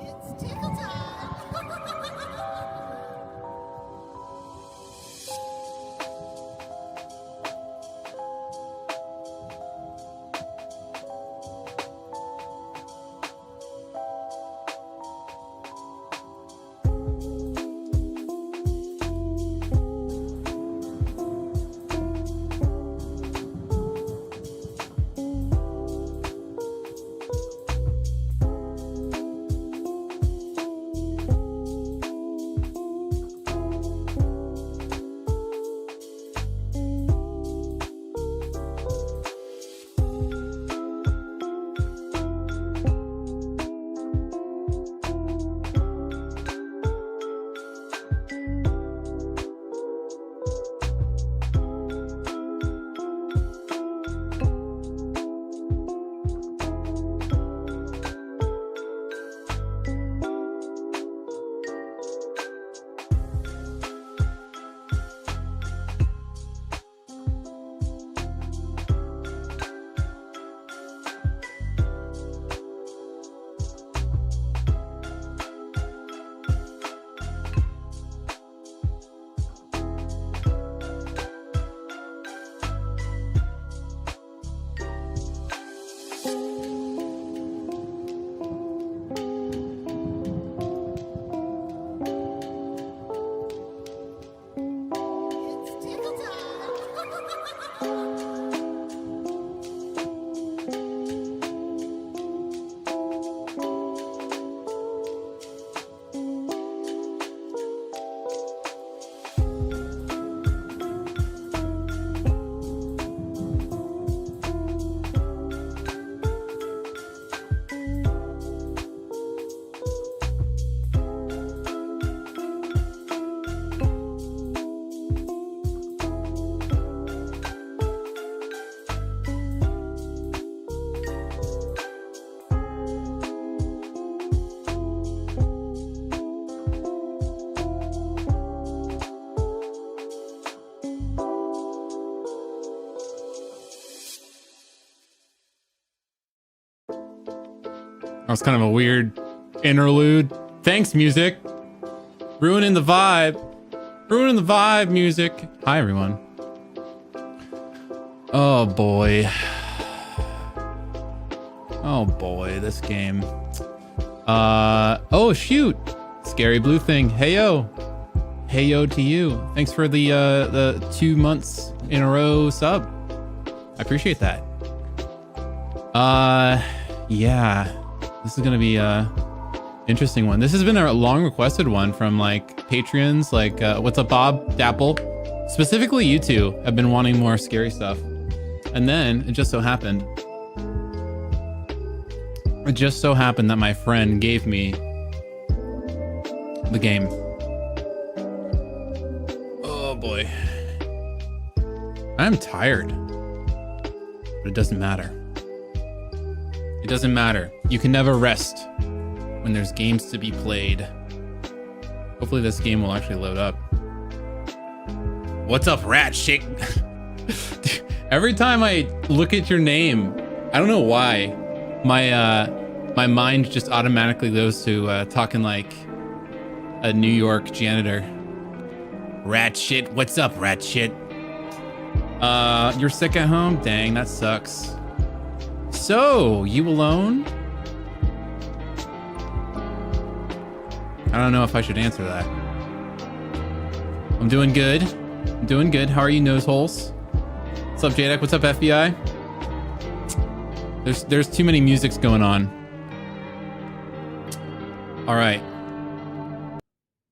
It's tickle time. That was kind of a weird interlude. Thanks, music. Ruining the vibe. Ruining the vibe, music. Hi, everyone. Oh, boy. Oh, boy, this game. Oh, shoot. Scary blue thing. Heyo. Heyo to you. Thanks for the 2 months in a row sub. I appreciate that. Yeah. This is gonna be a interesting one. This has been a long requested one from like Patreons, like what's up, Bob, Dapple. Specifically, you two have been wanting more scary stuff. And then it just so happened that my friend gave me the game. Oh boy. I'm tired, but it doesn't matter. It doesn't matter. You can never rest when there's games to be played. Hopefully this game will actually load up. What's up, rat shit? Every time I look at your name, I don't know why, my mind just automatically goes to talking like a New York janitor. Rat shit. What's up, rat shit? You're sick at home? Dang, that sucks. So, you alone? I don't know if I should answer that. I'm doing good. I'm doing good. How are you, nose holes? What's up, Jadek? What's up, FBI? There's too many musics going on. All right.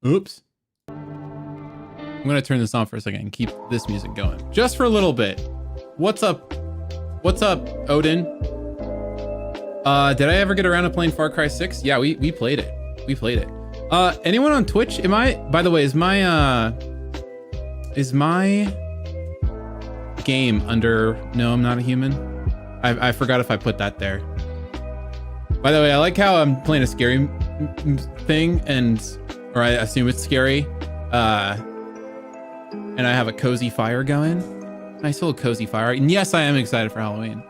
Oops. I'm gonna turn this on for a second and keep this music going. Just for a little bit. What's up? What's up, Odin? Did I ever get around to playing Far Cry 6? Yeah, we played it. We played it. Anyone on Twitch? By the way, is my game under No, I'm Not a Human? I forgot if I put that there. By the way, I like how I'm playing a scary thing, or I assume it's scary. And I have a cozy fire going. Nice little cozy fire. And yes, I am excited for Halloween.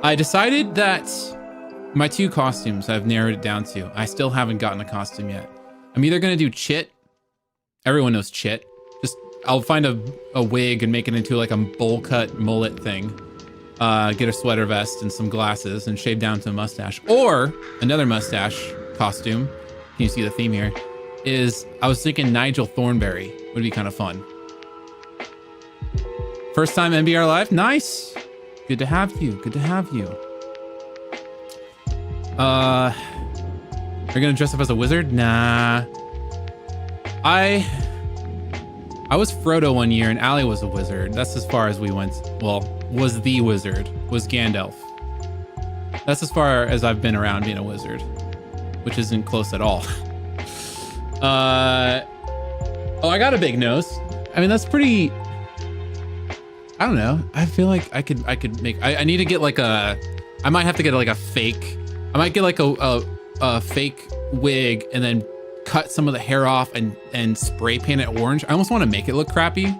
I decided that My 2 costumes I've narrowed it down to. I still haven't gotten a costume yet. I'm either gonna do Chit. Everyone knows Chit. Just I'll find a wig and make it into like a bowl cut mullet thing. Get a sweater vest and some glasses and shave down to a mustache. Or another mustache costume. Can you see the theme here? Is I was thinking Nigel Thornberry would be kind of fun. First time eMBeaR live? Nice. Good to have you. Good to have you. Are you gonna dress up as a wizard? Nah. I was Frodo one year and Allie was a wizard. That's as far as we went. Well, was the wizard. Was Gandalf. That's as far as I've been around being a wizard, which isn't close at all. Oh, I got a big nose. I mean, that's pretty. I don't know. I feel like I could make. I need to get like a. I might have to get like a fake. I might get like a fake wig and then cut some of the hair off and spray paint it orange. I almost want to make it look crappy,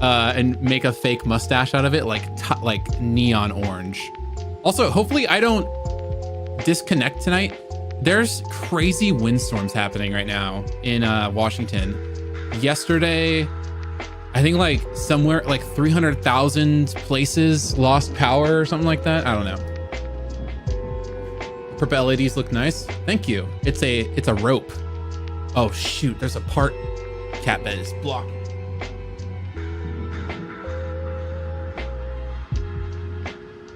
and make a fake mustache out of it, like neon orange. Also, hopefully I don't disconnect tonight. There's crazy windstorms happening right now in Washington. Yesterday, I think like somewhere like 300,000 places lost power or something like that. I don't know. Purple LEDs look nice. Thank you. It's a rope. Oh shoot, there's a part. Cat bed is blocked.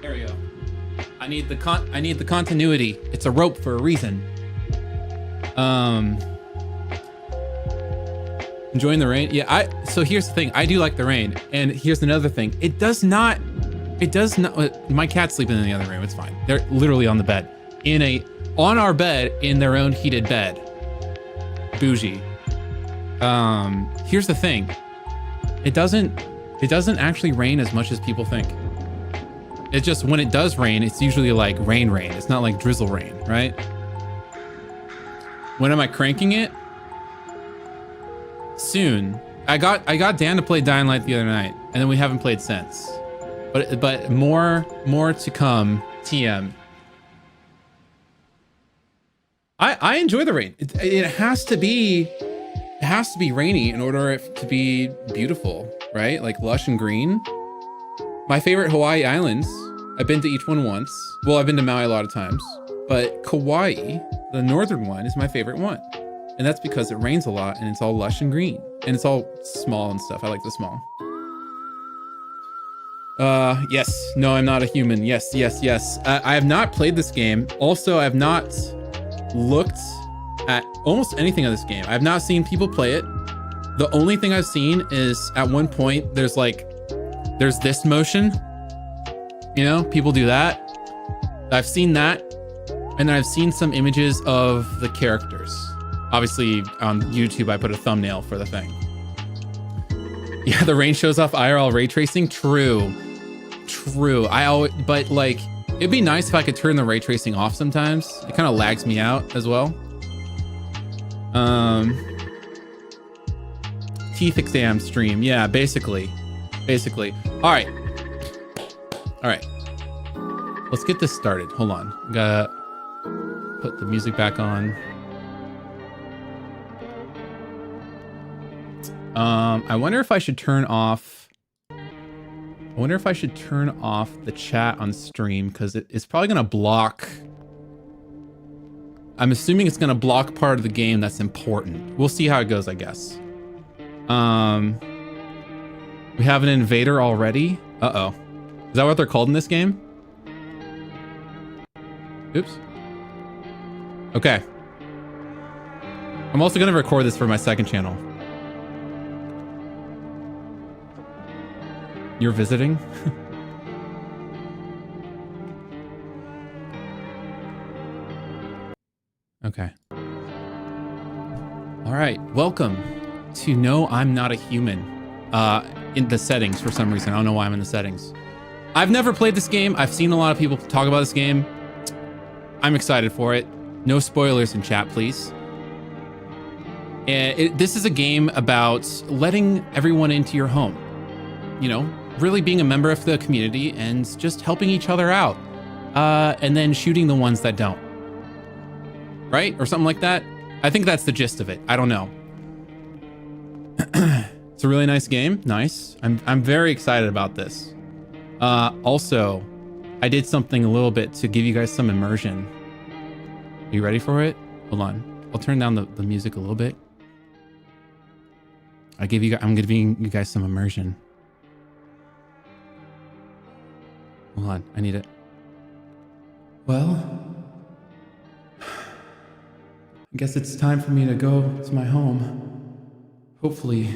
There we go. I need the continuity. It's a rope for a reason. Enjoying the rain? Yeah, so here's the thing. I do like the rain. And here's another thing. It does not, my cat's sleeping in the other room. It's fine. They're literally on the bed. On our bed in their own heated bed. Bougie. Here's the thing. It doesn't actually rain as much as people think. It's just when it does rain, it's usually like rain. It's not like drizzle rain, right? When am I cranking it? Soon. I got Dan to play Dying Light the other night, and then we haven't played since. But more to come. TM. I enjoy the rain. It has to be rainy in order for it to be beautiful, right? Like lush and green. My favorite Hawaii islands. I've been to each one once. Well, I've been to Maui a lot of times, but Kauai, the northern one, is my favorite one. And that's because it rains a lot and it's all lush and green and it's all small and stuff. I like the small. Yes. No, I'm not a human. Yes. I have not played this game. Also, I have not looked at almost anything of this game. I have not seen people play it. The only thing I've seen is at one point there's this motion, you know, people do that. I've seen that, and then I've seen some images of the characters. Obviously on YouTube I put a thumbnail for the thing. Yeah, the rain shows off IRL ray tracing. True. But like, it'd be nice if I could turn the ray tracing off sometimes. It kind of lags me out as well. Teeth exam stream. Yeah, basically. All right. Let's get this started. Hold on. Gotta put the music back on. I wonder if I should turn off the chat on stream, because it's probably gonna block. I'm assuming it's gonna block part of the game that's important. We'll see how it goes, I guess. We have an invader already. Uh-oh. Is that what they're called in this game? Oops. Okay. I'm also gonna record this for my second channel. You're visiting? Okay. All right, welcome to No, I'm Not a Human. In the settings for some reason. I don't know why I'm in the settings. I've never played this game. I've seen a lot of people talk about this game. I'm excited for it. No spoilers in chat, please. This is a game about letting everyone into your home. You know, really being a member of the community and just helping each other out. and then shooting the ones that don't. Right? Or something like that. I think that's the gist of it. I don't know. It's a really nice game. Nice. I'm very excited about this. Also, I did something a little bit to give you guys some immersion. Are you ready for it? Hold on. I'll turn down the music a little bit. I'm giving you guys some immersion. Hold on. I need it. Well, I guess it's time for me to go to my home. Hopefully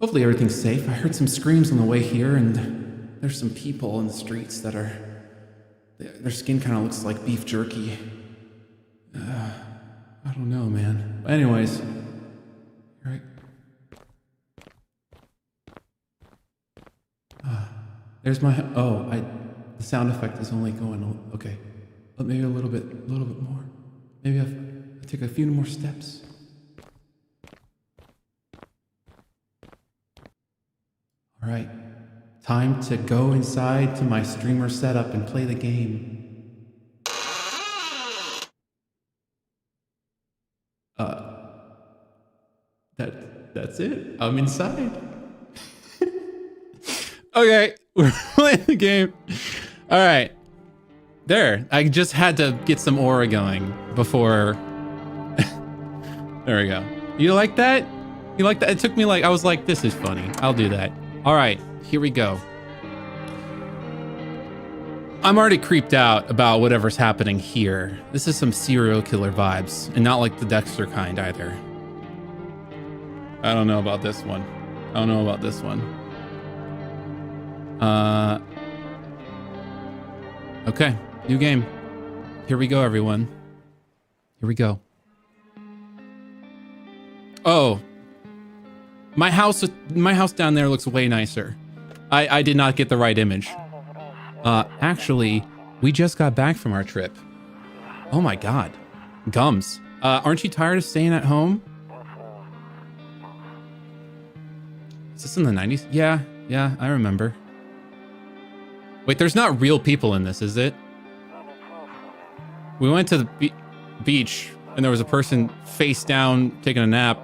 everything's safe. I heard some screams on the way here, and there's some people in the streets that are... Their skin kind of looks like beef jerky. I don't know, man. But anyways, right. There's my... the sound effect is only going... Okay. But maybe a little bit more. Maybe I'll take a few more steps. All right. Time to go inside to my streamer setup and play the game. That's it. I'm inside. Okay, we're playing the game. All right. There. I just had to get some aura going before. There we go. You like that? You like that? It took me I was like, this is funny. I'll do that. All right, here we go. I'm already creeped out about whatever's happening here. This is some serial killer vibes, and not like the Dexter kind either. I don't know about this one. Okay, new game. Here we go, everyone. Here we go. Oh, my house down there looks way nicer. I did not get the right image. Actually, we just got back from our trip. Oh my God, gums. Aren't you tired of staying at home? Is this in the 90s? Yeah, I remember. Wait, there's not real people in this, is it? We went to the beach and there was a person face down taking a nap,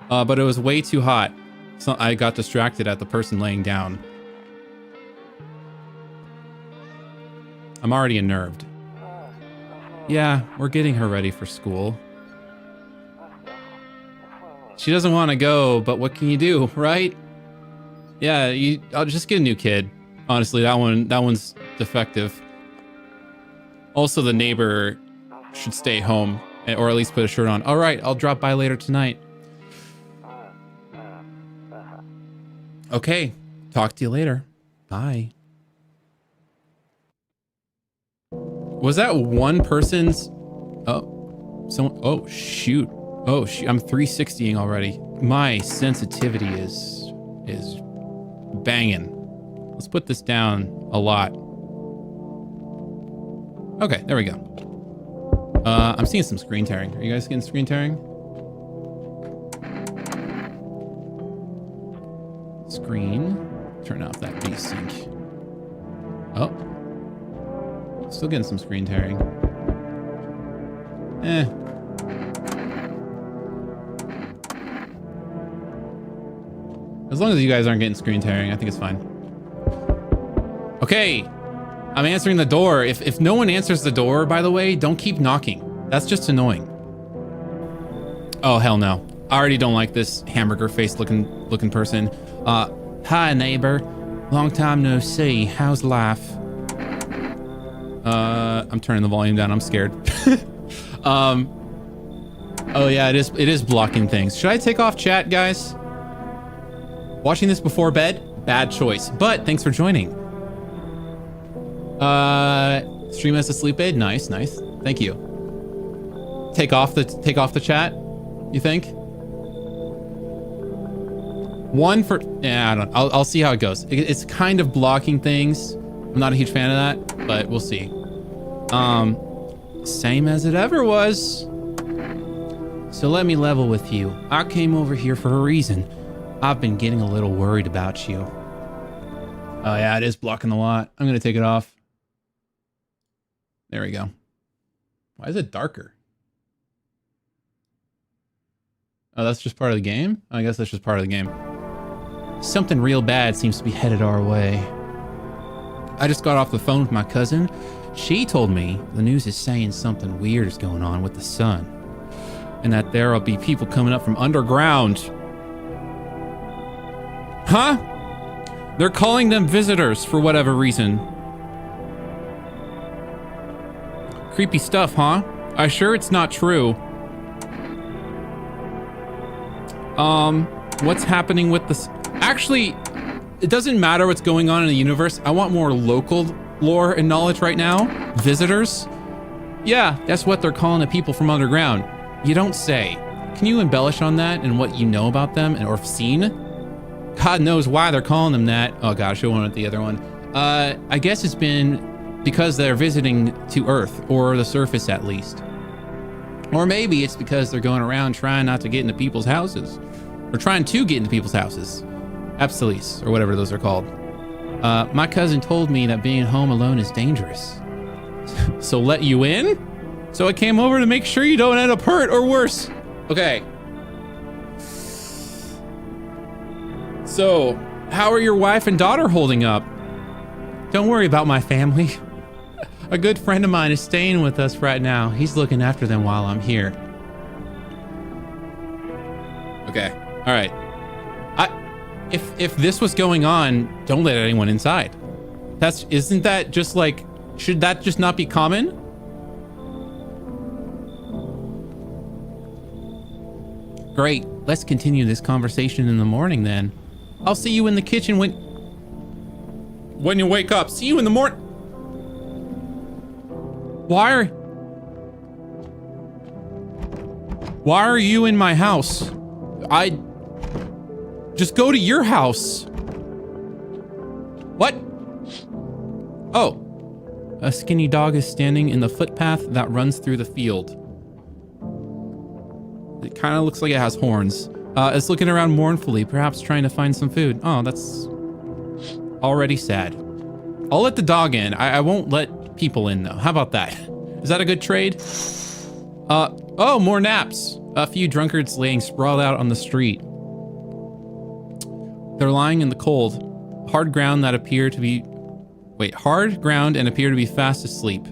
but it was way too hot. So I got distracted at the person laying down. I'm already unnerved. Yeah, we're getting her ready for school. She doesn't want to go, but what can you do, right? Yeah, I'll just get a new kid. Honestly, that one's defective. Also, the neighbor should stay home, or at least put a shirt on. All right, I'll drop by later tonight. Okay, talk to you later. Bye. Was that one person's... Oh, someone... Oh, shoot. Oh, shoot. I'm 360ing already. My sensitivity is banging. Let's put this down a lot. Okay, there we go. I'm seeing some screen tearing. Are you guys getting screen tearing? Screen. Turn off that desync. Oh. Still getting some screen tearing. As long as you guys aren't getting screen tearing, I think it's fine. Okay. I'm answering the door. If no one answers the door, by the way, don't keep knocking. That's just annoying. Oh, hell no. I already don't like this hamburger face looking person. Hi, neighbor. Long time no see. How's life? I'm turning the volume down. I'm scared. Oh yeah, it is blocking things. Should I take off chat, guys? Watching this before bed? Bad choice. But thanks for joining. Stream as a sleep aid. Nice. Thank you. Take off the chat, you think? One for... Yeah, I don't... I'll see how it goes. It's kind of blocking things. I'm not a huge fan of that, but we'll see. Same as it ever was. So let me level with you. I came over here for a reason. I've been getting a little worried about you. Oh yeah, it is blocking a lot. I'm gonna take it off. There we go. Why is it darker? Oh, that's just part of the game? I guess that's just part of the game. Something real bad seems to be headed our way. I just got off the phone with my cousin. She told me the news is saying something weird is going on with the sun. And that there'll be people coming up from underground. Huh? They're calling them visitors for whatever reason. Creepy stuff, huh? I sure it's not true. What's happening with this? Actually, it doesn't matter what's going on in the universe. I want more local lore and knowledge right now. Visitors? Yeah, that's what they're calling the people from underground. You don't say. Can you embellish on that and what you know about them and or have seen? God knows why they're calling them that. Oh gosh, I wanted the other one. I guess it's been because they're visiting to Earth, or the surface at least. Or maybe it's because they're going around trying not to get into people's houses. Or trying to get into people's houses. Apsilis, or whatever those are called. My cousin told me that being home alone is dangerous. So let you in? So I came over to make sure you don't end up hurt or worse. Okay. So, how are your wife and daughter holding up? Don't worry about my family. A good friend of mine is staying with us right now. He's looking after them while I'm here. Okay. All right. If this was going on, don't let anyone inside. Isn't that just like, should that just not be common? Great. Let's continue this conversation in the morning then. I'll see you in the kitchen when you wake up. See you in the morning. Why are you in my house? Just go to your house. What? Oh. A skinny dog is standing in the footpath that runs through the field. It kind of looks like it has horns. It's looking around mournfully, perhaps trying to find some food. Oh, that's already sad. I'll let the dog in. I won't let people in, though. How about that? Is that a good trade? Oh, more naps. A few drunkards laying sprawled out on the street. They're lying in the cold, hard ground and appear to be fast asleep.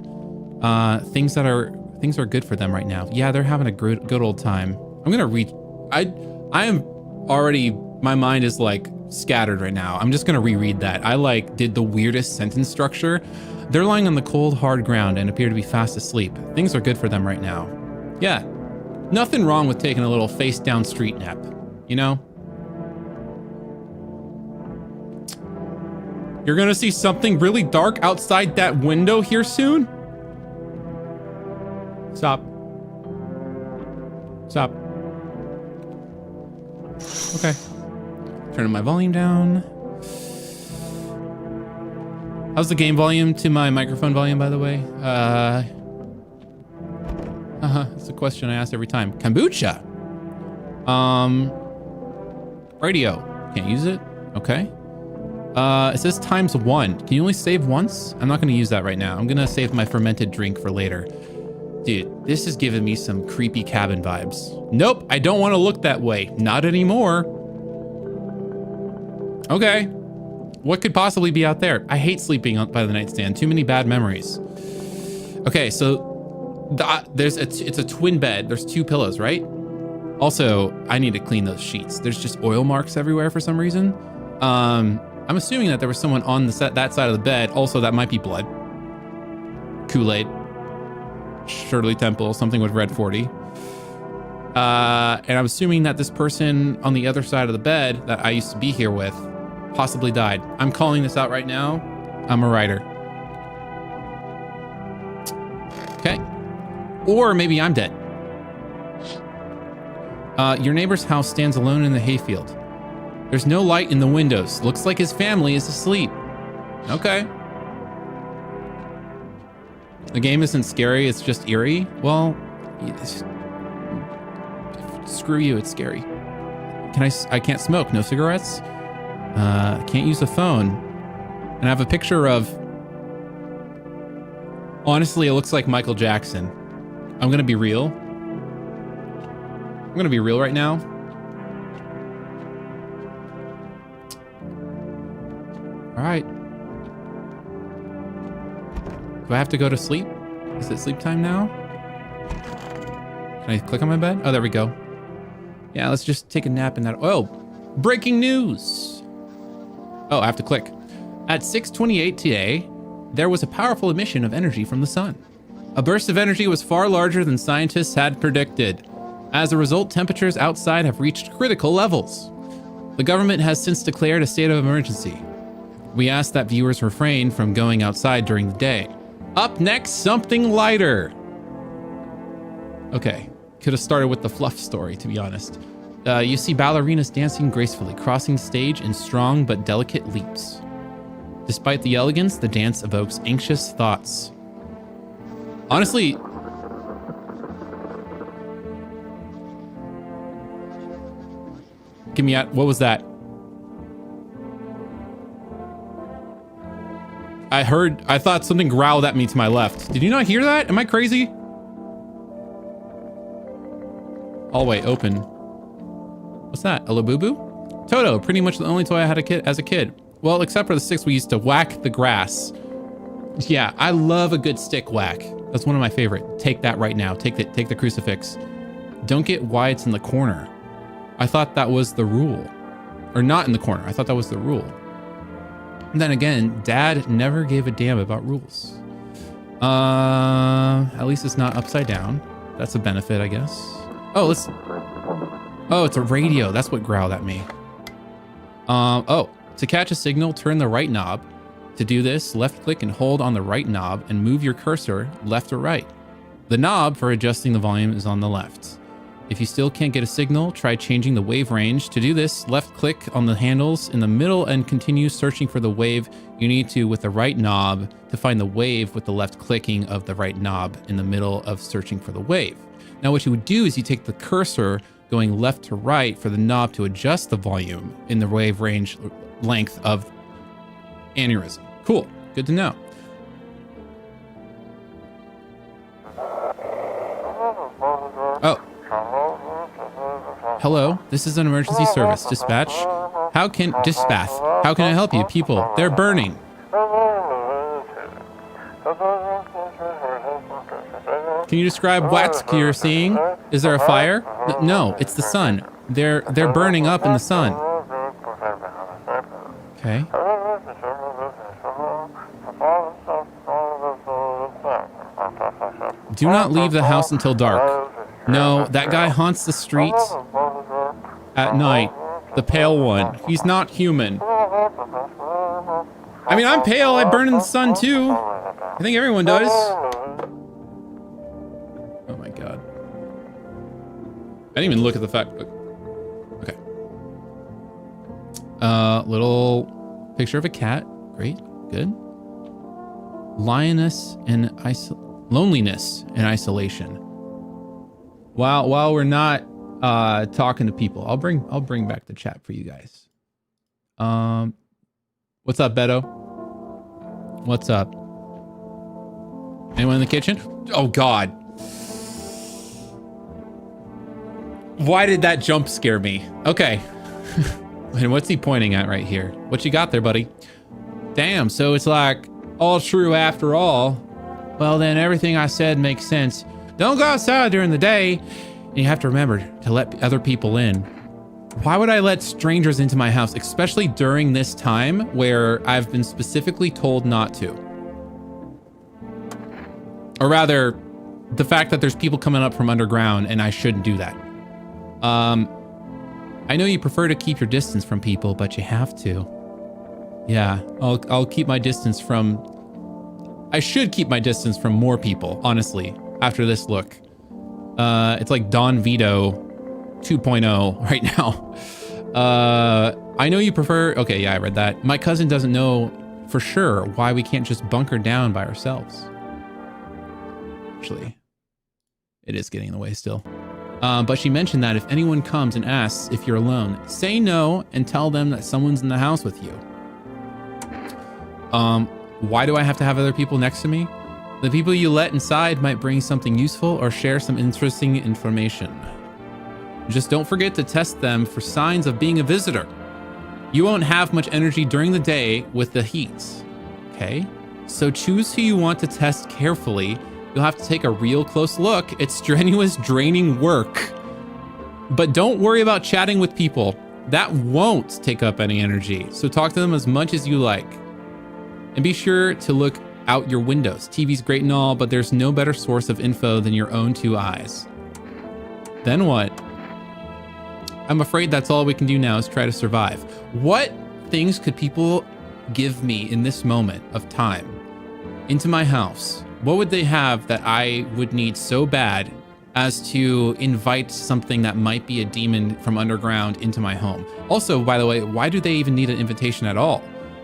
Things are good for them right now. Yeah, they're having a good old time. I'm gonna read. I am already. My mind is like scattered right now. I'm just gonna reread that. I did the weirdest sentence structure. They're lying on the cold, hard ground and appear to be fast asleep. Things are good for them right now. Yeah, nothing wrong with taking a little face down street nap. You know. You're gonna see something really dark outside that window here soon? Stop. Stop. Okay. Turning my volume down. How's the game volume to my microphone volume, by the way? That's a question I ask every time. Kombucha. Radio. Can't use it. Okay. It says ×1. Can you only save once? I'm not going to use that right now. I'm going to save my fermented drink for later. Dude, this is giving me some creepy cabin vibes. Nope, I don't want to look that way. Not anymore. Okay. What could possibly be out there? I hate sleeping by the nightstand. Too many bad memories. Okay, so it's a twin bed. There's 2 pillows, right? Also, I need to clean those sheets. There's just oil marks everywhere for some reason. I'm assuming that there was someone on that side of the bed. Also, that might be blood. Kool-Aid. Shirley Temple, something with Red 40. And I'm assuming that this person on the other side of the bed that I used to be here with possibly died. I'm calling this out right now. I'm a writer. Okay. Or maybe I'm dead. Your neighbor's house stands alone in the hayfield. There's no light in the windows. Looks like his family is asleep. Okay. The game isn't scary, it's just eerie. Well, screw you, it's scary. I can't smoke, no cigarettes. Can't use a phone. And I have a picture of Honestly, it looks like Michael Jackson. I'm gonna be real. I'm gonna be real right now. All right. Do I have to go to sleep? Is it sleep time now? Can I click on my bed? Oh, there we go. Yeah, let's just take a nap in that. Oh, breaking news. Oh, I have to click. At 6:28 today, there was a powerful emission of energy from the sun. A burst of energy was far larger than scientists had predicted. As a result, temperatures outside have reached critical levels. The government has since declared a state of emergency. We ask that viewers refrain from going outside during the day. Up next, something lighter. Okay, could have started with the fluff story, to be honest. You see ballerinas dancing gracefully, crossing the stage in strong but delicate leaps. Despite the elegance, the dance evokes anxious thoughts. Honestly, give me what was that? I thought something growled at me to my left. Did you not hear that? Am I crazy? Hallway open. What's that? A Labubu? Toto, pretty much the only toy I had as a kid. Well, except for the sticks we used to whack the grass. Yeah, I love a good stick whack. That's one of my favorite. Take that right now. Take the crucifix. Don't get why it's in the corner. I thought that was the rule. Or not in the corner. I thought that was the rule. And then again, Dad never gave a damn about rules. At least it's not upside down. That's a benefit, I guess. Oh, it's a radio. That's what growled at me. Oh, to catch a signal, turn the right knob. To do this, left click and hold on the right knob and move your cursor left or right. The knob for adjusting the volume is on the left. If you still can't get a signal, try changing the wave range. To do this, left click on the handles in the middle and continue searching for the wave you need to with the right knob to find the wave with the left clicking of the right knob in the middle of searching for the wave. Now what you would do is you take the cursor going left to right for the knob to adjust the volume in the wave range length of aneurysm. Cool, good to know. Oh. Hello, this is an emergency service. Dispatch. How can I help you? People, they're burning. Can you describe what you're seeing? Is there a fire? No, it's the sun. They're burning up in the sun. Okay. Do not leave the house until dark. No, that guy haunts the streets at night. The pale one. He's not human. I mean, I'm pale. I burn in the sun too. I think everyone does. Oh my god. I didn't even look at the fact. Okay. Little picture of a cat. Great. Good. Loneliness and isolation. While we're not talking to people, I'll bring back the chat for you guys. What's up, Beto? What's up? Anyone in the kitchen? Oh god. Why did that jump scare me? Okay. And what's he pointing at right here? What you got there, buddy? Damn, so it's like all true after all. Well, then everything I said makes sense. Don't go outside during the day. And you have to remember to let other people in. Why would I let strangers into my house, especially during this time where I've been specifically told not to? Or rather, the fact that there's people coming up from underground and I shouldn't do that. I know you prefer to keep your distance from people, but you have to. Yeah, I'll keep my distance from... I should keep my distance from more people, honestly, after this look. It's like Don Vito 2.0 right now. I know you prefer... Okay, yeah, I read that. My cousin doesn't know for sure why we can't just bunker down by ourselves. Actually, it is getting in the way still. But she mentioned that if anyone comes and asks if you're alone, say no and tell them that someone's in the house with you. Why do I have to have other people next to me? The people you let inside might bring something useful or share some interesting information. Just don't forget to test them for signs of being a visitor. You won't have much energy during the day with the heat. Okay? So choose who you want to test carefully. You'll have to take a real close look. It's strenuous, draining work. But don't worry about chatting with people. That won't take up any energy. So talk to them as much as you like. And be sure to look out your windows. TV's great and all, but there's no better source of info than your own two eyes. Then what? I'm afraid that's all we can do now is try to survive. What things could people give me in this moment of time into my house? What would they have that I would need so bad as to invite something that might be a demon from underground into my home? Also, by the way, why do they even need an invitation at all?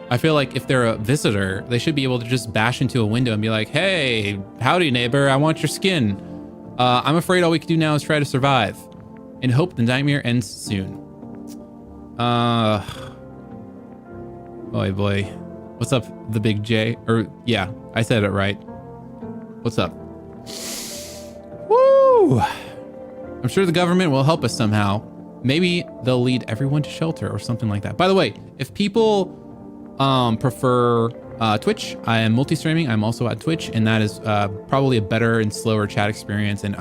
I feel like if they're a visitor, they should be able to just bash into a window and be like, hey, howdy neighbor, I want your skin. I'm afraid all we can do now is try to survive and hope the nightmare ends soon. Boy. What's up, the big J? Or yeah, I said it right. What's up? Woo! I'm sure the government will help us somehow. Maybe they'll lead everyone to shelter or something like that. By the way, if people prefer Twitch, I am multi-streaming. I'm also at Twitch, and that is probably a better and slower chat experience, and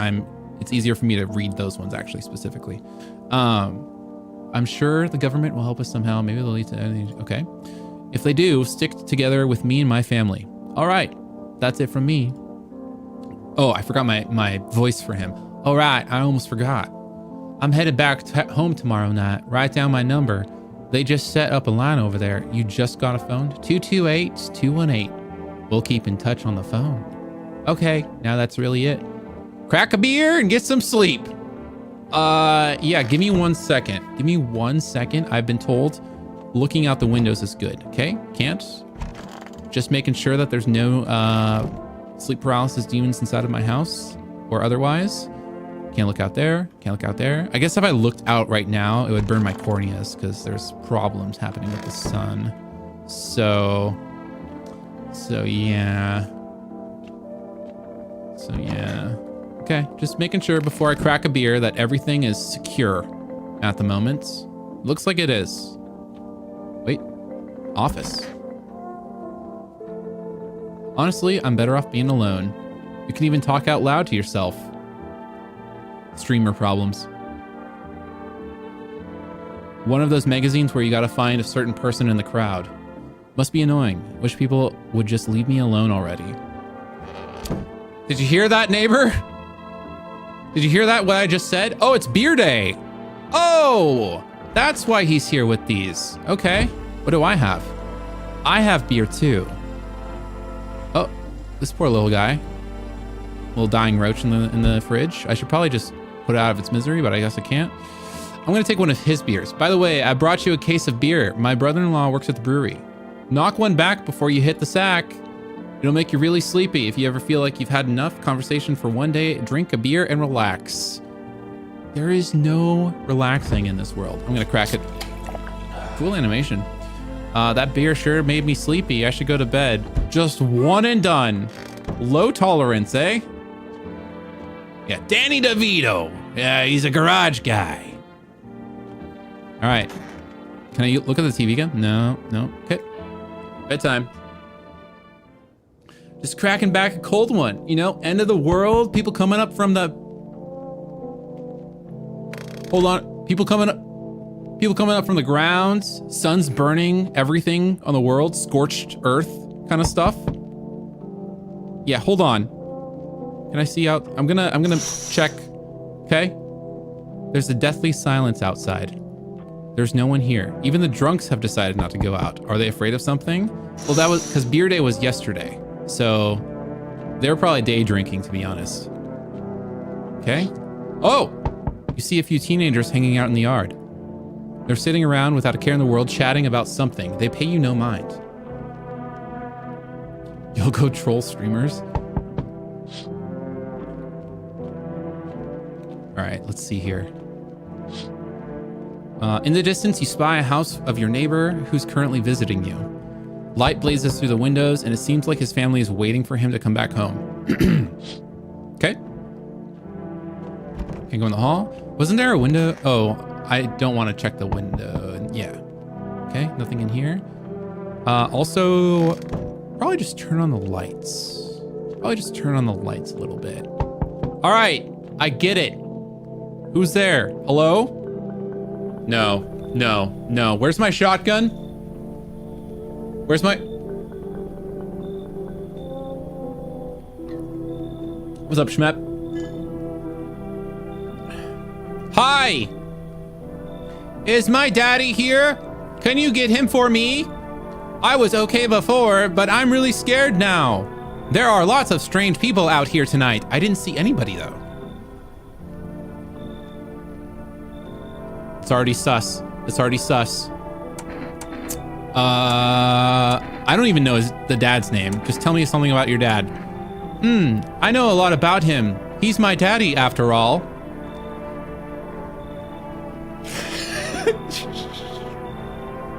it's easier for me to read those ones actually specifically. I'm sure the government will help us somehow. Maybe they'll lead to anything. Okay. If they do, stick together with me and my family. All right. That's it from me. Oh, I forgot my voice for him. All right. I almost forgot. I'm headed back home tomorrow night. Write down my number. They just set up a line over there. You just got a phone? 228-218. We'll keep in touch on the phone. Okay. Now that's really it. Crack a beer and get some sleep. Yeah, give me 1 second. Give me 1 second. I've been told looking out the windows is good. Okay, can't. Just making sure that there's no sleep paralysis demons inside of my house or otherwise. Can't look out there. Can't look out there. I guess if I looked out right now, it would burn my corneas because there's problems happening with the sun. So yeah. Okay, just making sure before I crack a beer that everything is secure at the moment. Looks like it is. Wait, office. Honestly, I'm better off being alone. You can even talk out loud to yourself. Streamer problems. One of those magazines where you gotta find a certain person in the crowd. Must be annoying. Wish people would just leave me alone already. Did you hear that, neighbor? Did you hear that, what I just said? Oh, it's beer day. Oh, that's why he's here with these. Okay, what do I have? I have beer too. Oh, this poor little guy. Little dying roach in the fridge. I should probably just put it out of its misery, but I guess I can't. I'm gonna take one of his beers. By the way, I brought you a case of beer. My brother-in-law works at the brewery. Knock one back before you hit the sack. It'll make you really sleepy. If you ever feel like you've had enough conversation for one day, drink a beer and relax. There is no relaxing in this world. I'm gonna crack it. Cool animation. That beer sure made me sleepy. I should go to bed. Just one and done. Low tolerance, eh? Yeah, Danny DeVito. Yeah, he's a garage guy. All right. Can I look at the TV again? No. Okay. Bedtime. Just cracking back a cold one. You know, end of the world. People coming up from the... Hold on. People coming up from the ground. Sun's burning everything on the world. Scorched earth kind of stuff. Yeah, hold on. Can I see out? I'm gonna check. Okay. There's a deathly silence outside. There's no one here. Even the drunks have decided not to go out. Are they afraid of something? Well, that was because beer day was yesterday. So they were probably day drinking, to be honest. Okay. Oh, you see a few teenagers hanging out in the yard. They're sitting around without a care in the world, chatting about something. They pay you no mind. You'll go troll streamers. All right, let's see here. In the distance, you spy a house of your neighbor who's currently visiting you. Light blazes through the windows, and it seems like his family is waiting for him to come back home. Okay. Can go in the hall. Wasn't there a window? Oh, I don't want to check the window. Yeah. Okay, nothing in here. Also, probably just turn on the lights. Probably just turn on the lights a little bit. All right, I get it. Who's there? Hello? No, no, no. Where's my shotgun? Where's my... What's up, Schmep? Hi! Is my daddy here? Can you get him for me? I was okay before, but I'm really scared now. There are lots of strange people out here tonight. I didn't see anybody, though. It's already sus. It's already sus. I don't even know the dad's name. Just tell me something about your dad. I know a lot about him. He's my daddy, after all.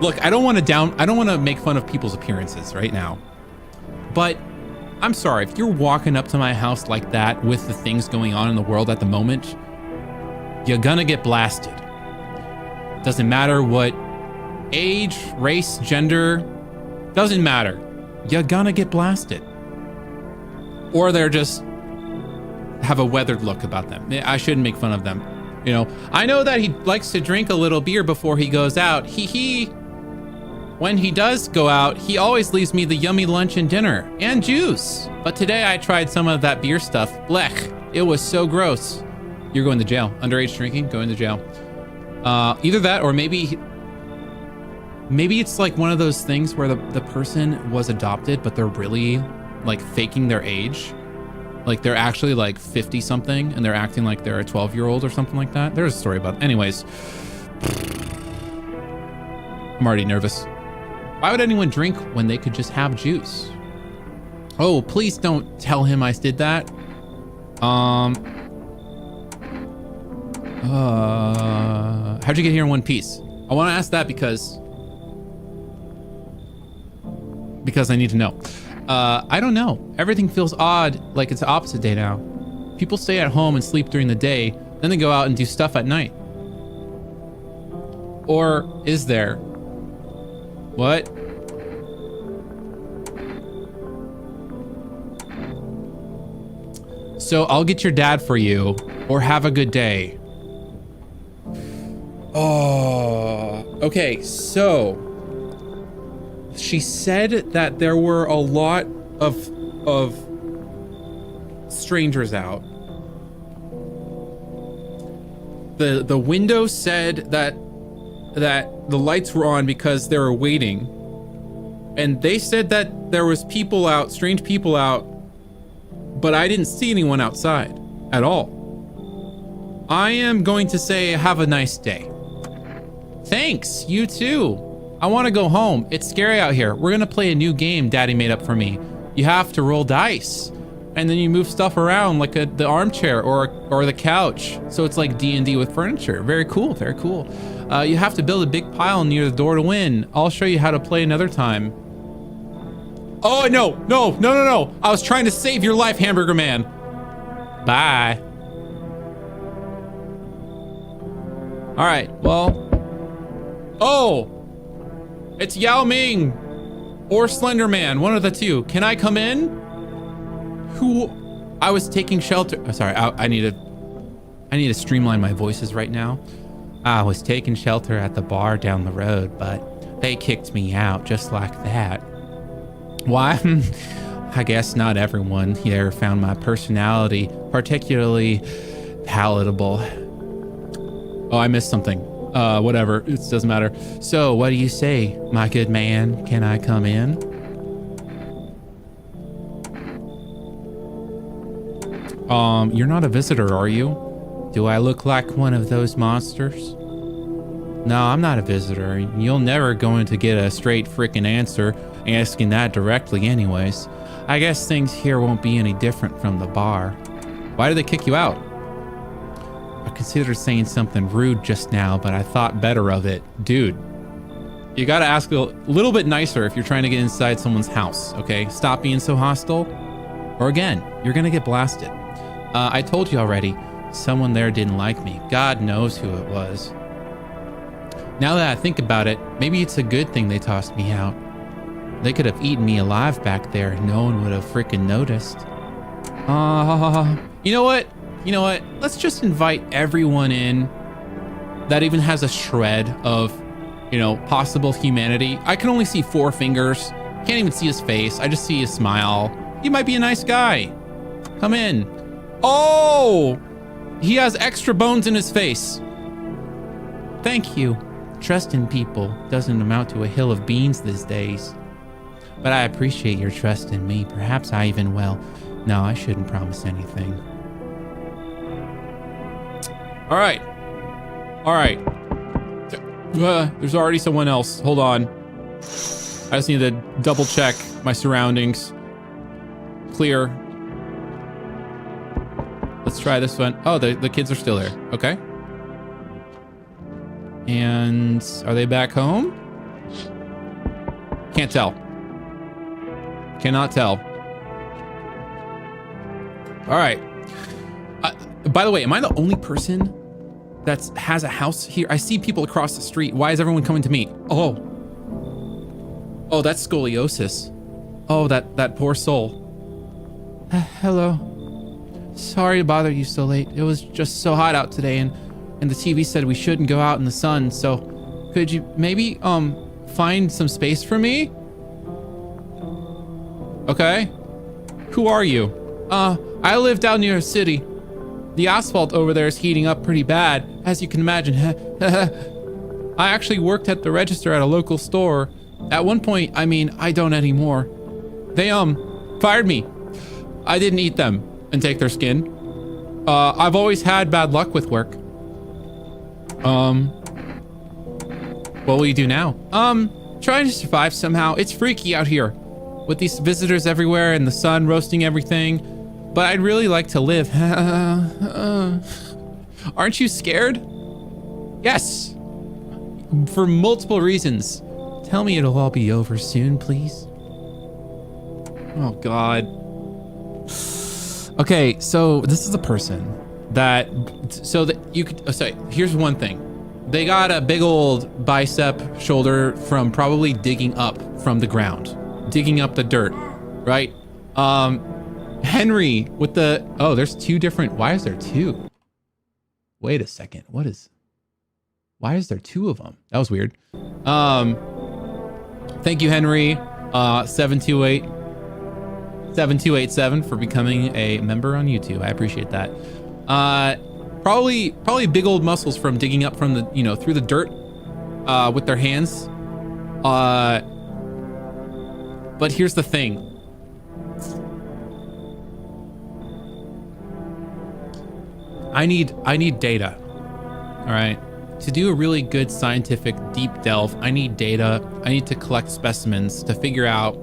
Look, I don't want to make fun of people's appearances right now. But I'm sorry, if you're walking up to my house like that with the things going on in the world at the moment, you're gonna get blasted. Doesn't matter what age, race, gender, doesn't matter. You're gonna get blasted. Or they're just have a weathered look about them. I shouldn't make fun of them. You know, I know that he likes to drink a little beer before he goes out. When he does go out, he always leaves me the yummy lunch and dinner and juice. But today I tried some of that beer stuff. Blech, it was so gross. You're going to jail. Underage drinking, going to jail. Either that or maybe it's like one of those things where the person was adopted, but they're really like faking their age. Like they're actually like 50 something and they're acting like they're a 12-year-old or something like that. There's a story about it. Anyways, I'm already nervous. Why would anyone drink when they could just have juice? Oh, please don't tell him I did that. How'd you get here in one piece? I want to ask that because I need to know. I don't know. Everything feels odd, like it's the opposite day now. People stay at home and sleep during the day, then they go out and do stuff at night. Or is there? What? So I'll get your dad for you, or have a good day. Oh, okay, so she said that there were a lot of strangers out. The window said that the lights were on because they were waiting. And they said that there was people out, strange people out, but I didn't see anyone outside at all. I am going to say have a nice day. Thanks, you too. I want to go home. It's scary out here. We're gonna play a new game Daddy made up for me. You have to roll dice, and then you move stuff around like the armchair or the couch. So it's like D&D with furniture. Very cool, very cool. You have to build a big pile near the door to win. I'll show you how to play another time. Oh, no. I was trying to save your life, Hamburger Man. Bye. All right, well. Oh, it's Yao Ming or Slender Man, one of the two. Can I come in? I was taking shelter. Oh, sorry, I need to streamline my voices right now. I was taking shelter at the bar down the road, but they kicked me out just like that. Why? I guess not everyone here found my personality particularly palatable. Oh, I missed something. Whatever, it doesn't matter. So, what do you say, my good man? Can I come in? You're not a visitor, are you? Do I look like one of those monsters? No, I'm not a visitor. You'll never going to get a straight frickin' answer asking that directly anyways. I guess things here won't be any different from the bar. Why did they kick you out? I considered saying something rude just now, but I thought better of it. Dude, You gotta ask a little bit nicer if you're trying to get inside someone's house, okay? Stop being so hostile, or again, you're gonna get blasted. I told you already, someone there didn't like me. God knows who it was. Now that I think about it, maybe it's a good thing they tossed me out. They could have eaten me alive back there. No one would have freaking noticed. You know what? You know what? Let's just invite everyone in that even has a shred of, you know, possible humanity. I can only see 4 fingers. Can't even see his face. I just see his smile. He might be a nice guy. Come in. Oh! He has extra bones in his face. Thank you. Trust in people doesn't amount to a hill of beans these days. But I appreciate your trust in me. Perhaps I even will. No, I shouldn't promise anything. All right. All right. There's already someone else. Hold on. I just need to double check my surroundings. Clear. Let's try this one. Oh, the kids are still there. Okay. And are they back home? Can't tell. Cannot tell. All right. By the way, am I the only person that has a house here? I see people across the street. Why is everyone coming to me? Oh, that's scoliosis. Oh, that poor soul. Hello. Sorry to bother you so late. It was just so hot out today, and the TV said we shouldn't go out in the sun. So, could you maybe find some space for me? Okay. Who are you? I live down near a city. The asphalt over there is heating up pretty bad, as you can imagine. I actually worked at the register at a local store. At one point, I mean, I don't anymore. They, fired me. I didn't eat them and take their skin. I've always had bad luck with work. What will you do now? Trying to survive somehow. It's freaky out here with these visitors everywhere and the sun roasting everything. But I'd really like to live. Aren't you scared? Yes. For multiple reasons. Tell me it'll all be over soon, please. Oh, God. Okay, so this is a person that... So that you could... Oh, sorry, here's one thing. They got a big old bicep shoulder from probably digging up from the ground. Digging up the dirt, right? Henry with the... Oh, there's 2 different... Why is there 2? Wait a second. What is... Why is there 2 of them? That was weird. Thank you, Henry. 7287 for becoming a member on YouTube. I appreciate that. Probably big old muscles from digging up from the, you know, through the dirt with their hands. But here's the thing. I need data. All right. To do a really good scientific deep delve, I need data. I need to collect specimens to figure out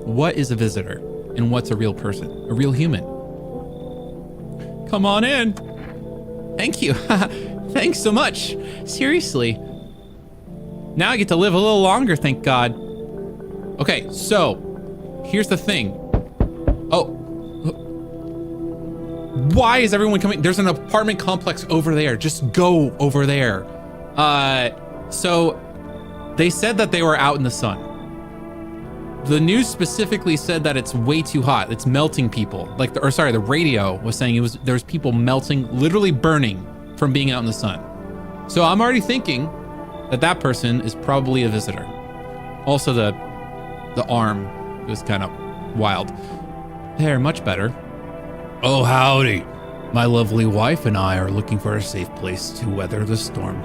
what is a visitor and what's a real person, a real human. Come on in. Thank you. Thanks so much. Seriously. Now I get to live a little longer, thank God. Okay, so here's the thing. Oh. Why is everyone coming? There's an apartment complex over there. Just go over there. So they said that they were out in the sun. The news specifically said that it's way too hot. It's melting people. Like, the radio was saying there was people melting, literally burning from being out in the sun. So I'm already thinking that person is probably a visitor. Also, the arm was kind of wild. There, much better. Oh, howdy. My lovely wife and I are looking for a safe place to weather the storm.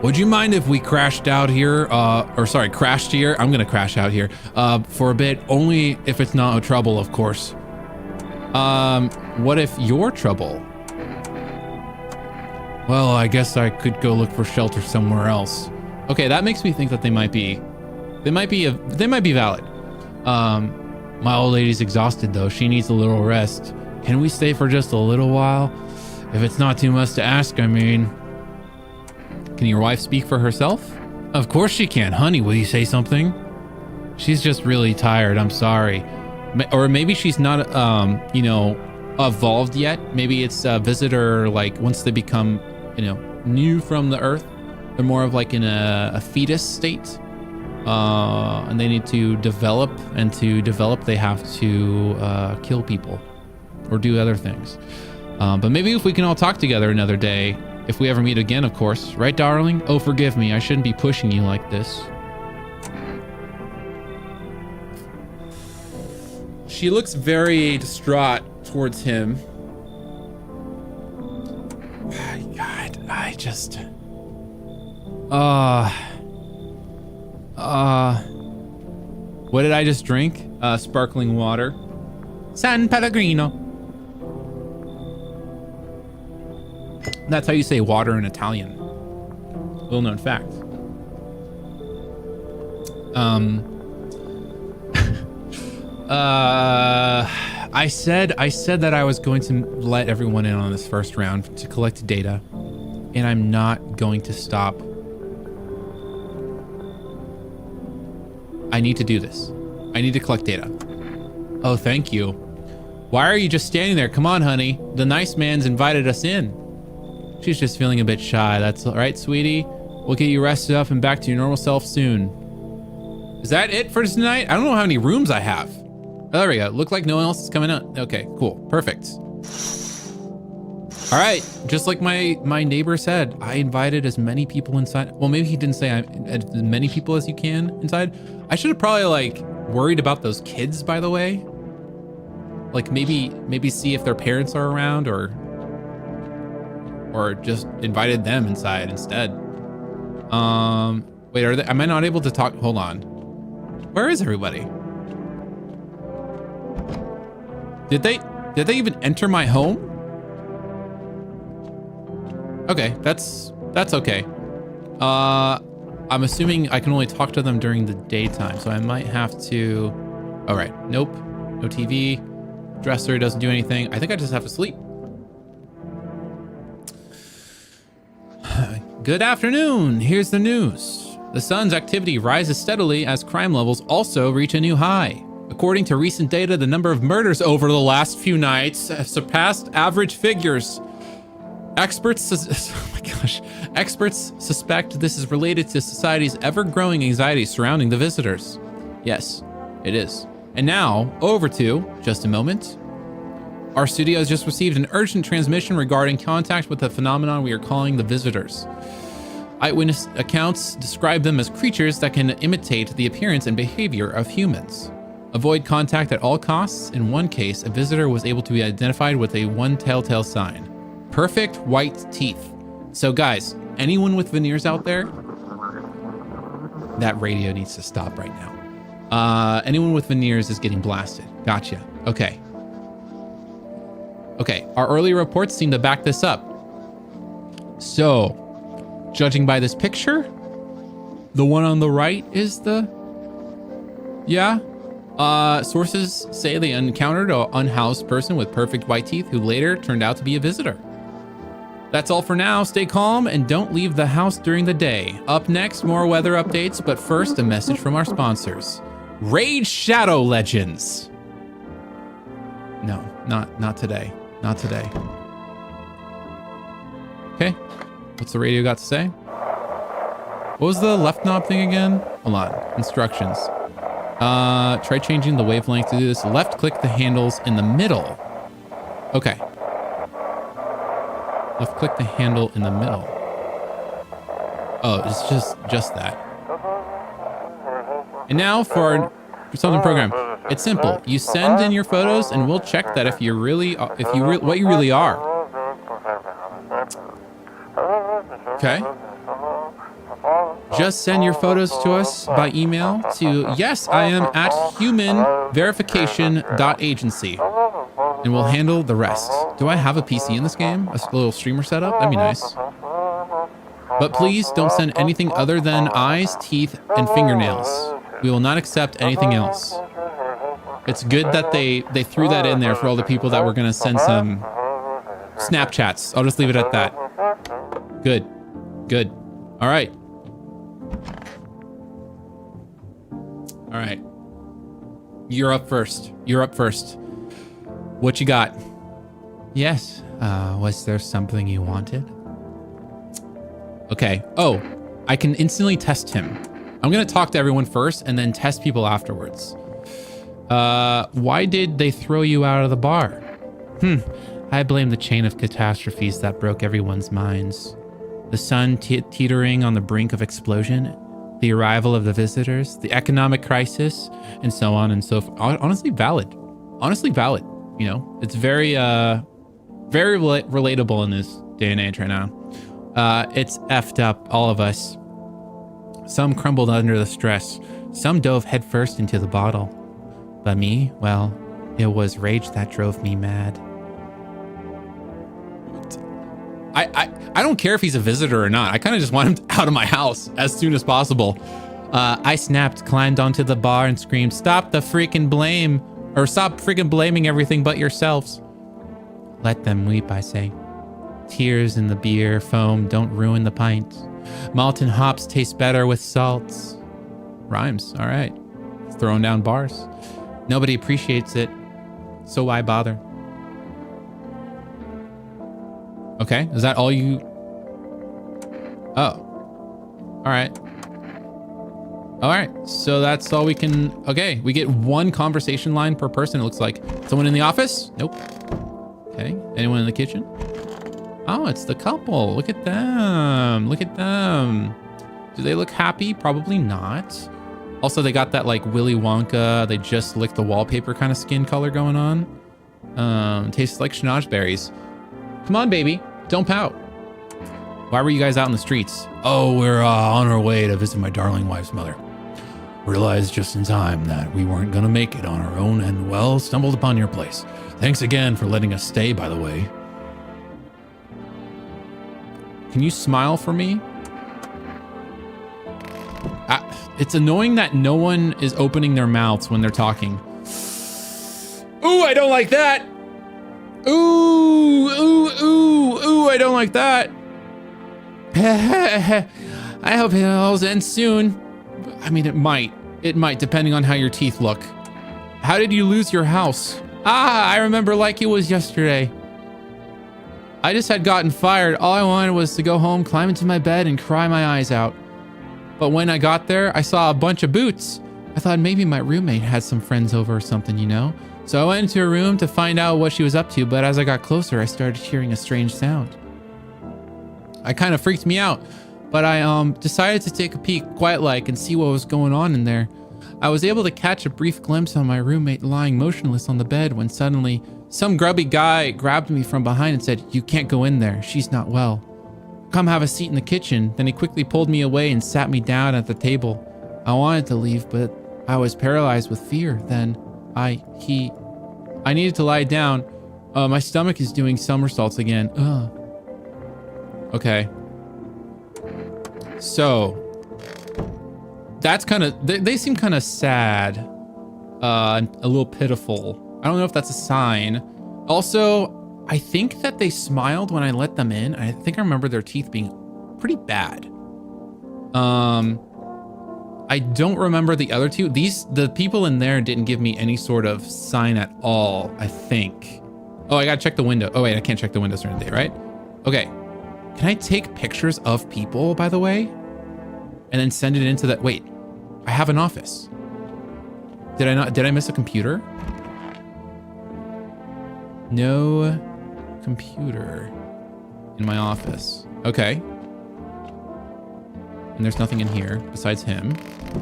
Would you mind if we crashed out here? Crashed here? I'm gonna crash out here for a bit, only if it's not a trouble, of course. What if you're trouble? Well, I guess I could go look for shelter somewhere else. Okay, that makes me think that they might be valid. My old lady's exhausted though. She needs a little rest. Can we stay for just a little while? If it's not too much to ask, I mean. Can your wife speak for herself? Of course she can. Honey, will you say something? She's just really tired. I'm sorry. Or maybe she's not, you know, evolved yet. Maybe it's a visitor, like once they become, you know, new from the earth, they're more of like in a fetus state. And they need to develop, and to develop, they have to kill people or do other things. But maybe if we can all talk together another day, if we ever meet again, of course. Right, darling? Oh, forgive me. I shouldn't be pushing you like this. She looks very distraught towards him. God, I just... what did I just drink? Sparkling water. San Pellegrino. That's how you say water in Italian. Little known fact. I said that I was going to let everyone in on this first round to collect data, and I'm not going to stop. I need to do this. I need to collect data. Oh, thank you. Why are you just standing there? Come on, honey. The nice man's invited us in. She's just feeling a bit shy. That's all right, sweetie. We'll get you rested up and back to your normal self soon. Is that it for tonight? I don't know how many rooms I have. Oh, there we go. Look like no one else is coming out. Okay, cool. Perfect. All right. Just like my neighbor said, I invited as many people inside. Well, maybe he didn't say as many people as you can inside. I should have probably like worried about those kids, by the way. Like maybe see if their parents are around, or just invited them inside instead. Wait, am I not able to talk? Hold on. Where is everybody? Did they even enter my home? Okay, that's okay. I'm assuming I can only talk to them during the daytime, so I might have to... All right, nope, no TV. Dresser doesn't do anything. I think I just have to sleep. Good afternoon. Here's the news. The sun's activity rises steadily as crime levels also reach a new high. According to recent data, the number of murders over the last few nights have surpassed average figures. Experts suspect this is related to society's ever-growing anxiety surrounding the visitors. Yes, it is. And now, over to, just a moment. Our studio has just received an urgent transmission regarding contact with the phenomenon we are calling the visitors. Eyewitness accounts describe them as creatures that can imitate the appearance and behavior of humans. Avoid contact at all costs. In one case, a visitor was able to be identified with one telltale sign. Perfect white teeth. So guys, anyone with veneers out there, that radio needs to stop right now. Anyone with veneers is getting blasted. Gotcha. Okay. Okay, our earlier reports seem to back this up. So, judging by this picture, the one on the right is the... Yeah. Sources say they encountered an unhoused person with perfect white teeth who later turned out to be a visitor. That's all for now. Stay calm and don't leave the house during the day. Up next, more weather updates, but first, a message from our sponsors. Raid Shadow Legends. No, not today. Not today. Okay, what's the radio got to say? What was the left knob thing again? Hold on, instructions. Try changing the wavelength to do this. Left click the handles in the middle. Okay. Left click the handle in the middle. Oh, it's just that. And now for something program. It's simple. You send in your photos, and we'll check that what you really are. Okay. Just send your photos to us by email to yesIam@humanverification.agency, and we'll handle the rest. Do I have a PC in this game? A little streamer setup? That'd be nice. But please don't send anything other than eyes, teeth, and fingernails. We will not accept anything else. It's good that they threw that in there for all the people that were going to send some Snapchats. I'll just leave it at that. Good. Good. All right. All right. You're up first. You're up first. What you got? Yes. Was there something you wanted? Okay. Oh, I can instantly test him. I'm going to talk to everyone first and then test people afterwards. Why did they throw you out of the bar? I blame the chain of catastrophes that broke everyone's minds. The sun teetering on the brink of explosion, the arrival of the visitors, the economic crisis, and so on and so forth. Honestly valid. Honestly valid. You know, it's very relatable in this day and age right now. It's effed up, all of us. Some crumbled under the stress. Some dove headfirst into the bottle. But me, well, it was rage that drove me mad. I don't care if he's a visitor or not. I kind of just want him out of my house as soon as possible. I snapped, climbed onto the bar and screamed, stop the freaking blame, or stop freaking blaming everything but yourselves. Let them weep, I say. Tears in the beer, foam, don't ruin the pint. Malt and hops taste better with salts. Rhymes, all right. Throwing down bars. Nobody appreciates it, so why bother? Okay, is that all you... Oh. All right. All right, so that's all we can... Okay, we get one conversation line per person, it looks like. Someone in the office? Nope. Okay, anyone in the kitchen? Oh, it's the couple. Look at them. Look at them. Do they look happy? Probably not. Also, they got that like Willy Wonka, they just licked the wallpaper kind of skin color going on. Tastes like schnozberries. Come on, baby. Don't pout. Why were you guys out in the streets? Oh, we're on our way to visit my darling wife's mother. Realized just in time that we weren't going to make it on our own and, well, stumbled upon your place. Thanks again for letting us stay, by the way. Can you smile for me? It's annoying that no one is opening their mouths when they're talking. Ooh, I don't like that. Ooh, ooh, ooh, ooh, I don't like that. I hope it all ends soon. I mean, it might, depending on how your teeth look. How did you lose your house? I remember like it was yesterday. I just had gotten fired. All I wanted was to go home, climb into my bed, and cry my eyes out. But when I got there, I saw a bunch of boots. I thought maybe my roommate had some friends over or something, you know? So I went into her room to find out what she was up to, but as I got closer, I started hearing a strange sound. It kind of freaked me out, but I decided to take a peek, quiet-like, and see what was going on in there. I was able to catch a brief glimpse of my roommate lying motionless on the bed when suddenly some grubby guy grabbed me from behind and said, "You can't go in there. She's not well. Come have a seat in the kitchen." Then he quickly pulled me away and sat me down at the table. I wanted to leave, but I was paralyzed with fear. Then I needed to lie down. My stomach is doing somersaults again. Okay. So that's kind of, they seem kind of sad, and a little pitiful. I don't know if that's a sign. Also, I think that they smiled when I let them in. I think I remember their teeth being pretty bad. I don't remember the other two. The people in there didn't give me any sort of sign at all, I think. Oh, I gotta check the window. Oh wait, I can't check the windows during the day, right? Okay. Can I take pictures of people, by the way? And then send it into that, wait, I have an office. Did I miss a computer? No computer in my office. Okay. And there's nothing in here besides him.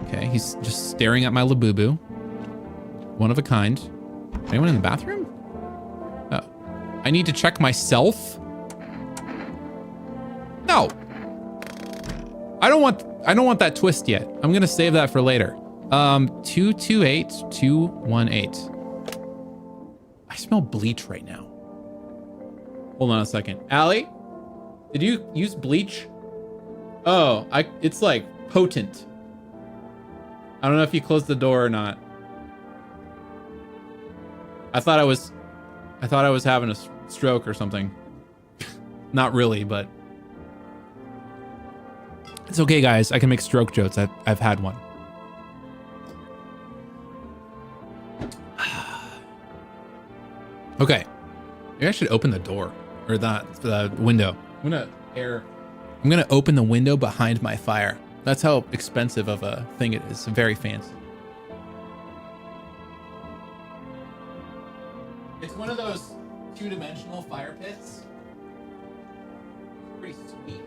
Okay, he's just staring at my Labubu. One of a kind. Anyone in the bathroom? Oh. I need to check myself? No. I don't want that twist yet. I'm gonna save that for later. 228218. I smell bleach right now. Hold on a second. Allie, did you use bleach? Oh, it's like potent. I don't know if you closed the door or not. I thought I was having a stroke or something. Not really, but it's okay, guys. I can make stroke jokes. I've had one. Okay. Maybe I should open the door or the window. I'm gonna open the window behind my fire. That's how expensive of a thing it is. Very fancy. It's one of those two-dimensional fire pits. Pretty sweet.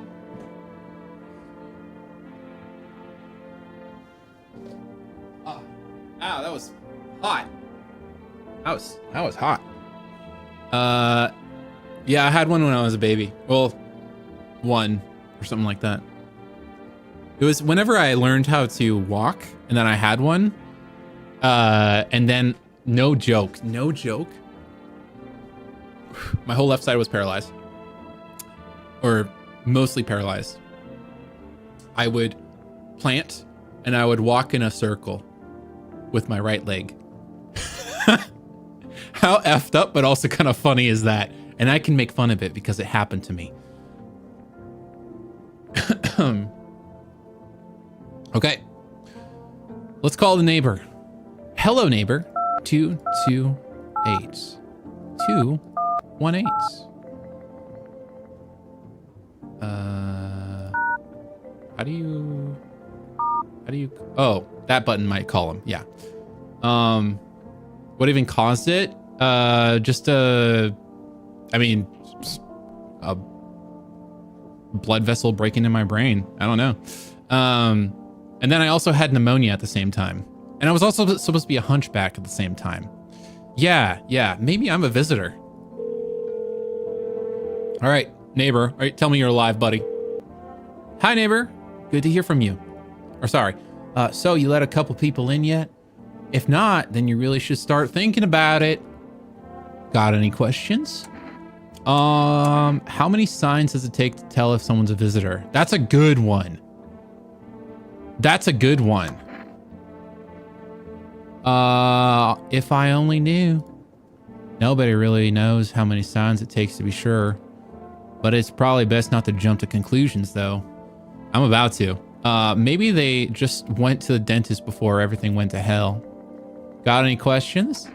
Ah, ow, that was hot. That was hot. Yeah, I had one when I was a baby. Well, one or something like that. It was whenever I learned how to walk, and then I had one. And then no joke, my whole left side was paralyzed, or mostly paralyzed. I would plant and I would walk in a circle with my right leg. How effed up, but also kind of funny is that? And I can make fun of it because it happened to me. Okay. Let's call the neighbor. Hello, neighbor. 228 218. How do you? Oh, that button might call him. Yeah. What even caused it? Just a blood vessel breaking in my brain. I don't know. And then I also had pneumonia at the same time. And I was also supposed to be a hunchback at the same time. Yeah. Maybe I'm a visitor. All right, neighbor. All right, tell me you're alive, buddy. Hi, neighbor. Good to hear from you. Or sorry. So you let a couple people in yet? If not, then you really should start thinking about it. Got any questions? How many signs does it take to tell if someone's a visitor? That's a good one. If I only knew. Nobody really knows how many signs it takes to be sure. But it's probably best not to jump to conclusions, though. I'm about to. Maybe they just went to the dentist before everything went to hell. Got any questions?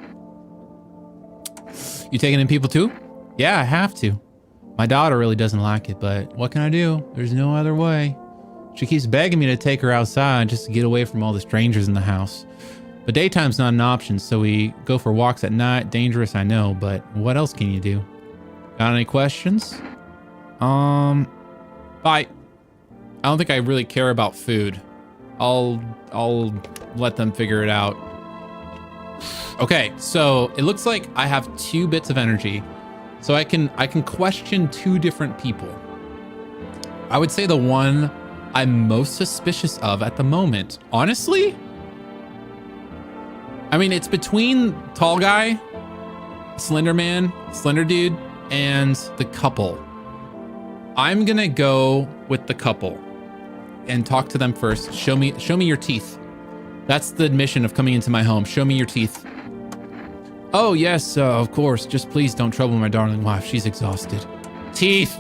You taking in people too? Yeah, I have to. My daughter really doesn't like it, but what can I do? There's no other way. She keeps begging me to take her outside just to get away from all the strangers in the house. But daytime's not an option, so we go for walks at night. Dangerous, I know, but what else can you do? Got any questions? Bye. I don't think I really care about food. I'll let them figure it out. Okay, so it looks like I have 2 bits of energy. So I can question 2 different people. I would say the one I'm most suspicious of at the moment, honestly, I mean, it's between tall guy, slender man, slender dude, and the couple. I'm gonna go with the couple and talk to them first. Show me your teeth. That's the mission of coming into my home. Show me your teeth. Oh, yes, of course. Just please don't trouble my darling wife. She's exhausted. Teeth.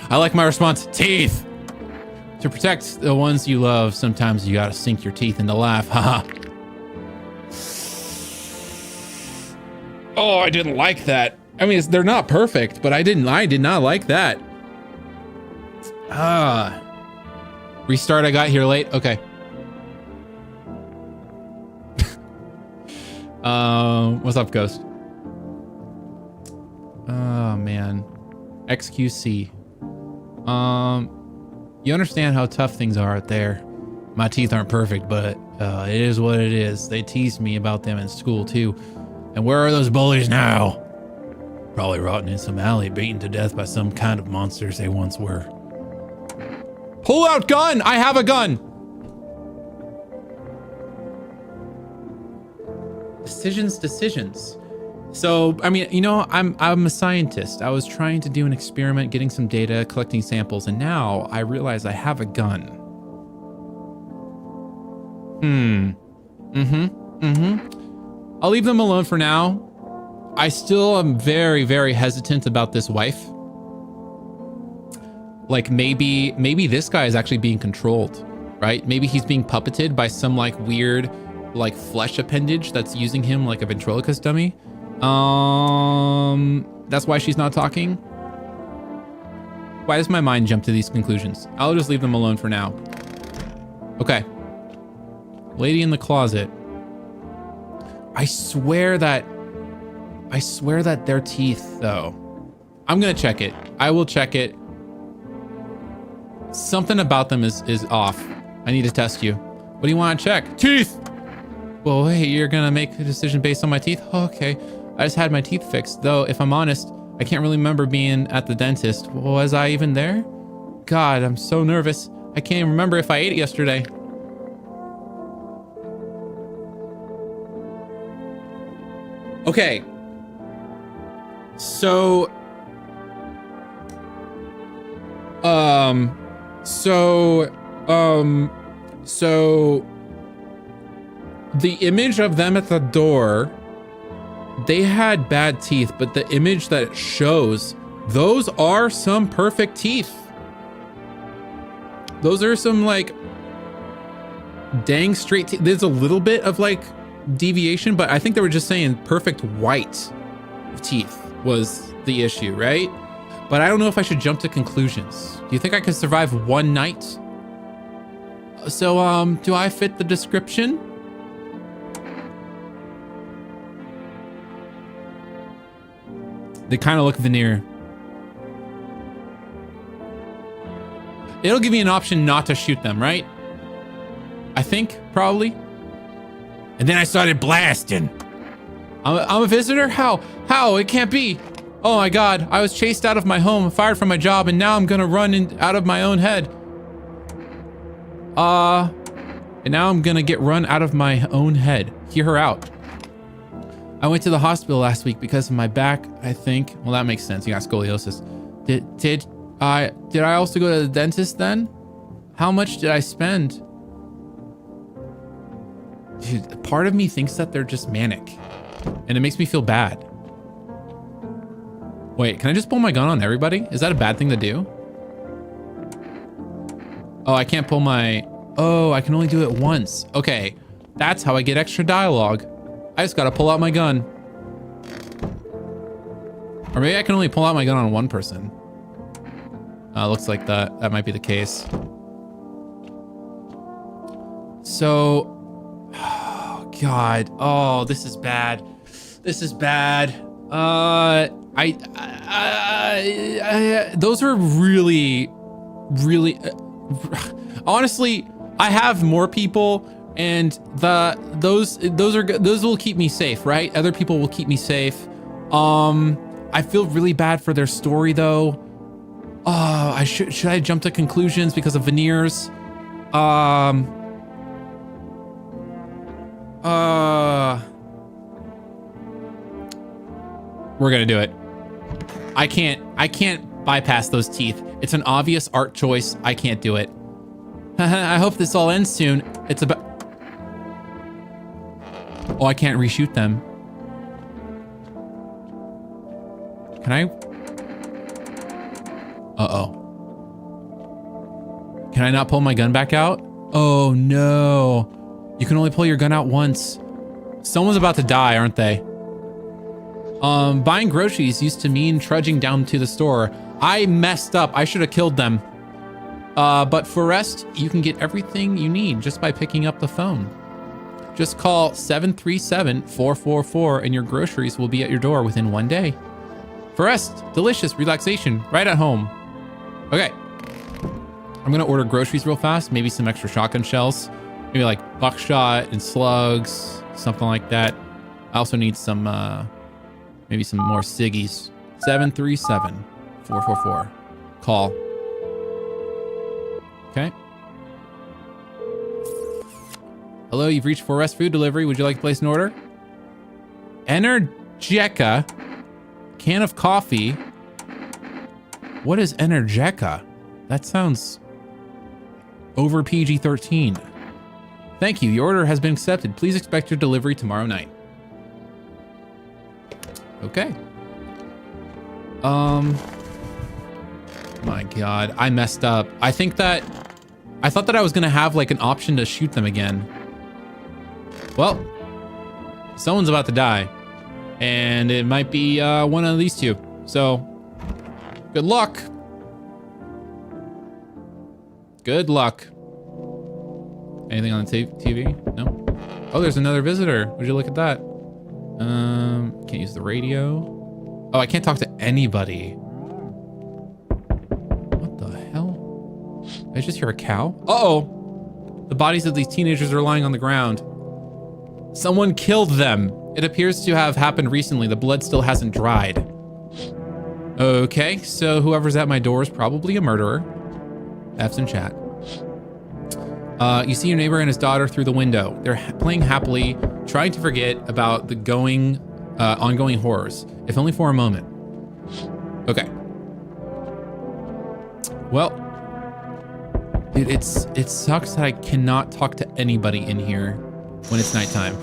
I like my response. Teeth. To protect the ones you love, sometimes you gotta sink your teeth into life. Haha. Oh, I didn't like that. I mean, they're not perfect, but I did not like that. Restart, I got here late. Okay. What's up, Ghost? Oh, man. XQC. You understand how tough things are out there. My teeth aren't perfect, but it is what it is. They teased me about them in school, too. And where are those bullies now? Probably rotting in some alley, beaten to death by some kind of monsters they once were. Pull out gun! I have a gun! Decisions. So, I mean, you know, I'm a scientist. I was trying to do an experiment, getting some data, collecting samples, and now I realize I have a gun. I'll leave them alone for now. I still am very, very hesitant about this wife. Like maybe this guy is actually being controlled, right? Maybe he's being puppeted by some like weird, like flesh appendage that's using him like a ventriloquist dummy. That's why she's not talking. Why does my mind jump to these conclusions? I'll just leave them alone for now. Okay. Lady in the closet. I swear that their teeth, though. I'm gonna check it. I will check it. Something about them is off. I need to test you. What do you want to check? Teeth! Well, wait, you're gonna make a decision based on my teeth? Oh, okay. I just had my teeth fixed. Though, if I'm honest, I can't really remember being at the dentist. Was I even there? God, I'm so nervous. I can't even remember if I ate it yesterday. Okay. So the image of them at the door, they had bad teeth, but the image that it shows, those are some perfect teeth. Those are some like dang straight teeth. There's a little bit of like deviation, but I think they were just saying perfect white teeth was the issue, right? But I don't know if I should jump to conclusions. Do you think I could survive one night? So, do I fit the description? They kind of look veneer. It'll give me an option not to shoot them, right? I think, probably. And then I started blasting. I'm a visitor? How? How? It can't be. Oh my God, I was chased out of my home, fired from my job, and now I'm gonna run out of my own head. And now I'm gonna get run out of my own head. Hear her out. I went to the hospital last week because of my back, I think. Well, that makes sense. You got scoliosis. Did I also go to the dentist then? How much did I spend? Dude, part of me thinks that they're just manic, and it makes me feel bad. Wait, can I just pull my gun on everybody? Is that a bad thing to do? Oh, I can't pull my... Oh, I can only do it once. Okay, that's how I get extra dialogue. I just gotta pull out my gun. Or maybe I can only pull out my gun on one person. Looks like that might be the case. So... Oh, God. Oh, this is bad. This is bad. Those are really, really... honestly, I have more people, and those will keep me safe, right? Other people will keep me safe. I feel really bad for their story, though. Oh, should I jump to conclusions because of veneers? We're gonna do it. I can't bypass those teeth. It's an obvious art choice. I can't do it. I hope this all ends soon. It's about... Oh, I can't reshoot them. Can I? Uh-oh. Can I not pull my gun back out? Oh, no. You can only pull your gun out once. Someone's about to die, aren't they? Buying groceries used to mean trudging down to the store. I messed up. I should have killed them. But for rest, you can get everything you need just by picking up the phone. Just call 737-444 and your groceries will be at your door within 1 day. For rest, delicious relaxation right at home. Okay. I'm gonna order groceries real fast. Maybe some extra shotgun shells. Maybe like buckshot and slugs, something like that. I also need some, maybe some more ciggies. 737-444. Call. Okay. Hello, you've reached For Rest Food Delivery. Would you like to place an order? Energeca. Can of coffee. What is Energeca? That sounds over PG-13. Thank you. Your order has been accepted. Please expect your delivery tomorrow night. Okay. My God, I messed up. I thought that I was gonna have like an option to shoot them again. Well, someone's about to die. And it might be one of these two. So, good luck. Good luck. Anything on the TV? No? Oh, there's another visitor. Would you look at that? Can't use the radio. Oh, I can't talk to anybody. What the hell? Did I just hear a cow? Uh-oh. The bodies of these teenagers are lying on the ground. Someone killed them. It appears to have happened recently. The blood still hasn't dried. Okay, so whoever's at my door is probably a murderer. F's in chat. You see your neighbor and his daughter through the window. They're playing happily, trying to forget about the ongoing horrors, if only for a moment. Okay. Well, dude, it sucks that I cannot talk to anybody in here when it's nighttime.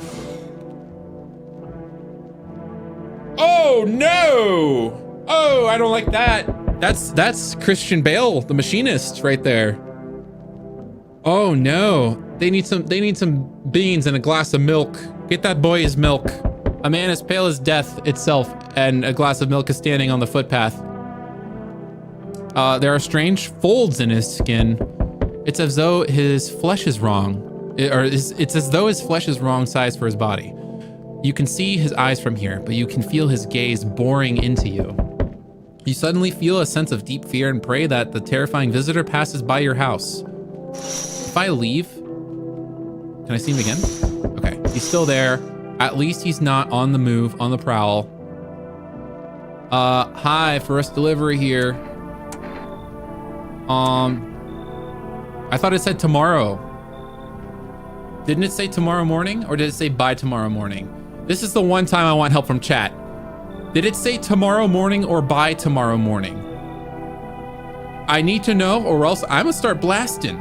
Oh no! Oh, I don't like that. That's Christian Bale, the machinist, right there. Oh no, they need some beans and a glass of milk. Get that boy his milk. A man as pale as death itself and a glass of milk is standing on the footpath. There are strange folds in his skin. It's as though his flesh is wrong. It's as though his flesh is wrong size for his body. You can see his eyes from here, but you can feel his gaze boring into you. You suddenly feel a sense of deep fear and pray that the terrifying visitor passes by your house. If I leave, can I see him again? Okay, he's still there. At least he's not on the move, on the prowl. Hi, first delivery here. I thought it said tomorrow. Didn't it say tomorrow morning, or did it say by tomorrow morning? This is the one time I want help from chat. Did it say tomorrow morning or by tomorrow morning? I need to know, or else I'm gonna start blasting.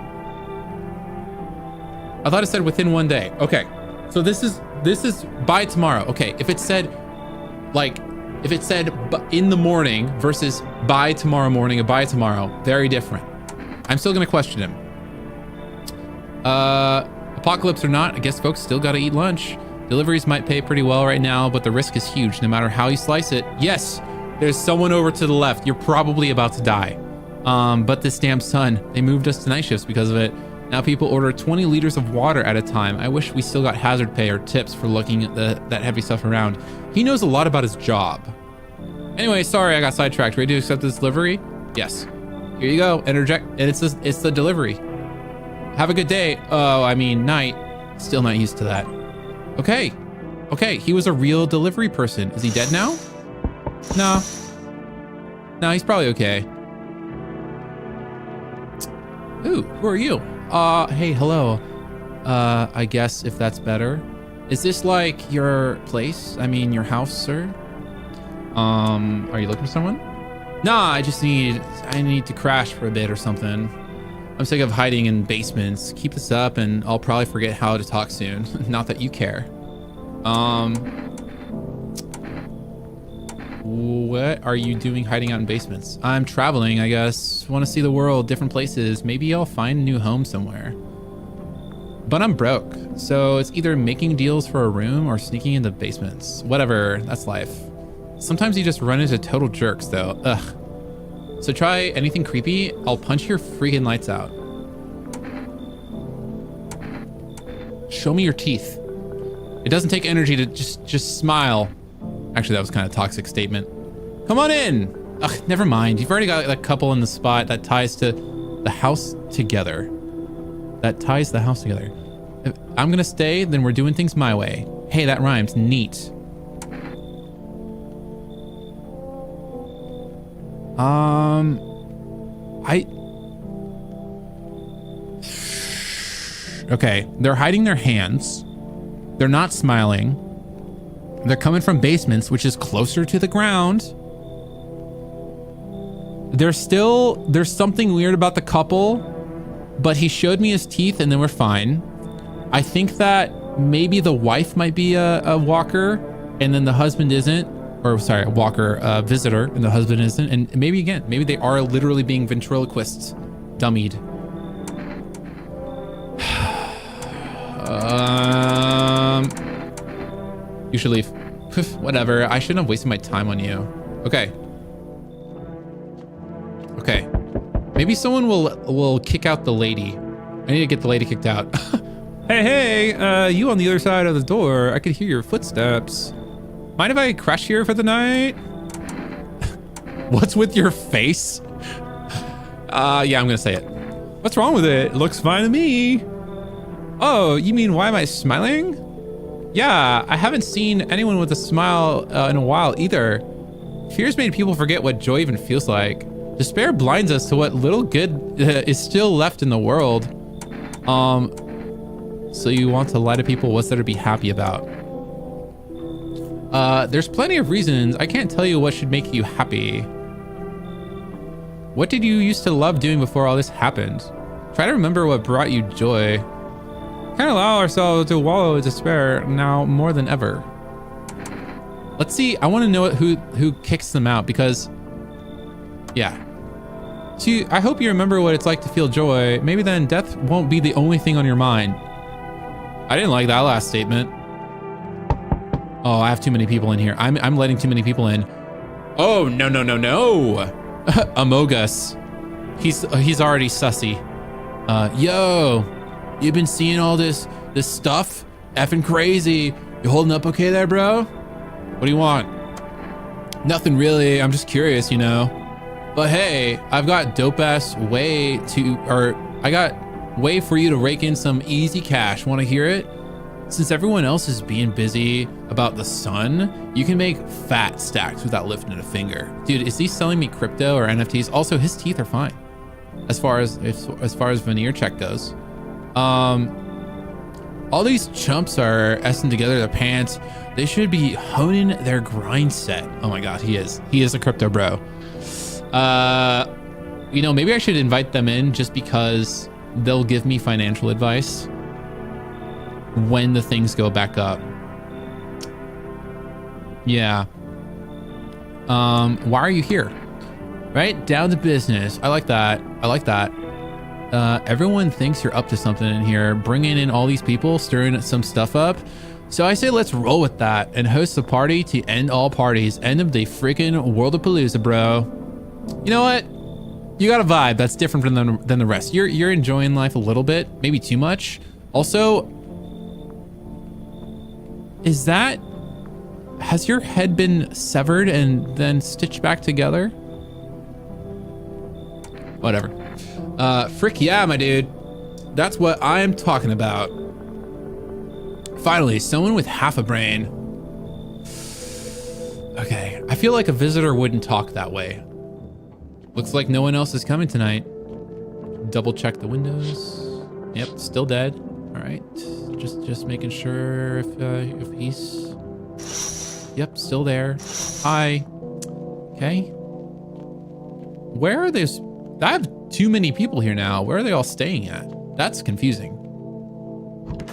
I thought it said within 1 day. Okay, so this is by tomorrow. Okay, if it said in the morning versus by tomorrow morning or by tomorrow, very different. I'm still gonna question him. Apocalypse or not, I guess folks still gotta eat lunch. Deliveries might pay pretty well right now, but the risk is huge no matter how you slice it. Yes, there's someone over to the left. You're probably about to die. But this damn sun, they moved us to night shifts because of it. Now people order 20 liters of water at a time. I wish we still got hazard pay or tips for looking at that heavy stuff around. He knows a lot about his job. Anyway, sorry I got sidetracked. Ready to accept this delivery? Yes. Here you go. Interject, and it's the delivery. Have a good day. Oh, I mean night. Still not used to that. Okay. Okay, he was a real delivery person. Is he dead now? No. No, he's probably okay. Ooh, who are you? Hey, hello. I guess if that's better. Is this like your place? I mean, your house, sir? Are you looking for someone? Nah, I need to crash for a bit or something. I'm sick of hiding in basements. Keep this up and I'll probably forget how to talk soon. Not that you care. What are you doing hiding out in basements? I'm traveling, I guess. Want to see the world, different places. Maybe I'll find a new home somewhere. But I'm broke, so it's either making deals for a room or sneaking into basements. Whatever, that's life. Sometimes you just run into total jerks though. Ugh. So try anything creepy, I'll punch your freaking lights out. Show me your teeth. It doesn't take energy to just smile. Actually, that was kind of a toxic statement. Come on in. Ugh, never mind. You've already got a couple in the spot that ties to the house together. That ties the house together. If I'm gonna stay, then we're doing things my way. Hey, that rhymes. Neat. Okay, they're hiding their hands. They're not smiling. They're coming from basements, which is closer to the ground. There's something weird about the couple, but he showed me his teeth and then we're fine. I think that maybe the wife might be a walker and then the husband isn't. Or sorry, a walker, visitor, and the husband isn't. And maybe they are literally being ventriloquists, dummied. You should leave. Whatever. I shouldn't have wasted my time on you. Okay. Okay. Maybe someone will kick out the lady. I need to get the lady kicked out. Hey, you on the other side of the door. I could hear your footsteps. Mind if I crash here for the night? What's with your face? Yeah, I'm gonna say it. What's wrong with it? It looks fine to me. Oh, you mean why am I smiling? Yeah, I haven't seen anyone with a smile in a while either. Fear's made people forget what joy even feels like. Despair blinds us to what little good is still left in the world. So you want to lie to people what's there to be happy about? There's plenty of reasons. I can't tell you what should make you happy. What did you used to love doing before all this happened? Try to remember what brought you joy. Can't allow ourselves to wallow in despair now more than ever. Let's see. I want to know who kicks them out because, yeah. See, I hope you remember what it's like to feel joy. Maybe then death won't be the only thing on your mind. I didn't like that last statement. Oh, I have too many people in here. I'm letting too many people in. Oh, no. Amogus. He's already sussy. Yo, you've been seeing all this stuff? Effing crazy. You holding up okay there, bro? What do you want? Nothing really. I'm just curious, you know. But hey, I've got dope ass way for you to rake in some easy cash. Want to hear it? Since everyone else is being busy about the sun, you can make fat stacks without lifting a finger. Dude, is he selling me crypto or NFTs? Also, his teeth are fine. As far as veneer check goes. All these chumps are essing together their pants. They should be honing their grind set. Oh my God, he is a crypto bro. You know, maybe I should invite them in just because they'll give me financial advice when the things go back up. Yeah. Why are you here? Right? Down to business. I like that. Everyone thinks you're up to something in here, bringing in all these people, stirring some stuff up. So I say let's roll with that and host a party to end all parties. End of the freaking World of Palooza, bro. You know what? You got a vibe that's different than the rest. You're enjoying life a little bit, maybe too much. Also, has your head been severed and then stitched back together? Whatever. Frick yeah, my dude. That's what I'm talking about. Finally, someone with half a brain. Okay, I feel like a visitor wouldn't talk that way. Looks like no one else is coming tonight. Double check the windows. Yep, still dead. All right, just making sure if he's. Yep, still there. Hi. Okay. Where are these? I have too many people here now. Where are they all staying at? That's confusing.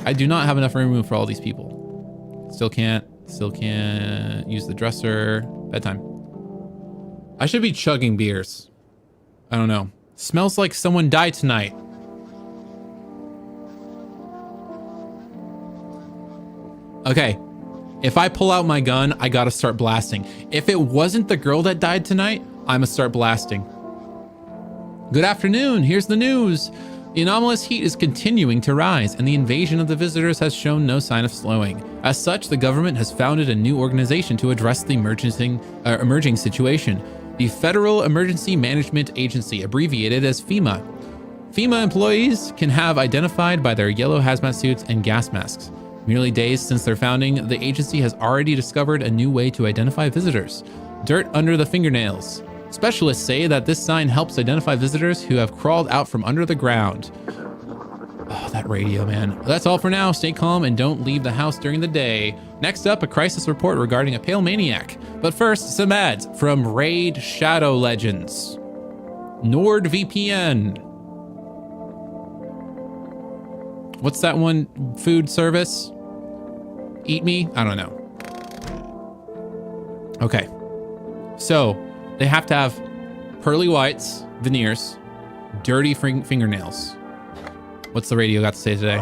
I do not have enough room for all these people. Still can't use the dresser. Bedtime. I should be chugging beers. I don't know. Smells like someone died tonight. Okay. If I pull out my gun, I gotta start blasting. If it wasn't the girl that died tonight, I'ma start blasting. Good afternoon, here's the news. The anomalous heat is continuing to rise, and the invasion of the visitors has shown no sign of slowing. As such, the government has founded a new organization to address the emerging situation. The Federal Emergency Management Agency, abbreviated as FEMA. FEMA employees can have identified by their yellow hazmat suits and gas masks. Merely days since their founding, the agency has already discovered a new way to identify visitors. Dirt under the fingernails. Specialists say that this sign helps identify visitors who have crawled out from under the ground. Oh, that radio, man. That's all for now. Stay calm and don't leave the house during the day. Next up, a crisis report regarding a pale maniac. But first, some ads from Raid Shadow Legends. NordVPN. What's that one food service? Eat Me? I don't know. Okay. So they have to have pearly whites, veneers, dirty fingernails. What's the radio got to say today?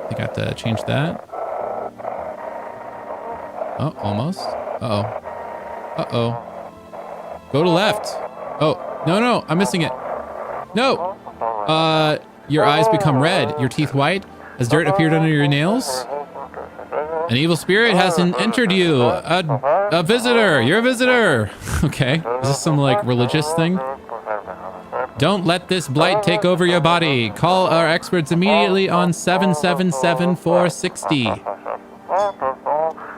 I got to change that. Oh, almost. Uh-oh. Uh-oh. Go to left. Oh, no, I'm missing it. No. Your eyes become red, your teeth white. Has dirt appeared under your nails? An evil spirit has entered you. A visitor. You're a visitor. Okay. Is this some like religious thing? Don't let this blight take over your body. Call our experts immediately on 777-460.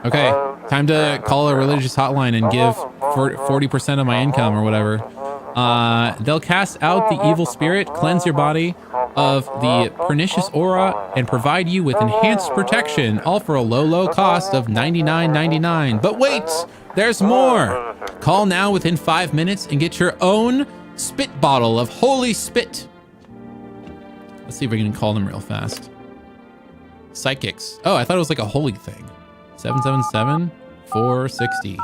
Okay, time to call a religious hotline and give 40% of my income or whatever. They'll cast out the evil spirit, cleanse your body of the pernicious aura, and provide you with enhanced protection, all for a low cost of $99.99. But wait, there's more. Call now within 5 minutes and get your own spit bottle of holy spit. Let's see if we can call them real fast. Psychics. Oh, I thought it was like a holy thing. 777-460.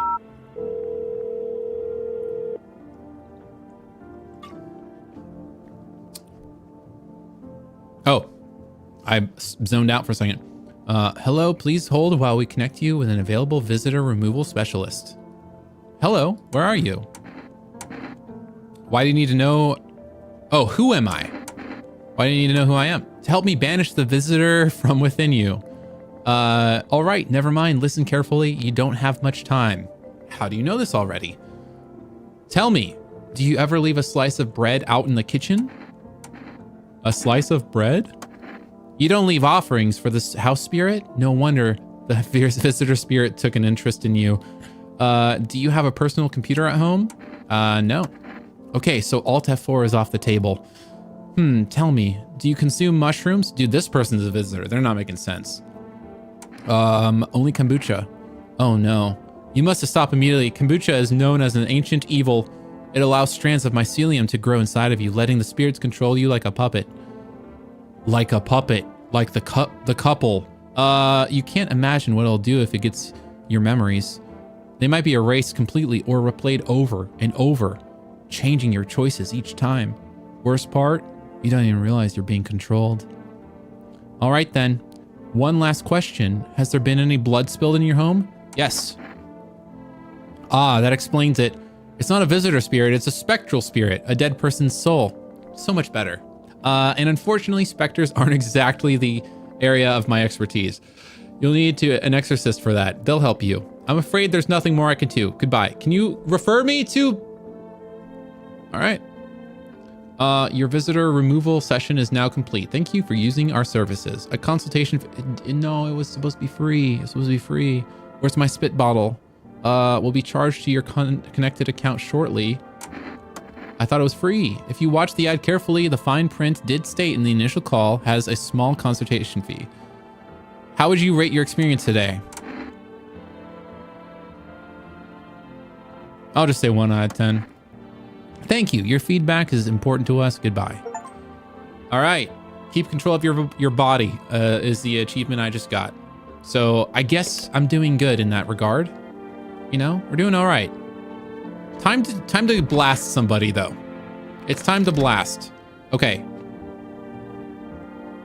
Oh, I zoned out for a second. Hello, please hold while we connect you with an available visitor removal specialist. Hello, where are you? Why do you need to know? Oh, who am I? Why do you need to know who I am? To help me banish the visitor from within you. All right, never mind. Listen carefully. You don't have much time. How do you know this already? Tell me, do you ever leave a slice of bread out in the kitchen? A slice of bread? You don't leave offerings for this house spirit? No wonder the visitor spirit took an interest in you. Do you have a personal computer at home? No. Okay, so Alt F4 is off the table. Tell me, do you consume mushrooms? Dude, this person's a visitor. They're not making sense. Only kombucha. Oh no. You must have stopped immediately. Kombucha is known as an ancient evil. It allows strands of mycelium to grow inside of you, letting the spirits control you like a puppet. Like a puppet. Like the couple. You can't imagine what it'll do if it gets your memories. They might be erased completely or replayed over and over, changing your choices each time. Worst part, you don't even realize you're being controlled. All right then. One last question. Has there been any blood spilled in your home? Yes. Ah, that explains it. It's not a visitor spirit, it's a spectral spirit, a dead person's soul. So much better. And unfortunately, specters aren't exactly the area of my expertise. You'll need an exorcist for that. They'll help you. I'm afraid there's nothing more I can do. Goodbye. Can you refer me to... All right. Your visitor removal session is now complete. Thank you for using our services. A consultation... No, it was supposed to be free. It's supposed to be free. Where's my spit bottle? Will be charged to your connected account shortly. I thought it was free. If you watch the ad carefully, the fine print did state in the initial call has a small consultation fee. How would you rate your experience today? I'll just say 1 out of 10. Thank you. Your feedback is important to us. Goodbye. All right. Keep control of your body is the achievement I just got. So I guess I'm doing good in that regard. You know, we're doing all right. Time to blast somebody though. It's time to blast. Okay.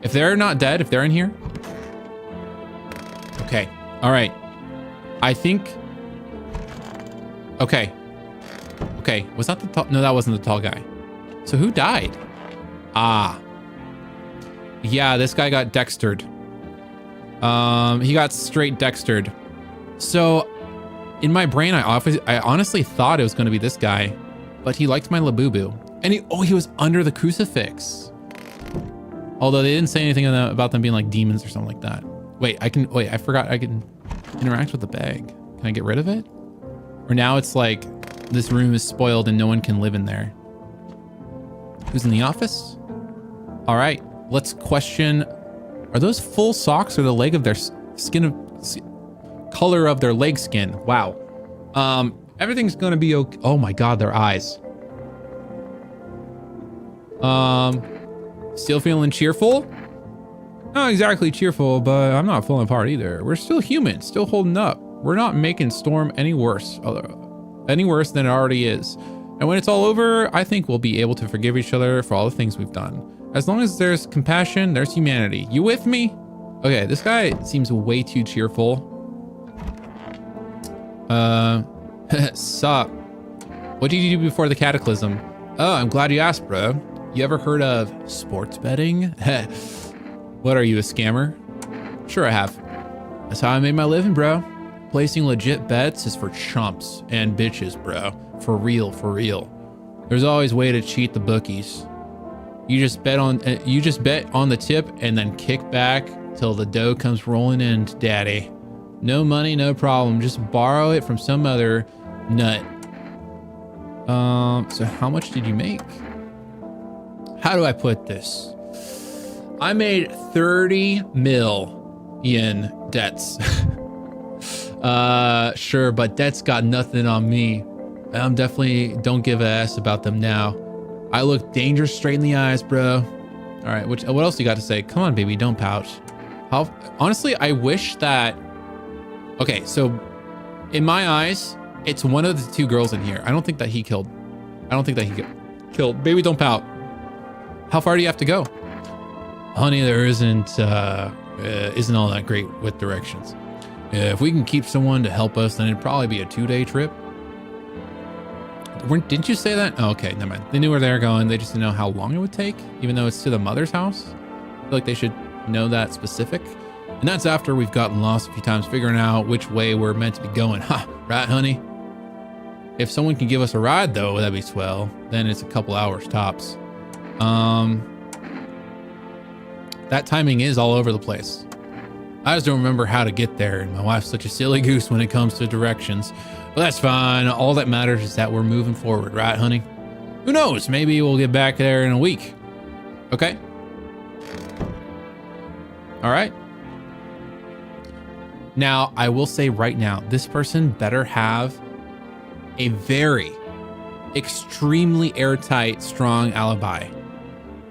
If they're not dead, if they're in here. Okay. All right. I think. Okay. Okay. Was that the tall? No, that wasn't the tall guy. So who died? Ah. Yeah, this guy got dextered. He got straight dextered. So in my brain, I honestly thought it was going to be this guy, but he liked my Labubu. And he was under the crucifix. Although they didn't say anything about them being like demons or something like that. Wait, I forgot I can interact with the bag. Can I get rid of it? Or now it's like this room is spoiled and no one can live in there. Who's in the office? All right, let's question. Are those full socks or the leg of their color of their leg skin? Wow. Everything's gonna be okay. Oh my God, their eyes. Still feeling cheerful? Not exactly cheerful, but I'm not falling apart either. We're still human, still holding up. We're not making Storm any worse than it already is. And when it's all over, I think we'll be able to forgive each other for all the things we've done. As long as there's compassion, there's humanity. You with me? Okay, this guy seems way too cheerful. Sup? What did you do before the cataclysm? Oh, I'm glad you asked, bro. You ever heard of sports betting? What are you, a scammer? Sure I have. That's how I made my living, bro. Placing legit bets is for chumps and bitches, bro. For real, for real. There's always a way to cheat the bookies. You just bet on the tip and then kick back till the dough comes rolling in, daddy. No money, no problem. Just borrow it from some other nut. So how much did you make? How do I put this? I made 30 mil in debts. Sure, but debts got nothing on me. I'm definitely don't give a s about them now. I look danger straight in the eyes, bro. All right, what else you got to say? Come on, baby, don't pout. Honestly, I wish that... Okay, so in my eyes, it's one of the two girls in here. I don't think that he killed. Killed. Baby, don't pout. How far do you have to go? Honey, there isn't all that great with directions. If we can keep someone to help us, then it'd probably be a 2-day trip. Didn't you say that? Oh, okay, never mind. They knew where they were going. They just didn't know how long it would take, even though it's to the mother's house. I feel like they should know that specific. And that's after we've gotten lost a few times figuring out which way we're meant to be going. Ha, right, honey? If someone can give us a ride, though, that'd be swell. Then it's a couple hours tops. That timing is all over the place. I just don't remember how to get there, and my wife's such a silly goose when it comes to directions. But that's fine. All that matters is that we're moving forward, right, honey? Who knows? Maybe we'll get back there in a week. Okay? All right. Now, I will say right now, this person better have a very extremely airtight, strong alibi.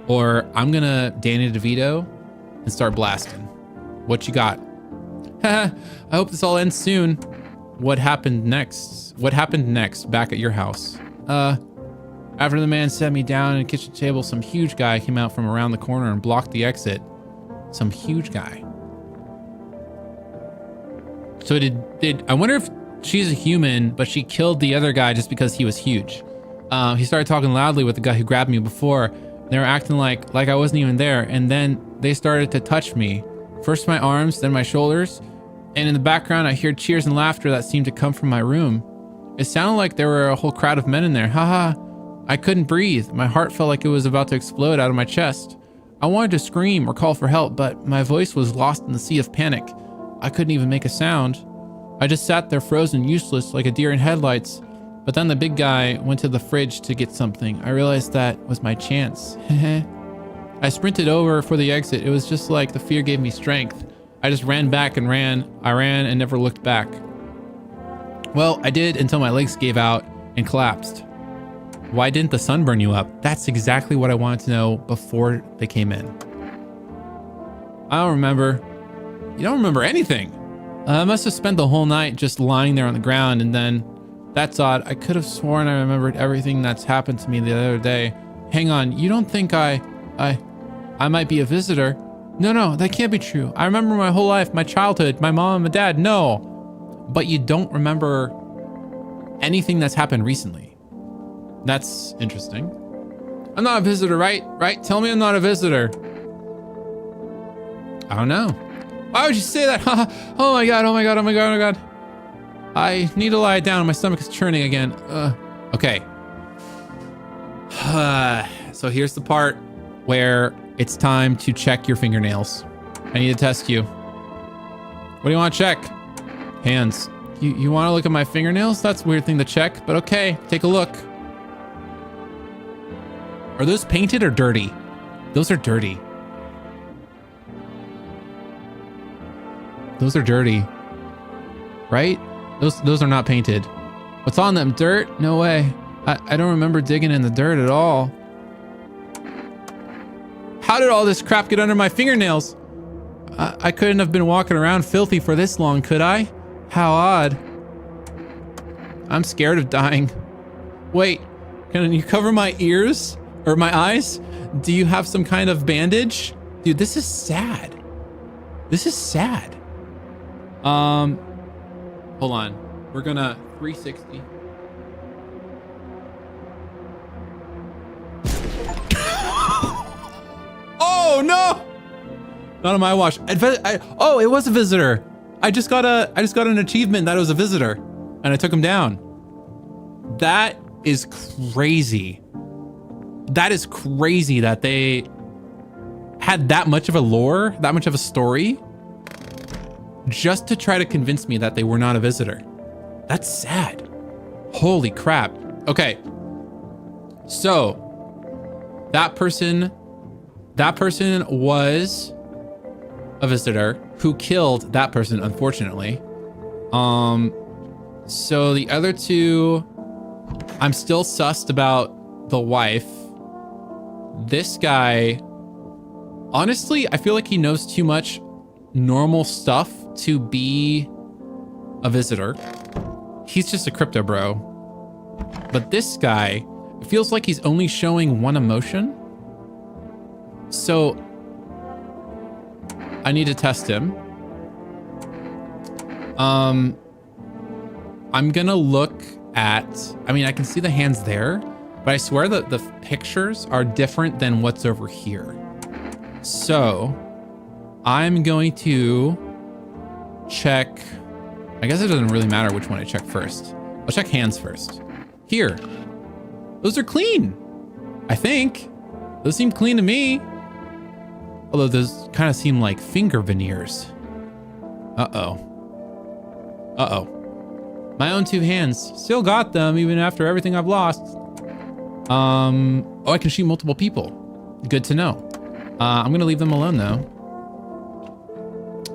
Or I'm gonna Danny DeVito and start blasting. What you got? I hope this all ends soon. What happened next? What happened next back at your house? After the man set me down at a kitchen table, some huge guy came out from around the corner and blocked the exit. Some huge guy. So I wonder if she's a human, but she killed the other guy just because he was huge. He started talking loudly with the guy who grabbed me before. They were acting like I wasn't even there, and then they started to touch me. First my arms, then my shoulders, and in the background I heard cheers and laughter that seemed to come from my room. It sounded like there were a whole crowd of men in there. Haha. I couldn't breathe. My heart felt like it was about to explode out of my chest. I wanted to scream or call for help, but my voice was lost in the sea of panic. I couldn't even make a sound. I just sat there frozen, useless, like a deer in headlights. But then the big guy went to the fridge to get something. I realized that was my chance. I sprinted over for the exit. It was just like the fear gave me strength. I just ran back and ran. I ran and never looked back. Well, I did until my legs gave out and collapsed. Why didn't the sun burn you up? That's exactly what I wanted to know before they came in. I don't remember. You don't remember anything. I must have spent the whole night just lying there on the ground, and then... That's odd. I could have sworn I remembered everything that's happened to me the other day. Hang on, you don't think I might be a visitor? No, that can't be true. I remember my whole life, my childhood, my mom and my dad. No. But you don't remember anything that's happened recently. That's interesting. I'm not a visitor, right? Right? Tell me I'm not a visitor. I don't know. Why would you say that? Oh my god. I need to lie down. My stomach is churning again. Okay. So here's the part where it's time to check your fingernails. I need to test you. What do you want to check? Hands. You want to look at my fingernails? That's a weird thing to check, but okay. Take a look. Are those painted or dirty? Those are dirty. Those are dirty. Right? Those are not painted. What's on them? Dirt? No way. I don't remember digging in the dirt at all. How did all this crap get under my fingernails? I couldn't have been walking around filthy for this long, could I? How odd. I'm scared of dying. Wait, can you cover my ears? Or my eyes? Do you have some kind of bandage? Dude, this is sad. This is sad. Hold on. We're gonna 360. Oh no! Not on my watch. Oh, it was a visitor. I just got an achievement that it was a visitor, and I took him down. That is crazy. That is crazy that they had that much of a lore, that much of a story, just to try to convince me that they were not a visitor. That's sad. Holy crap. Okay. So that person was a visitor who killed that person, unfortunately. So the other two, I'm still sussed about the wife. This guy, honestly, I feel like he knows too much normal stuff to be a visitor. He's just a crypto bro. But this guy, it feels like he's only showing one emotion. So I need to test him. I'm gonna look at, I mean, I can see the hands there, but I swear that the pictures are different than what's over here. So I'm going to check, I guess it doesn't really matter which one I check first. I'll check hands first. Here, those are clean, I think. Those seem clean to me. Although those kind of seem like finger veneers. Uh-oh. Uh-oh. My own two hands. Still got them even after everything I've lost. Oh, I can shoot multiple people. Good to know. I'm gonna leave them alone though.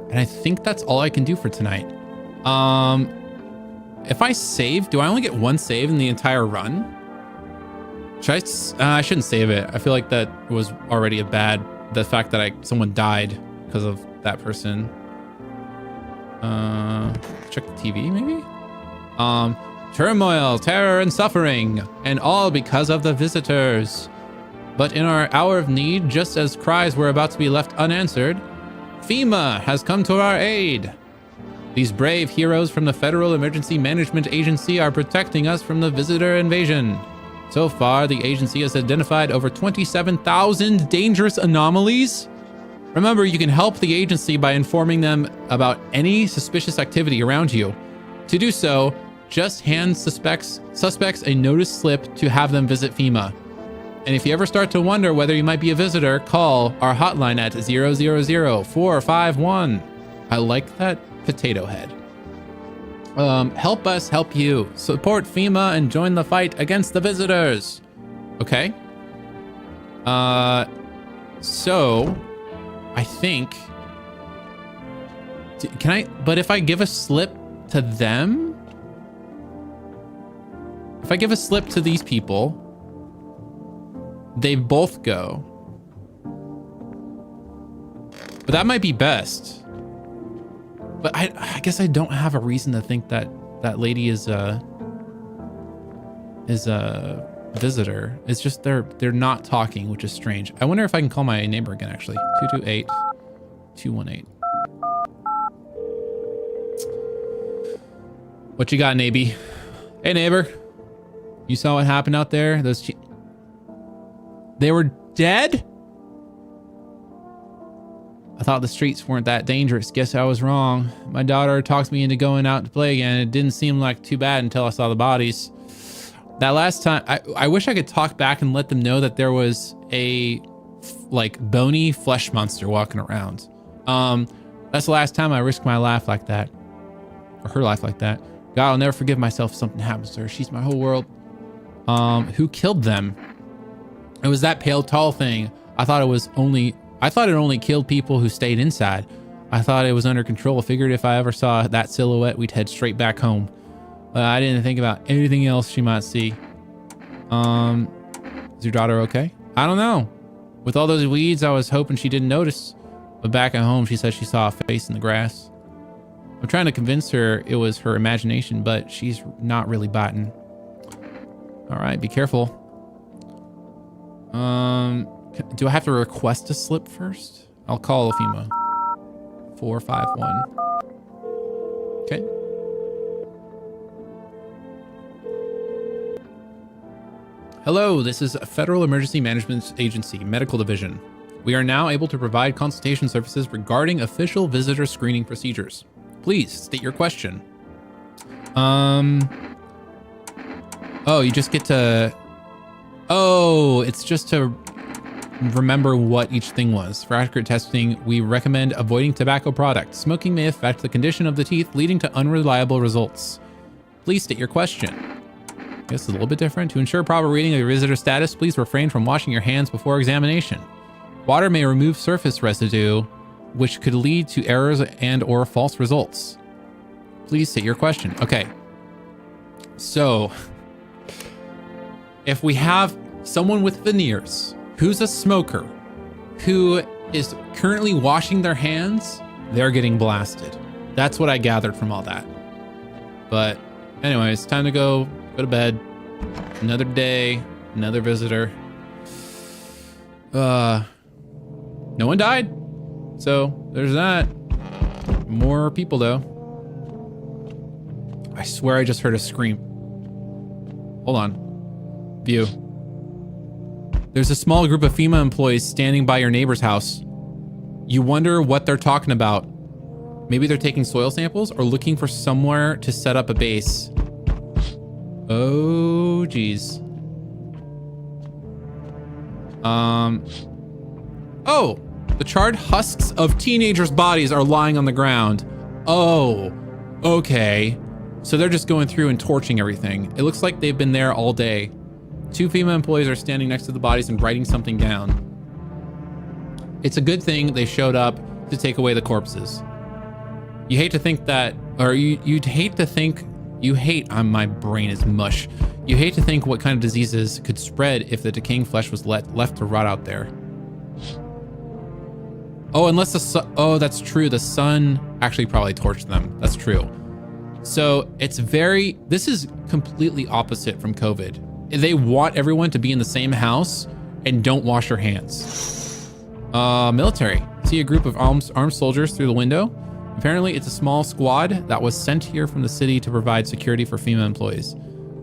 And I think that's all I can do for tonight. If I save, do I only get one save in the entire run? Should I shouldn't save it. I feel like that was already a bad, the fact that someone died because of that person. Check the TV maybe? Turmoil, terror, and suffering, and all because of the visitors. But in our hour of need, just as cries were about to be left unanswered, FEMA has come to our aid. These brave heroes from the Federal Emergency Management Agency are protecting us from the visitor invasion. So far, the agency has identified over 27,000 dangerous anomalies. Remember, you can help the agency by informing them about any suspicious activity around you. To do so, just hand suspects a notice slip to have them visit FEMA. And if you ever start to wonder whether you might be a visitor, call our hotline at 000-451. I like that potato head. Help us help you. Support FEMA and join the fight against the visitors. Okay. So I think, but if I give a slip to them, if I give a slip to these people, they both go. But that might be best. But I guess I don't have a reason to think that that lady is a visitor. It's just they're not talking, which is strange. I wonder if I can call my neighbor again, actually. 228-218. What you got, neighbor? Hey, neighbor. You saw what happened out there? They were dead? I thought the streets weren't that dangerous. Guess I was wrong. My daughter talked me into going out to play again. It didn't seem like too bad until I saw the bodies. That last time, I wish I could talk back and let them know that there was a like bony flesh monster walking around. That's the last time I risked my life like that. Or her life like that. God, I'll never forgive myself if something happens to her. She's my whole world. Who killed them? It was that pale, tall thing. I thought it only killed people who stayed inside. I thought it was under control. Figured if I ever saw that silhouette, we'd head straight back home. I didn't think about anything else she might see. Is your daughter okay? I don't know. With all those weeds, I was hoping she didn't notice. But back at home, she said she saw a face in the grass. I'm trying to convince her it was her imagination, but she's not really biting. All right, be careful. Do I have to request a slip first? I'll call FEMA. 451. Okay. Hello, this is Federal Emergency Management Agency, Medical Division. We are now able to provide consultation services regarding official visitor screening procedures. Please state your question. Oh, you just get to... Oh, it's just to remember what each thing was. For accurate testing, we recommend avoiding tobacco products. Smoking may affect the condition of the teeth, leading to unreliable results. Please state your question. I guess it's a little bit different. To ensure proper reading of your visitor status, please refrain from washing your hands before examination. Water may remove surface residue, which could lead to errors and/or false results. Please state your question. Okay. So, if we have someone with veneers who's a smoker who is currently washing their hands, they're getting blasted. That's what I gathered from all that. But anyways, time to go to bed. Another day, another visitor. No one died. So there's that. More people though. I swear I just heard a scream. Hold on. View. There's a small group of FEMA employees standing by your neighbor's house. You wonder what they're talking about. Maybe they're taking soil samples or looking for somewhere to set up a base. Oh, geez. Oh, the charred husks of teenagers' bodies are lying on the ground. Oh, okay. So they're just going through and torching everything. It looks like they've been there all day. 2 FEMA employees are standing next to the bodies and writing something down. It's a good thing they showed up to take away the corpses. You hate to think that, or you'd hate to think, my brain is mush. You hate to think what kind of diseases could spread if the decaying flesh was left to rot out there. Oh, unless the sun, oh, that's true. The sun actually probably torched them. That's true. So this is completely opposite from COVID. They want everyone to be in the same house and don't wash your hands. Military. See a group of armed soldiers through the window? Apparently it's a small squad that was sent here from the city to provide security for FEMA employees.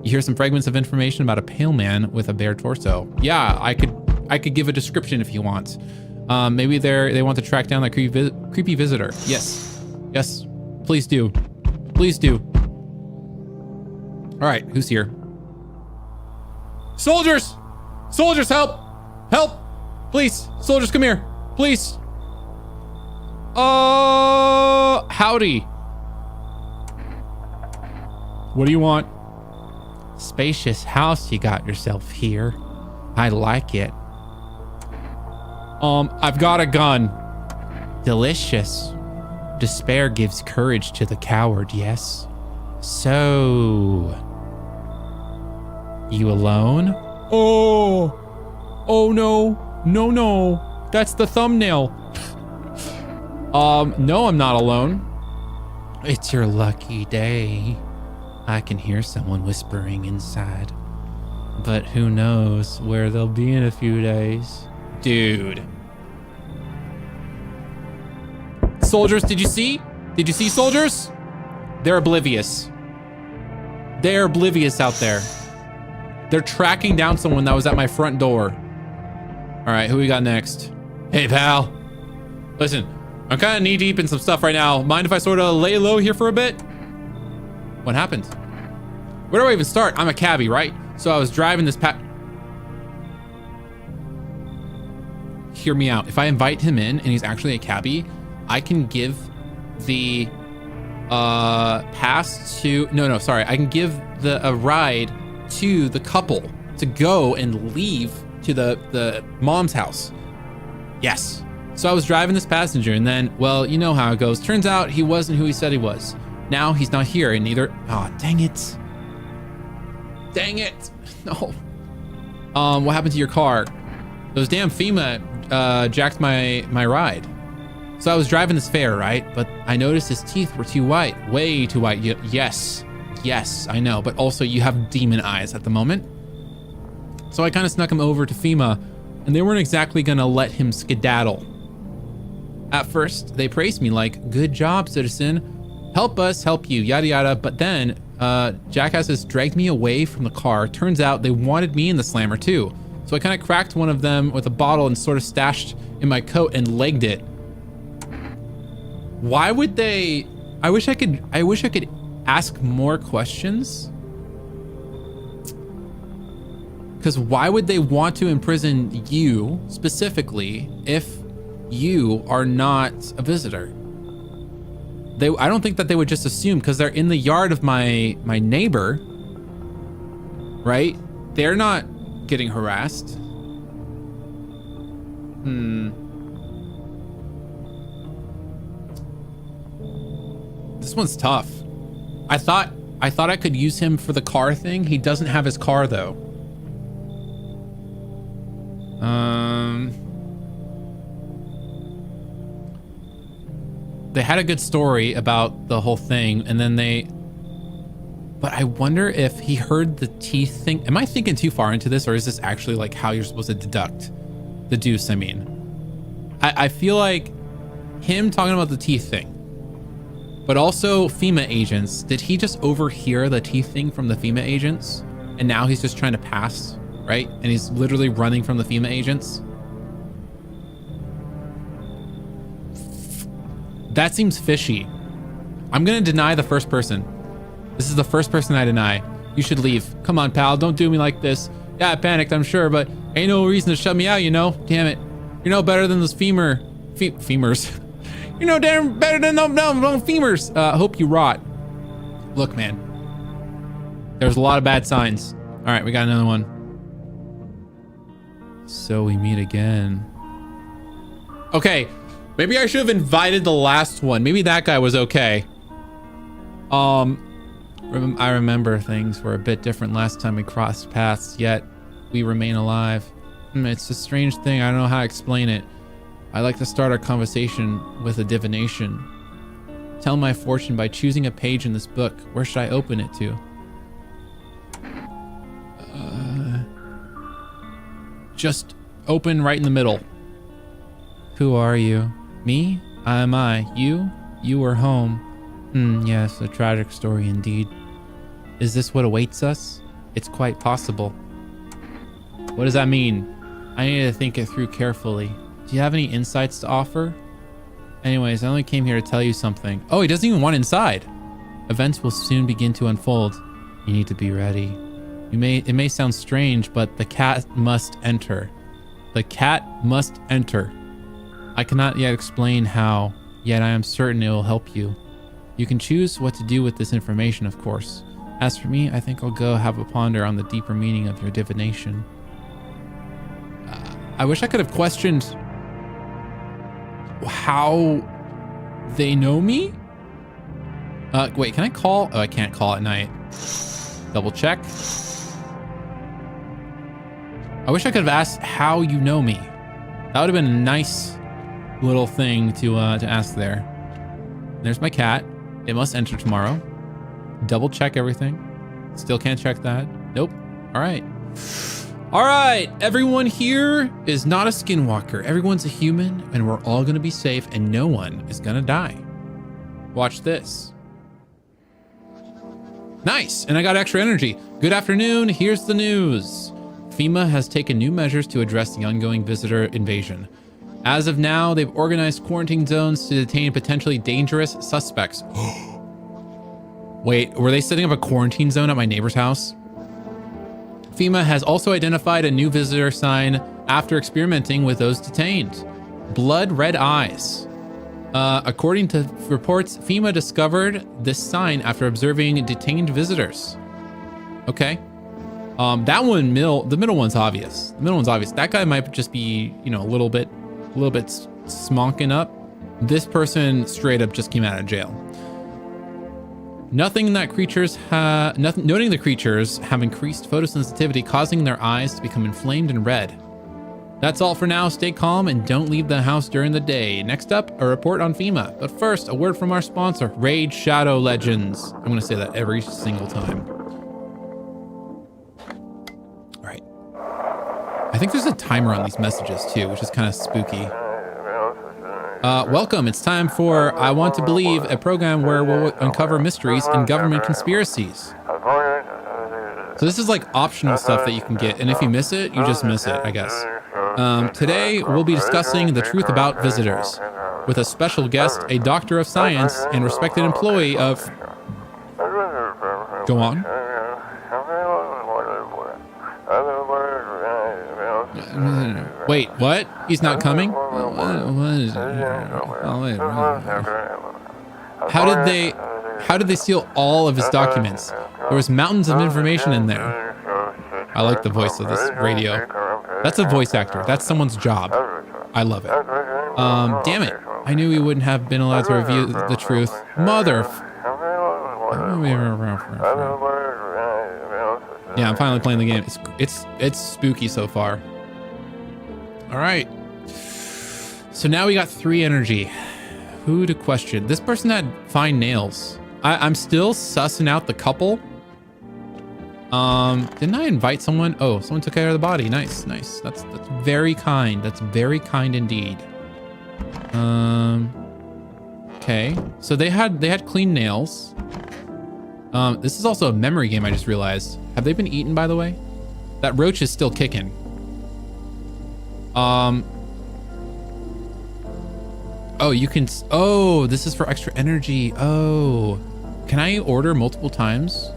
You hear some fragments of information about a pale man with a bare torso. Yeah, I could give a description if you want. Maybe they want to track down that creepy visitor. Yes. Yes. Please do. Please do. All right, who's here? Soldiers! Soldiers, help! Help! Please, soldiers, come here. Please. Howdy. What do you want? Spacious house you got yourself here. I like it. I've got a gun. Delicious. Despair gives courage to the coward, yes? So... you alone? Oh no. No. That's the thumbnail. No, I'm not alone. It's your lucky day. I can hear someone whispering inside. But who knows where they'll be in a few days. Dude. Soldiers, did you see? Did you see soldiers? They're oblivious. They're oblivious out there. They're tracking down someone that was at my front door. All right, who we got next? Hey, pal. Listen, I'm kind of knee deep in some stuff right now. Mind if I sort of lay low here for a bit? What happened? Where do I even start? I'm a cabbie, right? So I was driving this Hear me out. If I invite him in and he's actually a cabbie, I can give the pass to... No, sorry. I can give a ride to the couple to go and leave to the mom's house. Yes. So I was driving this passenger and then, well, you know how it goes. Turns out he wasn't who he said he was. Now he's not here and neither... Oh, dang it. Dang it. No. What happened to your car? Those damn FEMA jacked my ride. So I was driving this fare, right? But I noticed his teeth were too white. Way too white. Yes. Yes, I know. But also you have demon eyes at the moment. So I kind of snuck him over to FEMA and they weren't exactly gonna let him skedaddle. At first, they praised me like, good job, citizen. Help us help you, yada yada. But then jackasses dragged me away from the car. Turns out they wanted me in the slammer too. So I kind of cracked one of them with a bottle and sort of stashed in my coat and legged it. Why would they? I wish I could ask more questions. Because why would they want to imprison you specifically if you are not a visitor? I don't think that they would just assume because they're in the yard of my neighbor, right? They're not getting harassed. This one's tough. I thought I could use him for the car thing. He doesn't have his car though. They had a good story about the whole thing, and then but I wonder if he heard the teeth thing. Am I thinking too far into this, or is this actually like how you're supposed to deduce, I mean. I feel like him talking about the teeth thing, but also FEMA agents. Did he just overhear the teeth thing from the FEMA agents? And now he's just trying to pass, right? And he's literally running from the FEMA agents. That seems fishy. I'm gonna deny the first person. This is the first person I deny. You should leave. Come on, pal, don't do me like this. Yeah, I panicked, I'm sure, but ain't no reason to shut me out, you know? Damn it. You're no better than those femurs. You're no damn better than no femurs. Hope you rot. Look, man. There's a lot of bad signs. All right, we got another one. So we meet again. Okay. Maybe I should have invited the last one. Maybe that guy was okay. I remember things were a bit different last time we crossed paths, yet we remain alive. It's a strange thing. I don't know how to explain it. I like to start our conversation with a divination. Tell my fortune by choosing a page in this book. Where should I open it to? Just open right in the middle. Who are you? Me? Am I? You? You are home. Yes, a tragic story indeed. Is this what awaits us? It's quite possible. What does that mean? I need to think it through carefully. Do you have any insights to offer? Anyways, I only came here to tell you something. Oh, he doesn't even want inside. Events will soon begin to unfold. You need to be ready. It may sound strange, but the cat must enter. The cat must enter. I cannot yet explain how, yet I am certain it will help you. You can choose what to do with this information, of course. As for me, I think I'll go have a ponder on the deeper meaning of your divination. I wish I could have questioned how they know me. Wait, can I call? Oh, I can't call at night. Double check. I wish I could have asked how you know me. That would have been a nice little thing to ask there. There's my cat. It must enter tomorrow. Double check everything. Still can't check that. Nope. All right. All right. Everyone here is not a skinwalker. Everyone's a human, and we're all going to be safe, and no one is going to die. Watch this. Nice. And I got extra energy. Good afternoon. Here's the news. FEMA has taken new measures to address the ongoing visitor invasion. As of now, they've organized quarantine zones to detain potentially dangerous suspects. Wait, were they setting up a quarantine zone at my neighbor's house? FEMA has also identified a new visitor sign after experimenting with those detained. Blood red eyes. According to reports, FEMA discovered this sign after observing detained visitors. Okay. That one, the middle one's obvious. The middle one's obvious. That guy might just be, you know, a little bit smonking up. This person straight up just came out of jail. Noting the creatures have increased photosensitivity, causing their eyes to become inflamed and red. That's all for now. Stay calm and don't leave the house during the day. Next up, a report on FEMA. But first, a word from our sponsor, Raid Shadow Legends. I'm going to say that every single time. All right. I think there's a timer on these messages too, which is kind of spooky. Welcome. It's time for I Want to Believe, a program where we'll uncover mysteries and government conspiracies. So this is like optional stuff that you can get, and if you miss it, you just miss it, I guess. Today, we'll be discussing the truth about visitors with a special guest, a doctor of science and respected employee of... Go on. Wait, what? He's not coming? How did they steal all of his documents? There was mountains of information in there. I like the voice of this radio. That's a voice actor. That's someone's job. I love it. Damn it. I knew we wouldn't have been allowed to review the truth. Mother... Yeah, I'm finally playing the game. It's spooky so far. All right. So now we got 3 energy. Who to question? This person had fine nails. I'm still sussing out the couple. Didn't I invite someone? Oh, someone took care of the body. Nice, nice. That's very kind. That's very kind indeed. Okay. So they had clean nails. This is also a memory game, I just realized. Have they been eaten, by the way? That roach is still kicking. Oh, you can... Oh, this is for extra energy. Oh. Can I order multiple times?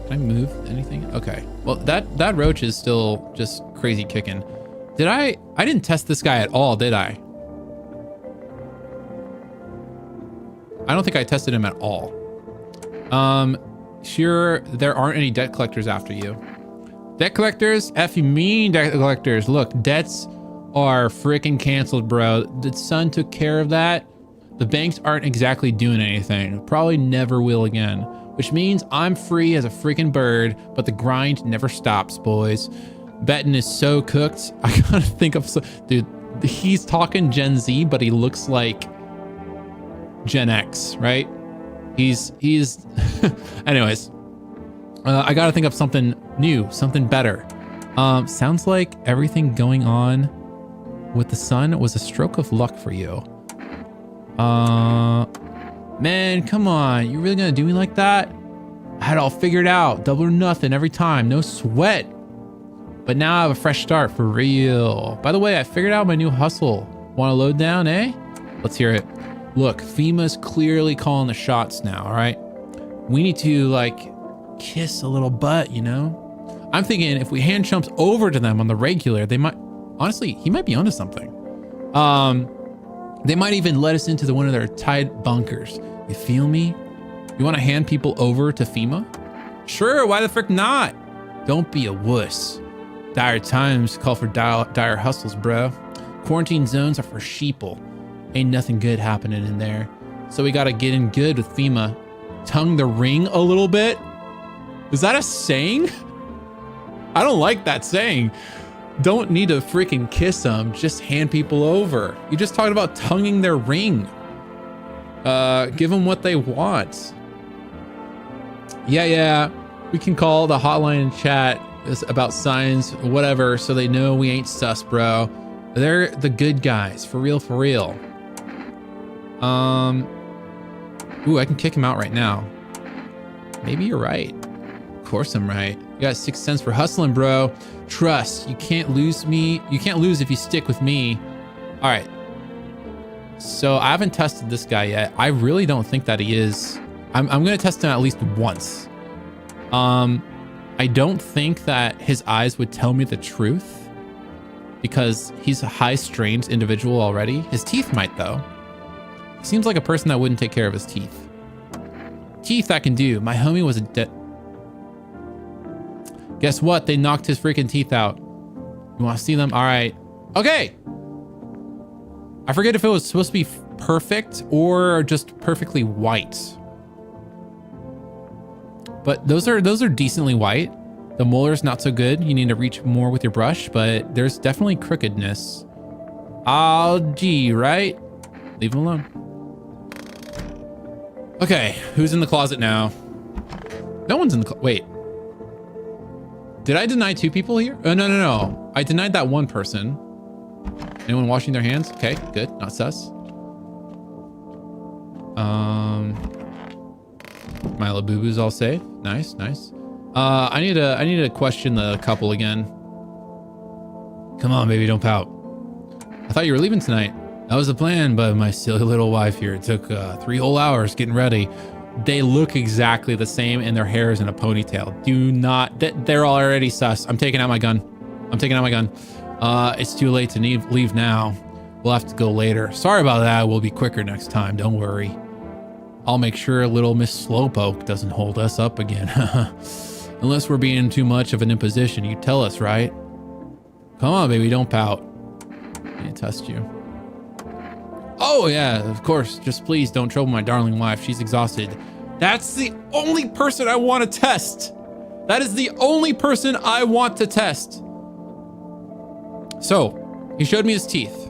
Can I move anything? Okay. Well, that roach is still just crazy kicking. Did I didn't test this guy at all, did I? I don't think I tested him at all. Sure, there aren't any debt collectors after you. Debt collectors? F you mean debt collectors. Look, debts are freaking canceled, bro. The son took care of that. The banks aren't exactly doing anything. Probably never will again. Which means I'm free as a freaking bird, but the grind never stops, boys. Bettin is so cooked. I gotta think of... Dude, he's talking Gen Z, but he looks like Gen X, right? He's anyways, I gotta think of something new, something better. Sounds like everything going on with the sun was a stroke of luck for you. Man, come on, you really gonna do me like that? I had it all figured out, double or nothing every time, no sweat. But now I have a fresh start for real. By the way, I figured out my new hustle. Want to load down, eh? Let's hear it. Look, FEMA's clearly calling the shots now, all right? We need to, like, kiss a little butt, you know? I'm thinking if we hand chumps over to them on the regular, they might... Honestly, he might be onto something. They might even let us into one of their tied bunkers. You feel me? You want to hand people over to FEMA? Sure, why the frick not? Don't be a wuss. Dire times call for dire hustles, bro. Quarantine zones are for sheeple. Ain't nothing good happening in there. So we gotta get in good with FEMA. Tongue the ring a little bit? Is that a saying? I don't like that saying. Don't need to freaking kiss them, just hand people over. You just talked about tonguing their ring. Give them what they want. Yeah, we can call the hotline and chat about signs, whatever, so they know we ain't sus, bro. They're the good guys, for real, for real. Ooh, I can kick him out right now. Maybe you're right. Of course I'm right. You got 6 cents for hustling, bro. Trust, you can't lose me. You can't lose if you stick with me. All right. So I haven't tested this guy yet. I really don't think that he is. I'm gonna test him at least once. I don't think that his eyes would tell me the truth because he's a high-strained individual already. His teeth might, though. He seems like a person that wouldn't take care of his teeth. Teeth I can do. My homie was a Guess what? They knocked his freaking teeth out. You want to see them? All right. Okay. I forget if it was supposed to be perfect or just perfectly white. But those are decently white. The molar's not so good. You need to reach more with your brush, but there's definitely crookedness. Oh, gee, right? Leave him alone. Okay, who's in the closet now? No one's in the wait. Did I deny 2 people here? Oh, no. I denied that one person. Anyone washing their hands? Okay, good. Not sus. My Labubu's all safe. Nice, nice. I need to question the couple again. Come on, baby, don't pout. I thought you were leaving tonight. That was the plan, but my silly little wife here took 3 whole hours getting ready. They look exactly the same, and their hair is in a ponytail. Do not. They're already sus. I'm taking out my gun. I'm taking out my gun. It's too late to leave now. We'll have to go later. Sorry about that. We'll be quicker next time. Don't worry. I'll make sure little Miss Slowpoke doesn't hold us up again. Unless we're being too much of an imposition. You tell us, right? Come on, baby. Don't pout. I need to test you. Oh, yeah, of course. Just please don't trouble my darling wife. She's exhausted. That's the only person I want to test. That is the only person I want to test. So, he showed me his teeth.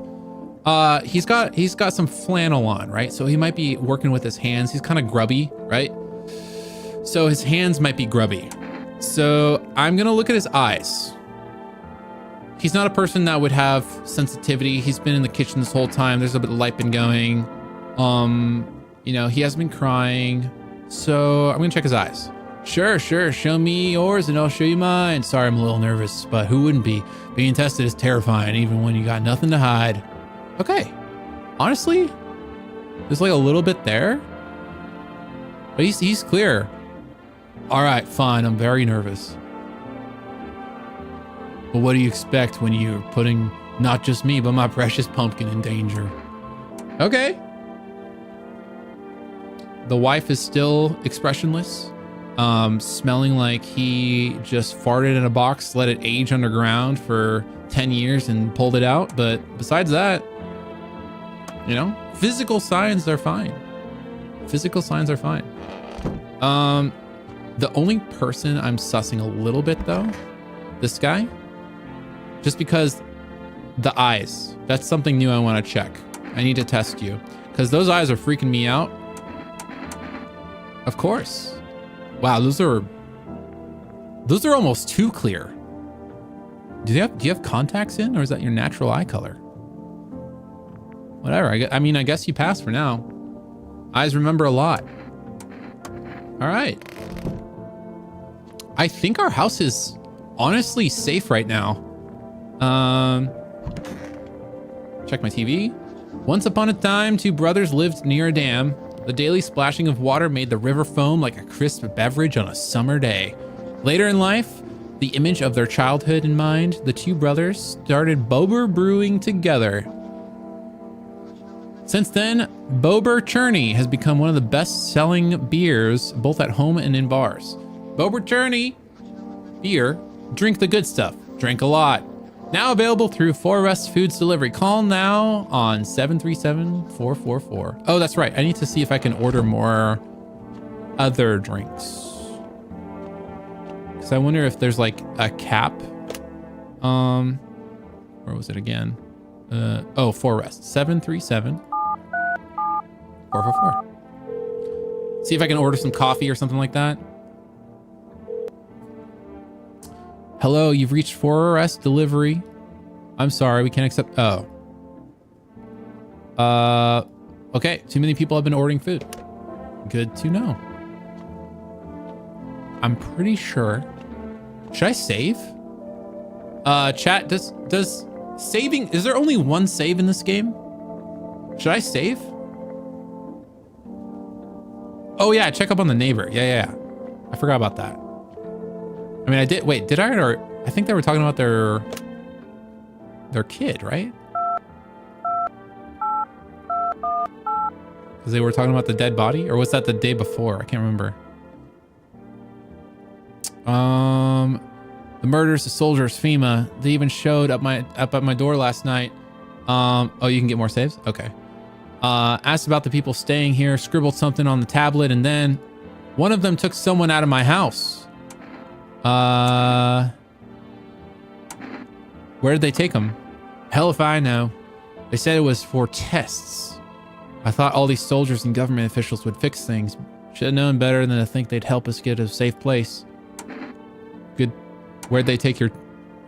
He's got some flannel on, right? So he might be working with his hands. He's kind of grubby, right? So his hands might be grubby. So I'm gonna look at his eyes. He's not a person that would have sensitivity. He's been in the kitchen this whole time. There's a bit of light been going. You know, he hasn't been crying. So I'm gonna check his eyes. Sure. Show me yours and I'll show you mine. Sorry, I'm a little nervous, but who wouldn't be? Being tested is terrifying, even when you got nothing to hide. Okay. Honestly, there's like a little bit there, but he's clear. All right, fine. I'm very nervous. But what do you expect when you're putting not just me, but my precious pumpkin in danger? Okay. The wife is still expressionless, smelling like he just farted in a box, let it age underground for 10 years and pulled it out. But besides that, you know, physical signs are fine. Physical signs are fine. The only person I'm sussing a little bit though, this guy, just because the eyes, that's something new I want to check. I need to test you because those eyes are freaking me out. Of course. Wow, those are almost too clear. Do you have contacts in, or is that your natural eye color? Whatever. I mean, I guess you passed for now. Eyes remember a lot. All right. I think our house is honestly safe right now. Check my TV. Once upon a time, 2 brothers lived near a dam. The daily splashing of water made the river foam like a crisp beverage on a summer day. Later in life, the image of their childhood in mind, the 2 brothers started Bober Brewing together. Since then, Bober Churney has become one of the best-selling beers, both at home and in bars. Bober Churney beer, drink the good stuff, drink a lot. Now available through 4Rest Foods Delivery. Call now on 737-444. Oh, that's right. I need to see if I can order more other drinks. Because I wonder if there's like a cap. Where was it again? 4Rest. 737-444. See if I can order some coffee or something like that. Hello, you've reached 4Rest Delivery. I'm sorry, we can't accept. Oh. Okay, too many people have been ordering food. Good to know. I'm pretty sure. Should I save? Chat, does saving, is there only one save in this game? Should I save? Oh yeah, check up on the neighbor. Yeah. I forgot about that. I mean, I did. Wait, did I? Or I think they were talking about their kid, right? Because they were talking about the dead body, or was that the day before? I can't remember. The murders, the soldiers, FEMA. They even showed up at my door last night. Oh, you can get more saves. Okay. Asked about the people staying here, scribbled something on the tablet, and then one of them took someone out of my house. Where did they take him? Hell if I know. They said it was for tests. I thought all these soldiers and government officials would fix things. Should have known better than to think they'd help us get a safe place. Good. Where'd they take your...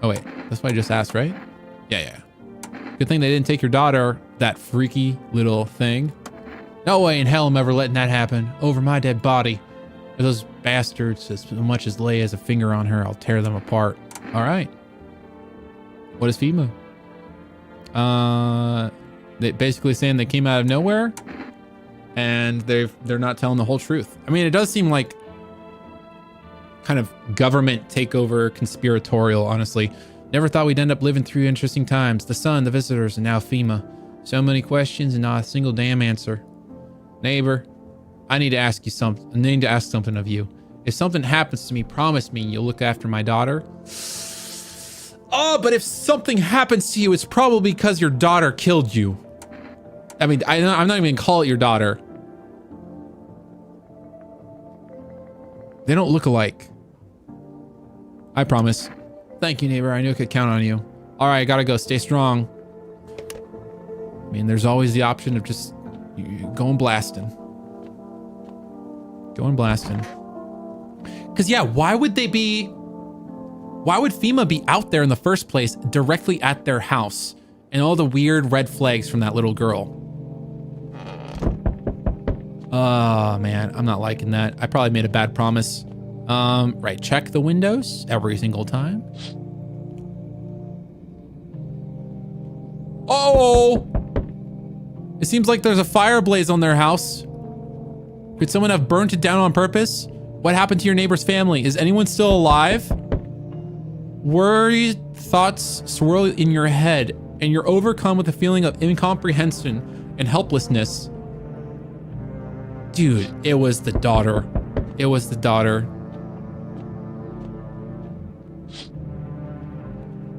Oh wait, that's what I just asked, right? Yeah. Good thing they didn't take your daughter, that freaky little thing. No way in hell I'm ever letting that happen. Over my dead body. If those bastards as much as lay as a finger on her, I'll tear them apart. All right. What is FEMA? They basically saying they came out of nowhere and they're not telling the whole truth. I mean, it does seem like kind of government takeover, conspiratorial, honestly. Never thought we'd end up living through interesting times. The sun, the visitors, and now FEMA. So many questions and not a single damn answer. Neighbor, I need to ask you something. I need to ask something of you. If something happens to me, promise me you'll look after my daughter. Oh, but if something happens to you, it's probably because your daughter killed you. I mean, I'm not even gonna call it your daughter. They don't look alike. I promise. Thank you, neighbor. I knew I could count on you. All right, I gotta go. Stay strong. I mean, there's always the option of just going blasting. Going blasting. Because, yeah, why would FEMA be out there in the first place directly at their house? And all the weird red flags from that little girl. Oh, man, I'm not liking that. I probably made a bad promise. Right, check the windows every single time. Oh! It seems like there's a fire blaze on their house. Could someone have burnt it down on purpose? What happened to your neighbor's family? Is anyone still alive? Worried thoughts swirl in your head, and you're overcome with a feeling of incomprehension and helplessness. Dude, it was the daughter. It was the daughter.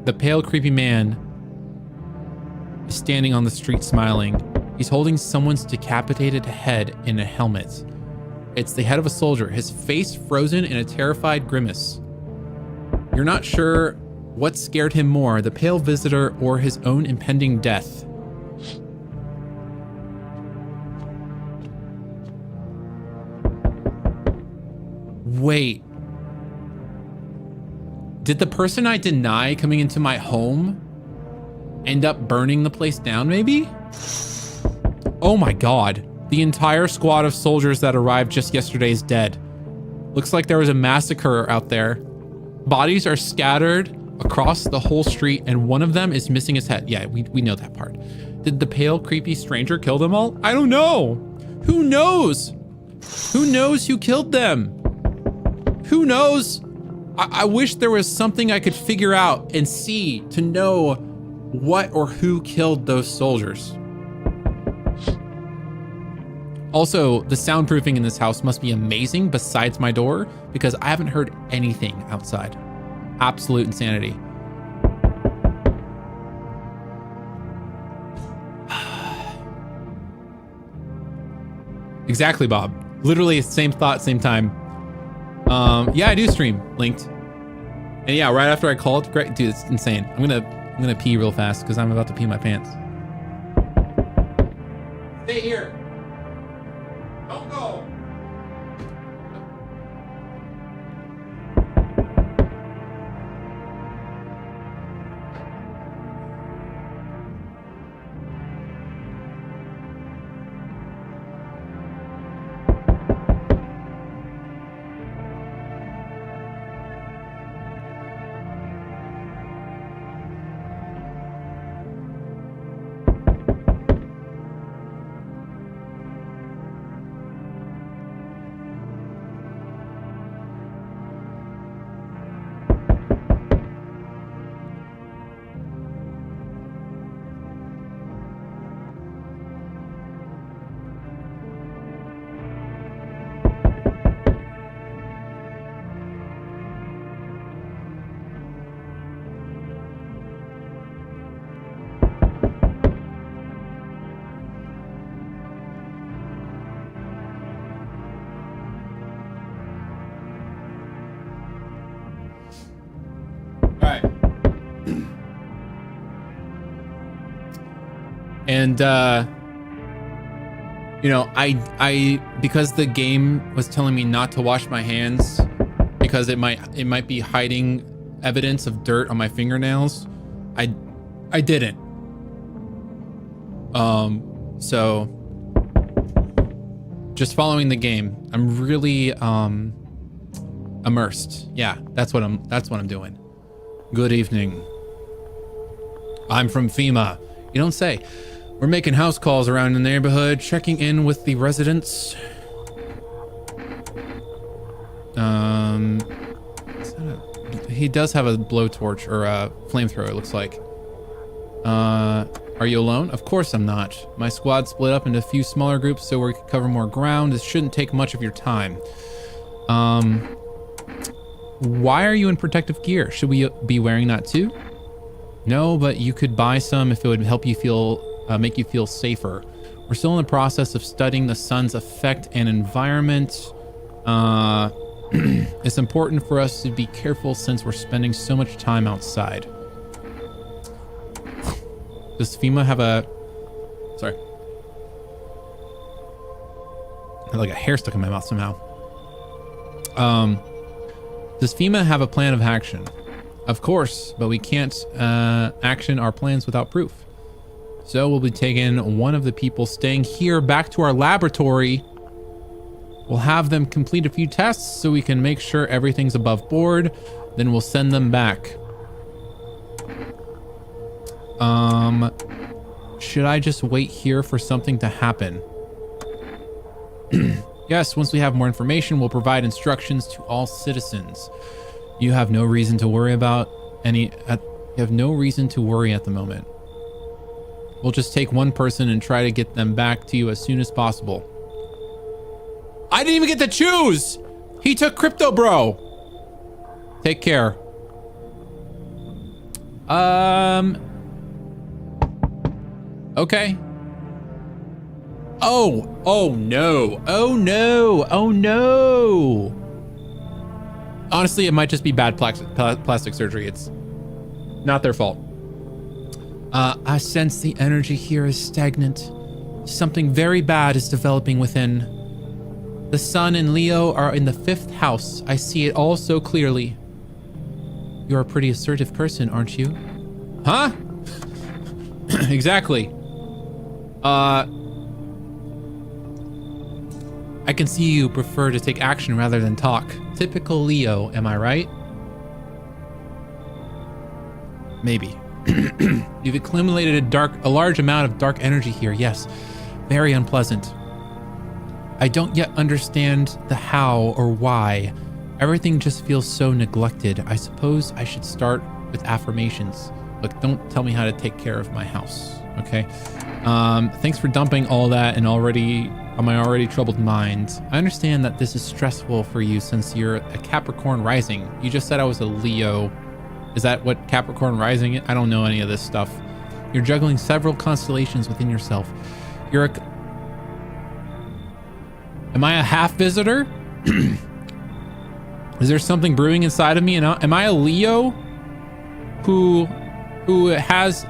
The pale, creepy man is standing on the street smiling. He's holding someone's decapitated head in a helmet. It's the head of a soldier, his face frozen in a terrified grimace. You're not sure what scared him more, the pale visitor or his own impending death. Wait. Did the person I deny coming into my home end up burning the place down, maybe? Oh my God. The entire squad of soldiers that arrived just yesterday is dead. Looks like there was a massacre out there. Bodies are scattered across the whole street and one of them is missing his head. Yeah, we know that part. Did the pale, creepy stranger kill them all? I don't know. Who knows? Who knows who killed them? Who knows? I wish there was something I could figure out and see to know what or who killed those soldiers. Also, the soundproofing in this house must be amazing besides my door because I haven't heard anything outside. Absolute insanity. Exactly, Bob. Literally same thought, same time. Yeah, I do stream linked. And yeah, right after I called, great, dude, it's insane. I'm gonna pee real fast because I'm about to pee my pants. Stay here. Don't go. And, you know, I, because the game was telling me not to wash my hands because it might be hiding evidence of dirt on my fingernails, I didn't. So Just following the game. I'm really immersed. Yeah, that's what I'm doing. Good evening. I'm from FEMA. You don't say. We're making house calls around the neighborhood, checking in with the residents. He does have a blowtorch or a flamethrower, it looks like. Are you alone? Of course I'm not. My squad split up into a few smaller groups so we can cover more ground. This shouldn't take much of your time. Why are you in protective gear? Should we be wearing that too? No, but you could buy some if it would help you feel, make you feel safer. We're still in the process of studying the sun's effect and environment. It's important for us to be careful since we're spending so much time outside. Does FEMA have a... Sorry. I had like a hair stuck in my mouth somehow. Does FEMA have a plan of action? Of course, but we can't action our plans without proof. So we'll be taking one of the people staying here back to our laboratory. We'll have them complete a few tests so we can make sure everything's above board. Then we'll send them back. Should I just wait here for something to happen? Yes, once we have more information, we'll provide instructions to all citizens. You have no reason to worry about you have no reason to worry at the moment. We'll just take one person and try to get them back to you as soon as possible. I didn't even get to choose! He took Crypto Bro! Take care. Okay. Oh no. Oh no. Oh no. Honestly, it might just be bad plastic surgery. It's not their fault. I sense the energy here is stagnant. Something very bad is developing within. The sun and Leo are in the 5th house. I see it all so clearly. You're a pretty assertive person, aren't you? Huh? Exactly. I can see you prefer to take action rather than talk. Typical Leo, am I right? Maybe. You've accumulated a large amount of dark energy here. Yes, very unpleasant. I don't yet understand the how or why. Everything just feels so neglected. I suppose I should start with affirmations. Look, don't tell me how to take care of my house, okay? Thanks for dumping all that on my already troubled mind. I understand that this is stressful for you since you're a Capricorn rising. You just said I was a Leo. Is that what Capricorn rising is? I don't know any of this stuff. You're juggling several constellations within yourself. Am I a half visitor? Is there something brewing inside of me? And am I a Leo who has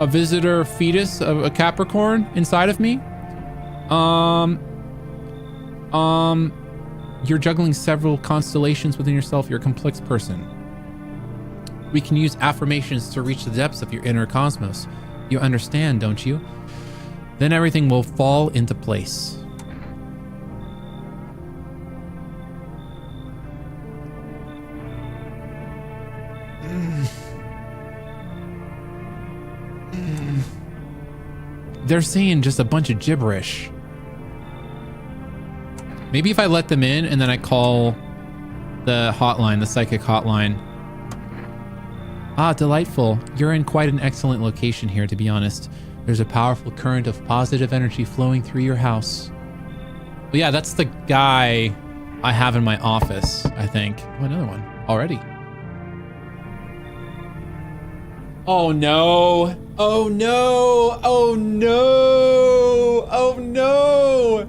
a visitor fetus of a Capricorn inside of me? You're juggling several constellations within yourself. You're a complex person. We can use affirmations to reach the depths of your inner cosmos. You understand, don't you? Then everything will fall into place. They're saying just a bunch of gibberish. Maybe if I let them in and then I call the hotline, the psychic hotline. Ah, delightful. You're in quite an excellent location here, to be honest. There's a powerful current of positive energy flowing through your house. Well, yeah, that's the guy I have in my office, I think. Oh, another one already. Oh no. Oh no. Oh no. Oh no.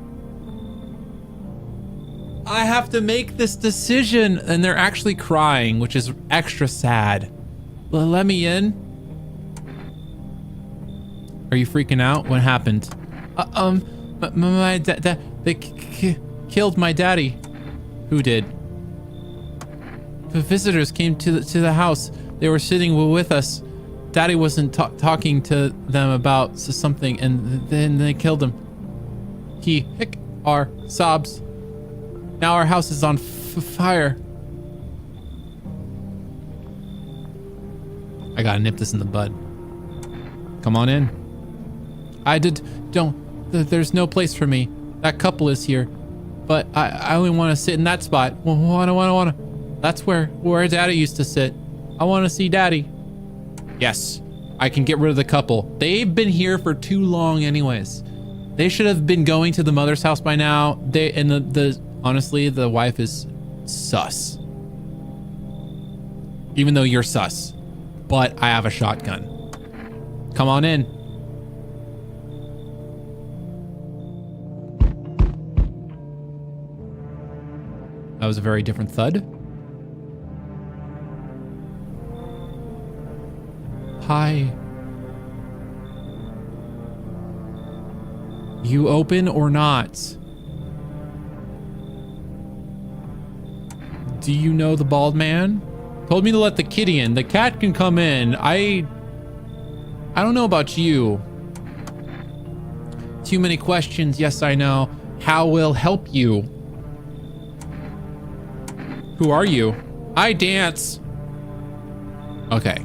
I have to make this decision and they're actually crying, which is extra sad. Let me in. Are you freaking out? What happened? My dad, they killed my daddy. Who did? The visitors came to the house. They were sitting with us. Daddy wasn't talking to them about something, and then they killed him. our sobs. Now our house is on fire. I gotta nip this in the bud. Come on in. There's no place for me. That couple is here, but I only want to sit in that spot. Wanna. That's where Daddy used to sit. I want to see Daddy. Yes, I can get rid of the couple. They've been here for too long anyways. They should have been going to the mother's house by now. Honestly, the wife is sus. Even though you're sus. But I have a shotgun. Come on in. That was a very different thud. Hi. You open or not? Do you know the bald man? Told me to let the kitty in. The cat can come in. I don't know about you. Too many questions. Yes, I know. How will help you? Who are you? I dance. Okay.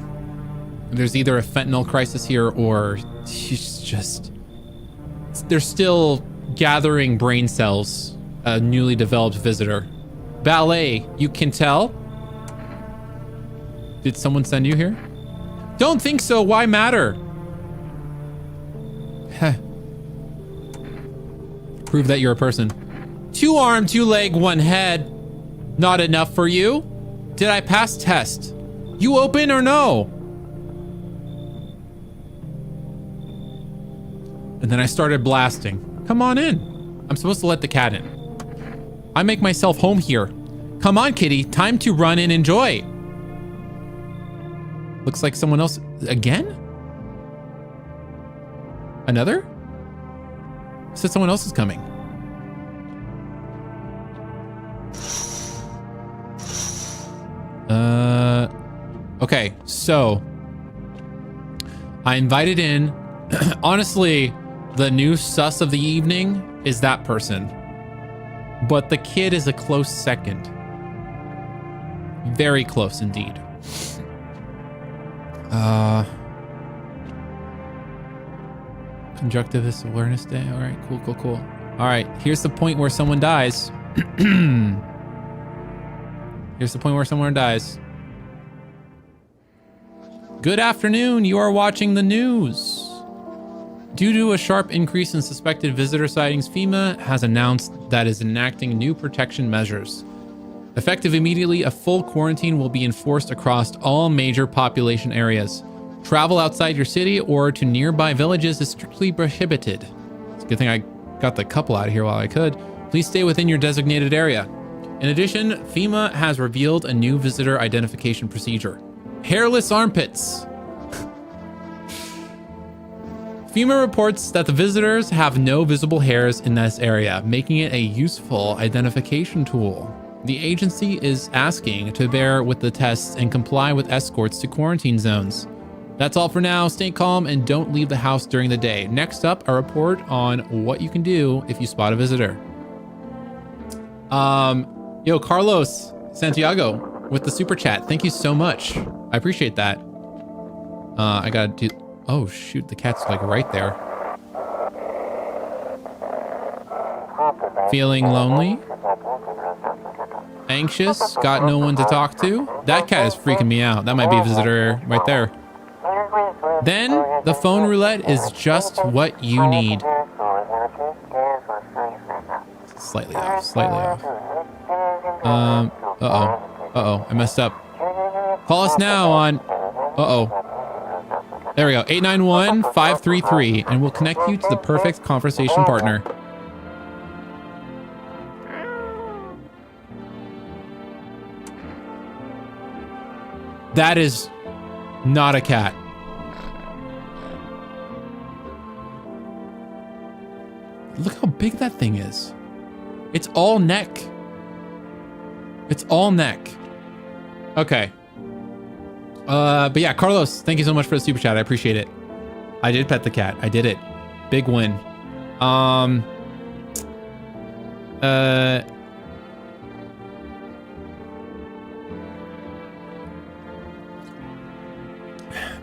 There's either a fentanyl crisis here or she's just... They're still gathering brain cells. A newly developed visitor. Ballet, you can tell? Did someone send you here? Don't think so. Why matter? Heh. Prove that you're a person. 2 arm, 2 leg, 1 head. Not enough for you? Did I pass test? You open or no? And then I started blasting. Come on in. I'm supposed to let the cat in. I make myself home here. Come on, kitty. Time to run and enjoy. Looks like someone else again? Another? Said someone else is coming. Okay, so I invited in. Honestly, the new sus of the evening is that person. But the kid is a close second. Very close indeed. Conjunctivist Awareness Day. All right, cool. All right, here's the point where someone dies. Here's the point where someone dies. Good afternoon, you are watching the news. Due to a sharp increase in suspected visitor sightings, FEMA has announced that it is enacting new protection measures. Effective immediately, a full quarantine will be enforced across all major population areas. Travel outside your city or to nearby villages is strictly prohibited. It's a good thing I got the couple out of here while I could. Please stay within your designated area. In addition, FEMA has revealed a new visitor identification procedure. Hairless armpits. FEMA reports that the visitors have no visible hairs in this area, making it a useful identification tool. The agency is asking to bear with the tests and comply with escorts to quarantine zones. That's all for now. Stay calm and don't leave the house during the day. Next up, a report on what you can do if you spot a visitor. Yo, Carlos Santiago with the super chat. Thank you so much. I appreciate that. I gotta do... Oh, shoot. The cat's like right there. Feeling lonely? Anxious? Got no one to talk to? That cat is freaking me out. That might be a visitor right there. Then, the phone roulette is just what you need. Slightly off. Uh-oh. I messed up. Call us now on... Uh-oh. There we go. 891-533, and we'll connect you to the perfect conversation partner. That is not a cat. Look how big that thing is. It's all neck. It's all neck. Okay. But yeah, Carlos, thank you so much for the super chat. I appreciate it. I did pet the cat. I did it. Big win.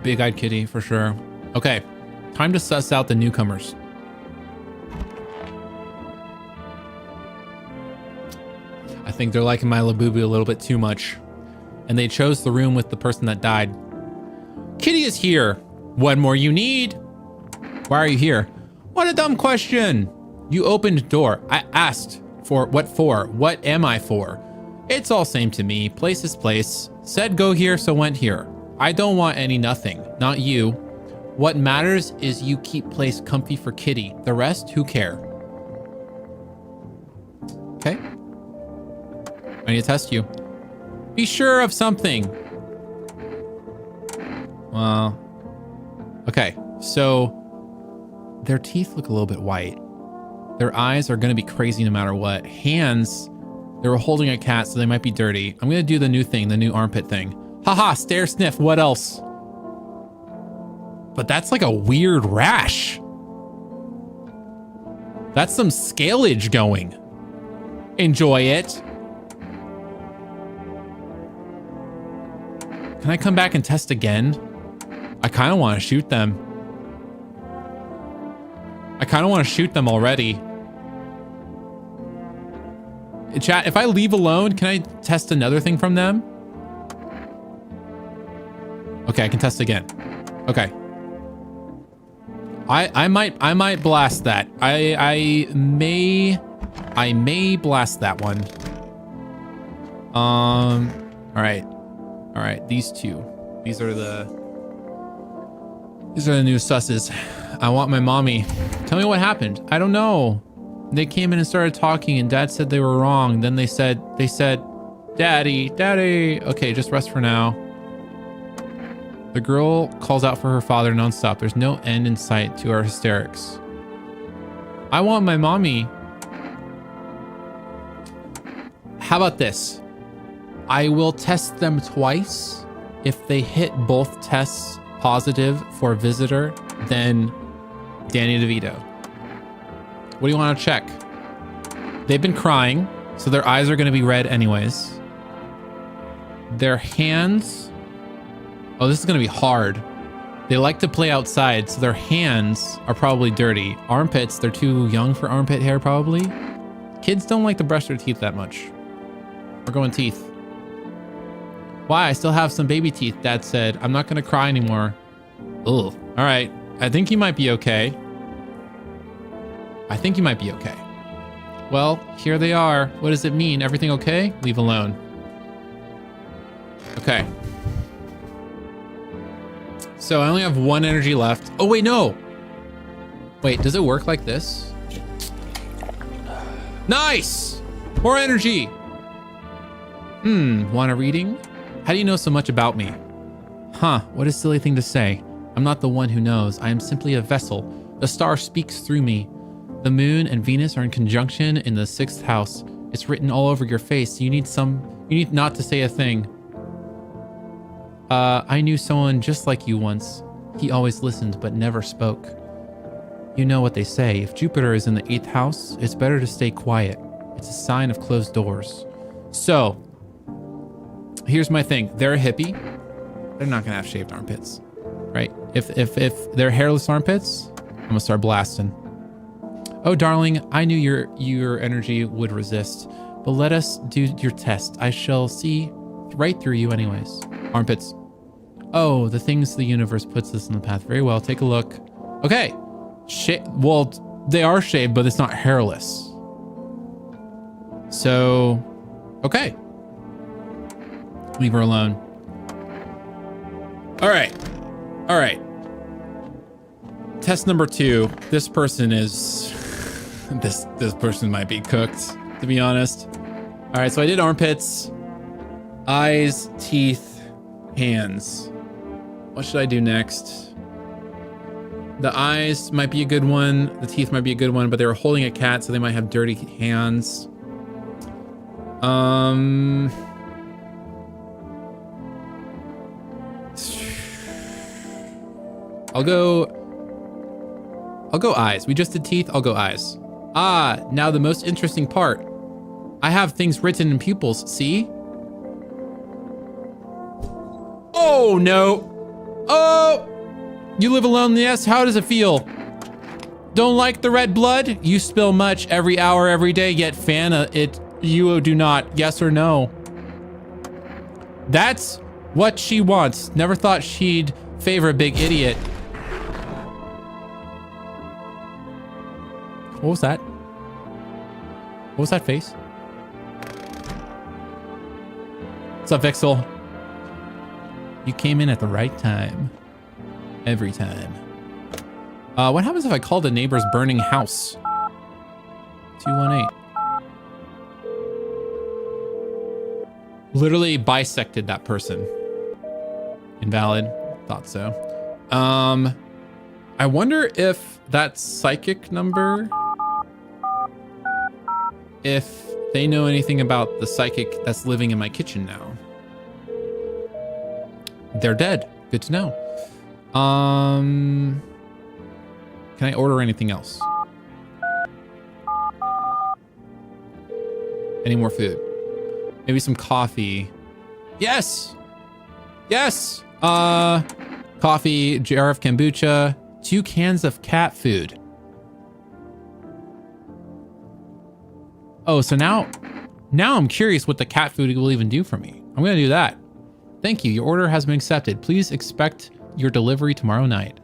Big-eyed kitty for sure. Okay, time to suss out the newcomers. I think they're liking my Labubu a little bit too much. And they chose the room with the person that died. Kitty is here. What more you need? Why are you here? What a dumb question. You opened door. I asked for what for? What am I for? It's all same to me. Place is place. Said go here, so went here. I don't want any nothing. Not you. What matters is you keep place comfy for Kitty. The rest, who care? Okay. I need to test you. Be sure of something. Well, okay. So their teeth look a little bit white. Their eyes are going to be crazy no matter what. Hands, they were holding a cat, so they might be dirty. I'm going to do the new thing, the new armpit thing. Haha, stare, sniff, what else? But that's like a weird rash. That's some scalage going. Enjoy it. Can I come back and test again? I kind of want to shoot them. I kind of want to shoot them already. Chat, if I leave alone, can I test another thing from them? Okay, I can test again. Okay. I might blast that. I may blast that one. All right, these two. These are the new susses. I want my mommy. Tell me what happened. I don't know. They came in and started talking and Dad said they were wrong. Then they said, Daddy. Okay, just rest for now. The girl calls out for her father nonstop. There's no end in sight to our hysterics. I want my mommy. How about this? I will test them twice. If they hit both tests positive for visitor, then Danny DeVito. What do you want to check? They've been crying, so their eyes are going to be red anyways. Their hands... Oh, this is going to be hard. They like to play outside, so their hands are probably dirty. Armpits, they're too young for armpit hair, probably. Kids don't like to brush their teeth that much. We're going teeth. Why? I still have some baby teeth, Dad said. I'm not going to cry anymore. Ugh. All right. I think you might be okay. Well, here they are. What does it mean? Everything okay? Leave alone. Okay. So I only have one energy left. Oh, wait, no. Wait, does it work like this? Nice! More energy. Want a reading? How do you know so much about me? Huh, what a silly thing to say. I'm not the one who knows. I am simply a vessel. The star speaks through me. The moon and Venus are in conjunction in the 6th house. It's written all over your face. You need not to say a thing. I knew someone just like you once. He always listened but never spoke. You know what they say. If Jupiter is in the 8th house, it's better to stay quiet. It's a sign of closed doors. So, here's my thing. They're a hippie. They're not gonna have shaved armpits, right? If they're hairless armpits, I'm gonna start blasting. Oh, darling, I knew your energy would resist, but let us do your test. I shall see right through you anyways. Armpits. Oh, the things the universe puts us in the path. Very well, take a look. Okay. Well, they are shaved, but it's not hairless. So, okay. Leave her alone. All right. Test number 2. This person is... This person might be cooked, to be honest. All right, so I did armpits, eyes, teeth, hands. What should I do next? The eyes might be a good one. The teeth might be a good one, but they were holding a cat, so they might have dirty hands. I'll go eyes. We just did teeth. I'll go eyes. Ah, now the most interesting part. I have things written in pupils, see? Oh, no. Oh! You live alone in the nest? How does it feel? Don't like the red blood? You spill much every hour, every day, yet fan it. You do not. Yes or no? That's what she wants. Never thought she'd favor a big idiot. What was that? What was that face? What's up, Vixel? You came in at the right time. Every time. What happens if I call the neighbor's burning house? 218. Literally bisected that person. Invalid. Thought so. I wonder if that psychic number, if they know anything about the psychic that's living in my kitchen now. They're dead. Good to know. Can I order anything else? Any more food? Maybe some coffee. Yes! Yes! Coffee, jar of kombucha, 2 cans of cat food. Oh, so now I'm curious what the cat food will even do for me. I'm gonna do that. Thank you. Your order has been accepted. Please expect your delivery tomorrow night.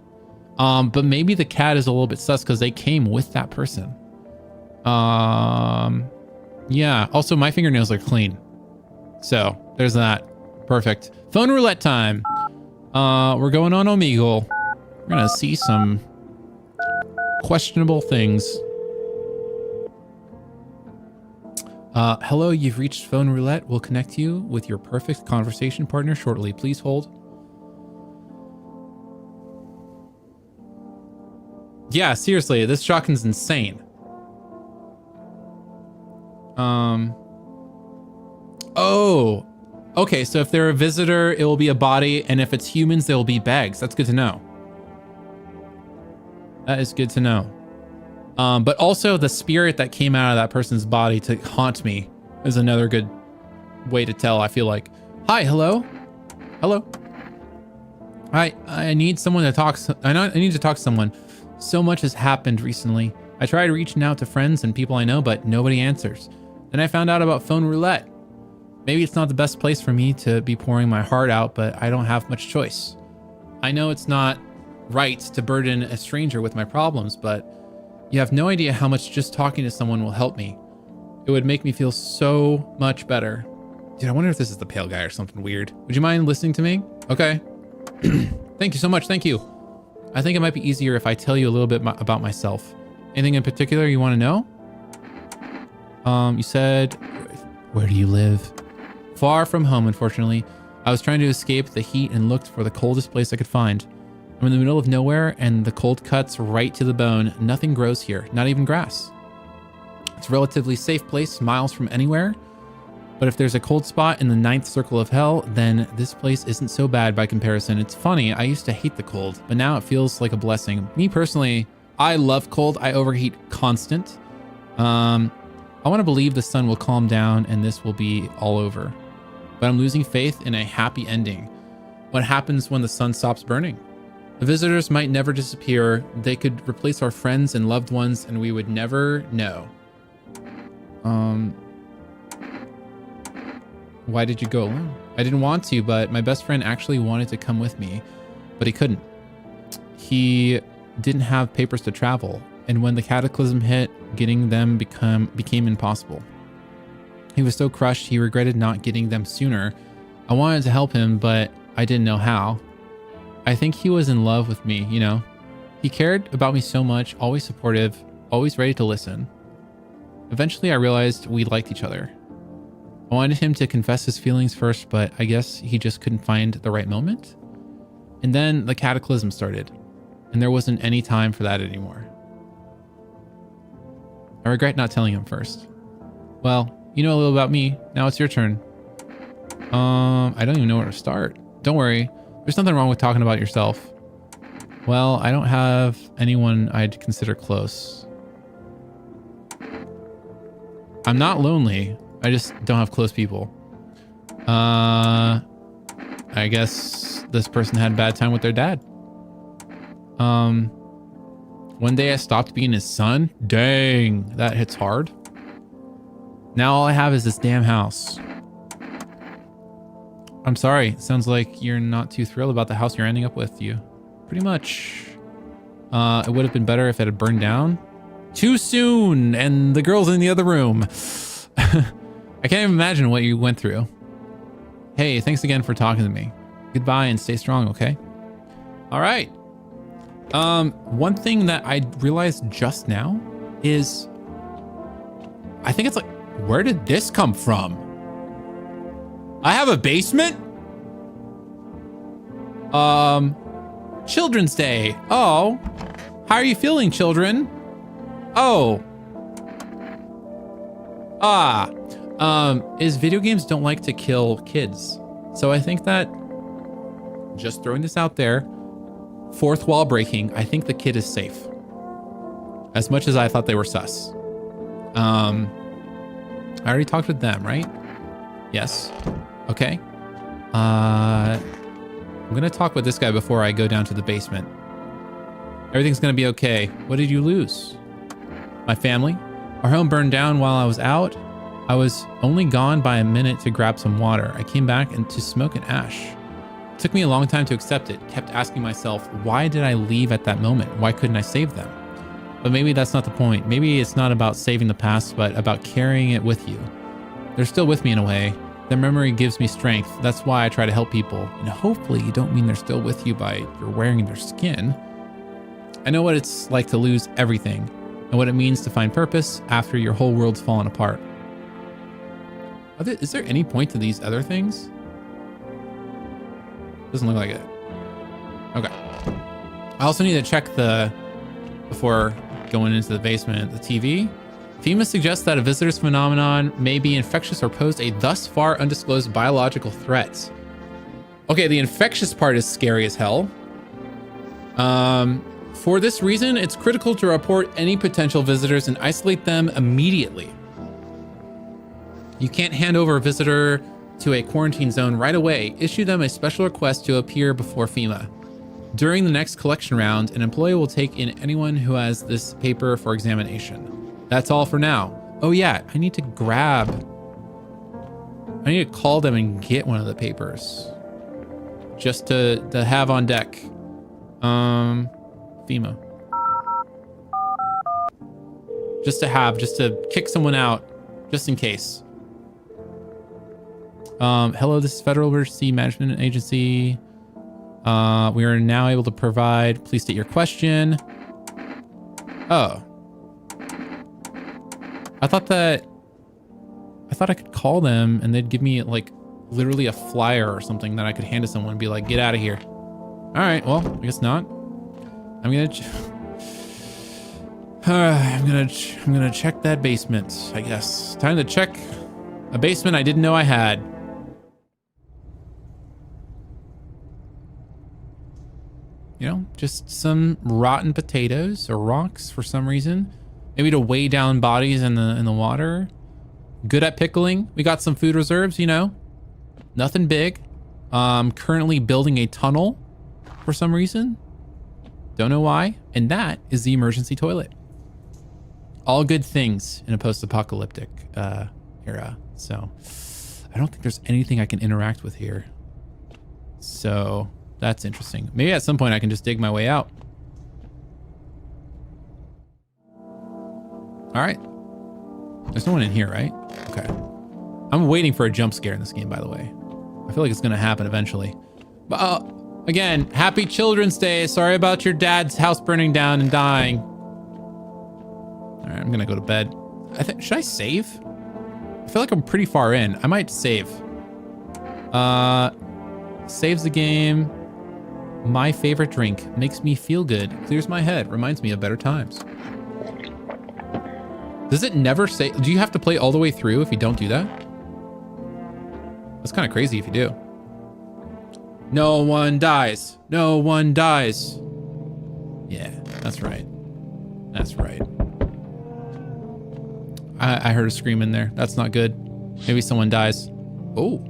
But maybe the cat is a little bit sus because they came with that person. Yeah. Also, my fingernails are clean. So there's that. Perfect. Phone roulette time. We're going on Omegle. We're gonna see some questionable things. Hello, you've reached phone roulette. We'll connect you with your perfect conversation partner shortly. Please hold. Yeah, seriously, this shotgun's insane. Oh, okay. So if they're a visitor, it will be a body, and if it's humans, they will be bags. That's good to know. That is good to know. But also the spirit that came out of that person's body to haunt me is another good way to tell, I feel like. Hi, hello? Hello? I need someone to talk. I need to talk to someone. So much has happened recently. I tried reaching out to friends and people I know, but nobody answers. Then I found out about phone roulette. Maybe it's not the best place for me to be pouring my heart out, but I don't have much choice. I know it's not right to burden a stranger with my problems, but you have no idea how much just talking to someone will help me. It would make me feel so much better. Dude, I wonder if this is the pale guy or something weird. Would you mind listening to me? Okay. Thank you so much. Thank you. I think it might be easier if I tell you a little bit about myself. Anything in particular you want to know? You said, where do you live? Far from home, unfortunately. I was trying to escape the heat and looked for the coldest place I could find. I'm in the middle of nowhere and the cold cuts right to the bone. Nothing grows here, not even grass. It's a relatively safe place, miles from anywhere. But if there's a cold spot in the 9th circle of hell, then this place isn't so bad by comparison. It's funny, I used to hate the cold, but now it feels like a blessing. Me personally, I love cold. I overheat constant. I want to believe the sun will calm down and this will be all over. But I'm losing faith in a happy ending. What happens when the sun stops burning? The visitors might never disappear. They could replace our friends and loved ones and we would never know. Why did you go alone? I didn't want to, but my best friend actually wanted to come with me, but he couldn't. He didn't have papers to travel, and when the cataclysm hit, getting them became impossible. He was so crushed, he regretted not getting them sooner. I wanted to help him, but I didn't know how. I think he was in love with me, you know. He cared about me so much, always supportive, always ready to listen. Eventually, I realized we liked each other. I wanted him to confess his feelings first, but I guess he just couldn't find the right moment. And then the cataclysm started, and there wasn't any time for that anymore. I regret not telling him first. Well, you know a little about me. Now it's your turn. I don't even know where to start. Don't worry. There's nothing wrong with talking about yourself. Well, I don't have anyone I'd consider close. I'm not lonely. I just don't have close people. I guess this person had a bad time with their dad. One day I stopped being his son. Dang, that hits hard. Now all I have is this damn house. I'm sorry. Sounds like you're not too thrilled about the house you're ending up with, you. Pretty much. It would have been better if it had burned down. Too soon, and the girl's in the other room. I can't even imagine what you went through. Hey, thanks again for talking to me. Goodbye and stay strong, okay? All right. One thing that I realized just now is I think it's like, where did this come from? I have a basement? Children's Day. Oh, how are you feeling, children? Oh. Is video games don't like to kill kids. So I think that, just throwing this out there, fourth wall breaking, I think the kid is safe. As much as I thought they were sus. I already talked with them, right? Yes. Okay. I'm gonna talk with this guy before I go down to the basement. Everything's gonna be okay. What did you lose? My family. Our home burned down while I was out. I was only gone by a minute to grab some water. I came back and to smoke and ash. It took me a long time to accept it. Kept asking myself, why did I leave at that moment? Why couldn't I save them? But maybe that's not the point. Maybe it's not about saving the past, but about carrying it with you. They're still with me in a way. Their memory gives me strength. That's why I try to help people. And hopefully you don't mean they're still with you by you're wearing their skin. I know what it's like to lose everything and what it means to find purpose after your whole world's fallen apart. Is there any point to these other things? Doesn't look like it. Okay. I also need to check before going into the basement, the TV. FEMA suggests that a visitor's phenomenon may be infectious or pose a thus far undisclosed biological threat. Okay, the infectious part is scary as hell. For this reason, it's critical to report any potential visitors and isolate them immediately. You can't hand over a visitor to a quarantine zone right away. Issue them a special request to appear before FEMA. During the next collection round, an employee will take in anyone who has this paper for examination. That's all for now. Oh yeah, I need to call them and get one of the papers. Just to have on deck. FEMA. Just to kick someone out, just in case. Hello, this is Federal Emergency Management Agency. We are now able to provide. Please state your question. Oh. I thought I could call them and they'd give me like literally a flyer or something that I could hand to someone and be like, get out of here. All right, well, I guess not. I'm gonna check that basement, I guess. Time to check a basement I didn't know I had. You know, just some rotten potatoes or rocks for some reason. Maybe to weigh down bodies in the water. Good at pickling. We got some food reserves, you know. Nothing big. Currently building a tunnel for some reason. Don't know why. And that is the emergency toilet. All good things in a post-apocalyptic era. So I don't think there's anything I can interact with here. So that's interesting. Maybe at some point I can just dig my way out. All right. There's no one in here, right? Okay. I'm waiting for a jump scare in this game, by the way. I feel like it's going to happen eventually. But again, happy Children's Day. Sorry about your dad's house burning down and dying. All right, I'm going to go to bed. Should I save? I feel like I'm pretty far in. I might save. Saves the game. My favorite drink. Makes me feel good. Clears my head. Reminds me of better times. Does it never say? Do you have to play all the way through if you don't do that? That's kind of crazy if you do. No one dies. No one dies. Yeah, that's right. That's right. I heard a scream in there. That's not good. Maybe someone dies. Oh.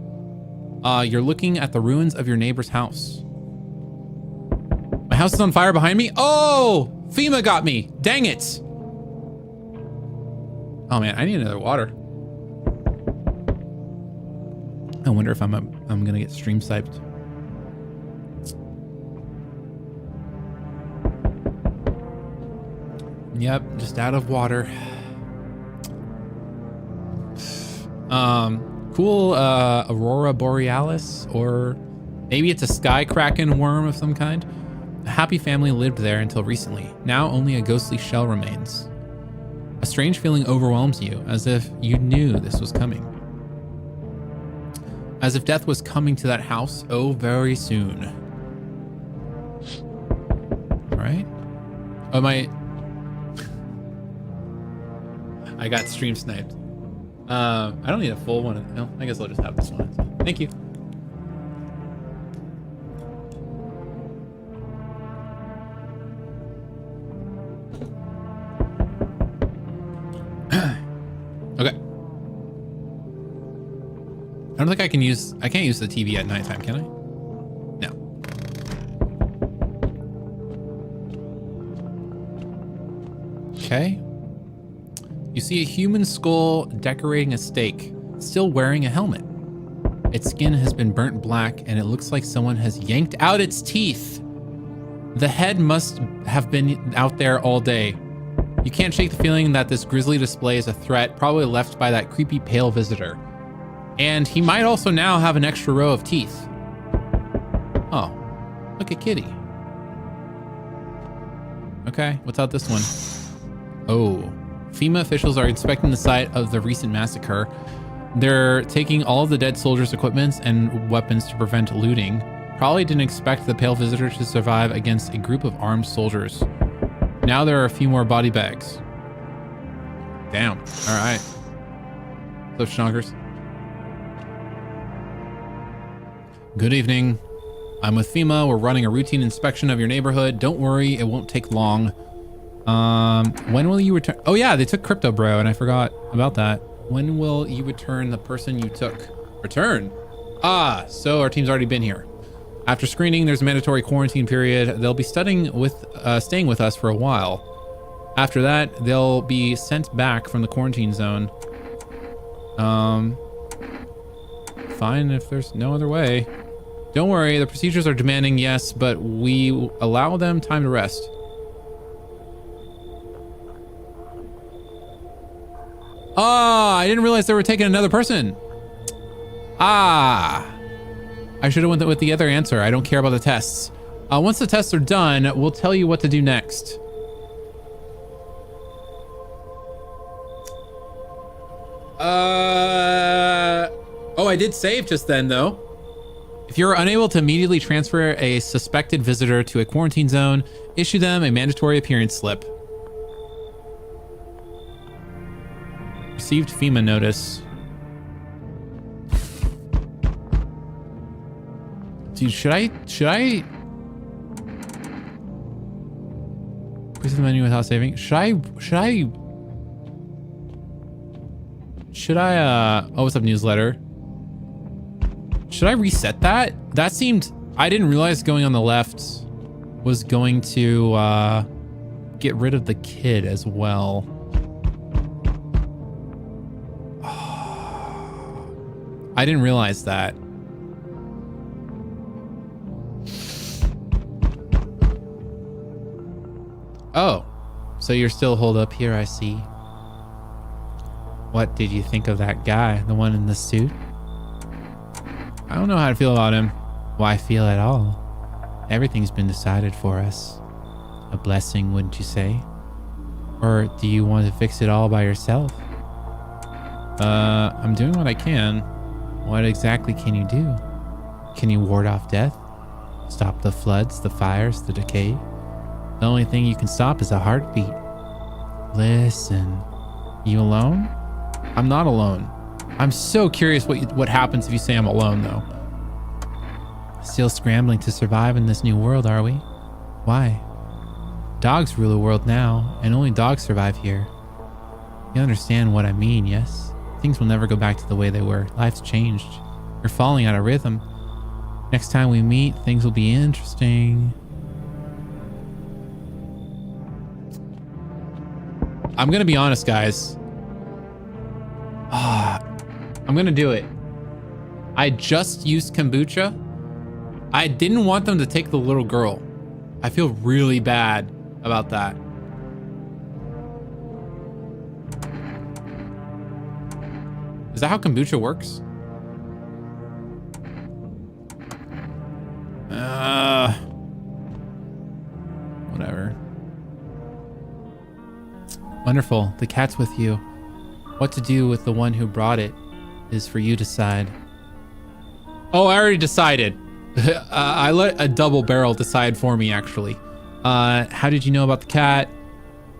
You're looking at the ruins of your neighbor's house. My house is on fire behind me. Oh, FEMA got me. Dang it. Oh man, I need another water. I wonder if I'm gonna get stream sniped. Yep, just out of water. Cool Aurora Borealis, or maybe it's a sky kraken worm of some kind. A happy family lived there until recently. Now only a ghostly shell remains. A strange feeling overwhelms you, as if you knew this was coming. As if death was coming to that house, oh, very soon. All right. Oh, I got stream sniped. I don't need a full one. No, I guess I'll just have this one. Thank you. Okay. I don't think I can't use the TV at nighttime, can I? No. Okay. You see a human skull decorating a stake, still wearing a helmet. Its skin has been burnt black and it looks like someone has yanked out its teeth. The head must have been out there all day. You can't shake the feeling that this grisly display is a threat, probably left by that creepy pale visitor. And he might also now have an extra row of teeth. Oh, look at Kitty. Okay, what's out this one? Oh. FEMA officials are inspecting the site of the recent massacre. They're taking all of the dead soldiers' equipment and weapons to prevent looting. Probably didn't expect the pale visitor to survive against a group of armed soldiers. Now there are a few more body bags. Damn. All right. So, schnoggers. Good evening. I'm with FEMA. We're running a routine inspection of your neighborhood. Don't worry, it won't take long. When will you return? Oh yeah, they took Crypto Bro and I forgot about that. When will you return the person you took? Return? Ah, so our team's already been here. After screening, there's a mandatory quarantine period. They'll be staying with us for a while. After that, they'll be sent back from the quarantine zone. Fine if there's no other way. Don't worry, the procedures are demanding, yes, but we allow them time to rest. Ah, I didn't realize they were taking another person. Ah, I should have went with the other answer. I don't care about the tests. Once the tests are done, we'll tell you what to do next. Oh, I did save just then though. If you're unable to immediately transfer a suspected visitor to a quarantine zone, issue them a mandatory appearance slip. Received FEMA notice. Dude, should I please the menu without saving? Should I oh, what's up, newsletter? Should I reset that? That seemed, I didn't realize going on the left was going to get rid of the kid as well. I didn't realize that. Oh, so you're still holed up here, I see. What did you think of that guy, the one in the suit? I don't know how to feel about him. Why feel at all? Everything's been decided for us. A blessing, wouldn't you say? Or do you want to fix it all by yourself? I'm doing what I can. What exactly can you do? Can you ward off death? Stop the floods, the fires, the decay? The only thing you can stop is a heartbeat. Listen, you alone? I'm not alone. I'm so curious what happens if you say I'm alone, though. Still scrambling to survive in this new world, are we? Why? Dogs rule the world now, and only dogs survive here. You understand what I mean, yes? Things will never go back to the way they were. Life's changed. You're falling out of rhythm. Next time we meet, things will be interesting. I'm gonna be honest, guys. I'm gonna do it. I just used kombucha. I didn't want them to take the little girl. I feel really bad about that. Is that how kombucha works? Whatever. Wonderful. The cat's with you. What to do with the one who brought it is for you to decide. Oh, I already decided. I let a double barrel decide for me, actually. How did you know about the cat?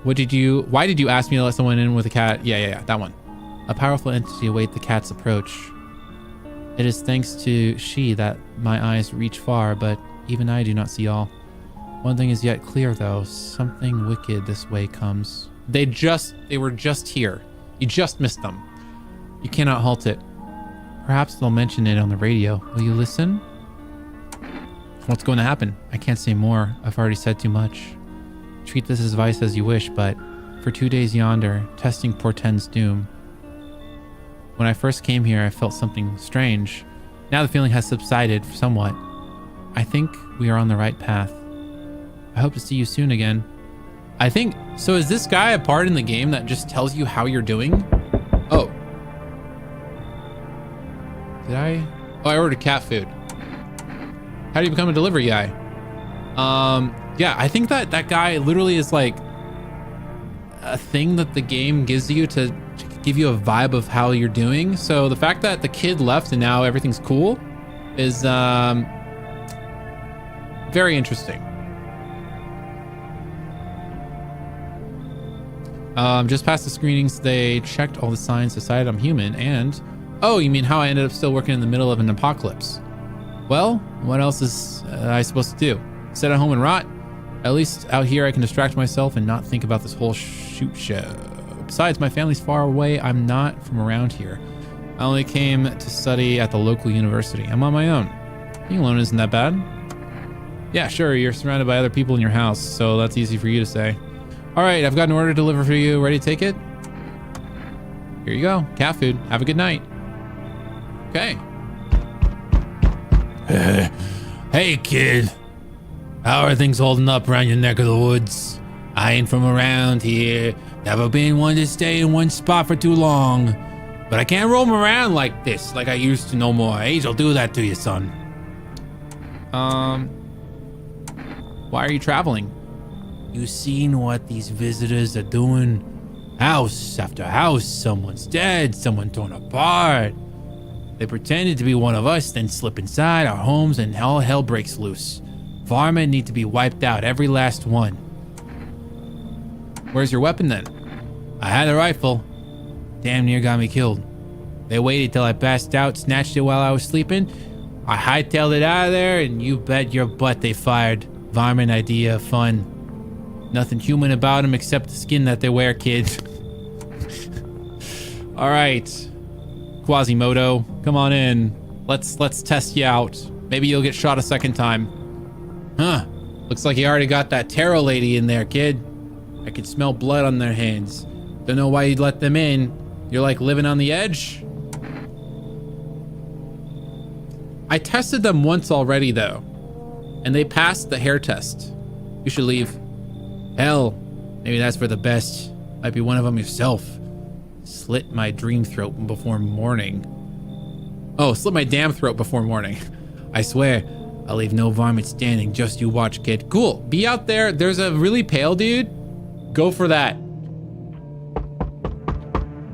Why did you ask me to let someone in with a cat? Yeah, that one. A powerful entity await the cat's approach. It is thanks to she that my eyes reach far, but even I do not see all. One thing is yet clear, though. Something wicked this way comes. They were just here. You just missed them. You cannot halt it. Perhaps they'll mention it on the radio. Will you listen? What's going to happen? I can't say more. I've already said too much. Treat this advice as you wish, but for 2 days yonder, testing portends doom. When I first came here, I felt something strange. Now the feeling has subsided somewhat. I think we are on the right path. I hope to see you soon again. I think... So is this guy a part in the game that just tells you how you're doing? Oh. Did I... Oh, I ordered cat food. How do you become a delivery guy? Yeah, I think that guy literally is like a thing that the game gives you to give you a vibe of how you're doing. So the fact that the kid left and now everything's cool is very interesting. Just past the screenings, they checked all the signs, decided I'm human, and... Oh, you mean how I ended up still working in the middle of an apocalypse? Well, what else is I supposed to do? Sit at home and rot? At least out here I can distract myself and not think about this whole shoot show. Besides, my family's far away. I'm not from around here. I only came to study at the local university. I'm on my own. Being alone isn't that bad. Yeah, sure, you're surrounded by other people in your house, so that's easy for you to say. All right, I've got an order to deliver for you. Ready to take it? Here you go. Cat food. Have a good night. Okay. Hey, kid. How are things holding up around your neck of the woods? I ain't from around here. Never been one to stay in one spot for too long. But I can't roam around like this, like I used to no more. Age will do that to you, son. Why are you traveling? You seen what these visitors are doing? House after house, someone's dead, someone torn apart. They pretended to be one of us, then slip inside our homes and all hell breaks loose. Varmint need to be wiped out, every last one. Where's your weapon then? I had a rifle. Damn near got me killed. They waited till I passed out, snatched it while I was sleeping. I hightailed it out of there, and you bet your butt they fired. Varmint idea, fun. Nothing human about them except the skin that they wear, kid. All right, Quasimodo, come on in. Let's test you out. Maybe you'll get shot a second time. Huh? Looks like you already got that tarot lady in there, kid. I can smell blood on their hands. Don't know why you'd let them in. You're like living on the edge. I tested them once already though, and they passed the hair test. You should leave. Hell, maybe that's for the best. Might be one of them yourself. Slit my dream throat before morning. Oh, slit my damn throat before morning. I swear, I'll leave no varmint standing. Just you watch, kid. Cool. Be out there. There's a really pale dude. Go for that.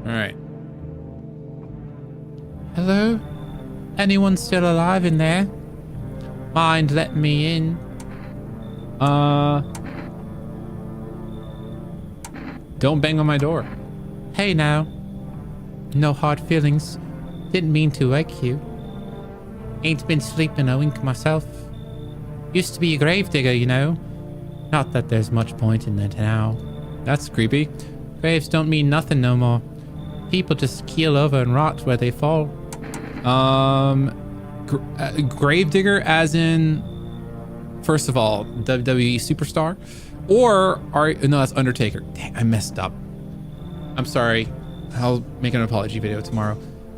All right. Hello? Anyone still alive in there? Mind letting me in? Don't bang on my door. Hey now. No hard feelings. Didn't mean to wake you. Ain't been sleeping a wink myself. Used to be a gravedigger, you know. Not that there's much point in that now. That's creepy. Graves don't mean nothing no more. People just keel over and rot where they fall. Gravedigger as in, first of all, WWE superstar, or no, that's Undertaker. Dang, I messed up. I'm sorry. I'll make an apology video tomorrow.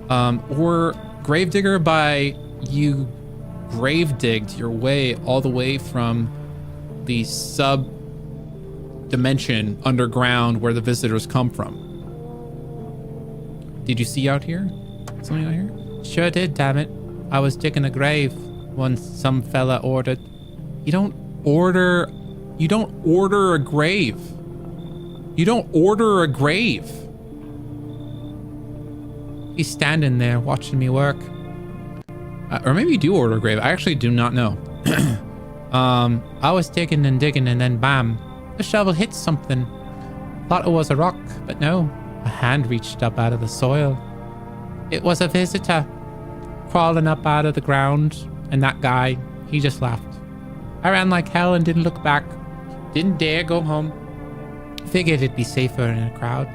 Or Gravedigger by you grave digged your way all the way from the sub dimension underground where the visitors come from. Did you see out here? Something out here? Sure did, damn it. I was digging a grave when some fella ordered. You don't order a grave. You don't order a grave. He's standing there watching me work. Or maybe you do order a grave. I actually do not know. I was digging and digging and then bam, the shovel hit something. Thought it was a rock, but no. A hand reached up out of the soil. It was a visitor crawling up out of the ground, and that guy, he just laughed. I ran like hell and didn't look back. Didn't dare go home. Figured it'd be safer in a crowd.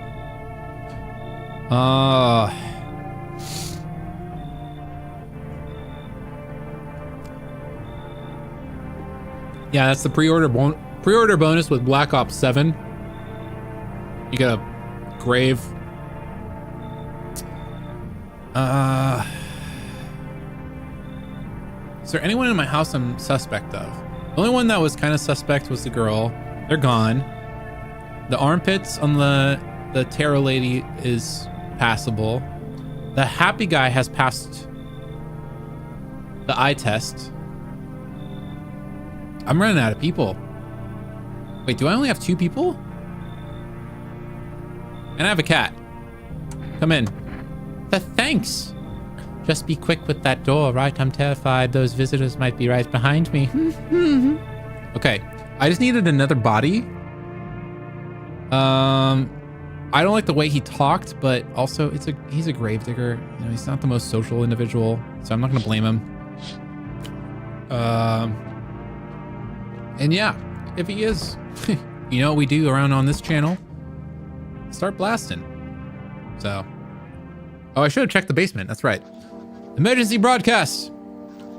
Yeah, that's the pre-order bonus with Black Ops 7. You get a grave. Is there anyone in my house I'm suspect of? The only one that was kind of suspect was the girl. They're gone. The armpits on the tarot lady is passable. The happy guy has passed the eye test. I'm running out of people. Wait, do I only have 2 people? And I have a cat. Come in. Thanks. Just be quick with that door, right? I'm terrified those visitors might be right behind me. Okay, I just needed another body. I don't like the way he talked, but also he's a gravedigger. You know, he's not the most social individual, so I'm not gonna blame him. And yeah, if he is, you know what we do around on this channel? Start blasting. So, oh, I should have checked the basement. That's right. Emergency broadcast.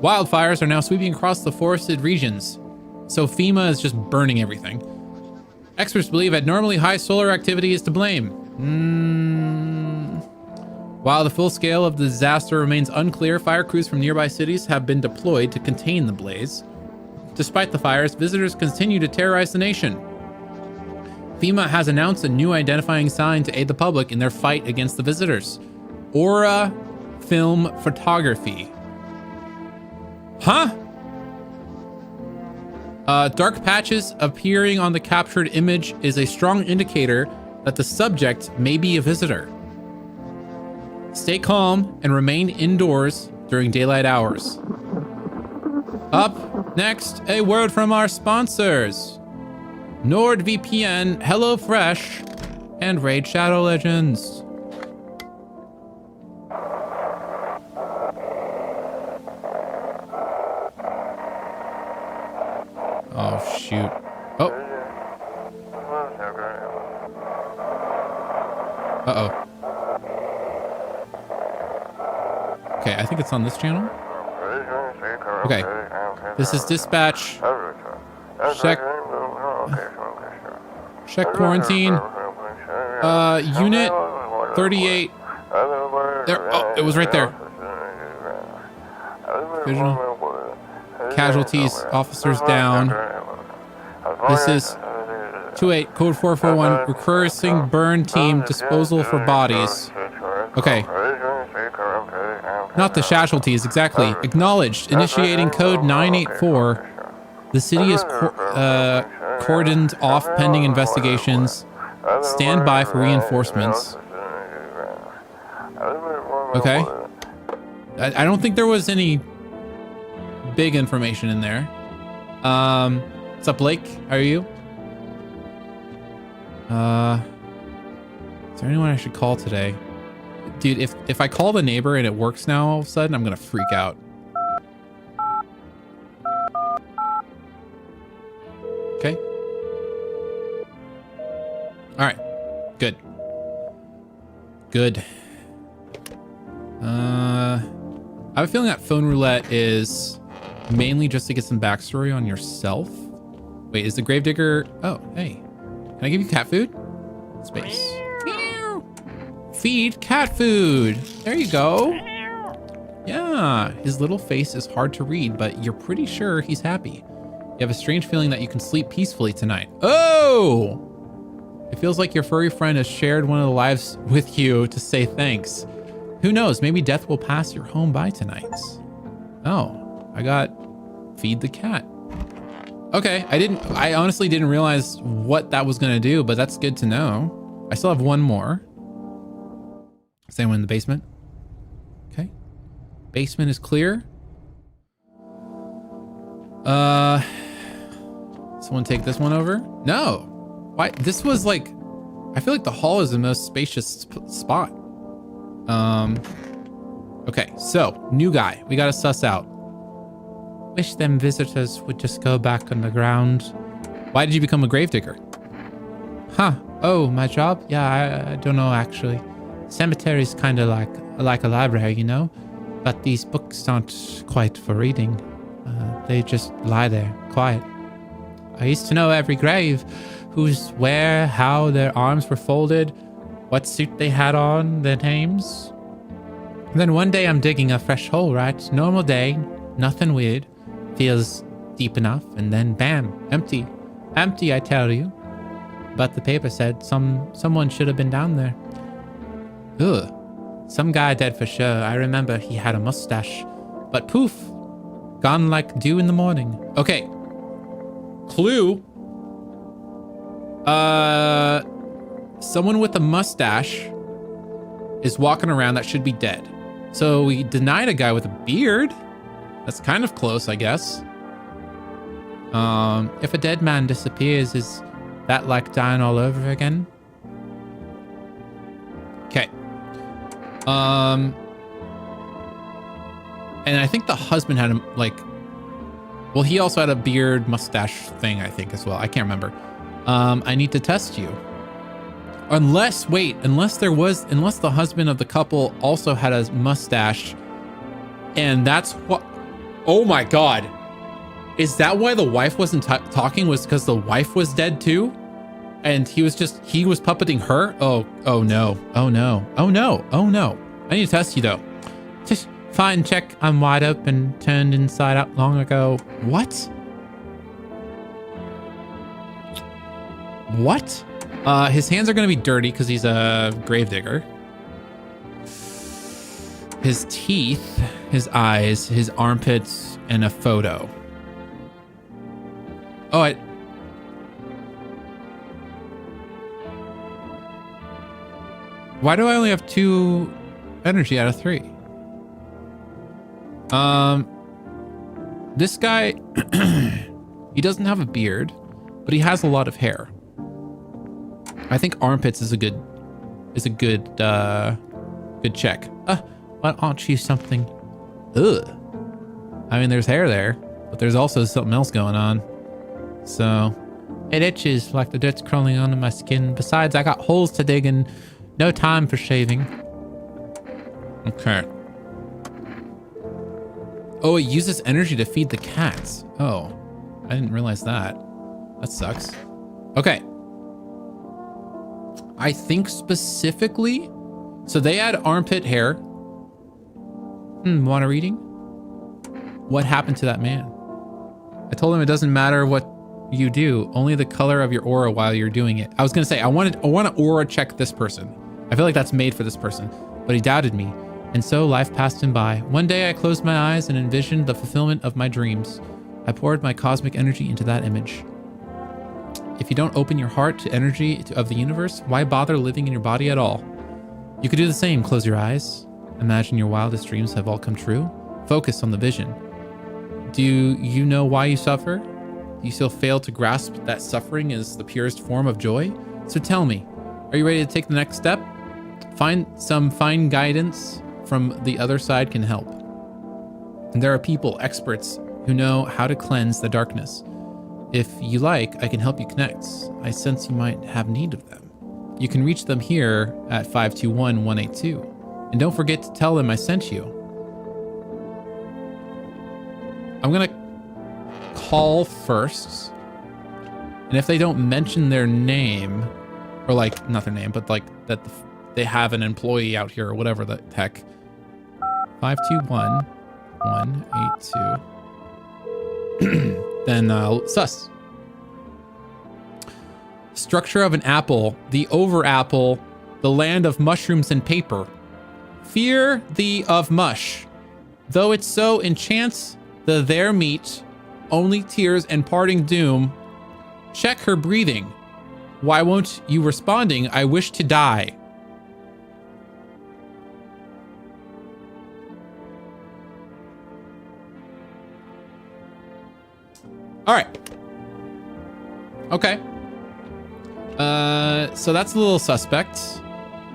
Wildfires are now sweeping across the forested regions, so FEMA is just burning everything. Experts believe abnormally high solar activity is to blame. While the full scale of the disaster remains unclear, fire crews from nearby cities have been deployed to contain the blaze. Despite the fires, visitors continue to terrorize the nation. FEMA has announced a new identifying sign to aid the public in their fight against the visitors. Aura Film Photography. Huh? Dark patches appearing on the captured image is a strong indicator that the subject may be a visitor. Stay calm and remain indoors during daylight hours. Up next, a word from our sponsors. NordVPN, HelloFresh, and Raid Shadow Legends. Oh, shoot. Oh. Uh-oh. Okay, I think it's on this channel. Okay. This is dispatch. Check quarantine. Unit 38. There. Oh, it was right there. Visual. Casualties, officers down. This is 28, code 441, recurring burn team, disposal for bodies. Okay. Not the casualties, exactly. Acknowledged, initiating code 984. The city is cordoned off pending investigations. Stand by for reinforcements. Okay. I don't think there was any big information in there. What's up, Blake? How are you? Is there anyone I should call today? Dude, if I call the neighbor and it works now all of a sudden, I'm gonna freak out. Okay. All right. Good. Good. I have a feeling that phone roulette is mainly just to get some backstory on yourself. Wait, is the gravedigger... Oh, hey. Can I give you cat food? Space. Feed cat food. There you go. Yeah, his little face is hard to read, but you're pretty sure he's happy. You have a strange feeling that you can sleep peacefully tonight. Oh! It feels like your furry friend has shared one of the lives with you to say thanks. Who knows, maybe death will pass your home by tonight. Oh, I got feed the cat. Okay, I honestly didn't realize what that was gonna do, but that's good to know. I still have one more. Is anyone in the basement? Okay. Basement is clear. Someone take this one over? No. Why? This was like, I feel like the hall is the most spacious spot. Okay, so new guy. We gotta suss out. Wish them visitors would just go back on the ground. Why did you become a gravedigger? Huh. Oh, my job? Yeah, I don't know actually. Cemetery's kind of like a library, you know? But these books aren't quite for reading. They just lie there, quiet. I used to know every grave, who's where, how their arms were folded, what suit they had on, their names. And then one day I'm digging a fresh hole, right? Normal day, nothing weird. Feels deep enough, and then bam, empty. Empty, I tell you. But the paper said someone should have been down there. Ugh. Some guy dead for sure. I remember he had a mustache. But poof, gone like dew in the morning. Okay. Clue. Someone with a mustache is walking around that should be dead. So we denied a guy with a beard. That's kind of close, I guess. If a dead man disappears, is that like dying all over again? Okay. And I think the husband had well, he also had a beard mustache thing, I think, as well. I can't remember. I need to test you. Unless the husband of the couple also had a mustache, and that's what... Oh my God. Is that why the wife wasn't talking? Was because the wife was dead too? And he was puppeting her? Oh no. Oh no. Oh no. Oh no. I need to test you though. Just fine, check. I'm wide open, turned inside out long ago. What? What? His hands are going to be dirty because he's a gravedigger. His teeth, his eyes, his armpits, and a photo. Oh, why do I only have 2 energy out of 3? This guy, he doesn't have a beard, but he has a lot of hair. I think armpits is a good check. Why aren't you something? Ugh. I mean, there's hair there, but there's also something else going on. So it itches like the dirt's crawling onto my skin. Besides, I got holes to dig and no time for shaving. Okay. Oh, it uses energy to feed the cats. Oh, I didn't realize that. That sucks. Okay. I think specifically, so they had armpit hair. Want a reading? What happened to that man? I told him it doesn't matter what you do, only the color of your aura while you're doing it. I was gonna say I want to aura check this person. I feel like that's made for this person, but he doubted me, and so life passed him by. One day I closed my eyes and envisioned the fulfillment of my dreams. I poured my cosmic energy into that image. If you don't open your heart to energy of the universe, why bother living in your body at all? You could do the same. Close your eyes. Imagine your wildest dreams have all come true. Focus on the vision. Do you know why you suffer? Do you still fail to grasp that suffering is the purest form of joy? So tell me, are you ready to take the next step? Find some fine guidance from the other side can help. And there are people, experts, who know how to cleanse the darkness. If you like, I can help you connect. I sense you might have need of them. You can reach them here at 521-182. And don't forget to tell them I sent you. I'm gonna call first. And if they don't mention their name, or like, not their name, but like that they have an employee out here or whatever the heck. 521-182. Then sus. Structure of an apple, the over apple, the land of mushrooms and paper. Fear thee of mush, though it so enchants the there meet, only tears and parting doom. Check her breathing. Why won't you responding? I wish to die. All right. Okay. So that's a little suspect.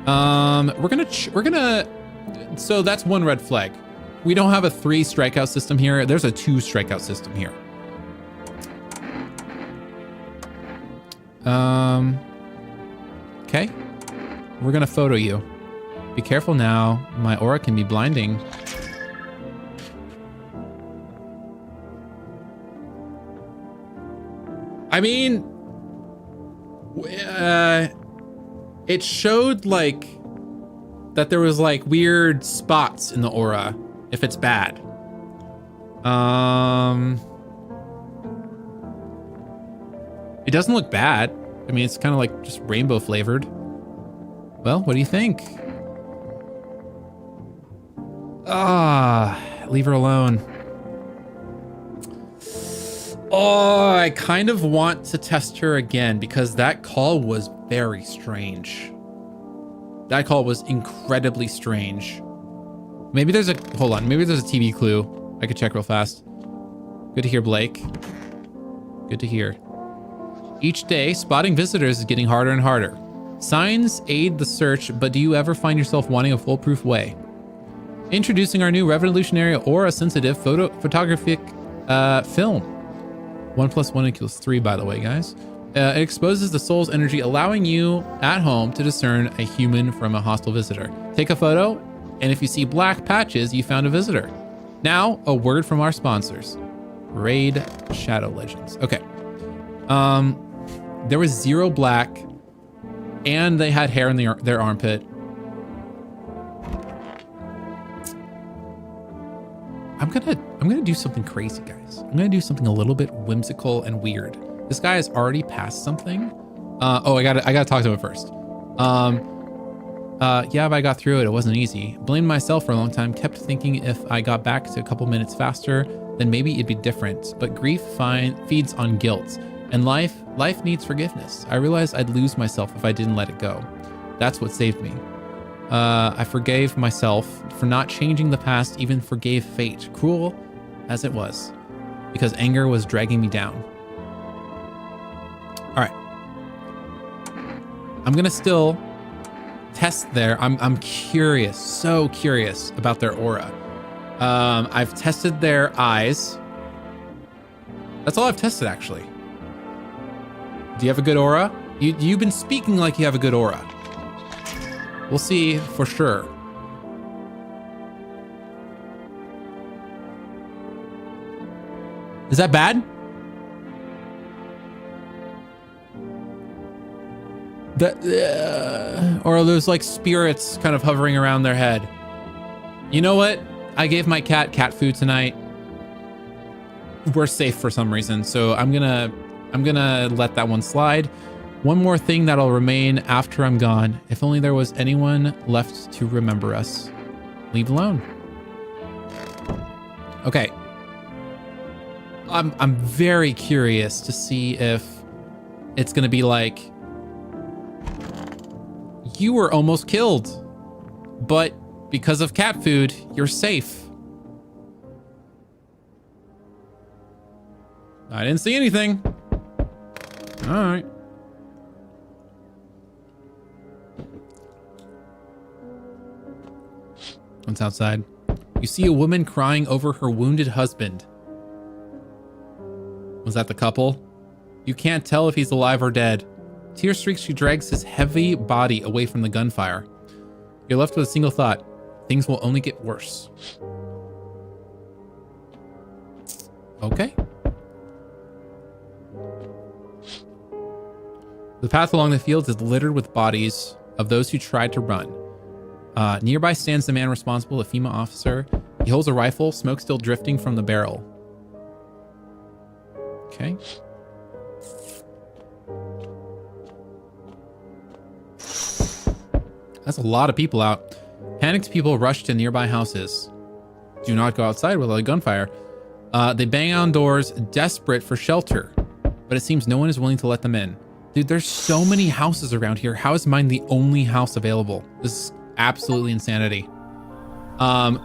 We're gonna. So that's one red flag. We don't have a 3 strikeout system here. There's a 2 strikeout system here. Okay. We're gonna photo you. Be careful now. My aura can be blinding. I mean, it showed like that there was like weird spots in the aura if it's bad. It doesn't look bad. I mean, it's kind of like just rainbow flavored. Well, what do you think? Leave her alone. Oh, I kind of want to test her again because that call was very strange. That call was incredibly strange. Maybe there's a, hold on, maybe there's a TV clue. I could check real fast. Good to hear, Blake. Good to hear. Each day, spotting visitors is getting harder and harder. Signs aid the search, but do you ever find yourself wanting a foolproof way? Introducing our new revolutionary aura-sensitive photographic film. 1 + 1 = 3, by the way, guys. It exposes the soul's energy, allowing you at home to discern a human from a hostile visitor. Take a photo, and if you see black patches, you found a visitor. Now, a word from our sponsors. Raid Shadow Legends. Okay. There was 0 black, and they had hair in their armpit. I'm gonna do something crazy, guys. I'm gonna do something a little bit whimsical and weird. This guy has already passed something. I gotta talk to him first. Yeah, but I got through it. It wasn't easy. Blamed myself for a long time. Kept thinking if I got back to a couple minutes faster, then maybe it'd be different. But grief feeds on guilt, and life needs forgiveness. I realized I'd lose myself if I didn't let it go. That's what saved me. I forgave myself for not changing the past, even forgave fate, cruel as it was, because anger was dragging me down. All right. I'm gonna still test there. I'm curious, so curious about their aura. I've tested their eyes. That's all I've tested, actually. Do you have a good aura? You've been speaking like you have a good aura. We'll see for sure. Is that bad? Or are those like spirits kind of hovering around their head? You know what? I gave my cat food tonight. We're safe for some reason, so I'm gonna let that one slide. One more thing that'll remain after I'm gone. If only there was anyone left to remember us. Leave alone. Okay. I'm very curious to see if it's gonna be like, you were almost killed, but because of cat food, you're safe. I didn't see anything. All right. What's outside? You see a woman crying over her wounded husband. Was that the couple? You can't tell if he's alive or dead. tear streaks, she drags his heavy body away from the gunfire. You're left with a single thought. Things will only get worse. Okay. The path along the fields is littered with bodies of those who tried to run. Nearby stands the man responsible, a FEMA officer. He holds a rifle, smoke still drifting from the barrel. Okay. That's a lot of people out. Panicked people rush to nearby houses. Do not go outside without a gunfire. They bang on doors, desperate for shelter. But it seems no one is willing to let them in. Dude, there's so many houses around here. How is mine the only house available? This is absolutely insanity.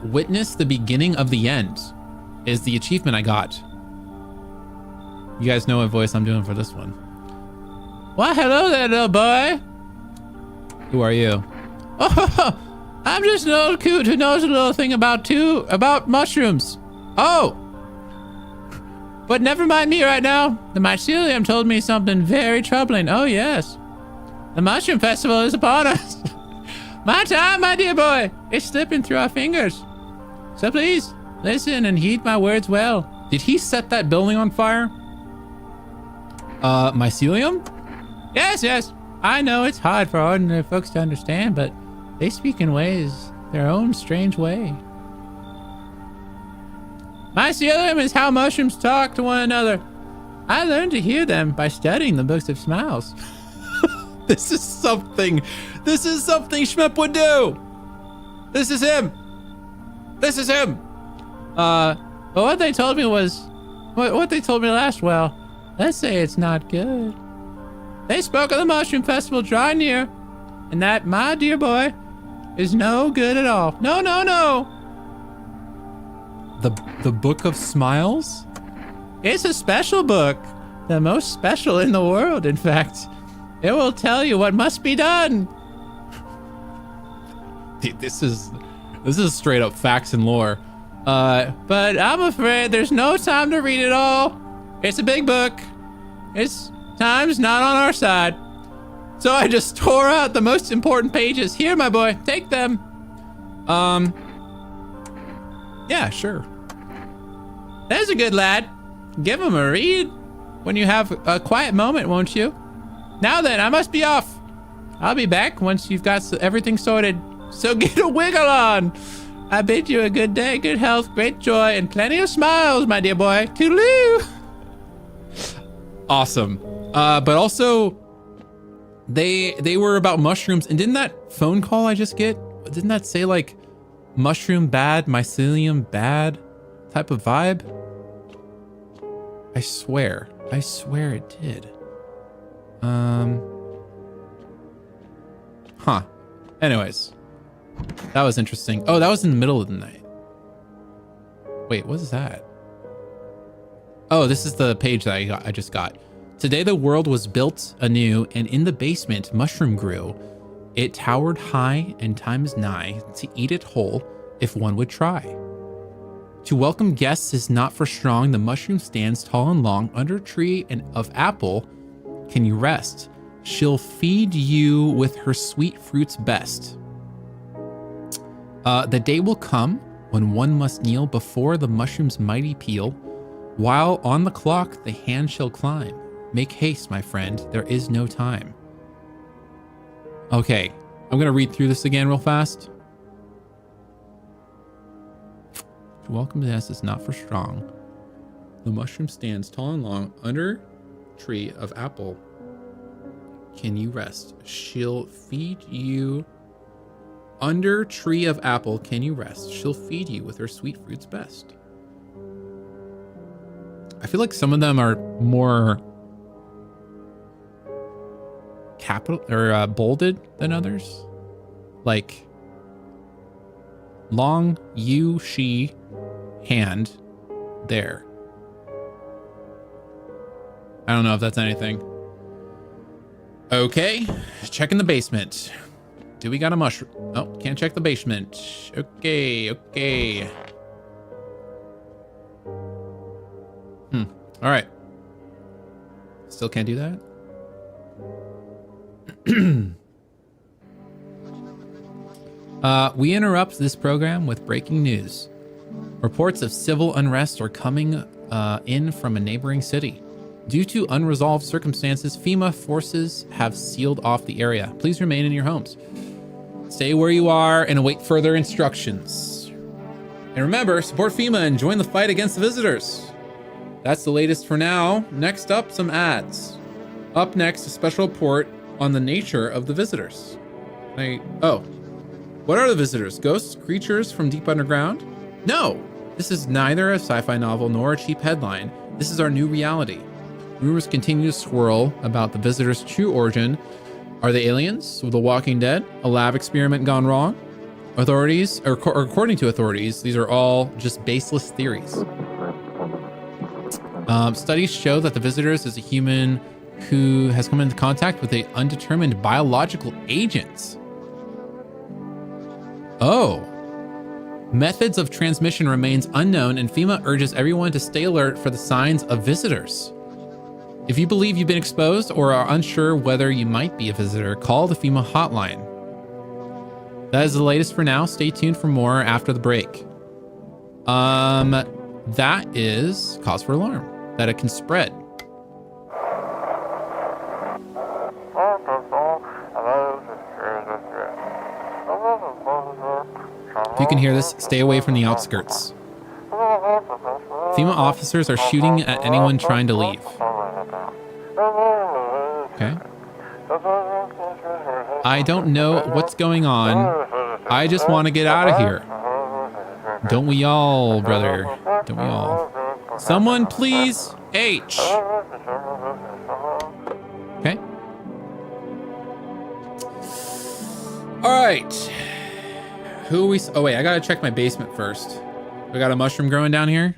Witness the beginning of the end is the achievement I got. You guys know what voice I'm doing for this one. Well, hello there, little boy. Who are you? Oh, I'm just an old coot who knows a little thing about mushrooms. Oh! But never mind me right now. The mycelium told me something very troubling. Oh, yes. The mushroom festival is upon us. My time, my dear boy, is slipping through our fingers. So please, listen and heed my words well. Did he set that building on fire? Mycelium? Yes, yes. I know it's hard for ordinary folks to understand, but they speak in ways, their own strange way. Mycelium is how mushrooms talk to one another. I learned to hear them by studying the books of smiles. This is something Schmepp would do. This is him. But what they told me was, what they told me last, well, let's say it's not good. They spoke of the mushroom festival drawing near, and that, my dear boy, is no good at all. No, no, no. The Book of Smiles? It's a special book. The most special in the world, in fact. It will tell you what must be done. Dude, this is straight up facts and lore. But I'm afraid there's no time to read it all. It's a big book. Time's not on our side. So I just tore out the most important pages. Here, my boy, take them. Yeah, sure. There's a good lad. Give him a read when you have a quiet moment, won't you? Now then, I must be off. I'll be back once you've got everything sorted. So get a wiggle on. I bid you a good day, good health, great joy, and plenty of smiles, my dear boy. Toodaloo. Awesome. But also, they were about mushrooms, and didn't that phone call I just get, didn't that say like mushroom bad, mycelium bad type of vibe? I swear it did. Huh. Anyways, that was interesting. Oh, that was in the middle of the night. Wait, what is that? Oh, this is the page that I just got. Today the world was built anew, and in the basement mushroom grew. It towered high, and time is nigh to eat it whole if one would try. To welcome guests is not for strong. The mushroom stands tall and long. Under a tree of apple can you rest. She'll feed you with her sweet fruits best. The day will come when one must kneel before the mushroom's mighty peel. While on the clock the hand shall climb. Make haste, my friend, there is no time. Okay, I'm gonna read through this again real fast. Welcome to this is not for strong. The mushroom stands tall and long under tree of apple. Can you rest? She'll feed you. Under tree of apple can you rest? She'll feed you with her sweet fruits best. I feel like some of them are more capital or bolded than others. Like long you, she, hand, there. I don't know if that's anything. Okay, checking the basement. Do we got a mushroom? Oh, can't check the basement. Okay. All right. Still can't do that? We interrupt this program with breaking news. Reports of civil unrest are coming in from a neighboring city. Due to unresolved circumstances, FEMA forces have sealed off the area. Please remain in your homes. Stay where you are and await further instructions. And remember, support FEMA and join the fight against the visitors. That's the latest for now. Next up, some ads. Up next, a special report on the nature of the visitors. What are the visitors? Ghosts? Creatures from deep underground? No! This is neither a sci-fi novel nor a cheap headline. This is our new reality. Rumors continue to swirl about the visitors' true origin. Are they aliens? The Walking Dead? A lab experiment gone wrong? According to authorities, these are all just baseless theories. Studies show that the visitors is a human who has come into contact with an undetermined biological agent. Oh. Methods of transmission remains unknown, and FEMA urges everyone to stay alert for the signs of visitors. If you believe you've been exposed or are unsure whether you might be a visitor, call the FEMA hotline. That is the latest for now. Stay tuned for more after the break. That is cause for alarm, that it can spread. If you can hear this, stay away from the outskirts. FEMA officers are shooting at anyone trying to leave. Okay. I don't know what's going on. I just want to get out of here. Don't we all, brother? Don't we all? Someone please. H. Okay. All right. Who are we? Oh wait, I gotta check my basement first. We got a mushroom growing down here.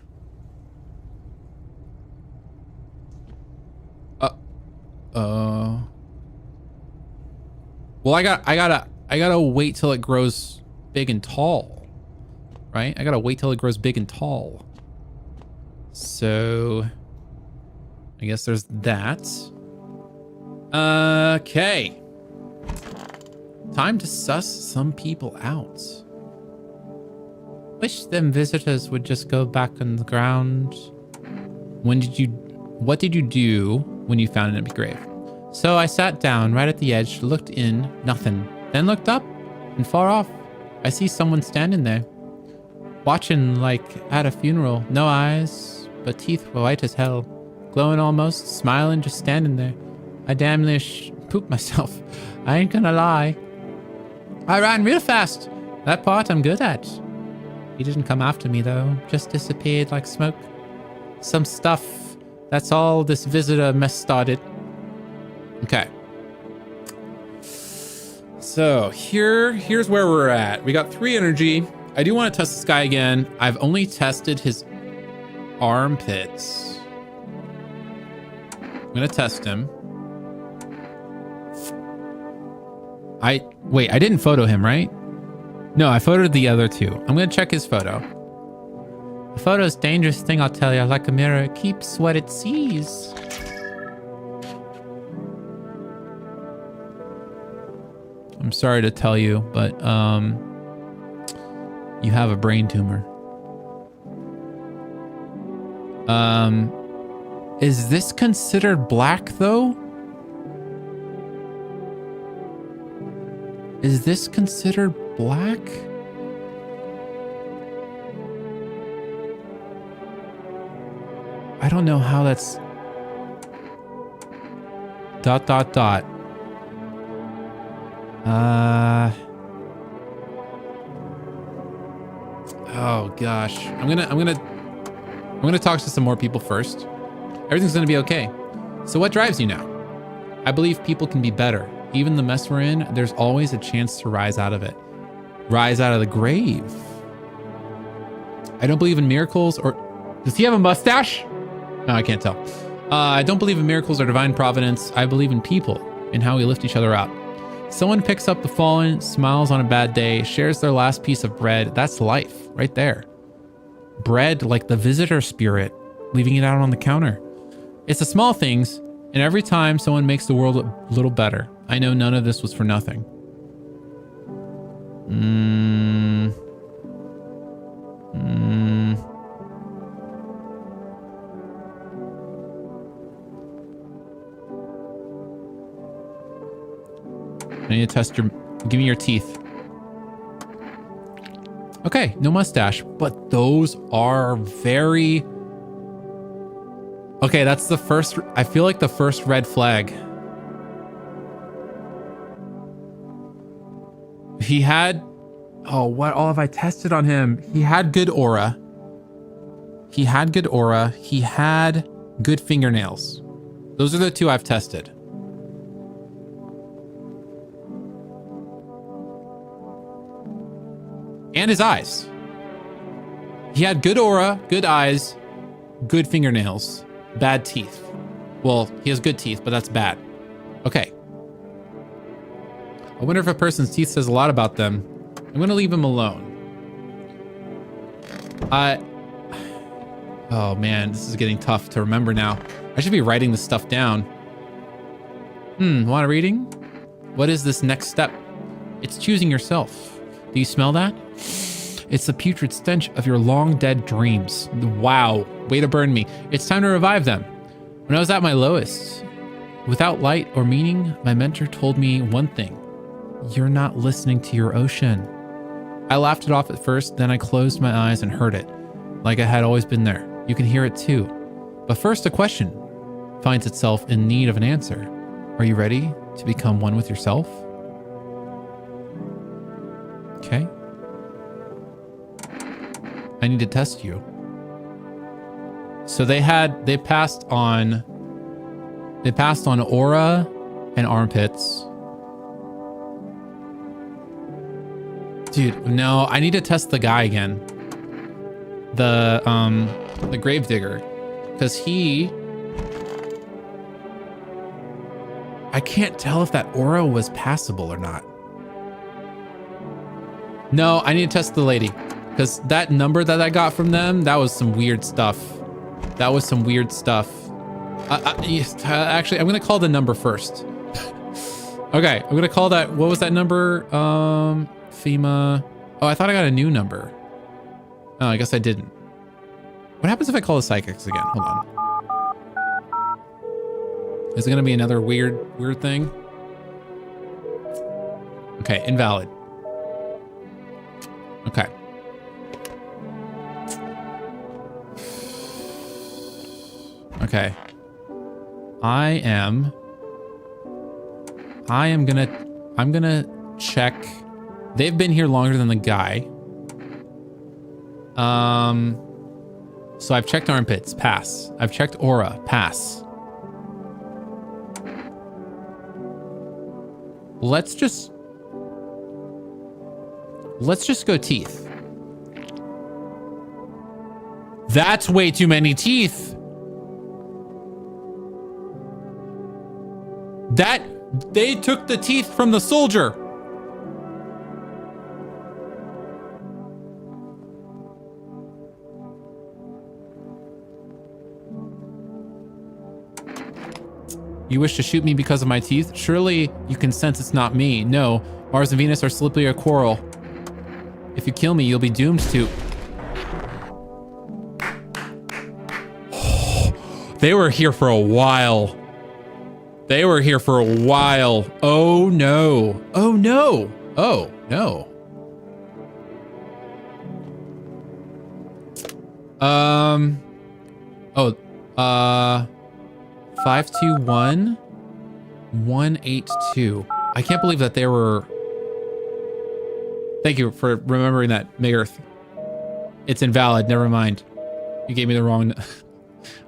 Well, I gotta wait till it grows big and tall, right? I gotta wait till it grows big and tall. So, I guess there's that. Okay. Time to suss some people out. Wish them visitors would just go back on the ground. What did you do when you found an empty grave? So I sat down right at the edge, looked in, nothing. Then looked up, and far off, I see someone standing there. Watching like at a funeral. No eyes, but teeth were white as hell. Glowing almost, smiling, just standing there. I damn near pooped myself. I ain't gonna lie. I ran real fast. That part I'm good at. He didn't come after me though, just disappeared like smoke. Some stuff. That's all this visitor mess started. Okay. So here's where we're at. We got 3 energy. I do want to test this guy again. I've only tested his armpits. I'm gonna test him. I didn't photo him, right? No, I photoed the other 2. I'm gonna check his photo. The photo's dangerous thing, I'll tell you. Like a mirror, it keeps what it sees. I'm sorry to tell you, but you have a brain tumor. Is this considered black though? Is this considered black? I don't know how that's... ... Oh gosh. I'm gonna talk to some more people first. Everything's gonna be okay. So what drives you now? I believe people can be better. Even the mess we're in, there's always a chance to rise out of it. Rise out of the grave. I don't believe in miracles or... Does he have a mustache? No, I can't tell. I don't believe in miracles or divine providence. I believe in people and how we lift each other up. Someone picks up the fallen, smiles on a bad day, shares their last piece of bread. That's life right there. Bread like the visitor spirit, leaving it out on the counter. It's the small things, and every time someone makes the world a little better. I know none of this was for nothing. I need to test your... Give me your teeth. Okay, no mustache, but those are very... Okay, that's the first... I feel like the first red flag. He had... Oh, what all have I tested on him? He had good aura. He had good aura. He had good fingernails. Those are the two I've tested. And his eyes. He had good aura, good eyes, good fingernails, bad teeth. Well, he has good teeth, but that's bad. Okay. I wonder if a person's teeth says a lot about them. I'm gonna leave him alone. Oh man, this is getting tough to remember now. I should be writing this stuff down. Want a reading? What is this next step? It's choosing yourself. Do you smell that? It's the putrid stench of your long dead dreams. Wow, way to burn me. It's time to revive them. When I was at my lowest, without light or meaning, my mentor told me one thing. You're not listening to your ocean. I laughed it off at first, then I closed my eyes and heard it, like I had always been there. You can hear it too. But first, a question finds itself in need of an answer. Are you ready to become one with yourself? Okay. I need to test you. So they passed on aura and armpits. Dude, no, I need to test the guy again. The gravedigger. Because I can't tell if that aura was passable or not. No, I need to test the lady. Because that number that I got from them, that was some weird stuff. That was some weird stuff. Actually, I'm going to call the number first. Okay, I'm going to call that... What was that number? FEMA... Oh, I thought I got a new number. Oh, I guess I didn't. What happens if I call the psychics again? Hold on. Is it going to be another weird thing? Okay, invalid. Okay. Okay. I'm gonna check. They've been here longer than the guy. So I've checked armpits, pass. I've checked aura, pass. Let's just go teeth. That's way too many teeth. They took the teeth from the soldier. You wish to shoot me because of my teeth? Surely you can sense it's not me. No, Mars and Venus are slippery a quarrel. If you kill me, you'll be doomed to... They were here for a while. They were here for a while. Oh no. Oh no. Oh no. 521 182. I can't believe that they were... Thank you for remembering that, Megarth. It's invalid. Never mind. You gave me the wrong...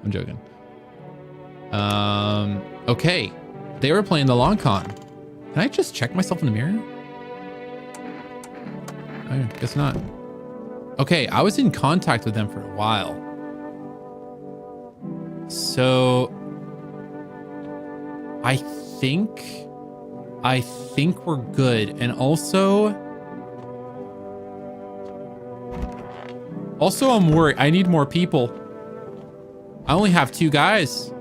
I'm joking. Okay. They were playing the long con. Can I just check myself in the mirror? I guess not. Okay, I was in contact with them for a while. So... I think we're good. And also I'm worried. I need more people. I only have two guys.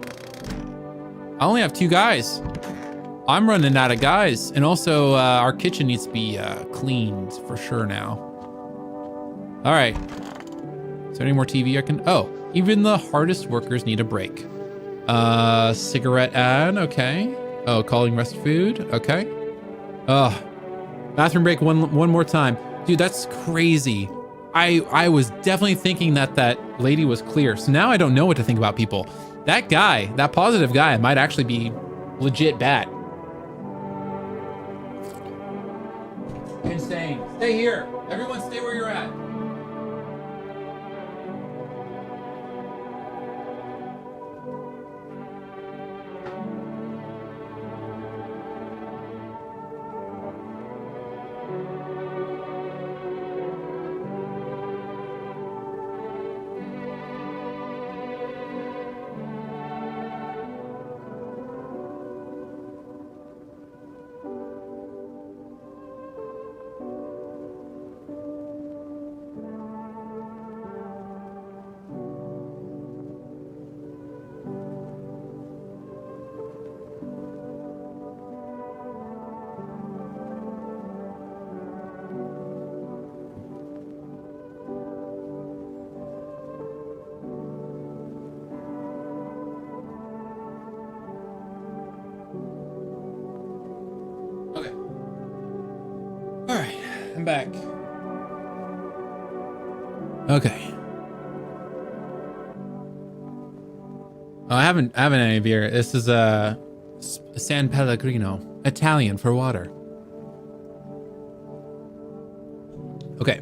I'm running out of guys. And also, our kitchen needs to be cleaned for sure now. All right. Is there any more TV I can... Oh, even the hardest workers need a break. Cigarette ad, okay. Oh, calling rest food, okay. Bathroom break one more time. Dude, that's crazy. I was definitely thinking that lady was clear. So now I don't know what to think about people. That guy, that positive guy might actually be legit bad. Insane. Stay here. Everyone stay where you're at. Back. Okay. Oh, I haven't any beer. This is San Pellegrino, Italian for water. Okay.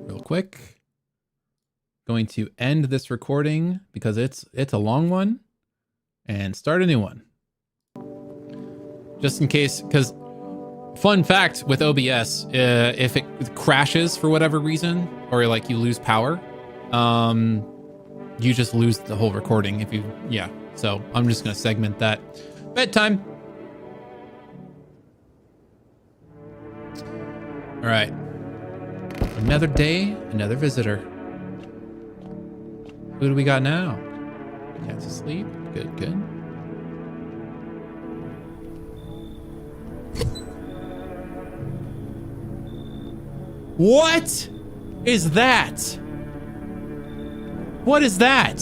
Real quick, going to end this recording because it's a long one, and start a new one. Just in case, because fun fact with OBS, if it crashes for whatever reason, or like you lose power, you just lose the whole recording if you, yeah. So I'm just gonna segment that. Bedtime. All right. Another day, another visitor. Who do we got now? Cat's asleep. Good, good. What is that? What is that?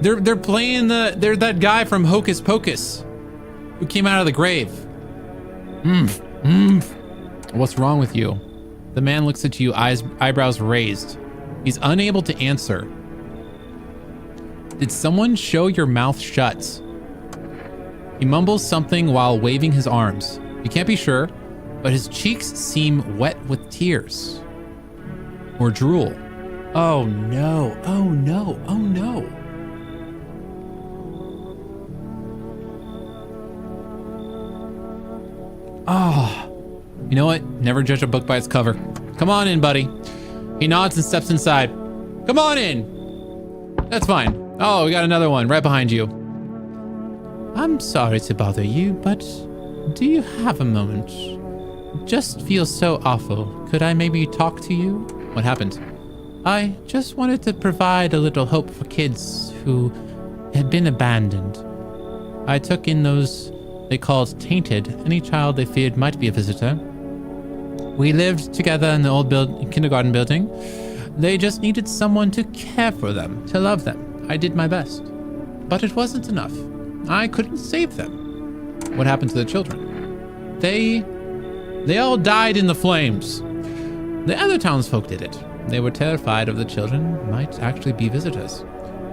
They're playing they're that guy from Hocus Pocus who came out of the grave. What's wrong with you? The man looks at you, eyebrows raised. He's unable to answer. Did someone show your mouth shut? He mumbles something while waving his arms. You can't be sure, but his cheeks seem wet with tears. Or drool. Oh no, oh no, oh no. Oh, you know what? Never judge a book by its cover. Come on in, buddy. He nods and steps inside. Come on in. That's fine. Oh, we got another one right behind you. I'm sorry to bother you, but do you have a moment? Just feels so awful. Could I maybe talk to you? What happened? I just wanted to provide a little hope for kids who had been abandoned. I took in those they called tainted, any child they feared might be a visitor. We lived together in the old kindergarten building. They just needed someone to care for them, to love them. I did my best. But it wasn't enough. I couldn't save them. What happened to the children? They all died in the flames. The other townsfolk did it. They were terrified of the children might actually be visitors.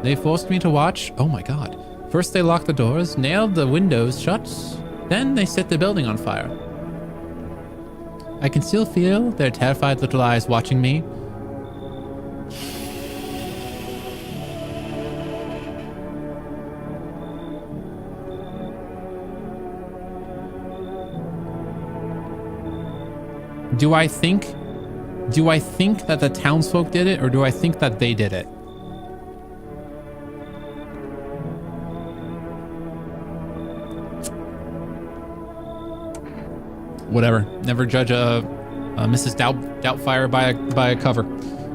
They forced me to watch. Oh my God. First they locked the doors, nailed the windows shut, then they set the building on fire. I can still feel their terrified little eyes watching me. Do I think that the townsfolk did it, or do I think that they did it? Whatever. Never judge a Mrs. Doubtfire by a cover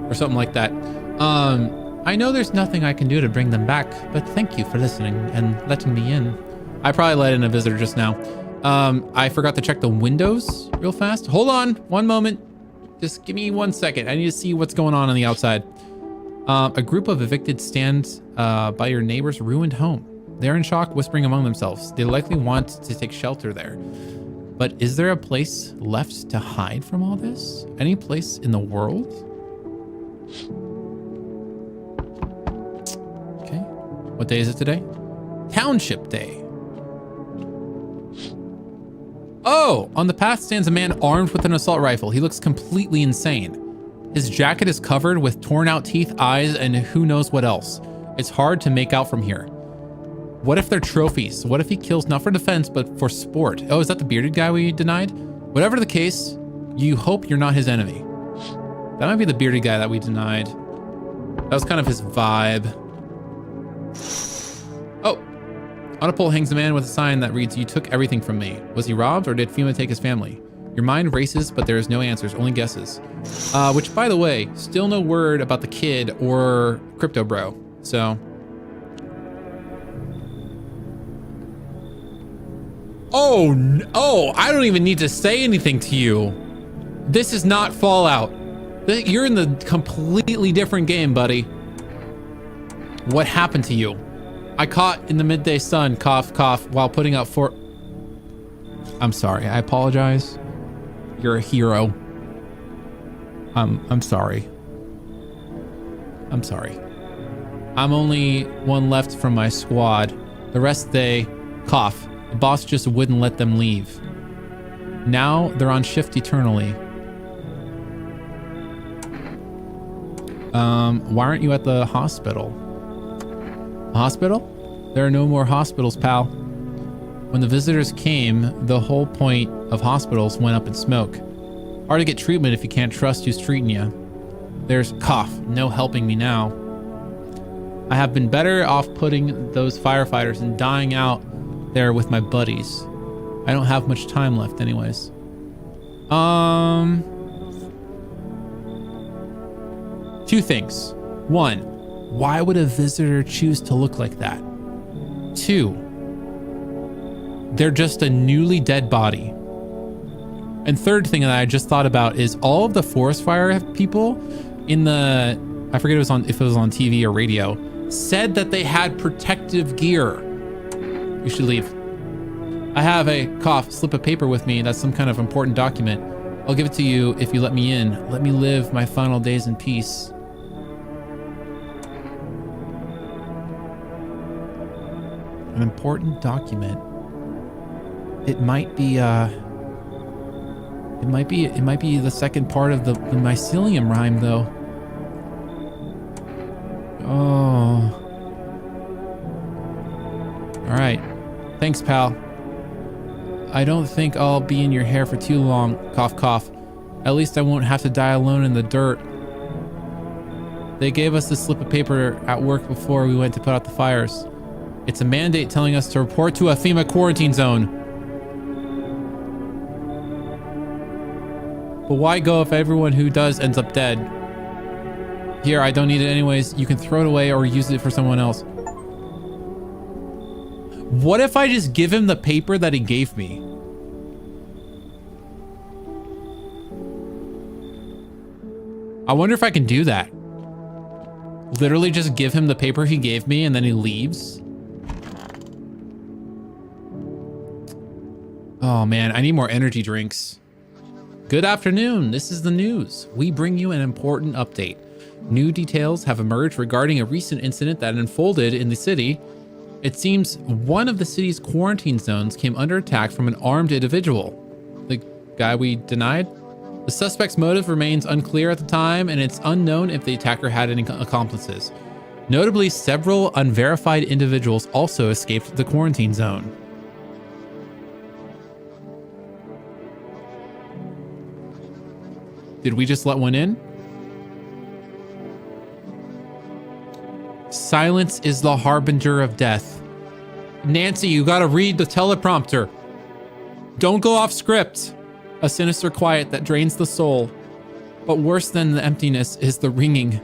or something like that. I I know there's nothing I can do to bring them back, but thank you for listening and letting me in. I probably let in a visitor just now. I forgot to check the windows real fast. Hold on one moment. Just give me 1 second. I need to see what's going on the outside. A group of evicted stand by your neighbor's ruined home. They're in shock, whispering among themselves. They likely want to take shelter there. But is there a place left to hide from all this? Any place in the world? Okay. What day is it today? Township Day. Oh, on the path stands a man armed with an assault rifle. He looks completely insane. His jacket is covered with torn out teeth, eyes, and who knows what else. It's hard to make out from here. What if they're trophies? What if he kills not for defense, but for sport? Oh, is that the bearded guy we denied? Whatever the case, you hope you're not his enemy. That might be the bearded guy that we denied. That was kind of his vibe. Oh, on a pole hangs a man with a sign that reads, "You took everything from me." Was he robbed or did FEMA take his family? Your mind races, but there is no answers, only guesses. Which, by the way, still no word about the kid or Crypto Bro. So... Oh, I don't even need to say anything to you. This is not Fallout. You're in the completely different game, buddy. What happened to you? I caught in the midday sun, cough, cough, while putting out for... I'm sorry, I apologize. You're a hero. I'm sorry. I'm sorry. I'm only one left from my squad. The rest they cough. The boss just wouldn't let them leave. Now they're on shift eternally. Why aren't you at the hospital? Hospital? There are no more hospitals, pal. When the visitors came, the whole point of hospitals went up in smoke. Hard to get treatment if you can't trust who's treating you. There's cough, no helping me now. I have been better off putting those firefighters and dying out there with my buddies. I don't have much time left anyways. Two things. One, why would a visitor choose to look like that? Two, they're just a newly dead body. And third thing that I just thought about is all of the forest fire people in the, I forget if it was on TV or radio, said that they had protective gear. You should leave. I have a slip of paper with me. That's some kind of important document. I'll give it to you if you let me in. Let me live my final days in peace. An important document. It might be the second part of the mycelium rhyme though. Oh. All right. Thanks, pal. I don't think I'll be in your hair for too long. Cough, cough. At least I won't have to die alone in the dirt. They gave us this slip of paper at work before we went to put out the fires. It's a mandate telling us to report to a FEMA quarantine zone. But why go if everyone who does ends up dead? Here, I don't need it anyways. You can throw it away or use it for someone else. What if I just give him the paper that he gave me? I wonder if I can do that. Literally just give him the paper he gave me and then he leaves. Oh man, I need more energy drinks. Good afternoon, this is the news. We bring you an important update. New details have emerged regarding a recent incident that unfolded in the city. It seems one of the city's quarantine zones came under attack from an armed individual. The guy we denied? The suspect's motive remains unclear at the time, and it's unknown if the attacker had any accomplices. Notably, several unverified individuals also escaped the quarantine zone. Did we just let one in? Silence is the harbinger of death. Nancy, you gotta read the teleprompter. Don't go off script. A sinister quiet that drains the soul. But worse than the emptiness is the ringing.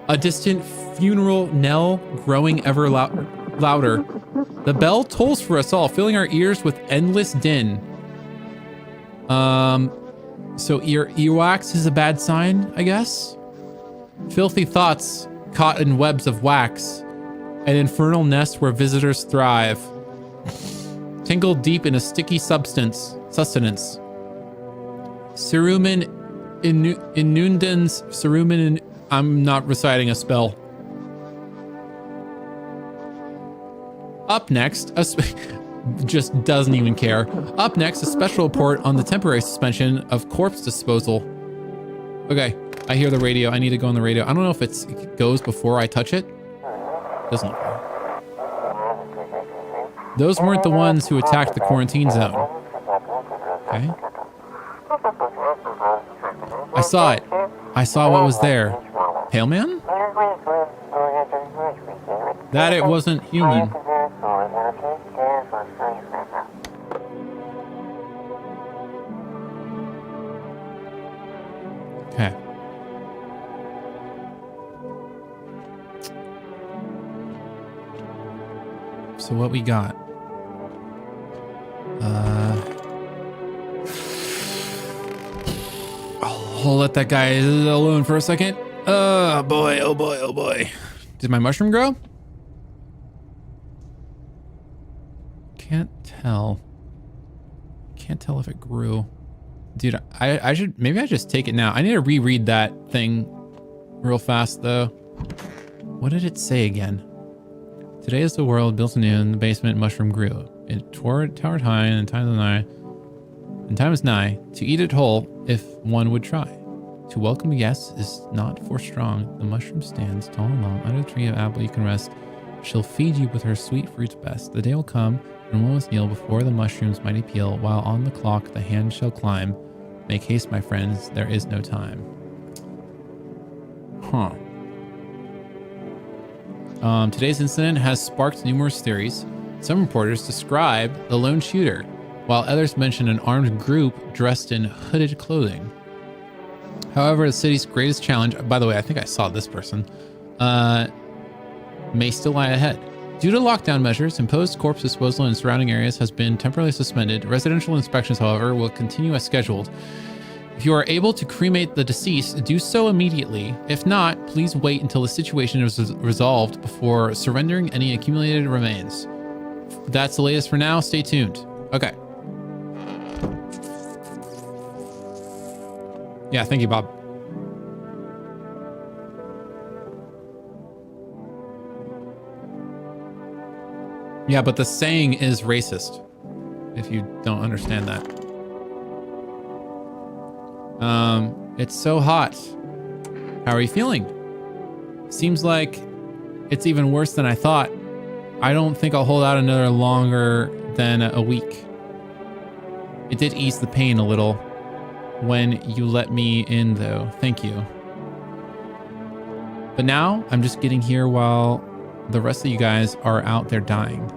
A distant funeral knell growing ever louder. The bell tolls for us all, filling our ears with endless din. So earwax is a bad sign, I guess? Filthy thoughts caught in webs of wax. An infernal nest where visitors thrive. Tingled deep in a sticky sustenance. Cerumen inundans. Cerumen. I'm not reciting a spell. Up next, just doesn't even care. Up next, a special report on the temporary suspension of corpse disposal. Okay, I hear the radio. I need to go on the radio. I don't know if it goes before I touch it. Doesn't look like. Those weren't the ones who attacked the quarantine zone. Okay. I saw it. I saw what was there. Pale man? That it wasn't human. Okay. So what we got? I'll let that guy alone for a second. Oh boy, oh boy, oh boy. Did my mushroom grow? Can't tell. Can't tell if it grew. Dude, I should, maybe I just take it now. I need to reread that thing real fast though. What did it say again? Today is the world built anew in the basement mushroom grew. It towered high and time is nigh to eat it whole if one would try. To welcome guests is not for strong. The mushroom stands tall and long under the tree of apple you can rest. She'll feed you with her sweet fruits best. The day will come and one must kneel before the mushroom's mighty peel, while on the clock the hand shall climb. Make haste, my friends, there is no time. Huh. Today's incident has sparked numerous theories. Some reporters describe the lone shooter, while others mention an armed group dressed in hooded clothing. However, the city's greatest challenge, by the way, I think I saw this person, may still lie ahead. Due to lockdown measures, imposed corpse disposal in surrounding areas has been temporarily suspended. Residential inspections, however, will continue as scheduled. If you are able to cremate the deceased, do so immediately. If not, please wait until the situation is resolved before surrendering any accumulated remains. That's the latest for now. Stay tuned. Okay. Yeah, thank you, Bob. Yeah, but the saying is racist, if you don't understand that. It's so hot. How are you feeling? Seems like it's even worse than I thought. I don't think I'll hold out another longer than a week. It did ease the pain a little when you let me in, though. Thank you. But now I'm just getting here while the rest of you guys are out there dying.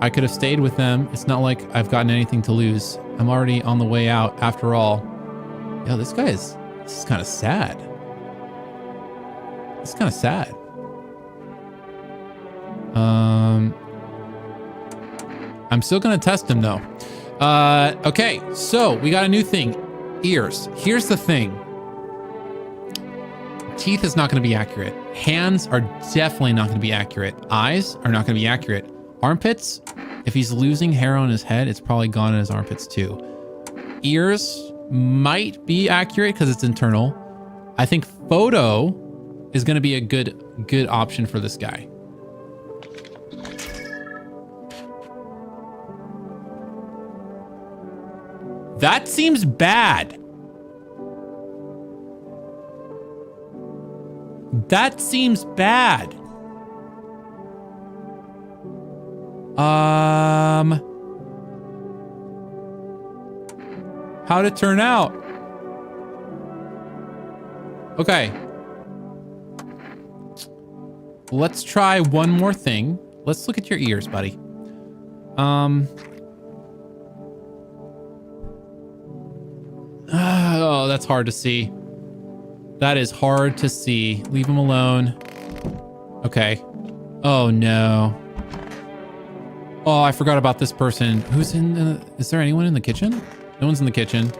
I could have stayed with them. It's not like I've gotten anything to lose. I'm already on the way out after all. Yo, this is kind of sad. It's kind of sad. I'm still gonna test him though. Okay, so we got a new thing. Ears. Here's the thing. Teeth is not gonna be accurate. Hands are definitely not gonna be accurate. Eyes are not gonna be accurate. Armpits, if he's losing hair on his head, it's probably gone in his armpits too. Ears might be accurate because it's internal. I think photo is going to be a good option for this guy. That seems bad. That seems bad. How'd it turn out? Okay. Let's try one more thing. Let's look at your ears, buddy. Oh, that's hard to see. That is hard to see. Leave him alone. Okay. Oh, no. Oh, I forgot about this person. Who's in the... Is there anyone in the kitchen? No one's in the kitchen.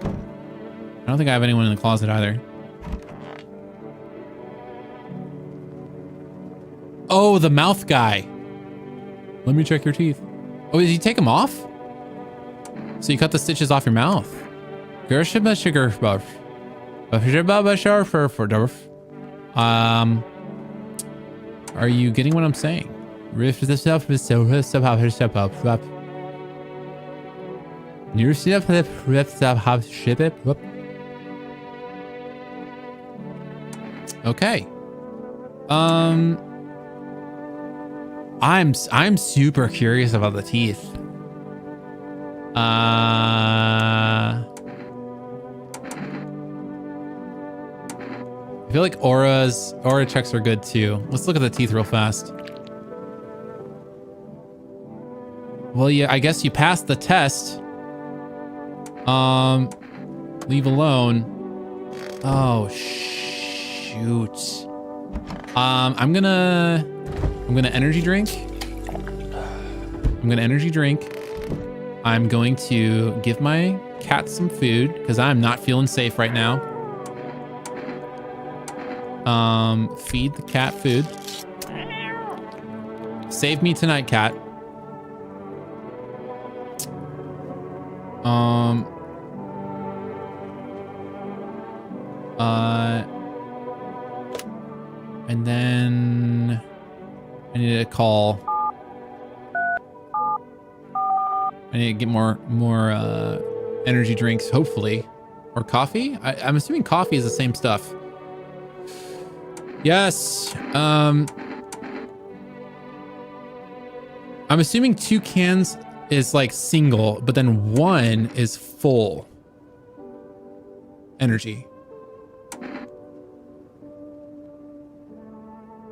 I don't think I have anyone in the closet either. Oh, the mouth guy. Let me check your teeth. Oh, did you take them off? So you cut the stitches off your mouth. Are you getting what I'm saying? Okay. I'm super curious about the teeth. I feel like aura checks are good too. Let's look at the teeth real fast. Well, yeah, I guess you passed the test. Leave alone. Oh shoot. I'm gonna energy drink. I'm going to give my cat some food because I'm not feeling safe right now. Feed the cat food. Save me tonight, cat. And then I need to call. I need to get more energy drinks, hopefully, or coffee. I'm assuming coffee is the same stuff. Yes. I'm assuming 2 cans is like single, but then 1 is full energy.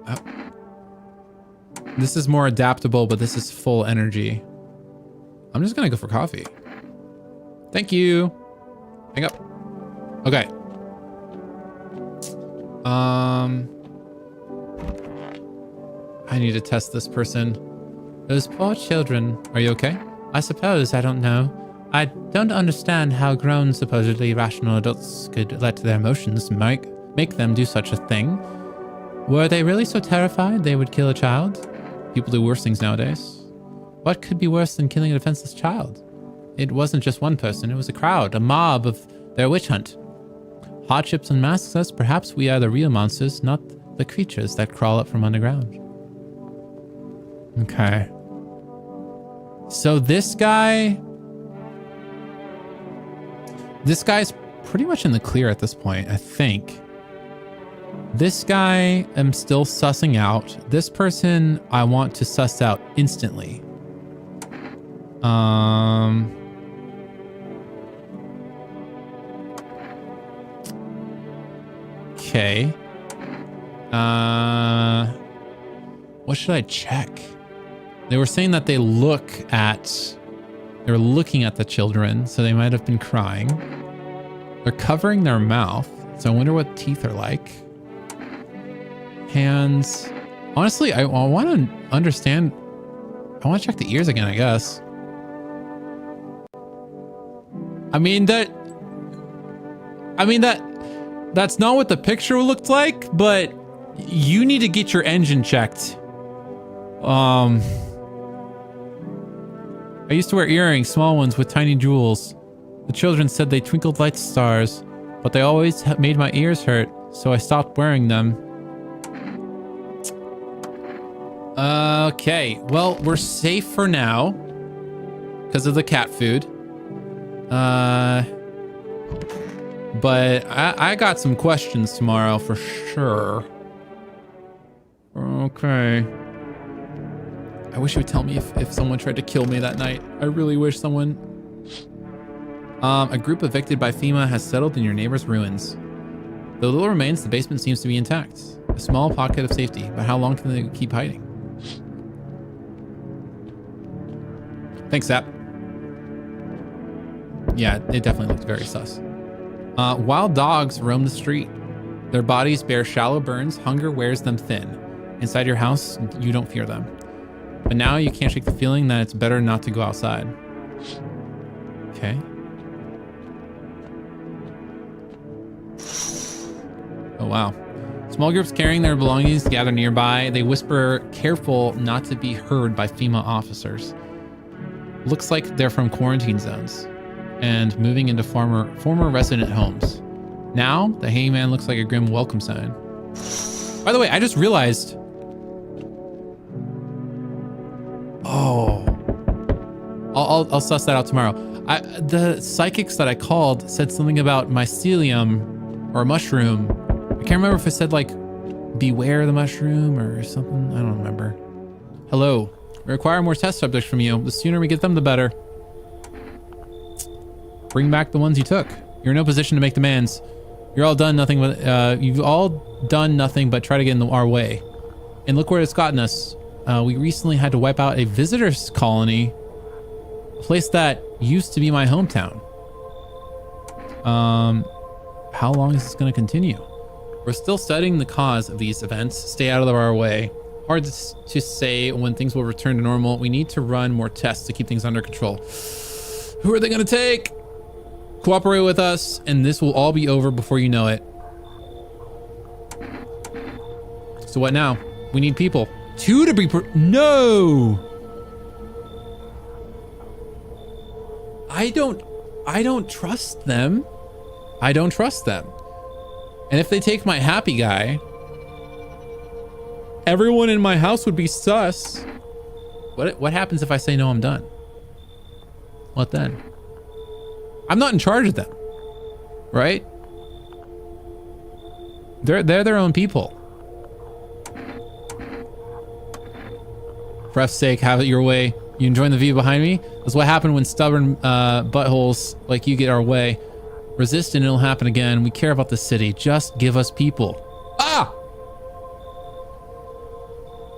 Oh. This is more adaptable, but this is full energy. I'm just gonna go for coffee. Thank you. Hang up. Okay. I need to test this person. Those poor children. Are you okay? I suppose. I don't know. I don't understand how grown, supposedly rational adults could let their emotions make them do such a thing. Were they really so terrified they would kill a child? People do worse things nowadays. What could be worse than killing a defenseless child? It wasn't just one person. It was a crowd, a mob of their witch hunt. Hardships unmasks us. Perhaps we are the real monsters, not the creatures that crawl up from underground. Okay. So this guy's pretty much in the clear at this point, I think. This guy I'm still sussing out. This person I want to suss out instantly. Okay. What should I check? They were saying that they were looking at the children, so they might have been crying. They're covering their mouth, so I wonder what teeth are like. Hands. Honestly, I want to understand. I want to check the ears again, I guess. That's not what the picture looked like, but you need to get your engine checked. I used to wear earrings, small ones with tiny jewels. The children said they twinkled like stars, but they always made my ears hurt, so I stopped wearing them. Okay, well, we're safe for now because of the cat food. But I got some questions tomorrow for sure. Okay. I wish you would tell me if someone tried to kill me that night. I really wish someone... A group evicted by FEMA has settled in your neighbor's ruins. Though little remains, the basement seems to be intact. A small pocket of safety, but how long can they keep hiding? Thanks, Zap. Yeah, it definitely looked very sus. Wild dogs roam the street. Their bodies bear shallow burns. Hunger wears them thin. Inside your house, you don't fear them. But now you can't shake the feeling that it's better not to go outside. Okay. Oh, wow. Small groups carrying their belongings gather nearby. They whisper, careful not to be heard by FEMA officers. Looks like they're from quarantine zones and moving into former resident homes. Now, the hangman looks like a grim welcome sign. By the way, I just realized... Oh. I'll suss that out tomorrow. The psychics that I called said something about mycelium or mushroom. I can't remember if it said like beware the mushroom or something. I don't remember. Hello. We require more test subjects from you. The sooner we get them, the better. Bring back the ones you took. You're in no position to make demands. You've all done nothing but try to get in our way. And look where it's gotten us. We recently had to wipe out a visitors colony, a place that used to be my hometown. How long is this going to continue? We're still studying the cause of these events. Stay out of our way. Hard to say when things will return to normal. We need to run more tests to keep things under control. Who are they going to take? Cooperate with us, and this will all be over before you know it. So what now? We need people. 2 to be no! I don't trust them. I don't trust them. And if they take my happy guy, everyone in my house would be sus. What happens if I say no, I'm done? What then? I'm not in charge of them, right? They're their own people. For F's sake, have it your way. You enjoying the view behind me? That's what happened when stubborn buttholes like you get our way. Resist and it'll happen again. We care about the city. Just give us people. Ah!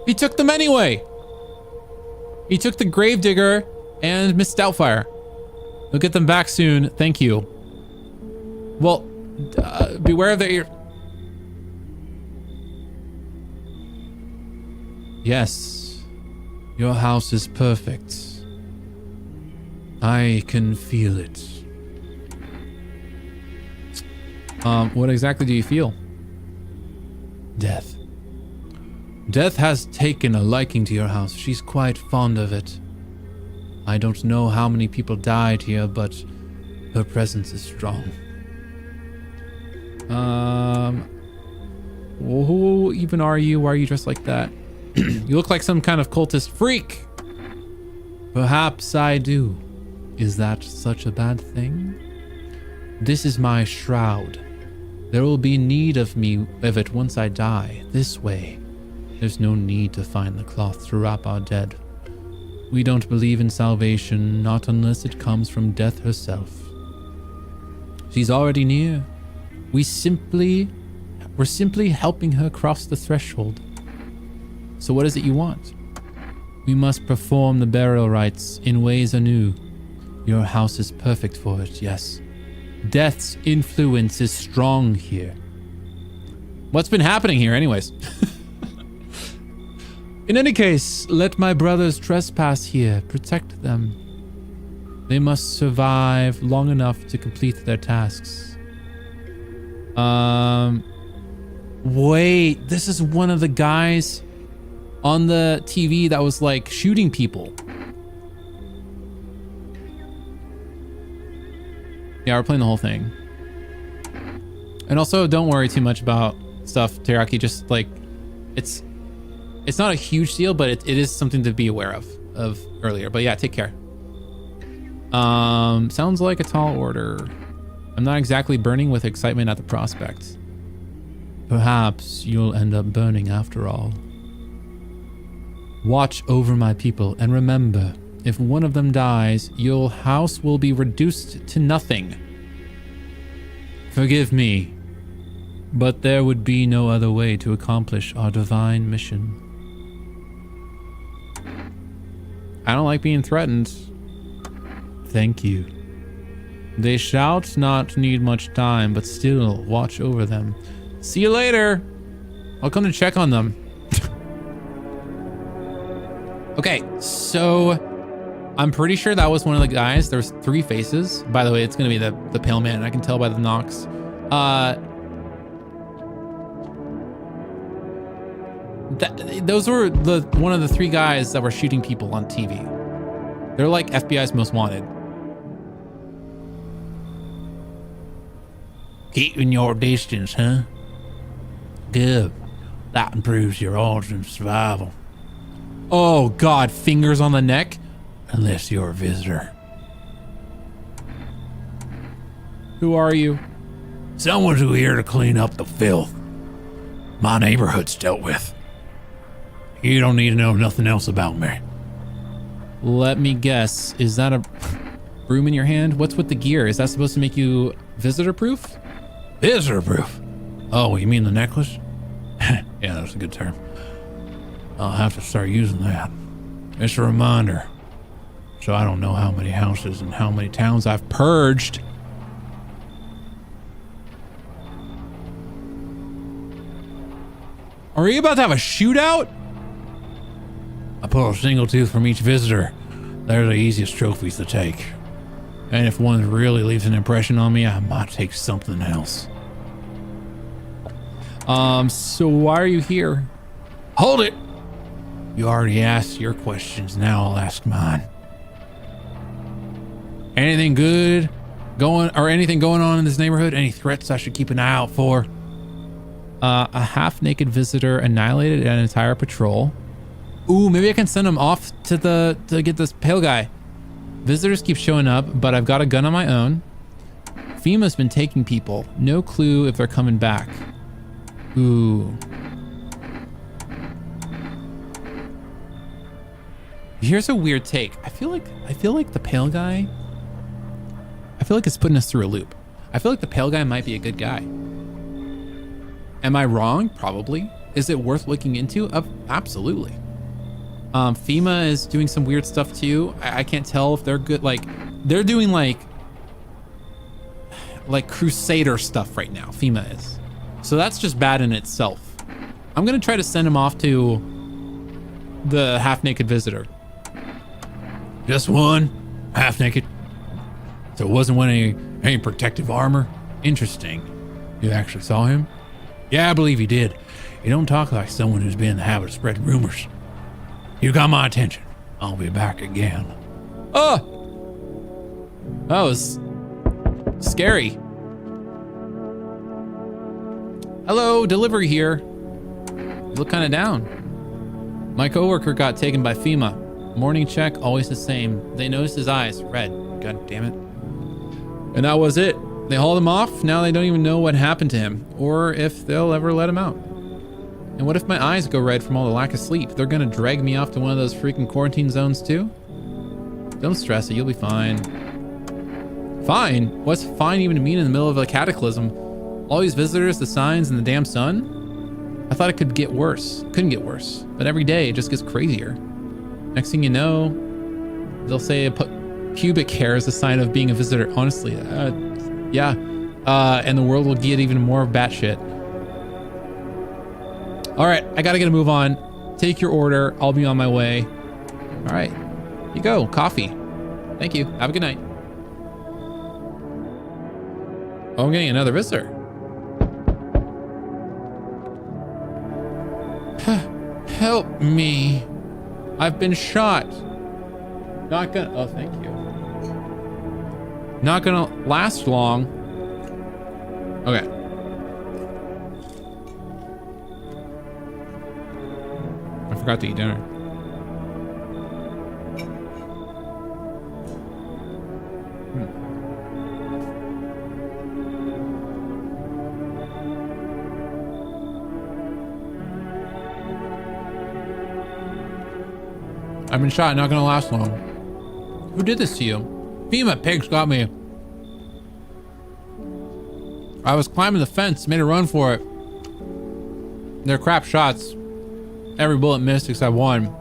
He took them anyway. He took the Gravedigger and Miss Doubtfire. We'll get them back soon. Thank you. Well, beware of their ear. Yes, your house is perfect. I can feel it. What exactly do you feel? Death. Death has taken a liking to your house. She's quite fond of it. I don't know how many people died here, but her presence is strong. Who even are you? Why are you dressed like that? You look like some kind of cultist freak. Perhaps I do. Is that such a bad thing? This is my shroud. There will be need of it once I die. This way. There's no need to find the cloth to wrap our dead. We don't believe in salvation, not unless it comes from death herself. She's already near. We're simply helping her cross the threshold. So what is it you want? We must perform the burial rites in ways anew. Your house is perfect for it, yes. Death's influence is strong here. What's been happening here anyways? In any case, let my brothers trespass here. Protect them. They must survive long enough to complete their tasks. Wait, this is one of the guys on the TV that was like shooting people. Yeah, we're playing the whole thing. And also, don't worry too much about stuff, Teriyaki. Just like, it's not a huge deal, but it is something to be aware of earlier. But yeah, take care. Sounds like a tall order. I'm not exactly burning with excitement at the prospect. Perhaps you'll end up burning after all. Watch over my people, and remember, if one of them dies, your house will be reduced to nothing. Forgive me, but there would be no other way to accomplish our divine mission. I don't like being threatened. Thank you. They shall not need much time, but still watch over them. See you later. I'll come to check on them. Okay, so I'm pretty sure that was one of the guys. There's 3 faces. By the way, it's gonna be the pale man. I can tell by the knocks. Those were one of the 3 guys that were shooting people on TV. They're like FBI's most wanted. Keeping your distance, huh? Good. That improves your odds of survival. Oh God, fingers on the neck? Unless you're a visitor. Who are you? Someone's here to clean up the filth my neighborhood's dealt with. You don't need to know nothing else about me. Let me guess. Is that a broom in your hand? What's with the gear? Is that supposed to make you visitor proof? Visitor proof? Oh, you mean the necklace? Yeah, that's a good term. I'll have to start using that. It's a reminder. So I don't know how many houses and how many towns I've purged. Are you about to have a shootout? I pull a single tooth from each visitor. They're the easiest trophies to take. And if one really leaves an impression on me, I might take something else. So why are you here? Hold it! You already asked your questions, now I'll ask mine. Anything good anything going on in this neighborhood? Any threats I should keep an eye out for? A half-naked visitor annihilated an entire patrol. Ooh, maybe I can send him off to get this pale guy. Visitors keep showing up, but I've got a gun on my own. FEMA's been taking people. No clue if they're coming back. Ooh. Here's a weird take. I feel like the pale guy, I feel like it's putting us through a loop. I feel like the pale guy might be a good guy. Am I wrong? Probably. Is it worth looking into? Absolutely. FEMA is doing some weird stuff too. I can't tell if they're good. Like, they're doing like Crusader stuff right now. FEMA is. So that's just bad in itself. I'm gonna try to send him off to the half-naked visitor. Just one? Half naked? So it wasn't any protective armor? Interesting. You actually saw him? Yeah, I believe you did. You don't talk like someone who's been in the habit of spreading rumors. You got my attention. I'll be back again. Oh! That was scary. Hello, delivery here. You look kind of down. My coworker got taken by FEMA. Morning check, always the same. They noticed his eyes, red. God damn it. And that was it. They hauled him off. Now they don't even know what happened to him or if they'll ever let him out. And what if my eyes go red from all the lack of sleep? They're gonna drag me off to one of those freaking quarantine zones too? Don't stress it, you'll be fine. Fine? What's fine even mean in the middle of a cataclysm? All these visitors, the signs, and the damn sun? I thought it could get worse. Couldn't get worse. But every day it just gets crazier. Next thing you know, they'll say pubic hair is a sign of being a visitor. Honestly, yeah. And the world will get even more batshit. All right, I gotta get a move on. Take your order. I'll be on my way. All right, here you go. Coffee. Thank you. Have a good night. Oh, I'm getting another visitor. Help me. I've been shot. Not gonna, oh, thank you. Not gonna last long. Okay. I forgot to eat dinner. I've been shot, not gonna last long. Who did this to you? FEMA pigs got me. I was climbing the fence, made a run for it. They're crap shots. Every bullet missed except one.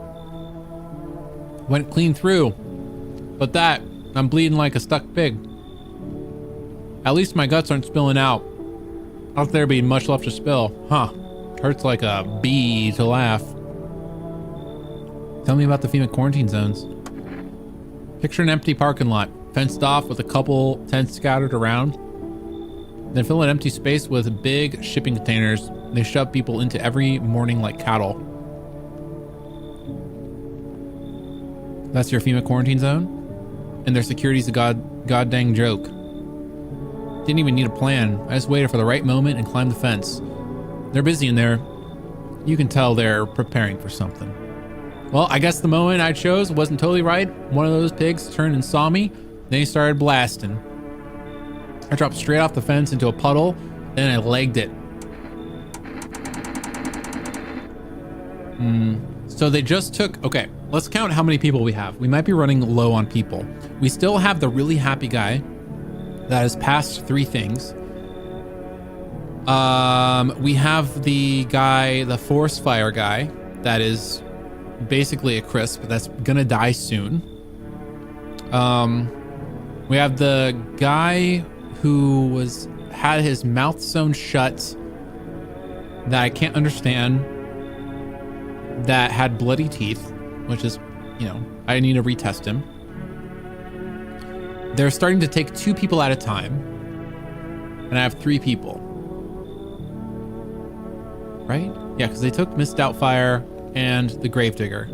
Went clean through. But that, I'm bleeding like a stuck pig. At least my guts aren't spilling out. Out there be much left to spill. Huh. Hurts like a bee to laugh. Tell me about the FEMA quarantine zones. Picture an empty parking lot, fenced off with a couple tents scattered around. Then fill an empty space with big shipping containers. They shove people into every morning like cattle. That's your FEMA quarantine zone? And their security's a god dang joke. Didn't even need a plan. I just waited for the right moment and climbed the fence. They're busy in there. You can tell they're preparing for something. Well, I guess the moment I chose wasn't totally right. One of those pigs turned and saw me. Then he started blasting. I dropped straight off the fence into a puddle. Then I legged it. So they just took... Okay, let's count how many people we have. We might be running low on people. We still have the really happy guy that has passed 3 things. We have the guy, the forest fire guy, that is basically a crisp that's gonna die soon. We have the guy who had his mouth sewn shut that I can't understand, that had bloody teeth, which is, you know, I need to retest him. They're starting to take 2 people at a time, and I have 3 people. Right? Yeah, because they took Miss Doubtfire and the Gravedigger.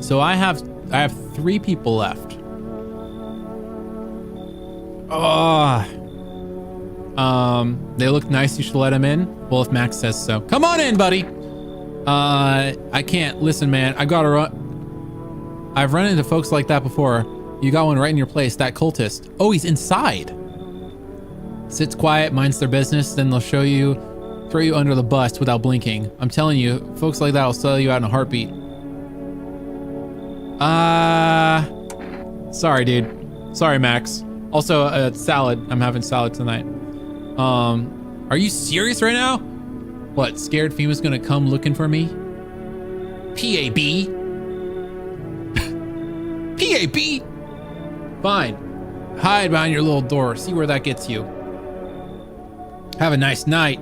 So I have 3 people left. They look nice. You should let them in. Well, if Max says so. Come on in, buddy. I can't. Listen, man. I gotta run. I've run into folks like that before. You got one right in your place. That cultist. Oh, he's inside. Sits quiet, minds their business, then they'll throw you under the bus without blinking. I'm telling you, folks like that will sell you out in a heartbeat. Sorry, dude. Sorry, Max. Also, salad. I'm having salad tonight. Are you serious right now? What, scared FEMA's gonna come looking for me? PAB? PAB? Fine. Hide behind your little door. See where that gets you. Have a nice night.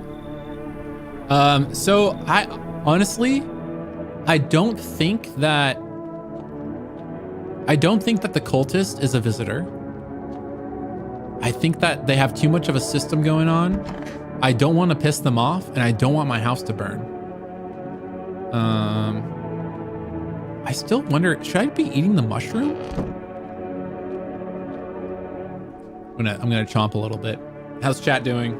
So I honestly, I don't think that the cultist is a visitor. I think that they have too much of a system going on. I don't want to piss them off, and I don't want my house to burn. I still wonder, should I be eating the mushroom? I'm gonna chomp a little bit. How's chat doing?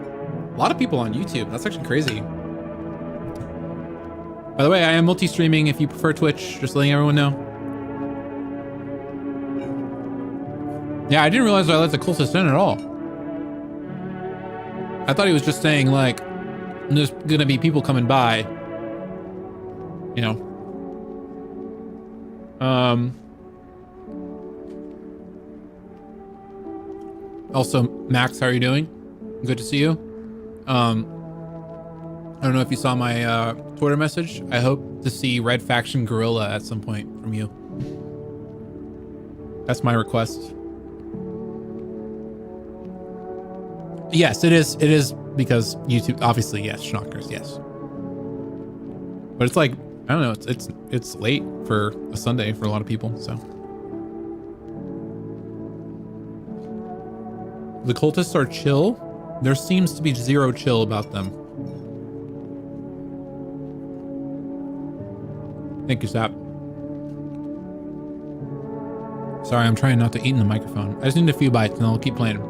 A lot of people on YouTube. That's actually crazy. By the way, I am multi-streaming. If you prefer Twitch, just letting everyone know. Yeah, I didn't realize I let the cultist in at all. I thought he was just saying, like, there's gonna be people coming by. You know. Also, Max, how are you doing? Good to see you. I don't know if you saw my Twitter message. I hope to see Red Faction Gorilla at some point from you. That's my request. Yes, it is. It is because YouTube, obviously, yes, schnockers, yes. But it's like, I don't know, it's late for a Sunday for a lot of people, so. The cultists are chill. There seems to be zero chill about them. Thank you, Sap. Sorry, I'm trying not to eat in the microphone. I just need a few bites and I'll keep playing.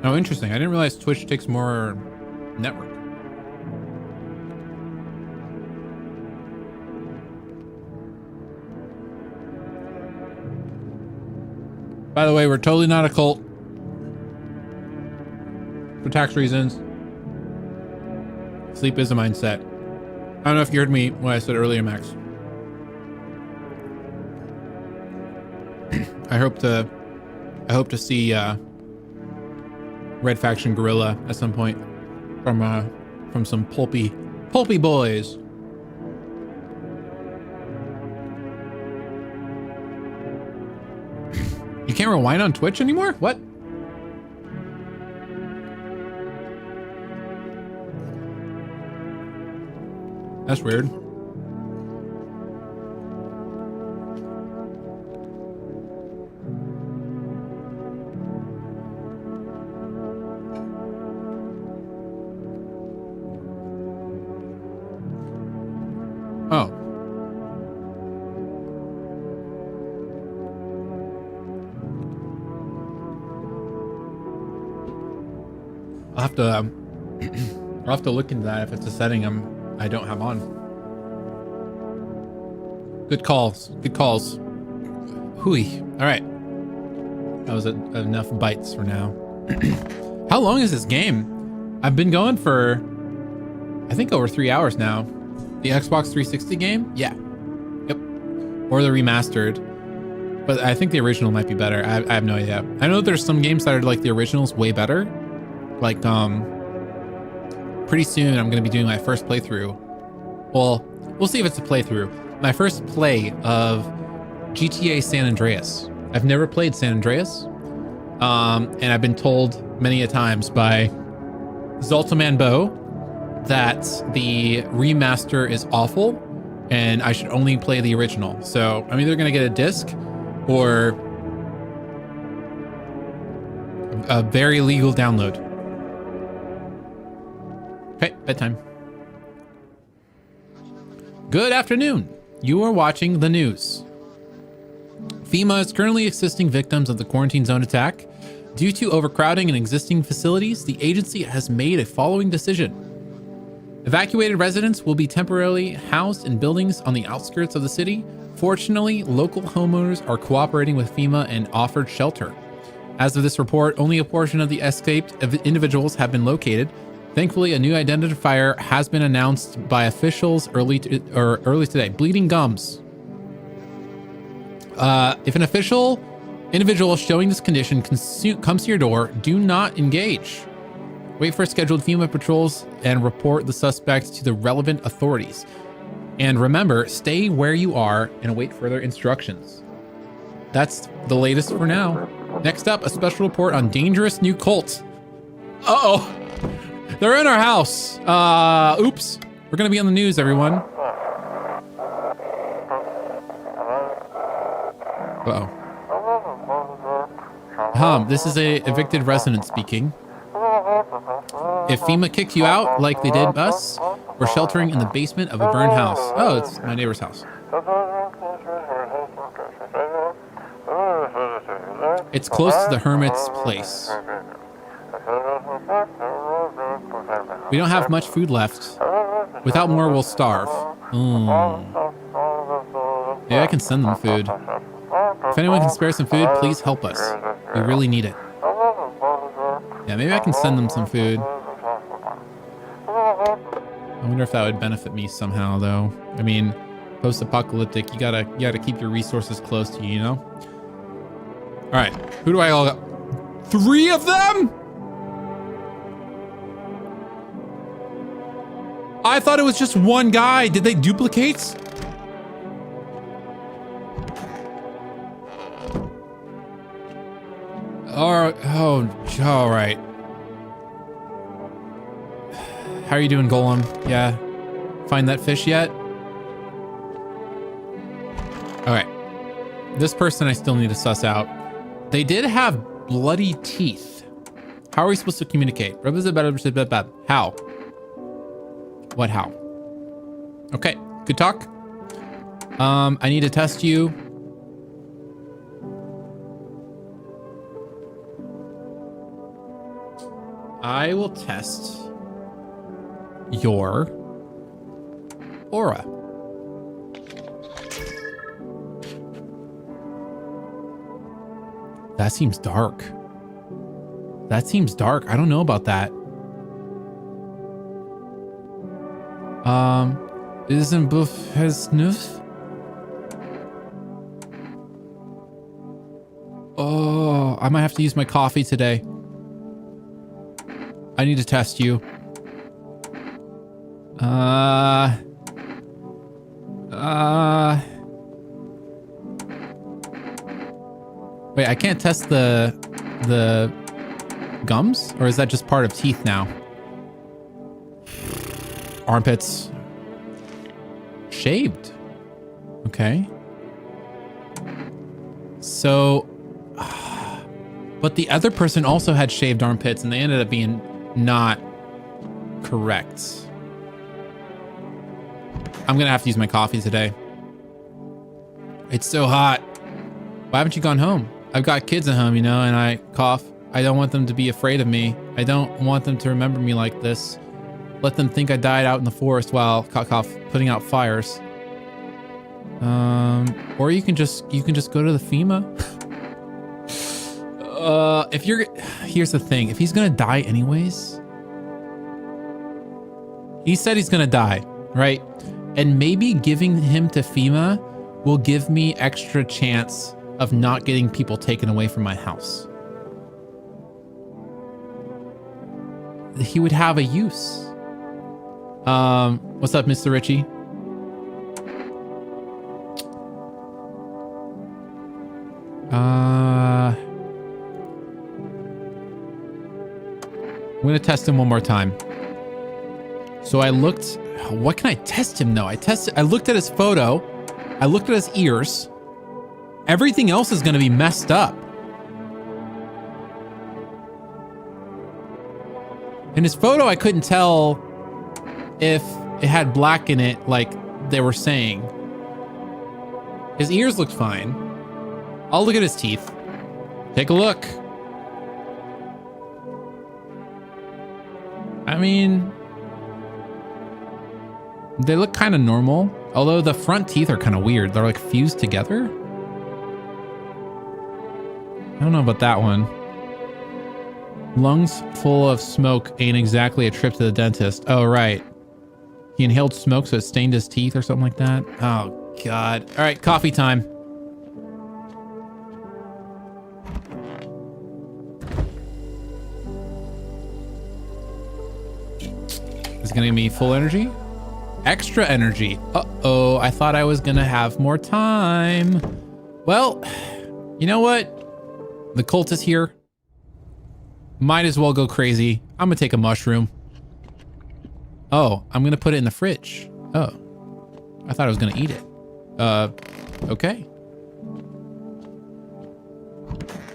Oh, interesting. I didn't realize Twitch takes more network. By the way, we're totally not a cult. For tax reasons. Sleep is a mindset. I don't know if you heard me what I said earlier, Max. I hope to see Red Faction Gorilla at some point from some pulpy boys. can't rewind on Twitch anymore? What? That's weird. Oh. I'll have to I'll have to look into that if it's a setting I don't have on. Good calls. Good calls. Hooey. All right. That was enough bites for now. How long is this game? I've been going for, I think, over 3 hours now. The Xbox 360 game? Yeah. Yep. Or the remastered. But I think the original might be better. I have no idea. I know there's some games that are like the original's way better. Like, pretty soon I'm going to be doing my first playthrough. Well, we'll see if it's a playthrough. My first play of GTA San Andreas. I've never played San Andreas. And I've been told many a times by Zoltaman Bo that the remaster is awful and I should only play the original. So I'm either going to get a disc or a very legal download. Okay, bedtime. Good afternoon. You are watching the news. FEMA is currently assisting victims of the quarantine zone attack. Due to overcrowding in existing facilities, the agency has made a following decision. Evacuated residents will be temporarily housed in buildings on the outskirts of the city. Fortunately, local homeowners are cooperating with FEMA and offered shelter. As of this report, only a portion of the escaped individuals have been located. Thankfully, a new identifier has been announced by officials early today. Bleeding gums. If an individual showing this condition comes to your door, do not engage. Wait for scheduled FEMA patrols and report the suspect to the relevant authorities. And remember, stay where you are and await further instructions. That's the latest for now. Next up, a special report on dangerous new cult. Uh-oh. They're in our house. Oops. We're going to be on the news, everyone. Uh-oh. This is a evicted resident speaking. If FEMA kicks you out like they did us, we're sheltering in the basement of a burned house. Oh, it's my neighbor's house. It's close to the hermit's place. We don't have much food left. Without more, we'll starve. Maybe I can send them food. If anyone can spare some food, please help us. We really need it. Yeah, maybe I can send them some food. I wonder if that would benefit me somehow, though. I mean, post-apocalyptic, you gotta keep your resources close to you, you know? All right, who do I all got? 3 of them? I thought it was just one guy. Did they duplicate? All right. How are you doing, Golem? Yeah. Find that fish yet? All right. This person I still need to suss out. They did have bloody teeth. How are we supposed to communicate? How? What how? Okay, good talk. I need to test you. I will test your aura. That seems dark. I don't know about that. Isn't Buff has Nuf? Oh, I might have to use my coffee today. I need to test you. Wait, I can't test the gums? Or is that just part of teeth now? Armpits. Shaved. Okay. So, but the other person also had shaved armpits and they ended up being not correct. I'm gonna have to use my coffee today. It's so hot. Why haven't you gone home? I've got kids at home, you know, and I cough. I don't want them to be afraid of me. I don't want them to remember me like this. Let them think I died out in the forest while cough putting out fires. Or you can just go to the FEMA. Here's the thing. If he's gonna die anyways, he said he's gonna die, right? And maybe giving him to FEMA will give me extra chance of not getting people taken away from my house. He would have a use. What's up, Mr. Richie? I'm gonna test him one more time. So I looked, what can I test him though? I looked at his photo. I looked at his ears. Everything else is gonna be messed up. In his photo, I couldn't tell if it had black in it like they were saying. His ears looked fine. I'll look at his teeth. Take a look. I mean, they look kind of normal, although the front teeth are kind of weird. They're like fused together. I don't know about that one. Lungs full of smoke ain't exactly a trip to the dentist. Oh, right. He inhaled smoke, so it stained his teeth or something like that. Oh, God. All right, coffee time. Is it gonna give me full energy? Extra energy. Uh-oh, I thought I was gonna have more time. Well, you know what? The cult is here. Might as well go crazy. I'm gonna take a mushroom. Oh, I'm gonna put it in the fridge. Oh, I thought I was gonna eat it. Okay.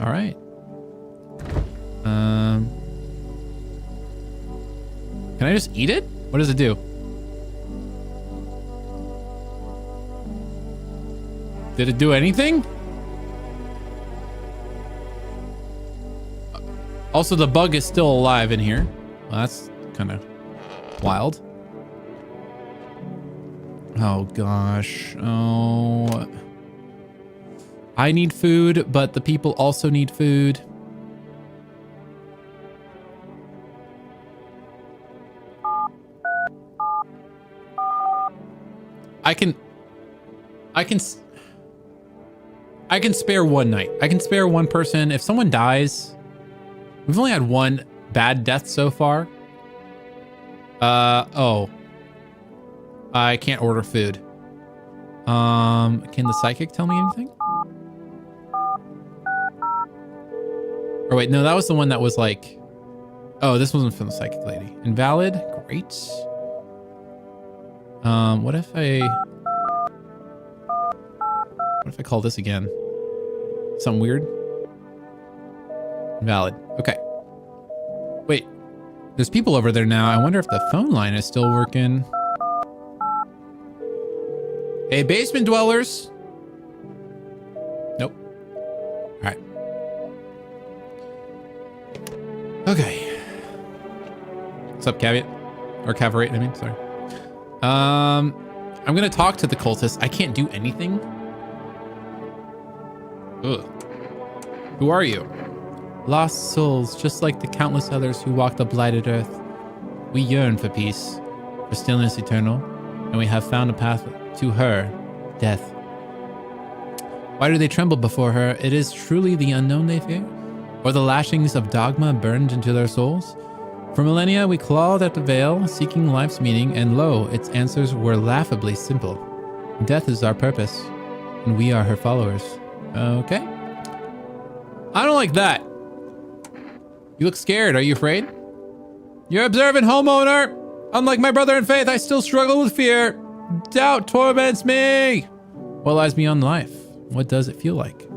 All right. Can I just eat it? What does it do? Did it do anything? Also, the bug is still alive in here. Well, that's kind of wild. Oh, gosh. Oh. I need food, but the people also need food. I can spare one night. I can spare one person. If someone dies, we've only had one bad death so far. Oh. I can't order food. Can the psychic tell me anything? Or wait, no, that was the one that was like, oh, this wasn't from the psychic lady. Invalid? Great. What if I call this again? Something weird? Invalid. Okay. Wait. There's people over there now. I wonder if the phone line is still working. Hey, basement dwellers. Nope. All right. Okay. What's up, Caveat? Or Cavorate, I mean, sorry. I'm gonna talk to the cultist. I can't do anything. Ugh. Who are you? Lost souls, just like the countless others who walk the blighted earth. We yearn for peace, for stillness eternal, and we have found a path to her, death. Why do they tremble before her? It is truly the unknown they fear? Or the lashings of dogma burned into their souls? For millennia, we clawed at the veil, seeking life's meaning, and lo, its answers were laughably simple. Death is our purpose, and we are her followers. Okay. I don't like that. You look scared. Are you afraid? You're observant, homeowner. Unlike my brother in faith, I still struggle with fear. Doubt torments me. What lies beyond life? What does it feel like?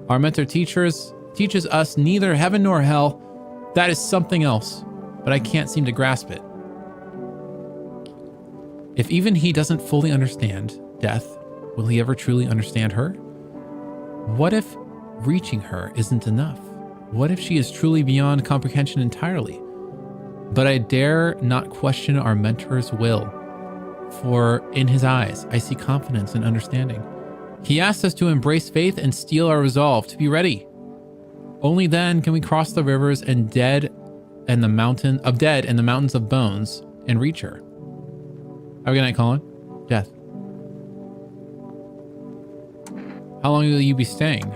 Our mentor teaches us neither heaven nor hell. That is something else, but I can't seem to grasp it. If even he doesn't fully understand death, will he ever truly understand her? What if reaching her isn't enough? What if she is truly beyond comprehension entirely? But I dare not question our mentor's will, for in his eyes I see confidence and understanding. He asks us to embrace faith and steel our resolve to be ready. Only then can we cross the rivers and the mountains of bones and reach her. Have a good night, Colin. Death. How long will you be staying?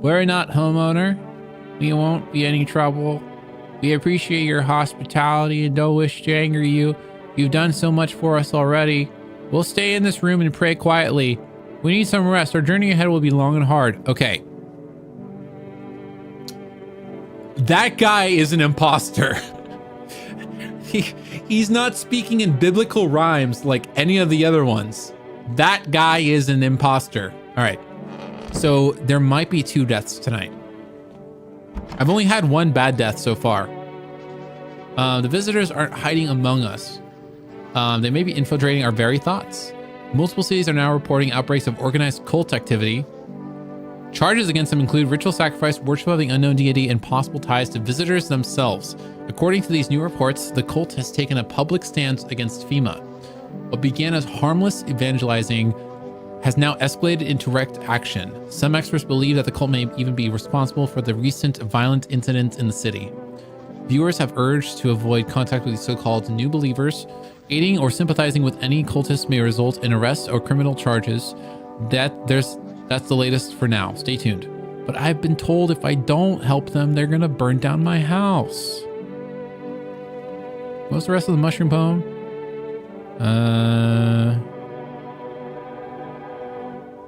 Worry not, homeowner. We won't be any trouble. We appreciate your hospitality and don't wish to anger you. You've done so much for us already. We'll stay in this room and pray quietly. We need some rest. Our journey ahead will be long and hard. Okay. That guy is an imposter. He's not speaking in biblical rhymes like any of the other ones. That guy is an imposter. All right. So there might be 2 deaths tonight. I've only had 1 bad death so far. The visitors aren't hiding among us. They may be infiltrating our very thoughts. Multiple cities are now reporting outbreaks of organized cult activity. Charges against them include ritual sacrifice, worship of the unknown deity, and possible ties to visitors themselves. According to these new reports, the cult has taken a public stance against FEMA. What began as harmless evangelizing has now escalated into direct action. Some experts believe that the cult may even be responsible for the recent violent incidents in the city. Viewers have urged to avoid contact with these so-called new believers. Aiding or sympathizing with any cultists may result in arrests or criminal charges. That's the latest for now. Stay tuned. But I've been told if I don't help them, they're gonna burn down my house. What's the rest of the mushroom poem?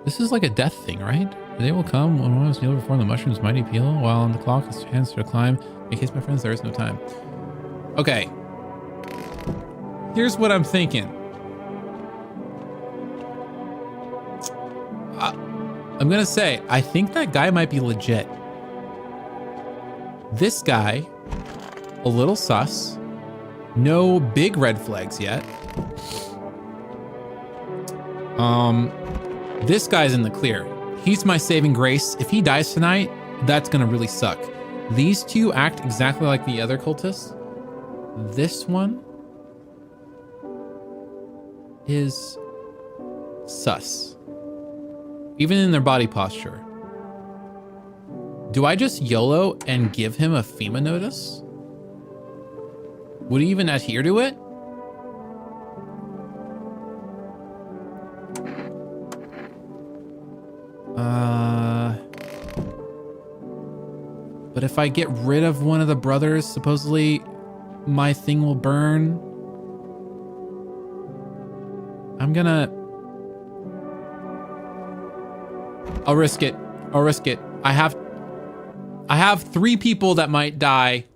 This is like a death thing, right? They will come when one is kneeled before the mushroom's mighty peel, while on the clock his hands to climb. In case, my friends, there is no time. Okay. Here's what I'm thinking. I'm gonna say, I think that guy might be legit. This guy, a little sus. No big red flags yet. This guy's in the clear. He's my saving grace. If he dies tonight, that's gonna really suck. These 2 act exactly like the other cultists. This one is sus. Even in their body posture. Do I just YOLO and give him a FEMA notice? Would he even adhere to it? But if I get rid of one of the brothers, supposedly my thing will burn. I'll risk it. I have 3 people that might die.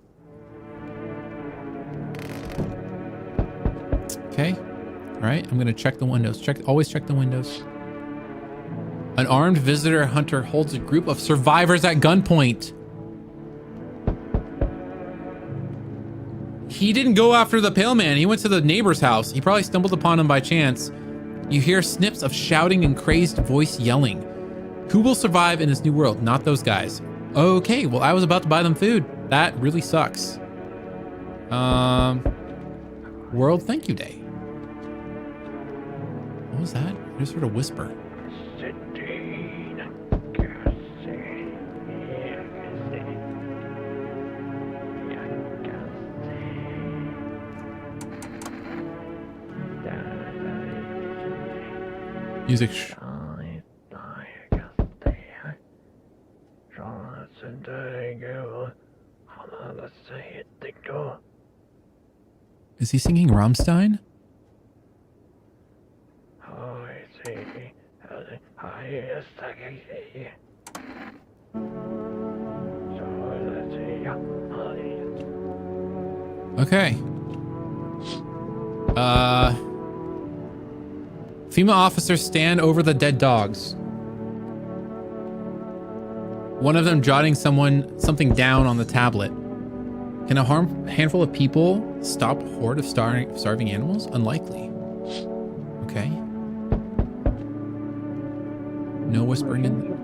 Okay. All right. I'm gonna check the windows. Always check the windows. An armed visitor hunter holds a group of survivors at gunpoint. He didn't go after the pale man. He went to the neighbor's house. He probably stumbled upon him by chance. You hear snips of shouting and crazed voice yelling. Who will survive in this new world? Not those guys. Okay, well, I was about to buy them food. That really sucks. World Thank You Day. What was that? I just heard a whisper. Music. Is he singing Rammstein? Okay. Female officers stand over the dead dogs. One of them jotting something down on the tablet. Can a handful of people stop a horde of starving animals? Unlikely. Okay. No whispering in.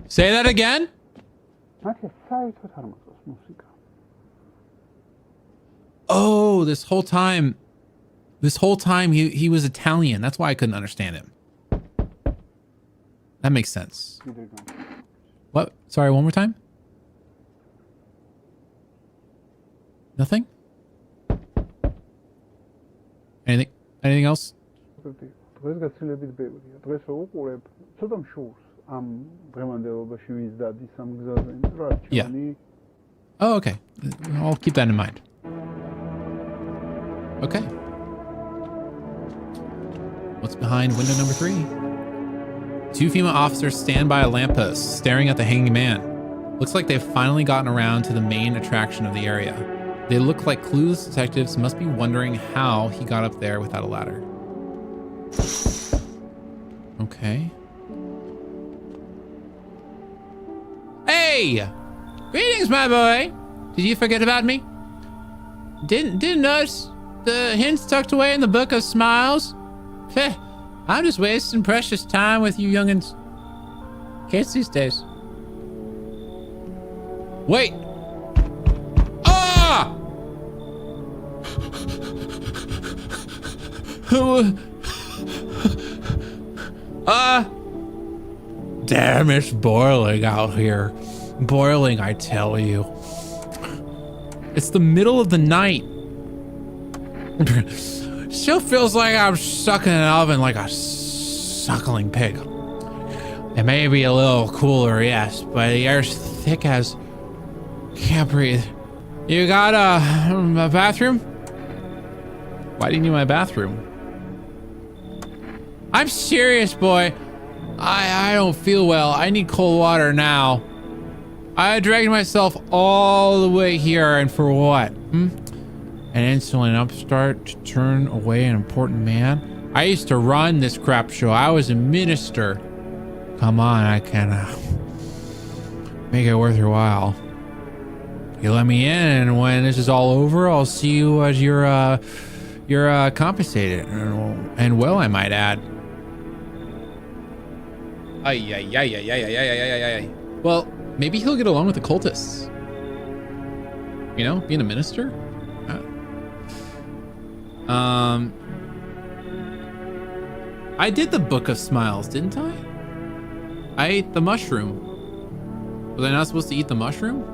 Say that again? Oh, this whole time he was Italian. That's why I couldn't understand him. That makes sense. What? Sorry, one more time? Nothing? Anything else? Yeah. Oh, okay. I'll keep that in mind. Okay. What's behind window number 3? 2 female officers stand by a lamppost, staring at the hanging man. Looks like they've finally gotten around to the main attraction of the area. They look like clueless detectives, must be wondering how he got up there without a ladder. Okay. Hey! Greetings, my boy! Did you forget about me? Didn't notice the hints tucked away in the Book of Smiles? Heh, I'm just wasting precious time with you youngins. Kids these days. Wait! Ah! Damn, it's boiling out here. Boiling, I tell you. It's the middle of the night. Still feels like I'm stuck in an oven like a suckling pig. It may be a little cooler, yes, but the air's thick as... Can't breathe. You got a bathroom? Why do you need my bathroom? I'm serious, boy. I don't feel well. I need cold water now. I dragged myself all the way here, and for what? An insolent upstart to turn away an important man? I used to run this crap show. I was a minister. Come on, I can make it worth your while. You let me in, and when this is all over, I'll see you as you're compensated, and well, I might add. Ay. Well, maybe he'll get along with the cultists. You know, being a minister. I did the Book of Smiles, didn't I? I ate the mushroom. Was I not supposed to eat the mushroom?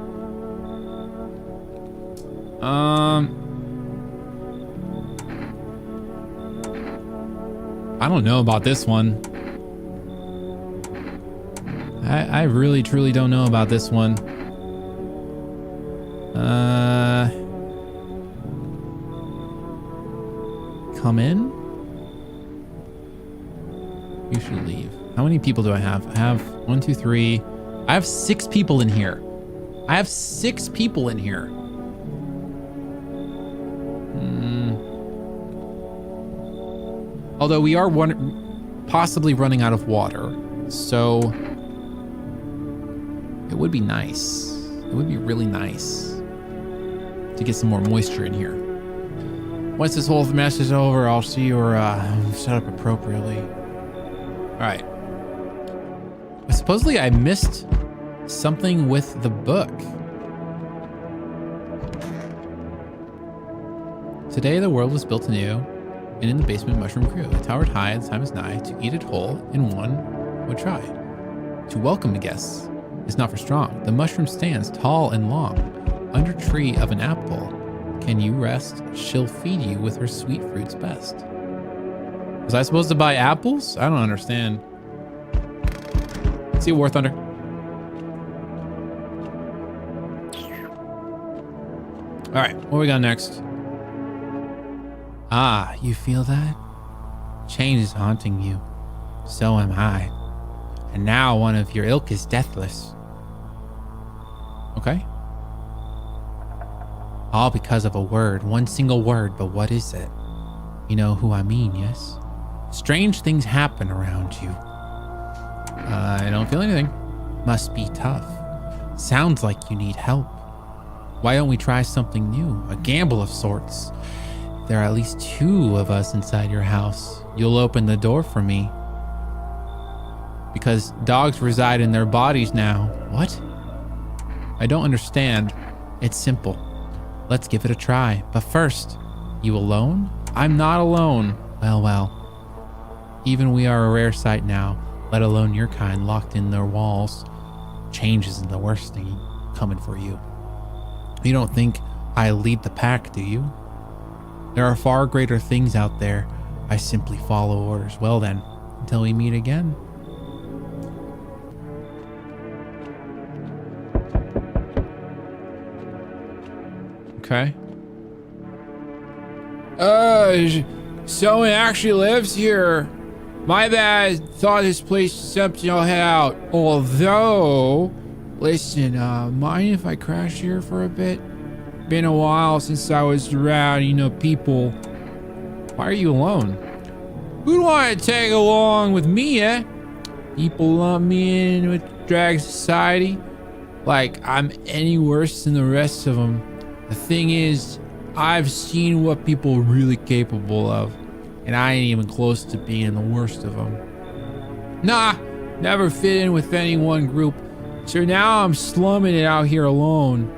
I don't know about this one. I really, truly don't know about this one. Come in? You should leave. How many people do I have? I have 1, 2, 3. I have 6 people in here. I have 6 people in here. Although we are possibly running out of water, so it would be nice. It would be really nice to get some more moisture in here. Once this whole mess is over, I'll see you're set up appropriately. All right. Supposedly I missed something with the book. Today the world was built anew, and in the basement mushroom grew. It towered high, and the time is nigh to eat it whole, and one would try. To welcome the guests is not for strong. The mushroom stands tall and long, under tree of an apple. Can you rest? She'll feed you with her sweet fruits best. Was I supposed to buy apples? I don't understand. See you, War Thunder. All right, what we got next? Ah, you feel that? Change is haunting you. So am I. And now one of your ilk is deathless. Okay. All because of a word, one single word, but what is it? You know who I mean, yes? Strange things happen around you. I don't feel anything. Must be tough. Sounds like you need help. Why don't we try something new? A gamble of sorts. There are at least 2 of us inside your house. You'll open the door for me. Because dogs reside in their bodies now. What? I don't understand. It's simple. Let's give it a try. But first, you alone? I'm not alone. Well. Even we are a rare sight now, let alone your kind locked in their walls. Change isn't the worst thing coming for you. You don't think I lead the pack, do you? There are far greater things out there. I simply follow orders. Well then, until we meet again. Okay. Someone actually lives here. My bad. Thought this place was empty. I'll head out. Although, listen, mind if I crash here for a bit? Been a while since I was around, people. Why are you alone? Who'd want to tag along with me, eh? People lump me in with drag society like I'm any worse than the rest of them. The thing is, I've seen what people are really capable of, and I ain't even close to being the worst of them. Nah, never fit in with any one group, so now I'm slumming it out here alone.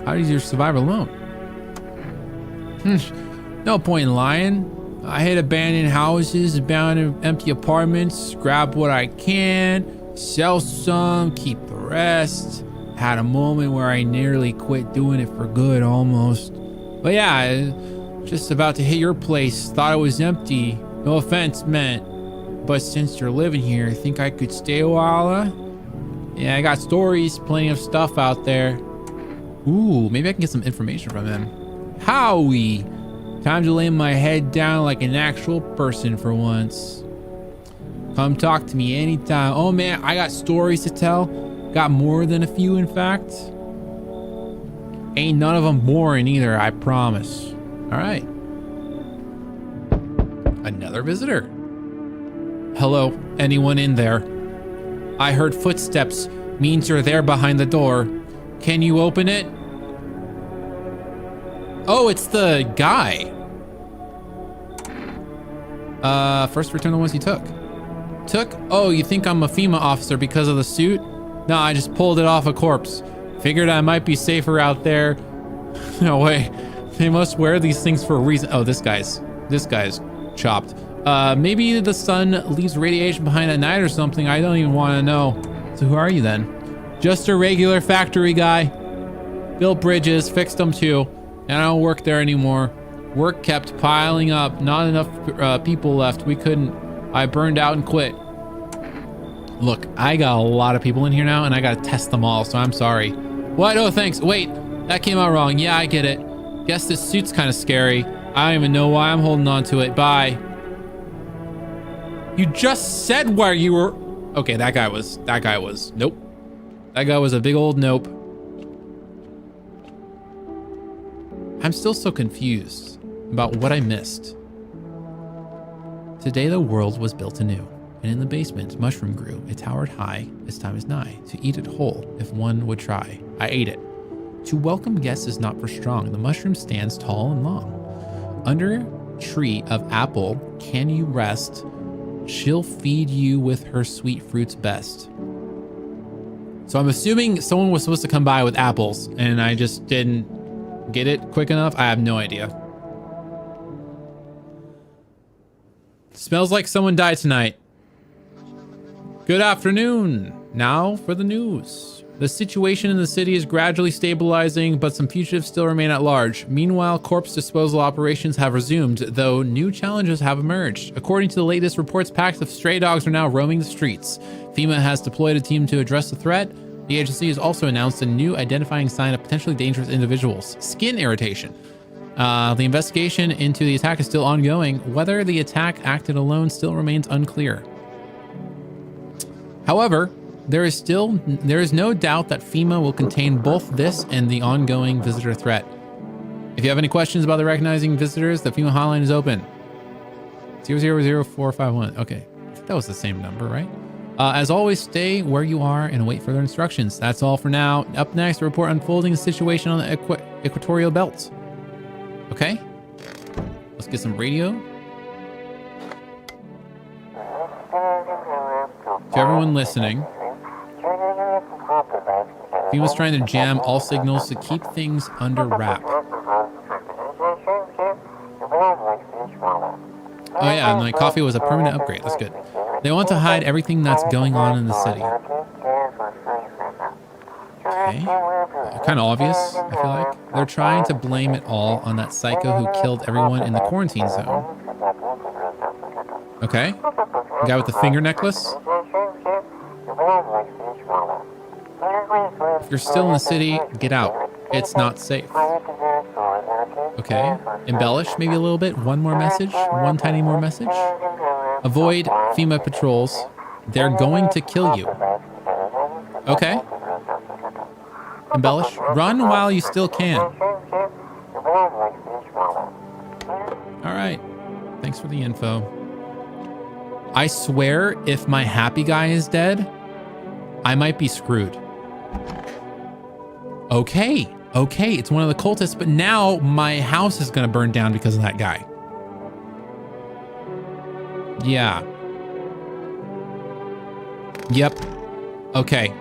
How did you survive alone? No point in lying. I hit abandoned houses, abandoned empty apartments, grab what I can, sell some, keep the rest. Had a moment where I nearly quit doing it for good, almost. But yeah, just about to hit your place. Thought it was empty. No offense meant. But since you're living here, think I could stay a while, huh? Yeah, I got stories, plenty of stuff out there. Ooh, maybe I can get some information from him. Howie! Time to lay my head down like an actual person for once. Come talk to me anytime. Oh man, I got stories to tell. Got more than a few, in fact. Ain't none of them boring either, I promise. All right. Another visitor. Hello, anyone in there? I heard footsteps. Means you're there behind the door. Can you open it? Oh, it's the guy. First return the ones you took. Took? Oh, you think I'm a FEMA officer because of the suit? No, I just pulled it off a corpse. Figured I might be safer out there. No way. They must wear these things for a reason. Oh, this guy's chopped. Maybe the sun leaves radiation behind at night or something. I don't even want to know. So who are you then? Just a regular factory guy. Built bridges, fixed them too. And I don't work there anymore. Work kept piling up. Not enough people left. I burned out and quit. Look, I got a lot of people in here now, and I gotta test them all, so I'm sorry. What? Oh, thanks. Wait, that came out wrong. Yeah, I get it. Guess this suit's kind of scary. I don't even know why I'm holding on to it. Bye. You just said where you were. Okay, that guy was. Nope. That guy was a big old nope. I'm still so confused about what I missed. Today the world was built anew. And in the basement, mushroom grew. It towered high, its time is nigh, to eat it whole, if one would try. I ate it. To welcome guests is not for strong. The mushroom stands tall and long. Under tree of apple can you rest. She'll feed you with her sweet fruits best. So I'm assuming someone was supposed to come by with apples, and I just didn't get it quick enough. I have no idea. Smells like someone died tonight. Good afternoon. Now for the news. The situation in the city is gradually stabilizing, but some fugitives still remain at large. Meanwhile, corpse disposal operations have resumed, though new challenges have emerged. According to the latest reports, packs of stray dogs are now roaming the streets. FEMA has deployed a team to address the threat. The agency has also announced a new identifying sign of potentially dangerous individuals: skin irritation. The investigation into the attack is still ongoing. Whether the attack acted alone still remains unclear. However, there is no doubt that FEMA will contain both this and the ongoing visitor threat. If you have any questions about the recognizing visitors, the FEMA hotline is open. 000451. Okay, I think that was the same number, right? As always, stay where you are and await further instructions. That's all for now. Up next, a report unfolding the situation on the equatorial belt. Okay, let's get some radio. To everyone listening, FEMA's trying to jam all signals to keep things under wrap. Oh yeah, and my coffee was a permanent upgrade. That's good. They want to hide everything that's going on in the city. Okay. Kind of obvious, I feel like. They're trying to blame it all on that psycho who killed everyone in the quarantine zone. Okay. The guy with the finger necklace. If you're still in the city, get out. It's not safe. Okay. Embellish maybe a little bit. One more message. One tiny more message. Avoid FEMA patrols. They're going to kill you. Okay. Embellish. Run while you still can. All right. Thanks for the info. I swear if my happy guy is dead, I might be screwed. Okay. Okay, it's one of the cultists, but now my house is going to burn down because of that guy. Yeah. Yep. Okay.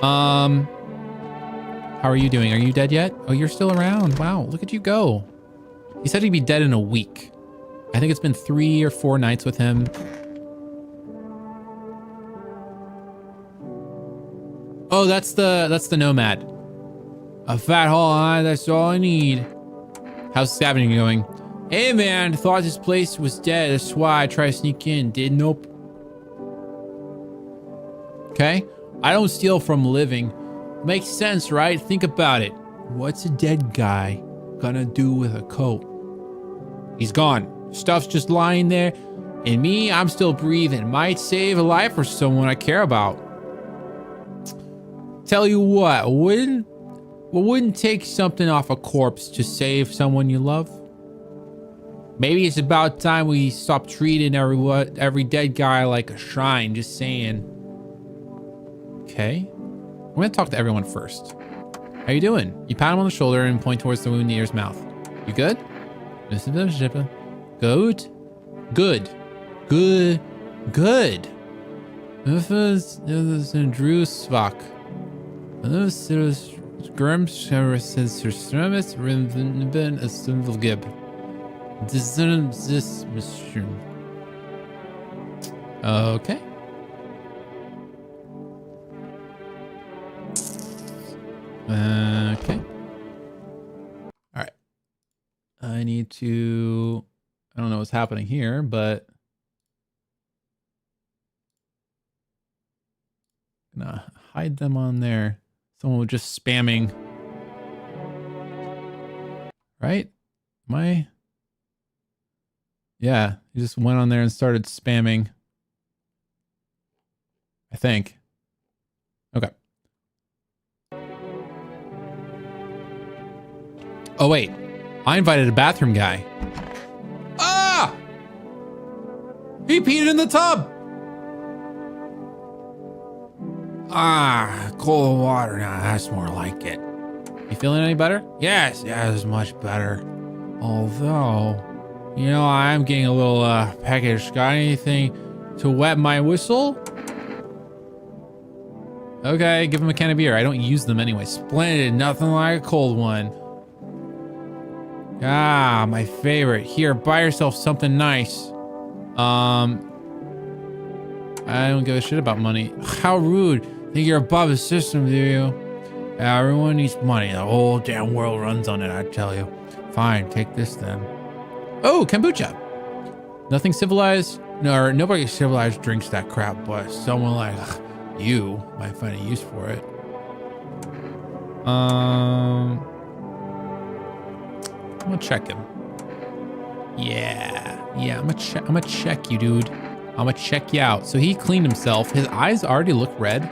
How are you doing? Are you dead yet? Oh, you're still around. Wow, look at you go. He said he'd be dead in a week. I think it's been 3 or 4 nights with him. Oh, that's the nomad. A fat haul, that's all I need. How's scavenging going? Hey man, thought this place was dead. That's why I tried to sneak in. Did nope. Okay. I don't steal from living. Makes sense, right? Think about it. What's a dead guy gonna do with a coat? He's gone. Stuff's just lying there. And me, I'm still breathing. Might save a life for someone I care about. Tell you what, wouldn't take something off a corpse to save someone you love? Maybe it's about time we stop treating every dead guy like a shrine, just saying. Okay. I'm gonna talk to everyone first. How you doing? You pat him on the shoulder and point towards the wound near his mouth. You good? Good? Good. Good. Good. Drusvak. Okay. Okay. All right. I need to, I don't know what's happening here, but I'm gonna hide them on there. Someone was just spamming. Right? Am I? Yeah, he just went on there and started spamming. I think. Okay. Oh, wait. I invited a bathroom guy. Ah! He peed in the tub! Ah, cold water now. That's more like it. You feeling any better? Yes, it's much better. Although, you know, I'm getting a little peckish. Got anything to wet my whistle? Okay, give him a can of beer. I don't use them anyway. Splendid. Nothing like a cold one. Ah, my favorite. Here, buy yourself something nice. I don't give a shit about money. How rude. Think you're above the system, do you? Everyone needs money. The whole damn world runs on it, I tell you. Fine, take this then. Oh, kombucha. Nothing civilized. No, nobody civilized drinks that crap, but someone like you might find a use for it. gonna check him. Yeah, I'm gonna check you, dude. I'm gonna check you out. So he cleaned himself. His eyes already look red.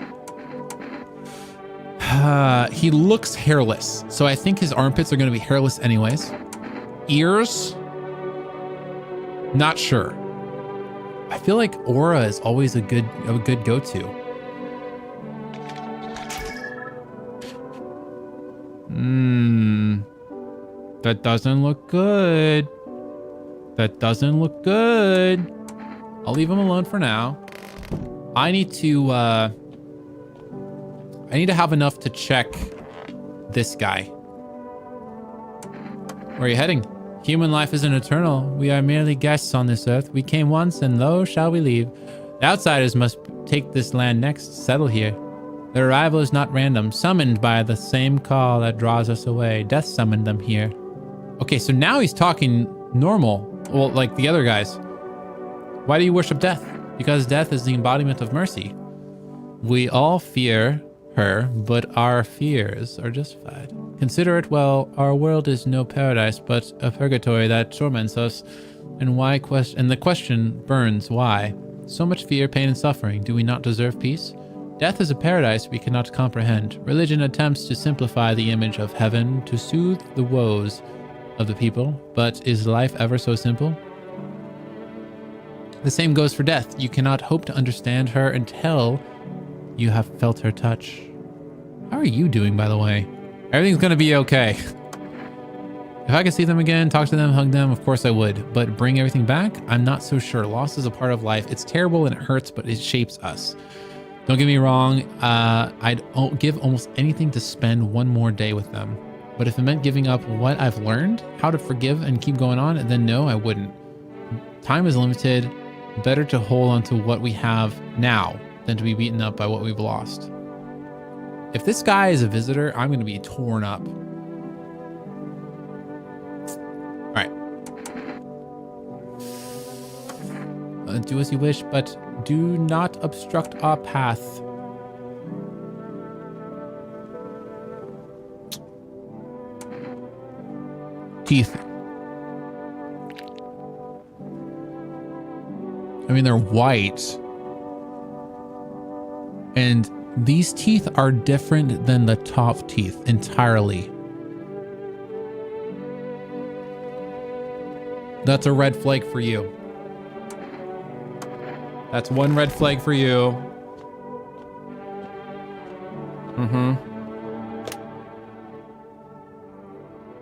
He looks hairless. So I think his armpits are gonna be hairless anyways. Ears? Not sure. I feel like aura is always a good go-to. That doesn't look good. That doesn't look good. I'll leave him alone for now. I need to have enough to check this guy. Where are you heading? Human life isn't eternal. We are merely guests on this earth. We came once and lo shall we leave. The outsiders must take this land next, settle here. Their arrival is not random, summoned by the same call that draws us away. Death summoned them here. Okay, so now he's talking normal. Well, like the other guys. Why do you worship death? Because death is the embodiment of mercy. We all fear her, but our fears are justified. Consider it well, our world is no paradise, but a purgatory that torments us. And the question burns, why? So much fear, pain, and suffering. Do we not deserve peace? Death is a paradise we cannot comprehend. Religion attempts to simplify the image of heaven to soothe the woes of the people, but is life ever so simple? The same goes for death. You cannot hope to understand her until you have felt her touch. How are you doing, by the way? Everything's gonna be okay. If I could see them again, talk to them, hug them, of course I would. But bring everything back? I'm not so sure. Loss is a part of life. It's terrible and it hurts, but it shapes us. Don't get me wrong. I'd give almost anything to spend one more day with them. But if it meant giving up what I've learned, how to forgive and keep going on, then no, I wouldn't. Time is limited. Better to hold on to what we have now than to be beaten up by what we've lost. If this guy is a visitor, I'm going to be torn up. All right. Do as you wish, but do not obstruct our path. Teeth. I mean, they're white. And these teeth are different than the top teeth entirely. That's a red flag for you. That's one red flag for you. Mm-hmm.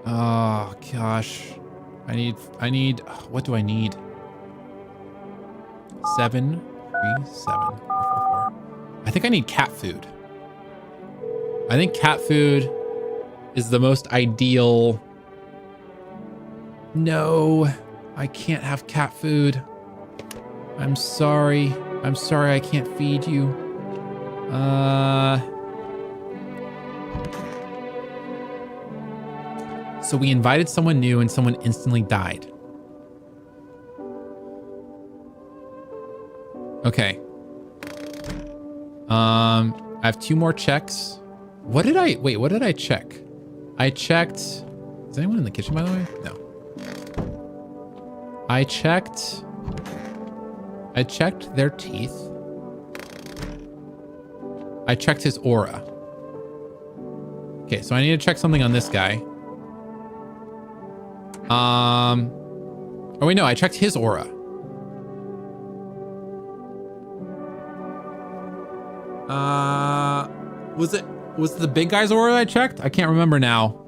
Oh, gosh. I need, what do I need? 7, 3, 7, 4, 4, 4. I think I need cat food. I think cat food is the most ideal. No, I can't have cat food. I'm sorry. I'm sorry I can't feed you. So we invited someone new and someone instantly died. Okay. I have 2 more checks. What did I check? I checked. Is anyone in the kitchen, by the way? No. I checked their teeth. I checked his aura. Okay, so I need to check something on this guy. Oh wait, no, I checked his aura. Was it the big guy's aura I checked? I can't remember now.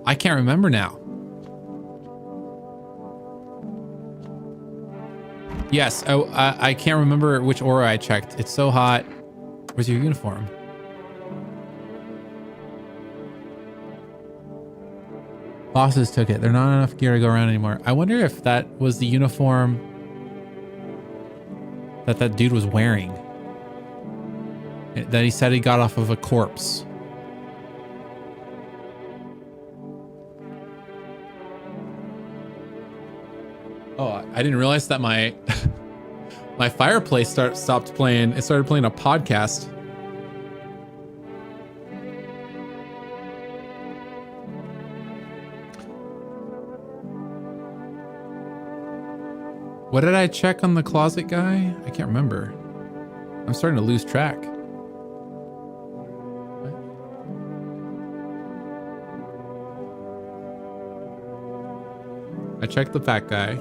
I can't remember now. Yes, I can't remember which aura I checked. It's so hot. Where's your uniform? Bosses took it. There's not enough gear to go around anymore. I wonder if that was the uniform that dude was wearing. That he said he got off of a corpse. Oh, I didn't realize that my my fireplace stopped playing. It started playing a podcast. What did I check on the closet guy? I can't remember. I'm starting to lose track. I checked the fat guy.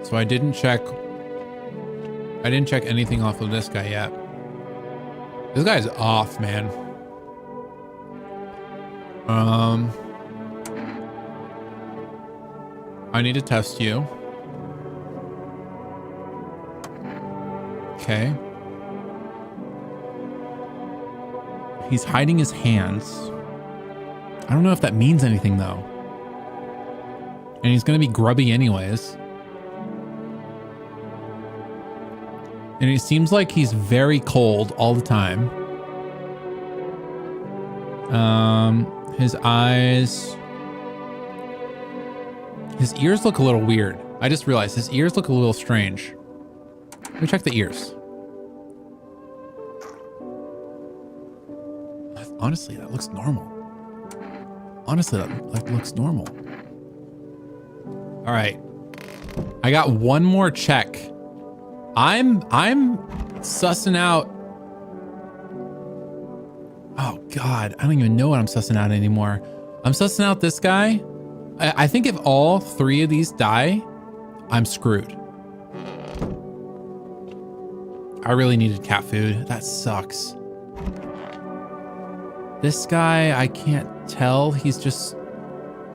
So I didn't check anything off of this guy yet. This guy's off, man. I need to test you. Okay. He's hiding his hands. I don't know if that means anything though. And he's gonna be grubby anyways. And it seems like he's very cold all the time. His eyes... His ears look a little weird. I just realized his ears look a little strange. Let me check the ears. Honestly, that looks normal. Honestly, that looks normal. All right. I got one more check. I'm sussing out. Oh God, I don't even know what I'm sussing out anymore. I'm sussing out this guy. I think if all three of these die, I'm screwed. I really needed cat food. That sucks. This guy, I can't tell. He's just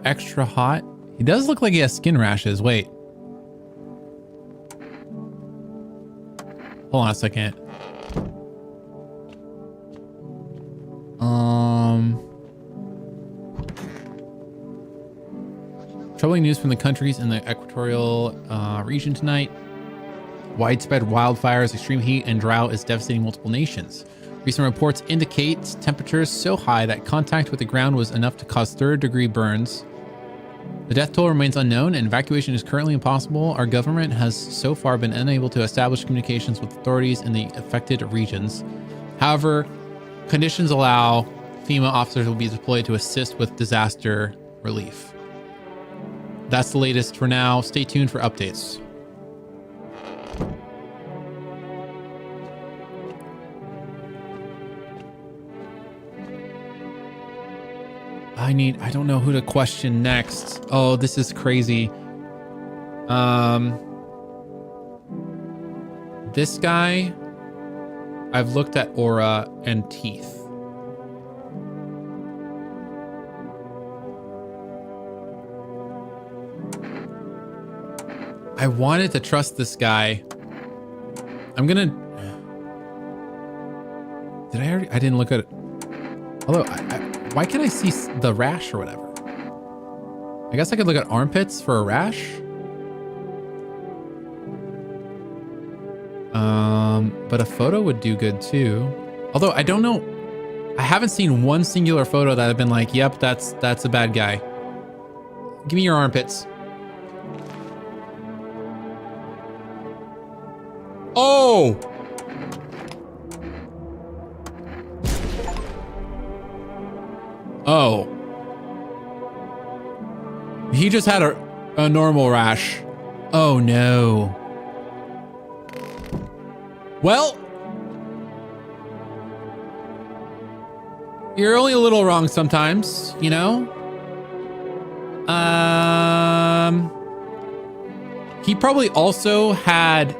extra hot. He does look like he has skin rashes. Wait. Hold on a second. Troubling news from the countries in the equatorial region tonight. Widespread wildfires, extreme heat, and drought is devastating multiple nations. Recent reports indicate temperatures so high that contact with the ground was enough to cause third-degree burns. The death toll remains unknown and evacuation is currently impossible. Our government has so far been unable to establish communications with authorities in the affected regions. However, conditions allow, FEMA officers will be deployed to assist with disaster relief. That's the latest for now. Stay tuned for updates. I don't know who to question next. Oh, this is crazy. This guy, I've looked at aura and teeth. I wanted to trust this guy. I'm gonna... Did I already... I didn't look at it. Although, why can't I see the rash or whatever? I guess I could look at armpits for a rash. But a photo would do good too. Although I don't know. I haven't seen one singular photo that I've been like, yep, that's a bad guy. Give me your armpits. Oh! Oh. He just had a normal rash. Oh no. Well, you're only a little wrong sometimes, you know? He probably also had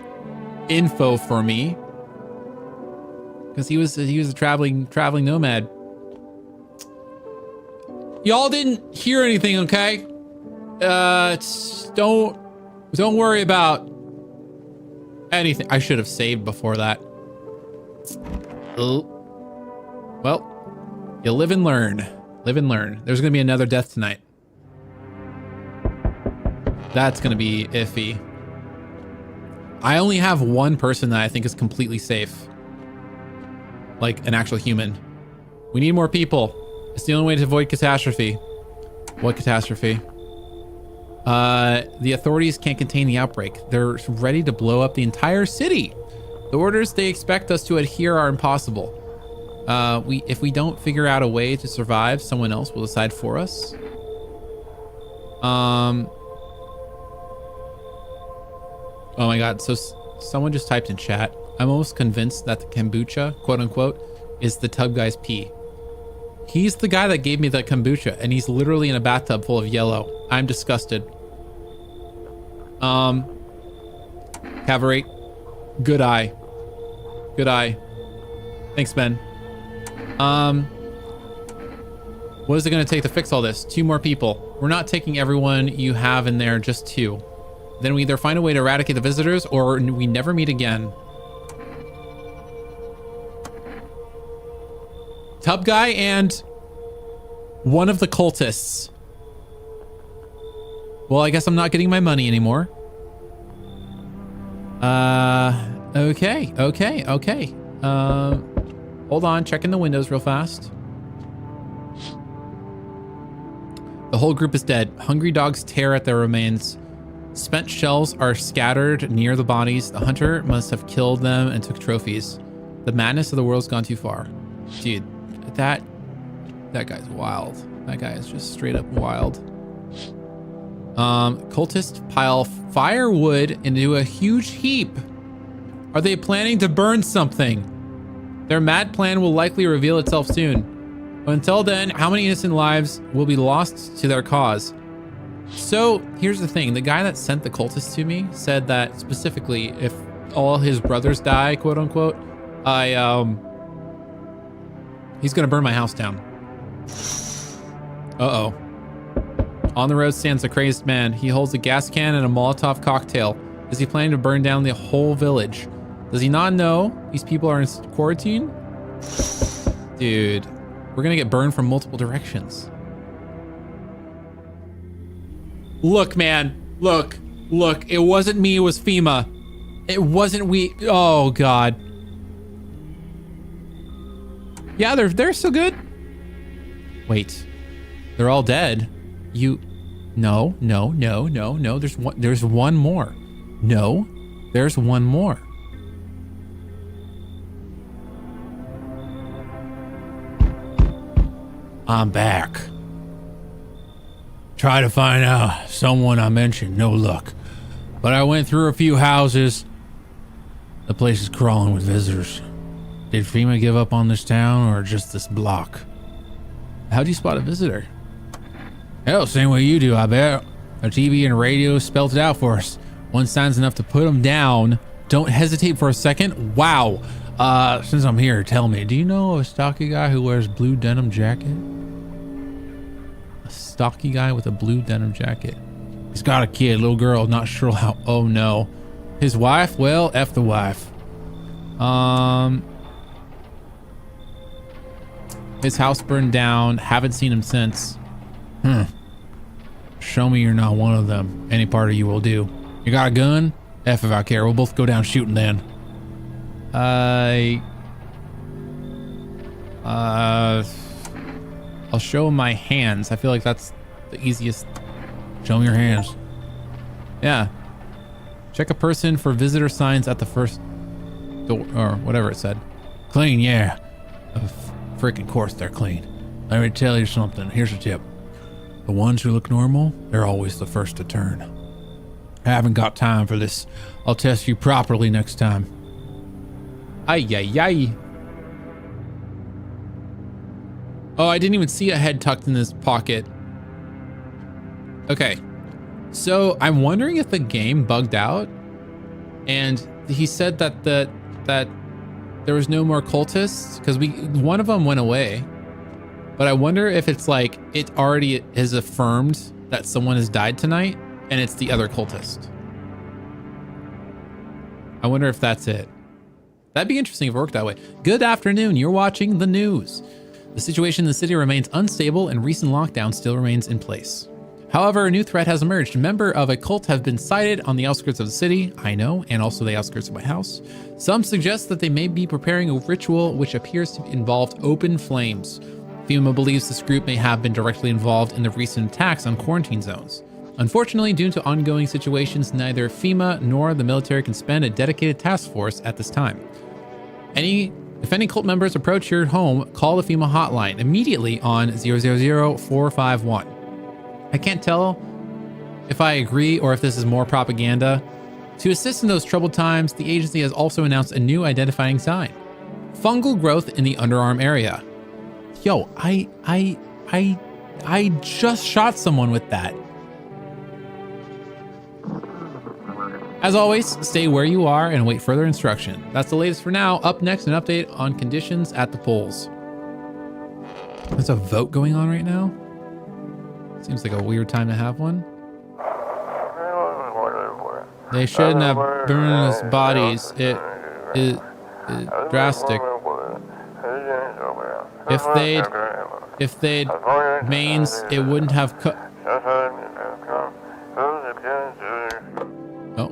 info for me because he was a traveling nomad. Y'all didn't hear anything, okay? Don't worry about anything. I should have saved before that. Well, you live and learn. Live and learn. There's gonna be another death tonight. That's gonna be iffy. I only have one person that I think is completely safe. Like an actual human. We need more people. It's the only way to avoid catastrophe. What catastrophe? The authorities can't contain the outbreak. They're ready to blow up the entire city. The orders they expect us to adhere are impossible. If we don't figure out a way to survive, someone else will decide for us. Oh my god, so someone just typed in chat. I'm almost convinced that the kombucha, quote unquote, is the tub guy's pee. He's the guy that gave me the kombucha, and he's literally in a bathtub full of yellow. I'm disgusted. Cavalry, good eye. Good eye. Thanks, Ben. What is it going to take to fix all this? 2 more people. We're not taking everyone you have in there, just 2. Then we either find a way to eradicate the visitors or we never meet again. Tub guy and one of the cultists. Well, I guess I'm not getting my money anymore. Okay. Hold on, checking the windows real fast. The whole group is dead. Hungry dogs tear at their remains. Spent shells are scattered near the bodies. The hunter must have killed them and took trophies. The madness of the world's gone too far. Dude, that guy's wild. That guy is just straight up wild. Cultists pile firewood into a huge heap. Are they planning to burn something? Their mad plan will likely reveal itself soon. But until then, how many innocent lives will be lost to their cause? So here's the thing. The guy that sent the cultists to me said that specifically if all his brothers die, quote unquote, he's gonna burn my house down. Uh-oh. On the road stands a crazed man. He holds a gas can and a Molotov cocktail. Is he planning to burn down the whole village? Does he not know these people are in quarantine? Dude, we're gonna get burned from multiple directions. Look, man. Look. It wasn't me, it was FEMA. It wasn't we. Oh, God. Yeah, they're still good. Wait. They're all dead. No. There's one more. No, there's one more. I'm back. Try to find out someone I mentioned, no luck. But I went through a few houses. The place is crawling with visitors. Did FEMA give up on this town or just this block? How'd you spot a visitor? Hell, same way you do, I bet. Our TV and radio spelled it out for us. One sign's enough to put them down. Don't hesitate for a second. Wow. Since I'm here, tell me, do you know a stocky guy who wears blue denim jacket? A stocky guy with a blue denim jacket. He's got a kid, little girl, not sure how. Oh no. His wife? Well, F the wife. His house burned down. Haven't seen him since. Show me you're not one of them. Any part of you will do. You got a gun? F if I care. We'll both go down shooting then. I'll show him my hands. I feel like that's the easiest. Show me your hands. Yeah. Check a person for visitor signs at the first door, or whatever it said. Clean, yeah. Freaking course they're clean. Let me tell you something. Here's a tip. The ones who look normal, they're always the first to turn. I haven't got time for this. I'll test you properly next time. Ay. Oh, I didn't even see a head tucked in this pocket. Okay. So I'm wondering if the game bugged out, and he said that that there was no more cultists because one of them went away. But I wonder if it's like it already has affirmed that someone has died tonight and it's the other cultist. I wonder if that's it. That'd be interesting if it worked that way. Good afternoon. You're watching the news. The situation in the city remains unstable and recent lockdown still remains in place. However, a new threat has emerged. A member of a cult have been sighted on the outskirts of the city, I know, and also the outskirts of my house. Some suggest that they may be preparing a ritual which appears to involve open flames. FEMA believes this group may have been directly involved in the recent attacks on quarantine zones. Unfortunately, due to ongoing situations, neither FEMA nor the military can spend a dedicated task force at this time. If any cult members approach your home, call the FEMA hotline immediately on 00451. I can't tell if I agree or if this is more propaganda. To assist in those troubled times, the agency has also announced a new identifying sign: fungal growth in the underarm area. Yo, I just shot someone with that. As always, stay where you are and await further instruction. That's the latest for now. Up next, an update on conditions at the polls. There's a vote going on right now. Seems like a weird time to have one. They shouldn't have burned us bodies. It is drastic. If they'd mains, it wouldn't have Oh.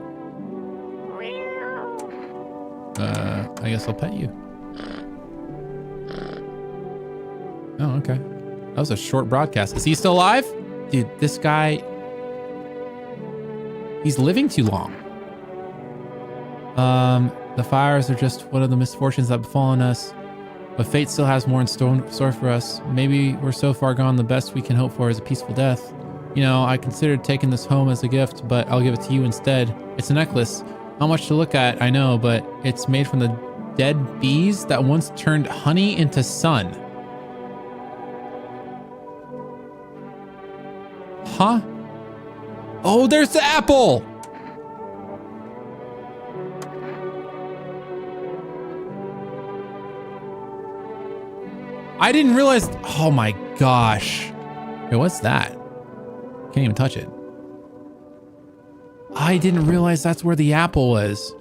I guess I'll pet you. Oh, okay. That was a short broadcast. Is he still alive? Dude, this guy... He's living too long. The fires are just one of the misfortunes that have befallen us. But fate still has more in store for us. Maybe we're so far gone, the best we can hope for is a peaceful death. You know, I considered taking this home as a gift, but I'll give it to you instead. It's a necklace. Not much to look at, I know, but it's made from the dead bees that once turned honey into sun. Huh? Oh, there's the apple! I didn't realize... Oh my gosh. Wait, what's that? Can't even touch it. I didn't realize that's where the apple was.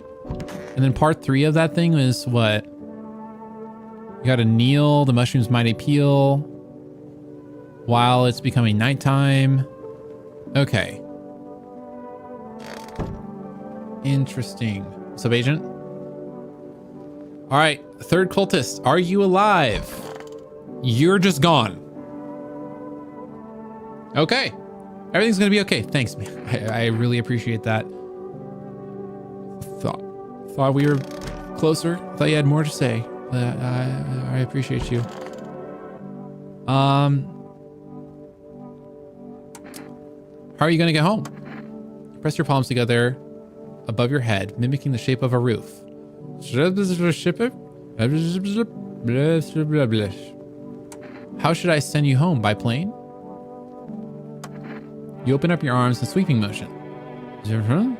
And then part 3 of that thing was what? You gotta kneel, the mushrooms might appeal while it's becoming nighttime. Okay. Interesting. What's up, Agent? All right, third cultist, are you alive? You're just gone. Okay. Everything's gonna be okay. Thanks, man. I really appreciate that. Thought we were closer. Thought you had more to say. I appreciate you. How are you gonna get home? Press your palms together above your head, mimicking the shape of a roof. How should I send you home? By plane? You open up your arms in sweeping motion. Hands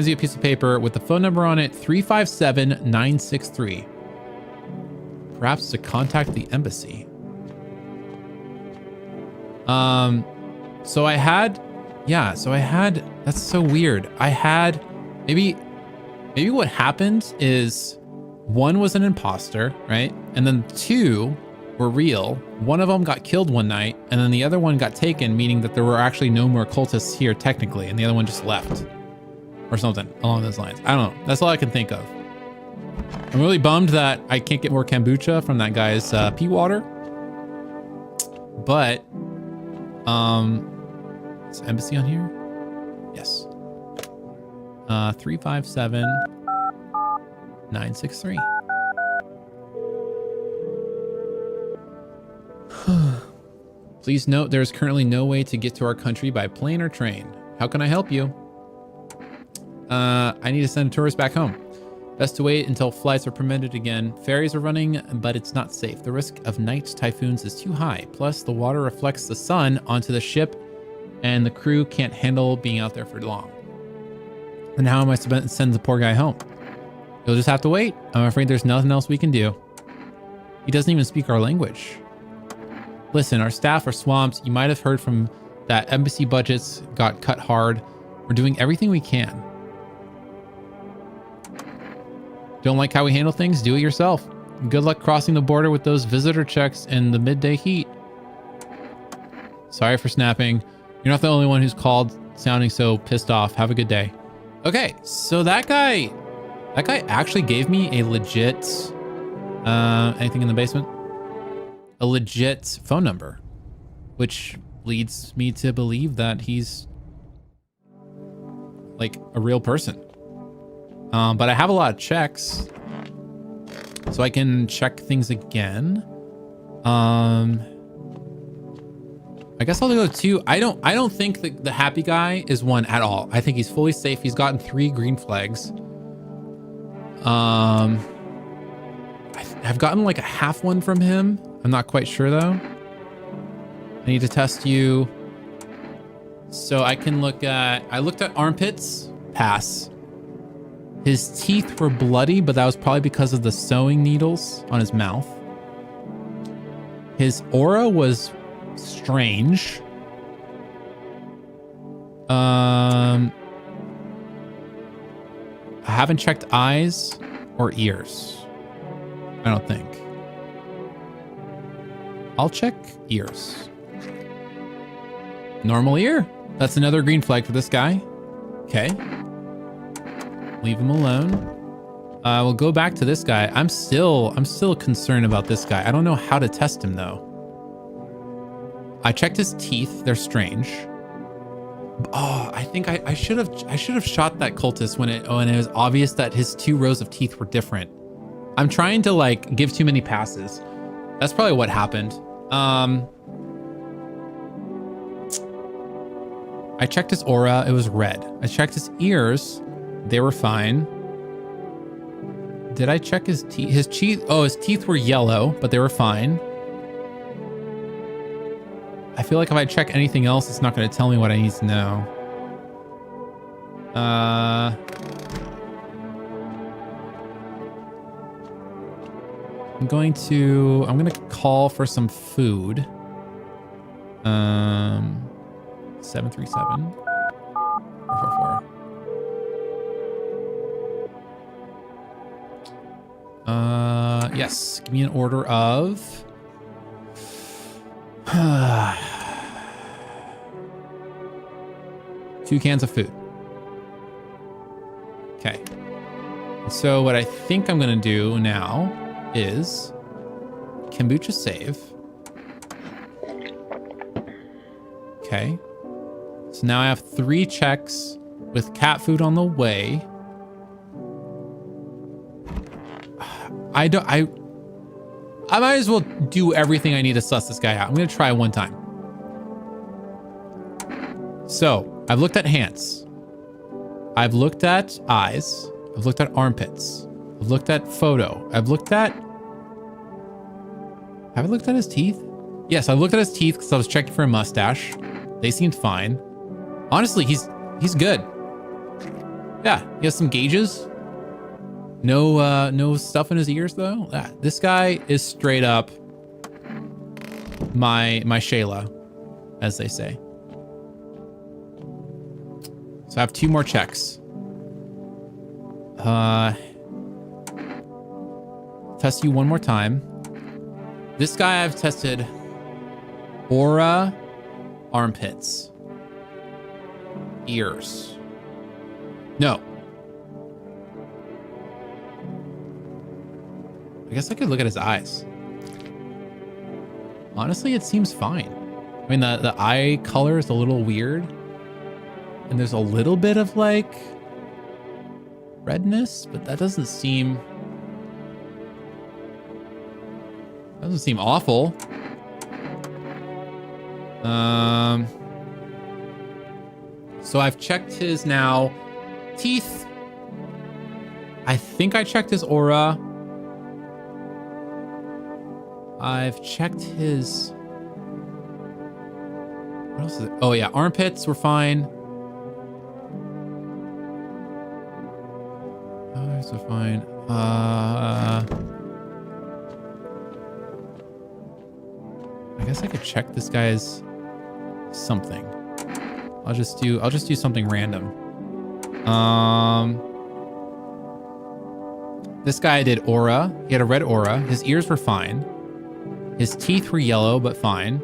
you a piece of paper with the phone number on it, 357-963. Perhaps to contact the embassy. So I had, that's so weird. Maybe what happened is 1 was an imposter, right? And then 2 were real. One of them got killed one night, and then the other one got taken, meaning that there were actually no more cultists here technically, and the other one just left. Or something along those lines. I don't know. That's all I can think of. I'm really bummed that I can't get more kombucha from that guy's pea water. But, is embassy on here? Yes. 357-963. Please note there is currently no way to get to our country by plane or train. How can I help you? I need to send a tourist back home. Best to wait until flights are permitted again. Ferries are running, but it's not safe. The risk of night typhoons is too high. Plus, the water reflects the sun onto the ship, and the crew can't handle being out there for long. And how am I supposed to send the poor guy home? You'll just have to wait. I'm afraid there's nothing else we can do. He doesn't even speak our language. Listen, our staff are swamped. You might have heard from that embassy budgets got cut hard. We're doing everything we can. Don't like how we handle things? Do it yourself. Good luck crossing the border with those visitor checks in the midday heat. Sorry for snapping. You're not the only one who's called sounding so pissed off. Have a good day. Okay, so that guy actually gave me a legit, anything in the basement? A legit phone number, which leads me to believe that he's like a real person. But I have a lot of checks, so I can check things again. I guess I'll go 2. I don't think that the happy guy is 1 at all. I think he's fully safe. He's gotten 3 green flags. I've gotten like a half one from him. I'm not quite sure though. I need to test you. So I can look at, I looked at armpits, pass. His teeth were bloody, but that was probably because of the sewing needles on his mouth. His aura was strange. I haven't checked eyes or ears. I don't think. I'll check ears. Normal ear. That's another green flag for this guy. Okay. Leave him alone. We'll go back to this guy. I'm still concerned about this guy. I don't know how to test him though. I checked his teeth. They're strange. Oh, I think I should have shot that cultist when it was obvious that his 2 rows of teeth were different. I'm trying to like give too many passes. That's probably what happened. I checked his aura. It was red. I checked his ears. They were fine. Did I check his teeth? His teeth were yellow, but they were fine. I feel like if I check anything else, it's not going to tell me what I need to know. I'm going to call for some food. 737 444. Yes, give me an order of 2 cans of food. Okay. So what I think I'm gonna do now is kombucha save. Okay. So now I have 3 checks with cat food on the way. I might as well do everything I need to suss this guy out. I'm gonna try one time. So I've looked at hands. I've looked at eyes. I've looked at armpits. I've looked at photo. Have I looked at his teeth? Yes, I looked at his teeth because I was checking for a mustache. They seemed fine. Honestly, he's good. Yeah, he has some gauges. No stuff in his ears though. This guy is straight up my Shayla, as they say. So I have 2 more checks. Test you one more time. This guy I've tested aura, armpits, ears. No. I guess I could look at his eyes. Honestly, it seems fine. I mean, the eye color is a little weird. And there's a little bit of like redness, but that doesn't seem awful. So I've checked his now teeth. I think I checked his aura. I've checked his, what else is it? Oh yeah, armpits were fine. Eyes are fine. I guess I could check this guy's something. I'll just do something random. This guy did aura. He had a red aura. His ears were fine. His teeth were yellow, but fine.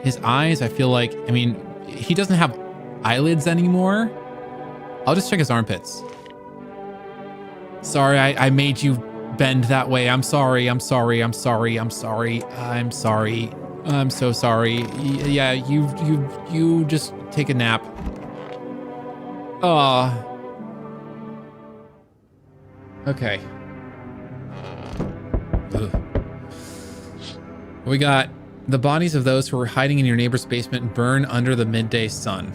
His eyes, I feel like, I mean, he doesn't have eyelids anymore. I'll just check his armpits. Sorry, I made you bend that way. I'm sorry. I'm so sorry. Yeah, you just take a nap. Okay. Ugh. We got the bodies of those who were hiding in your neighbor's basement burn under the midday sun.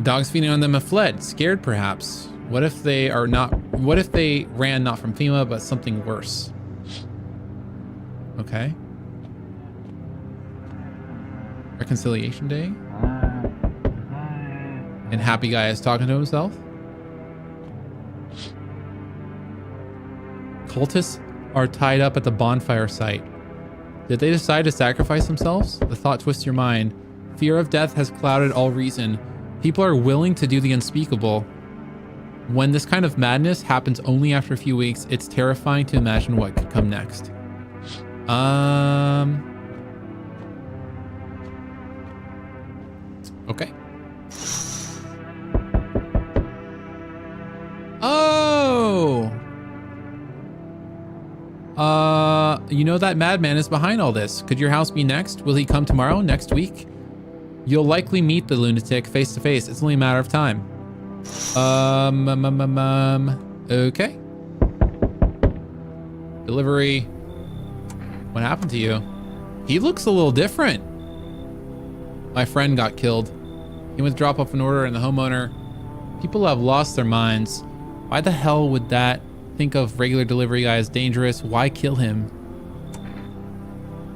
Dogs feeding on them have fled, scared perhaps. What if they ran not from FEMA, but something worse? Okay. Reconciliation Day. And happy guy is talking to himself. Cultists are tied up at the bonfire site. Did they decide to sacrifice themselves? The thought twists your mind. Fear of death has clouded all reason. People are willing to do the unspeakable. When this kind of madness happens only after a few weeks, it's terrifying to imagine what could come next. Okay. Oh! You know that madman is behind all this. Could your house be next? Will he come tomorrow? Next week? You'll likely meet the lunatic face to face. It's only a matter of time. Okay. Delivery. What happened to you? He looks a little different. My friend got killed. He went to drop off an order and the homeowner. People have lost their minds. Why the hell would that think of regular delivery guy as dangerous? Why kill him?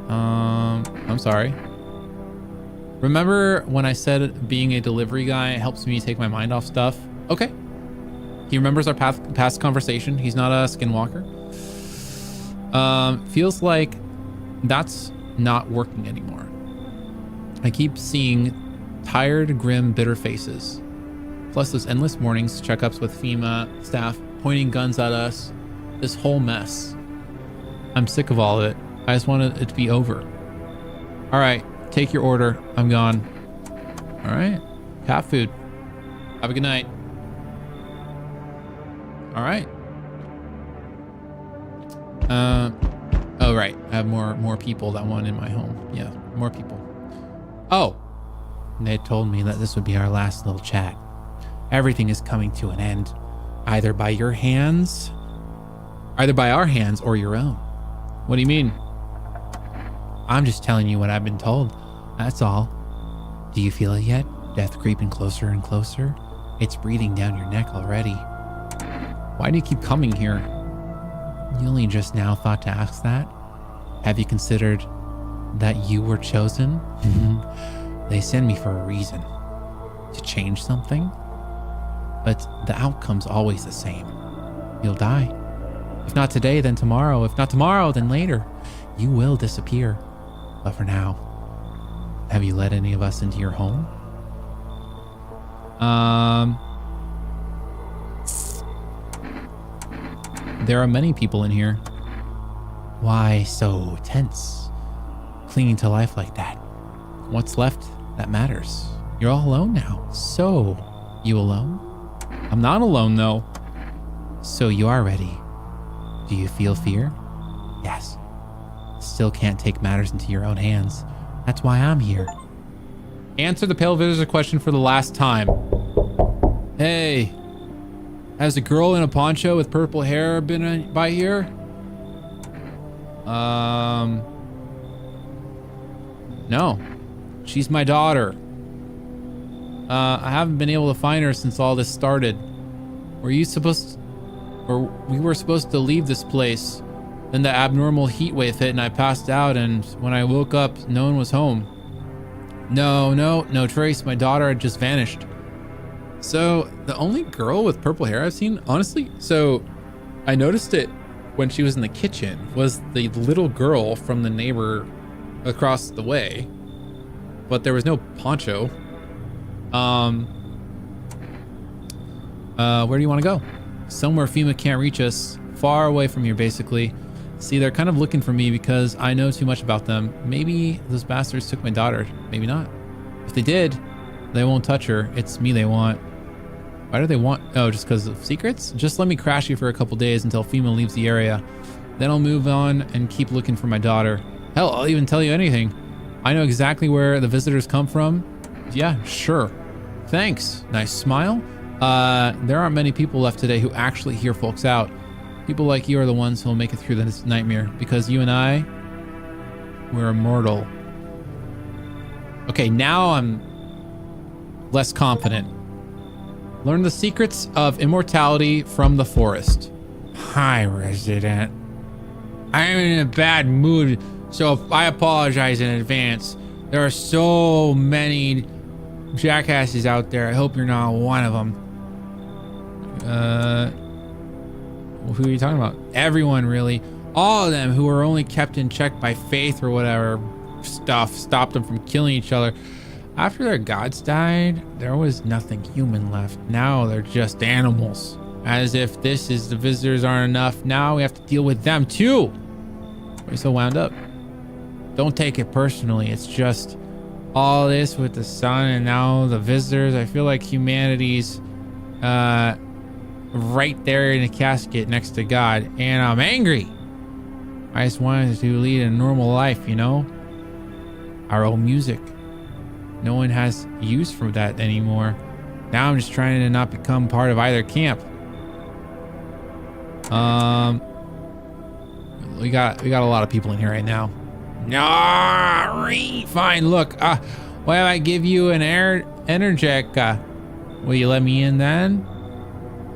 I'm sorry. Remember when I said being a delivery guy helps me take my mind off stuff? Okay. He remembers our past conversation. He's not a skinwalker. Feels like that's not working anymore. I keep seeing tired, grim, bitter faces. Plus those endless mornings, checkups with FEMA staff pointing guns at us. This whole mess. I'm sick of all of it. I just wanted it to be over. All right, take your order. I'm gone. All right, cat food. Have a good night. All right. Oh right, I have more people that want in my home. Yeah, more people. Oh, They told me that this would be our last little chat. Everything is coming to an end, either by our hands or your own. what do you mean? I'm just telling you what I've been told. That's all. Do you feel it yet? Death creeping closer and closer? It's breathing down your neck already. Why do you keep coming here? You only just now thought to ask that? Have you considered that you were chosen? They send me for a reason. To change something? But the outcome's always the same. You'll die. If not today, then tomorrow. If not tomorrow, then later. You will disappear. But for now, have you let any of us into your home? There are many people in here. Why so tense? Clinging to life like that? What's left that matters? You're all alone now. So, you alone? I'm not alone though. So you are ready. Do you feel fear? Yes. Still can't take matters into your own hands. That's why I'm here. Answer the pale visitor question for the last time. Hey, has a girl in a poncho with purple hair been by here? No. She's my daughter. I haven't been able to find her since all this started. We were supposed to leave this place. Then the abnormal heat wave hit and I passed out, and when I woke up, no one was home. No trace. My daughter had just vanished. So the only girl with purple hair I've seen, honestly, so I noticed it when she was in the kitchen, was the little girl from the neighbor across the way, but there was no poncho. Where do you want to go? Somewhere FEMA can't reach us, far away from here, basically. See, they're kind of looking for me because I know too much about them. Maybe those bastards took my daughter. Maybe not. If they did, they won't touch her. It's me they want. Why do they want? Oh, just because of secrets? Just let me crash you for a couple days until FEMA leaves the area. Then I'll move on and keep looking for my daughter. Hell, I'll even tell you anything. I know exactly where the visitors come from. Yeah, sure. Thanks. Nice smile. There aren't many people left today who actually hear folks out. People like you are the ones who'll make it through this nightmare because you and I, we're immortal. Okay, now I'm less confident. Learn the secrets of immortality from the forest. Hi, resident. I'm in a bad mood, so I apologize in advance. There are so many jackasses out there. I hope you're not one of them. Who are you talking about? Everyone, really. All of them who were only kept in check by faith or whatever stuff stopped them from killing each other. After their gods died, there was nothing human left. Now they're just animals. As if the visitors aren't enough, now we have to deal with them too. Why are you so wound up? Don't take it personally. It's just all this with the sun and now the visitors. I feel like humanity's right there in a casket next to God, and I'm angry. I just wanted to lead a normal life, you know? Our own music. No one has use for that anymore. Now I'm just trying to not become part of either camp. We got a lot of people in here right now. No, fine. Look, why don't I give you an energetic? Will you let me in then?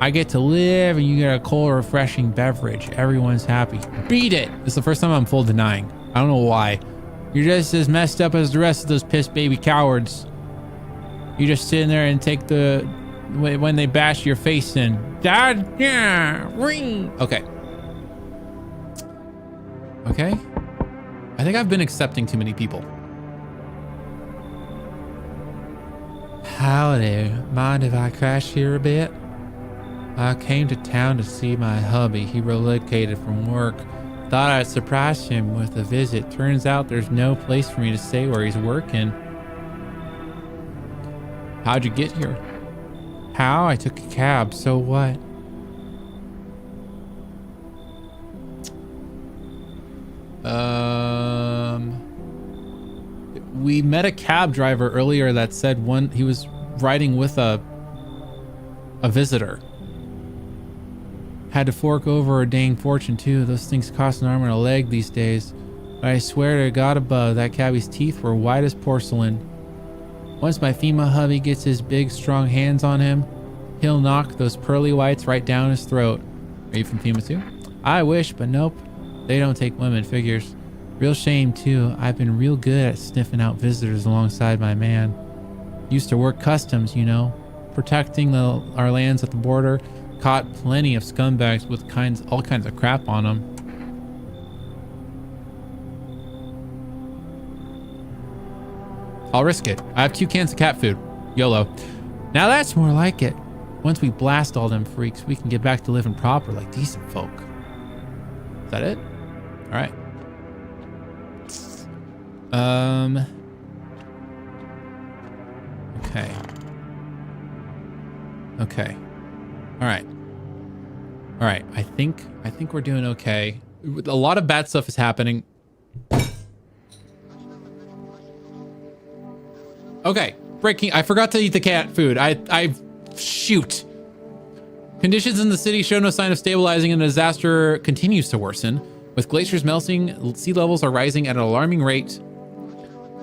I get to live, and you get a cold, refreshing beverage. Everyone's happy. Beat it. It's the first time I'm full denying. I don't know why. You're just as messed up as the rest of those piss baby cowards. You just sit in there and take when they bash your face in. Dad, yeah, ring. Okay. Okay. I think I've been accepting too many people. Howdy. Mind if I crash here a bit? I came to town to see my hubby. He relocated from work. Thought I'd surprise him with a visit. Turns out there's no place for me to stay where he's working. How'd you get here? How? I took a cab. So what? We met a cab driver earlier that said he was riding with a visitor. Had to fork over a dang fortune too. Those things cost an arm and a leg these days. But I swear to God above, that cabbie's teeth were white as porcelain. Once my FEMA hubby gets his big, strong hands on him, he'll knock those pearly whites right down his throat. Are you from FEMA too? I wish, but nope. They don't take women figures. Real shame too. I've been real good at sniffing out visitors alongside my man. Used to work customs, you know, protecting our lands at the border. Caught plenty of scumbags with all kinds of crap on them. I'll risk it. I have 2 cans of cat food. YOLO. Now that's more like it. Once we blast all them freaks, we can get back to living proper like decent folk. Is that it? All right. Okay. Okay. All right. All right. I think we're doing okay. A lot of bad stuff is happening. Okay. Breaking. I forgot to eat the cat food. Shoot. Conditions in the city show no sign of stabilizing, and the disaster continues to worsen. With glaciers melting, sea levels are rising at an alarming rate.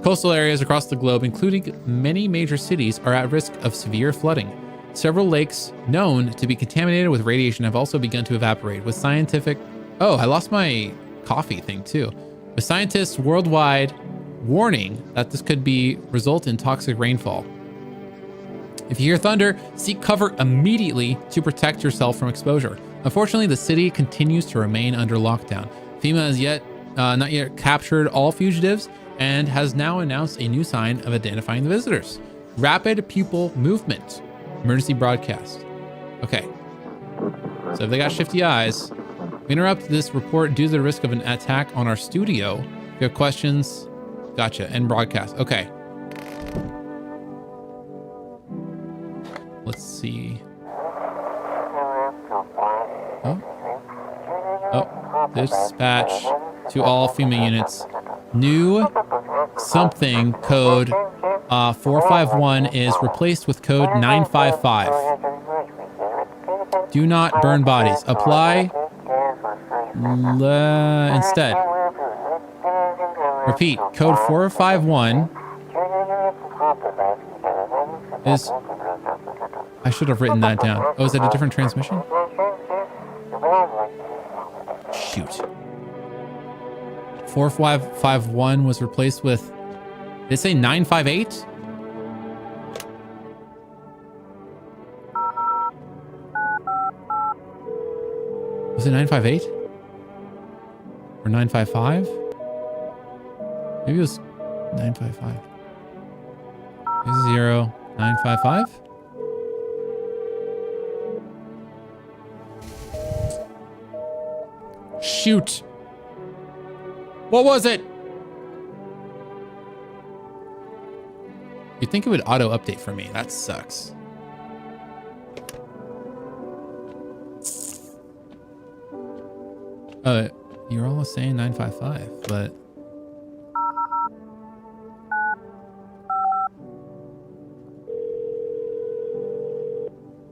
Coastal areas across the globe, including many major cities, are at risk of severe flooding. Several lakes known to be contaminated with radiation have also begun to evaporate. With scientific... Oh, I lost my coffee thing too. With scientists worldwide warning that this could result in toxic rainfall. If you hear thunder, seek cover immediately to protect yourself from exposure. Unfortunately, the city continues to remain under lockdown. FEMA has not yet captured all fugitives and has now announced a new sign of identifying the visitors. Rapid pupil movement. Emergency broadcast. Okay. So if they got shifty eyes, We interrupt this report due to the risk of an attack on our studio. If you have questions, gotcha. End broadcast. Okay. Let's see. Oh, dispatch to all female units. New something code 451 is replaced with code 955. Do not burn bodies. Apply instead. Repeat, code 451 is... I should have written that down. Oh, is that a different transmission? Shoot. 4551 was replaced with... Did it say 958? Was it 958? Or 955? Maybe it was 955. 955? Shoot. What was it? You'd think it would auto update for me. That sucks. You're all saying 955, but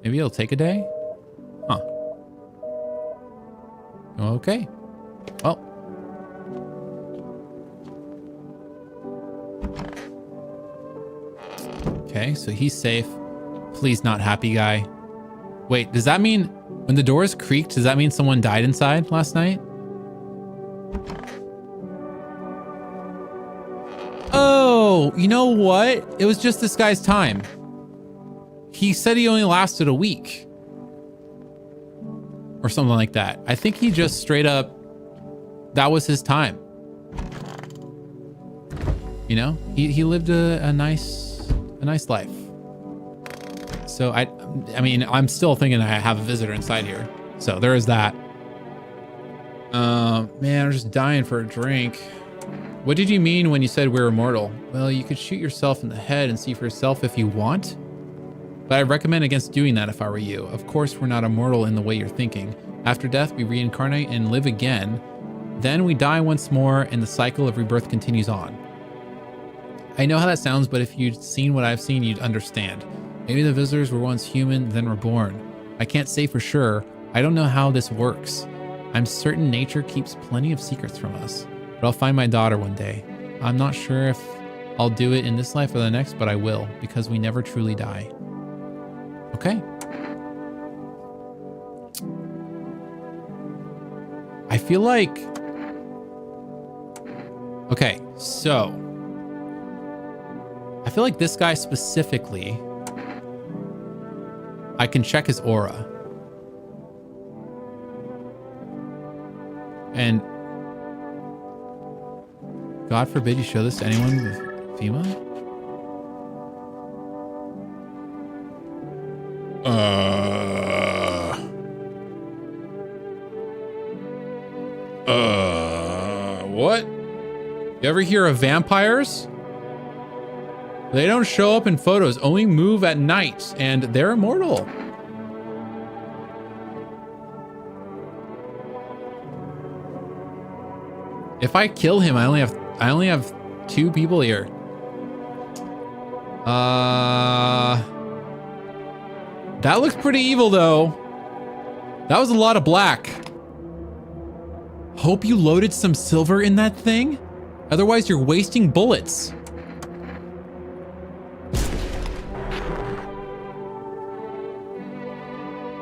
maybe it'll take a day? Huh. Okay. Well. Okay, so he's safe. Please not happy guy. Wait, does that mean when the doors creaked, does that mean someone died inside last night? Oh, you know what? It was just this guy's time. He said he only lasted a week. Or something like that. I think he just straight up, that was his time. You know, he lived a nice life. So I mean, I'm still thinking I have a visitor inside here. So there is that. Man, I'm just dying for a drink. What did you mean when you said we're immortal? Well, you could shoot yourself in the head and see for yourself if you want. But I recommend against doing that if I were you. Of course, we're not immortal in the way you're thinking. After death, we reincarnate and live again. Then we die once more and the cycle of rebirth continues on. I know how that sounds, but if you'd seen what I've seen, you'd understand. Maybe the visitors were once human, then reborn. I can't say for sure. I don't know how this works. I'm certain nature keeps plenty of secrets from us. But I'll find my daughter one day. I'm not sure if I'll do it in this life or the next, but I will, because we never truly die. Okay. I feel like... Okay, so... I feel like this guy specifically... I can check his aura. And... God forbid you show this to anyone with FEMA? What? You ever hear of vampires? They don't show up in photos, only move at night, and they're immortal. If I kill him, I only have 2 people here. That looks pretty evil though. That was a lot of black. Hope you loaded some silver in that thing. Otherwise you're wasting bullets.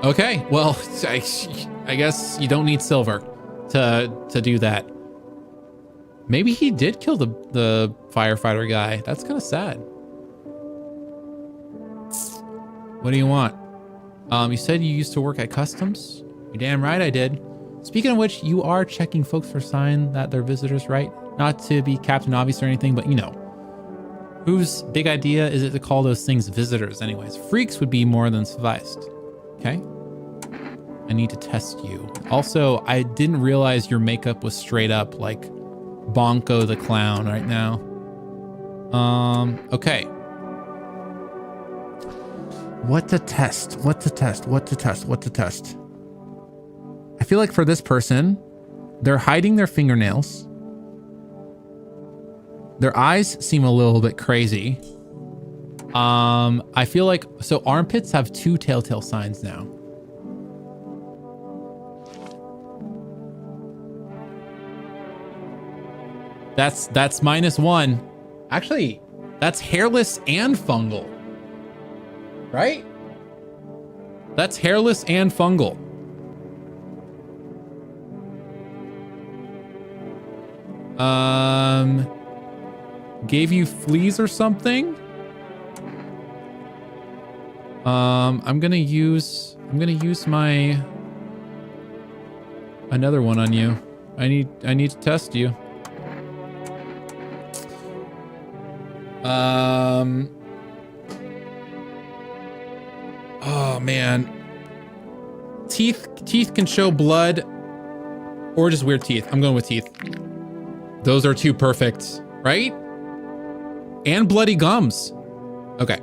Okay, well, I guess you don't need silver to do that. Maybe he did kill the firefighter guy. That's kind of sad. What do you want? You said you used to work at customs? You're damn right I did. Speaking of which, you are checking folks for sign that they're visitors, right? Not to be Captain Obvious or anything, but you know. Whose big idea is it to call those things visitors anyways? Freaks would be more than sufficed. Okay. I need to test you. Also, I didn't realize your makeup was straight up like Bonko the Clown right now. Okay. What to test? What to test? What to test? What to test? I feel like for this person, they're hiding their fingernails. Their eyes seem a little bit crazy. I feel like, so armpits have 2 telltale signs now. That's -1. Actually, that's hairless and fungal. Right? That's hairless and fungal. Gave you fleas or something? I'm gonna use my another one on you. I need to test you. Oh man. Teeth can show blood or just weird teeth. I'm going with teeth. Those are 2 perfect, right? And bloody gums. Okay.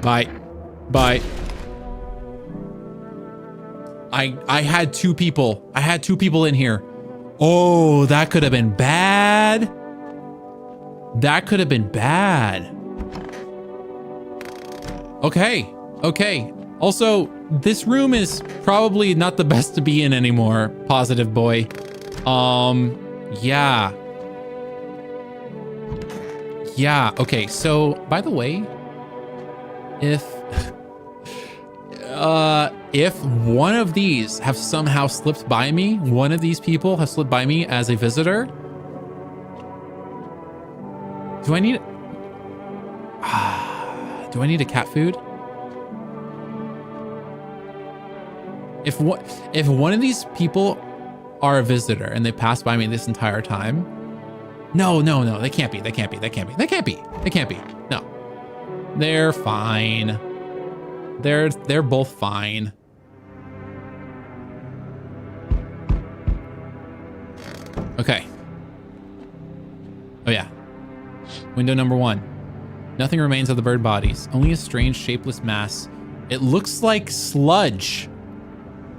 Bye. Bye. I had 2 people. I had 2 people in here. Oh, that could have been bad. That could have been bad. Okay. Okay. Also, this room is probably not the best to be in anymore, positive boy. Yeah. Yeah, okay, so, by the way, if one of these have somehow slipped by me, one of these people has slipped by me as a visitor, do I need a cat food? If one of these people are a visitor and they pass by me this entire time, no, they can't be. No, they're fine. They're both fine. Okay. Oh yeah. Window number 1. Nothing remains of the bird bodies. Only a strange shapeless mass. It looks like sludge.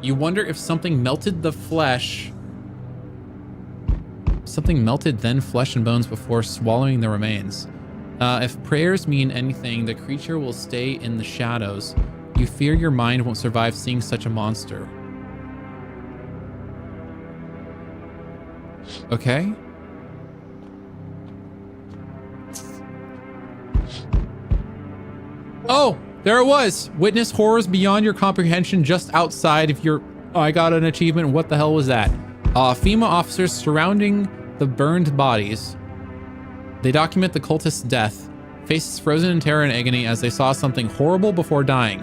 You wonder if something melted the flesh. Something melted then flesh and bones before swallowing the remains. If prayers mean anything, the creature will stay in the shadows. You fear your mind won't survive seeing such a monster. Okay. Oh, there it was. Witness horrors beyond your comprehension just outside of your... Oh, I got an achievement. What the hell was that? FEMA officers surrounding the burned bodies. They document the cultist's death. Faces frozen in terror and agony as they saw something horrible before dying.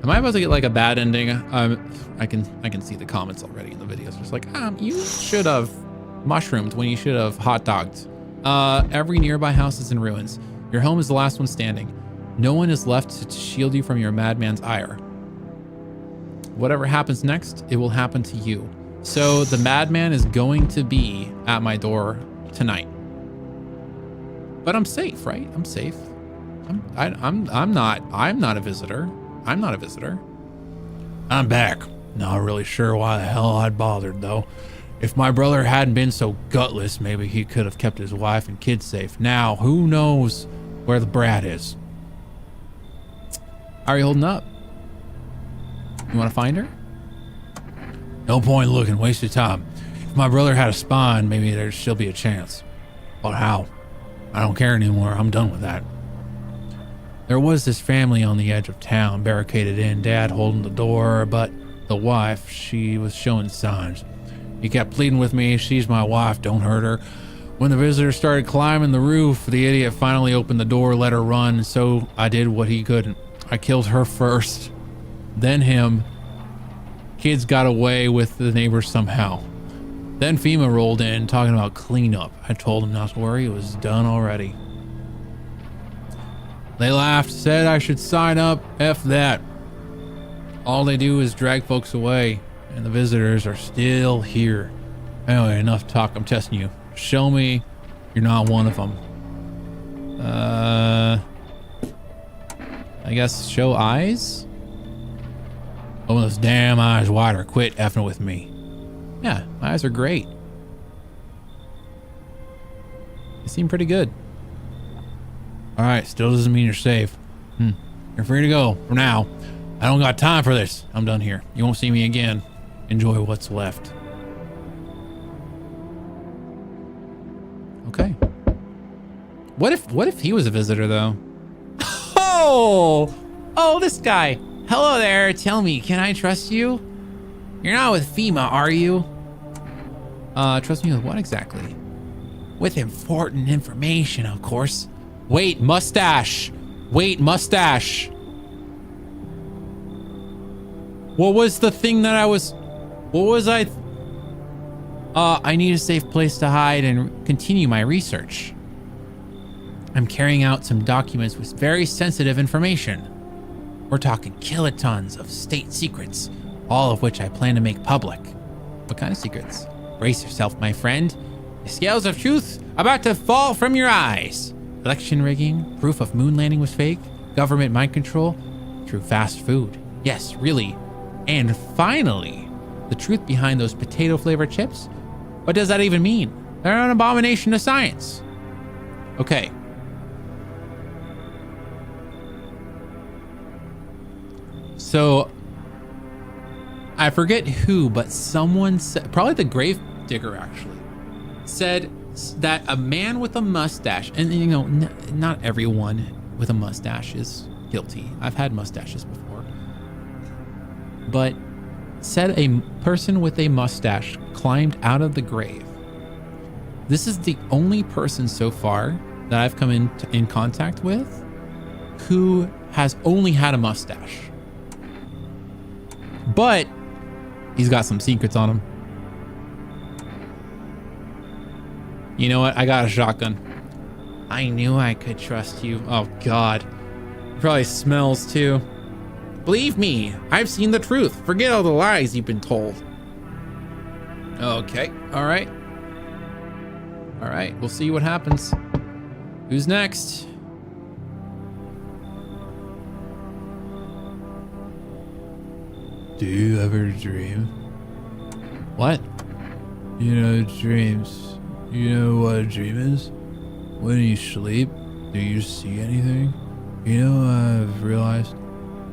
Am I about to get like a bad ending? I can see the comments already in the videos. It's like, you should have mushroomed when you should have hot dogged. Every nearby house is in ruins. Your home is the last one standing. No one is left to shield you from your madman's ire. Whatever happens next, it will happen to you. So the madman is going to be at my door tonight. But I'm safe, right? I'm safe. I'm not a visitor. I'm not a visitor. I'm back. Not really sure why the hell I'd bothered though. If my brother hadn't been so gutless, maybe he could have kept his wife and kids safe. Now, who knows where the brat is? How are you holding up? You want to find her? No point looking, waste of time. If my brother had a spine, maybe there'd still be a chance. But how? I don't care anymore. I'm done with that. There was this family on the edge of town, barricaded in, Dad holding the door, but the wife, she was showing signs. He kept pleading with me, she's my wife, don't hurt her. When the visitor started climbing the roof, the idiot finally opened the door, let her run, so I did what he couldn't. I killed her first, then him. Kids got away with the neighbors somehow. Then FEMA rolled in talking about cleanup. I told them not to worry, it was done already. They laughed, said I should sign up, F that. All they do is drag folks away, and the visitors are still here. Anyway, enough talk. I'm testing you. Show me you're not one of them. I guess show eyes? Open those damn eyes wide or quit effing with me. Yeah, my eyes are great. They seem pretty good. All right, still doesn't mean you're safe. You're free to go for now. I don't got time for this. I'm done here. You won't see me again. Enjoy what's left. Okay. What if he was a visitor though? Oh, this guy. Hello there. Tell me, can I trust you? You're not with FEMA, are you? Trust me with what exactly? With important information, of course. Wait, mustache. Wait, mustache. What was the thing that I was... What was I... I need a safe place to hide and continue my research. I'm carrying out some documents with very sensitive information. We're talking kilotons of state secrets, all of which I plan to make public. What kind of secrets? Brace yourself, my friend. The scales of truth about to fall from your eyes. Election rigging, proof of moon landing was fake, government mind control through fast food. Yes, really. And finally, the truth behind those potato-flavored chips. What does that even mean? They're an abomination to science. Okay. So, I forget who, but someone said, probably the grave digger actually, said that a man with a mustache, and you know, not everyone with a mustache is guilty. I've had mustaches before. But said a person with a mustache climbed out of the grave. This is the only person so far that I've come in contact with who has only had a mustache. But he's got some secrets on him. You know what? I got a shotgun. I knew I could trust you. Oh, God. It probably smells, too. Believe me, I've seen the truth. Forget all the lies you've been told. Okay. All right. All right. We'll see what happens. Who's next? Do you ever dream? What? You know, dreams. You know what a dream is? When you sleep, do you see anything? You know, I've realized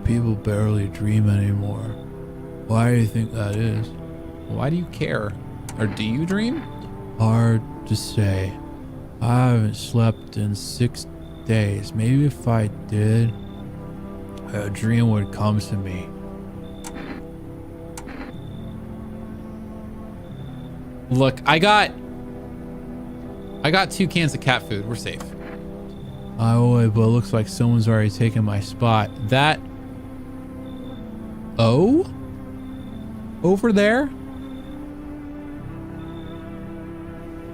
people barely dream anymore. Why do you think that is? Why do you care? Or do you dream? Hard to say. I haven't slept in 6 days. Maybe if I did, a dream would come to me. Look, I got 2 cans of cat food. We're safe. I would, but it looks like someone's already taken my spot. That O over there?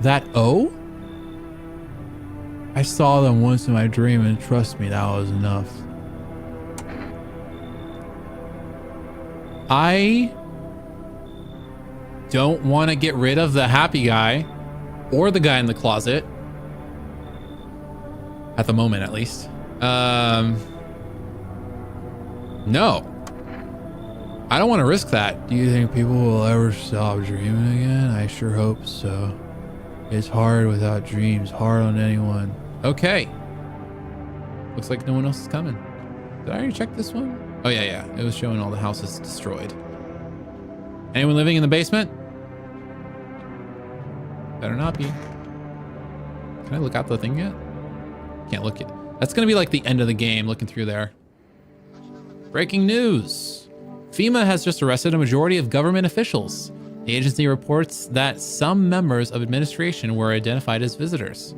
That O? I saw them once in my dream, and trust me, that was enough. I don't want to get rid of the happy guy or the guy in the closet. At the moment, at least. No. I don't want to risk that. Do you think people will ever stop dreaming again? I sure hope so. It's hard without dreams, hard on anyone. Okay. Looks like no one else is coming. Did I already check this one? Oh, yeah. It was showing all the houses destroyed. Anyone living in the basement? Better not be. Can I look out the thing yet? Can't look yet. That's going to be like the end of the game, looking through there. Breaking news. FEMA has just arrested a majority of government officials. The agency reports that some members of administration were identified as visitors.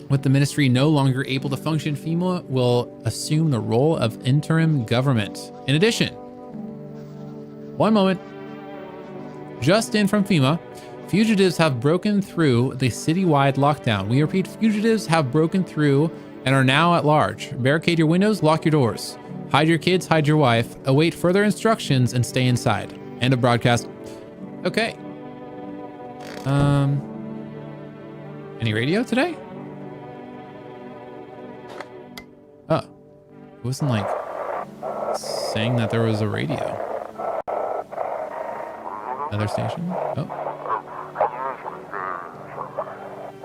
With the ministry no longer able to function, FEMA will assume the role of interim government. In addition, one moment, just in from FEMA, fugitives have broken through the citywide lockdown. We repeat, fugitives have broken through and are now at large. Barricade your windows, lock your doors. Hide your kids, hide your wife, await further instructions, and stay inside. End of broadcast. Okay. Any radio today? Oh. It wasn't like saying that there was a radio. Another station? Oh.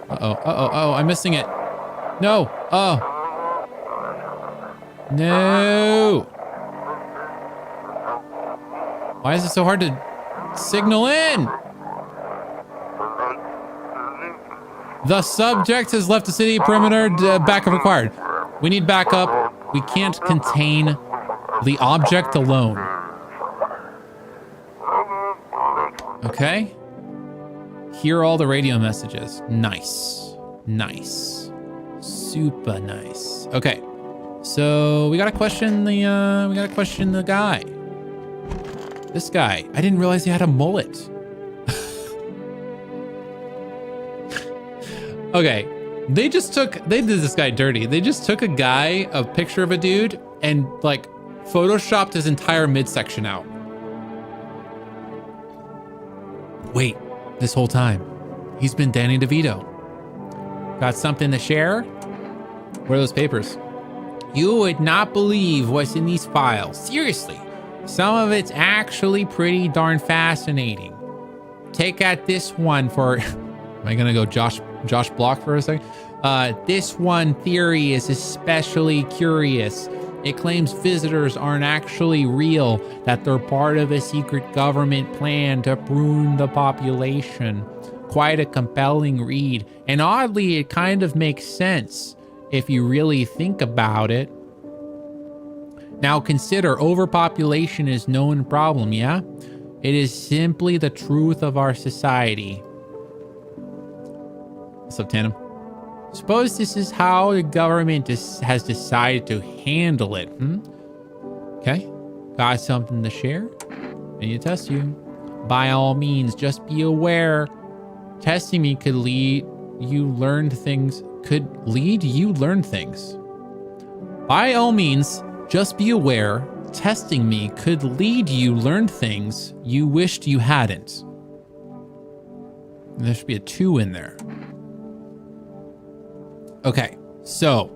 Uh-oh, uh-oh, oh, I'm missing it. No, oh. No. Why is it so hard to signal in? The subject has left the city perimeter. Backup required. We need backup. We can't contain the object alone. Okay. Hear all the radio messages. Nice. Nice. Super nice. Okay. So we gotta question the guy. This guy. I didn't realize he had a mullet. Okay. They did this guy dirty. They just took a picture of a dude, and like photoshopped his entire midsection out. Wait, this whole time, he's been Danny DeVito. Got something to share? Where are those papers? You would not believe what's in these files. Seriously, some of it's actually pretty darn fascinating. Take out this one for... Am I gonna go Josh Block for a second? This one theory is especially curious. It claims visitors aren't actually real, that they're part of a secret government plan to prune the population. Quite a compelling read, and oddly, it kind of makes sense if you really think about it. Now consider, overpopulation is known problem, yeah? It is simply the truth of our society. What's up, Tandem? Suppose this is how the government has decided to handle it, Okay, got something to share? I need to test you. By all means, just be aware. Testing me could lead you learn things. By all means, just be aware. Testing me could lead you learn things you wished you hadn't. There should be a 2 in there. Okay, so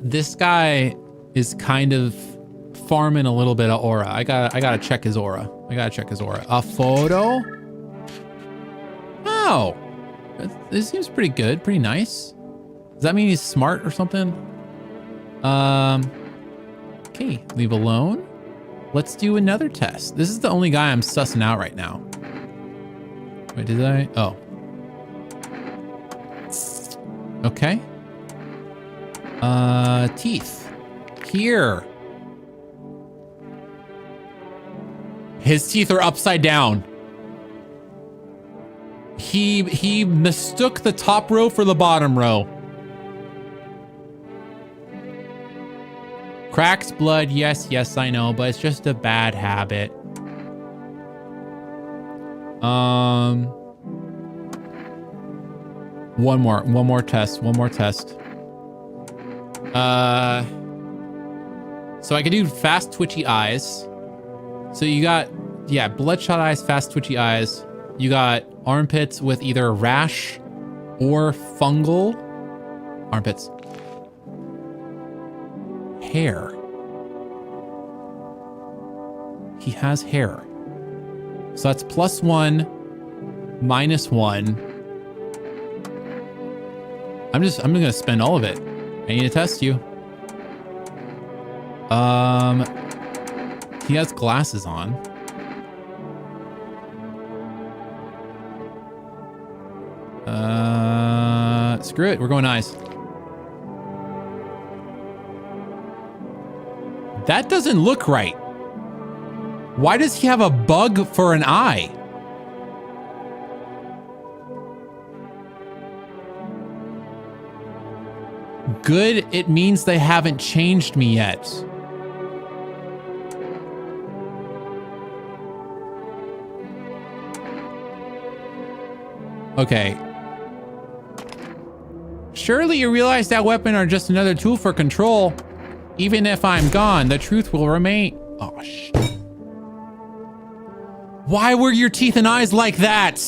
this guy is kind of farming a little bit of aura. I gotta check his aura. A photo? Oh, this seems pretty good, pretty nice. Does that mean he's smart or something? Okay, leave alone. Let's do another test. This is the only guy I'm sussing out right now. Wait, did I? Oh. Okay. Teeth. Here. His teeth are upside down. He mistook the top row for the bottom row. Cracks, blood, yes, I know, but it's just a bad habit. One more test. So I could do fast twitchy eyes. So you got, yeah, bloodshot eyes, fast twitchy eyes. You got armpits with either rash or fungal armpits. Hair. He has hair. So that's +1, -1. I'm gonna spend all of it. I need to test you. He has glasses on. Screw it, we're going eyes. That doesn't look right. Why does he have a bug for an eye? Good, it means they haven't changed me yet. Okay. Surely you realize that weapon are just another tool for control. Even if I'm gone, the truth will remain. Oh, shit. Why were your teeth and eyes like that?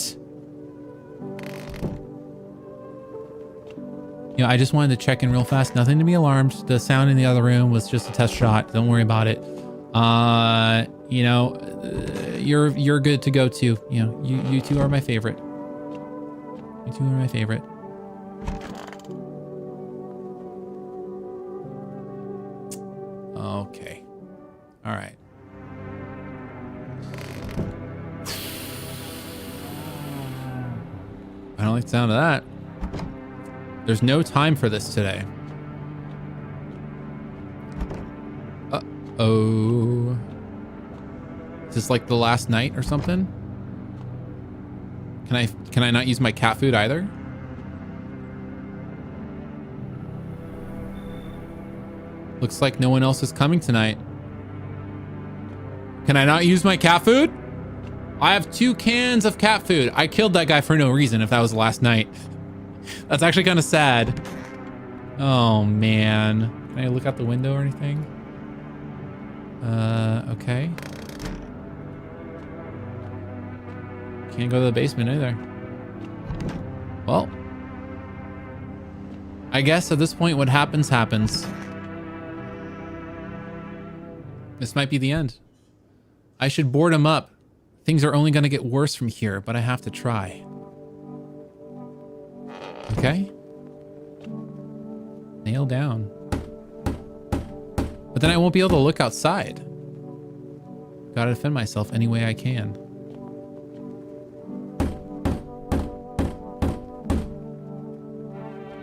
You know, I just wanted to check in real fast. Nothing to be alarmed. The sound in the other room was just a test shot. Don't worry about it. You know, you're good to go too. You know, you two are my favorite. You two are my favorite. Okay. All right. I don't like the sound of that. There's no time for this today. Uh-oh. Is this like the last night or something? Can I not use my cat food either? Looks like no one else is coming tonight. Can I not use my cat food? I have 2 cans of cat food. I killed that guy for no reason if that was the last night. That's actually kind of sad. Oh, man. Can I look out the window or anything? Okay. Can't go to the basement either. Well. I guess at this point, what happens, happens. This might be the end. I should board him up. Things are only going to get worse from here, but I have to try. Okay. Nail down. But then I won't be able to look outside. Gotta defend myself any way I can.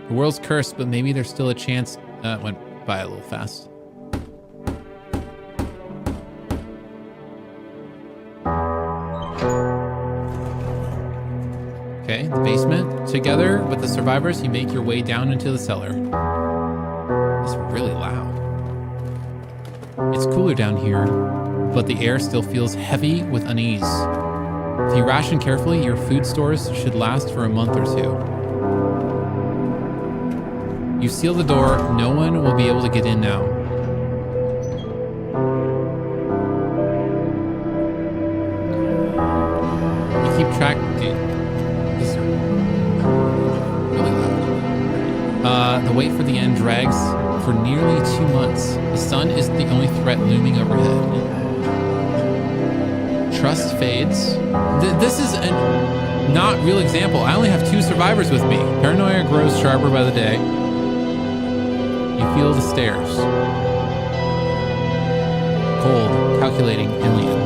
The world's cursed, but maybe there's still a chance. It went by a little fast. Okay, the basement. Together with the survivors, you make your way down into the cellar. It's really loud. It's cooler down here, but the air still feels heavy with unease. If you ration carefully, your food stores should last for a month or 2. You seal the door. No one will be able to get in now. You keep track, dude. This is really loud. The wait for the end drags for nearly 2 months. The sun is the only threat looming overhead. Trust fades. This is a not real example. I only have 2 survivors with me. Paranoia grows sharper by the day. You feel the stairs. Cold, calculating, alien.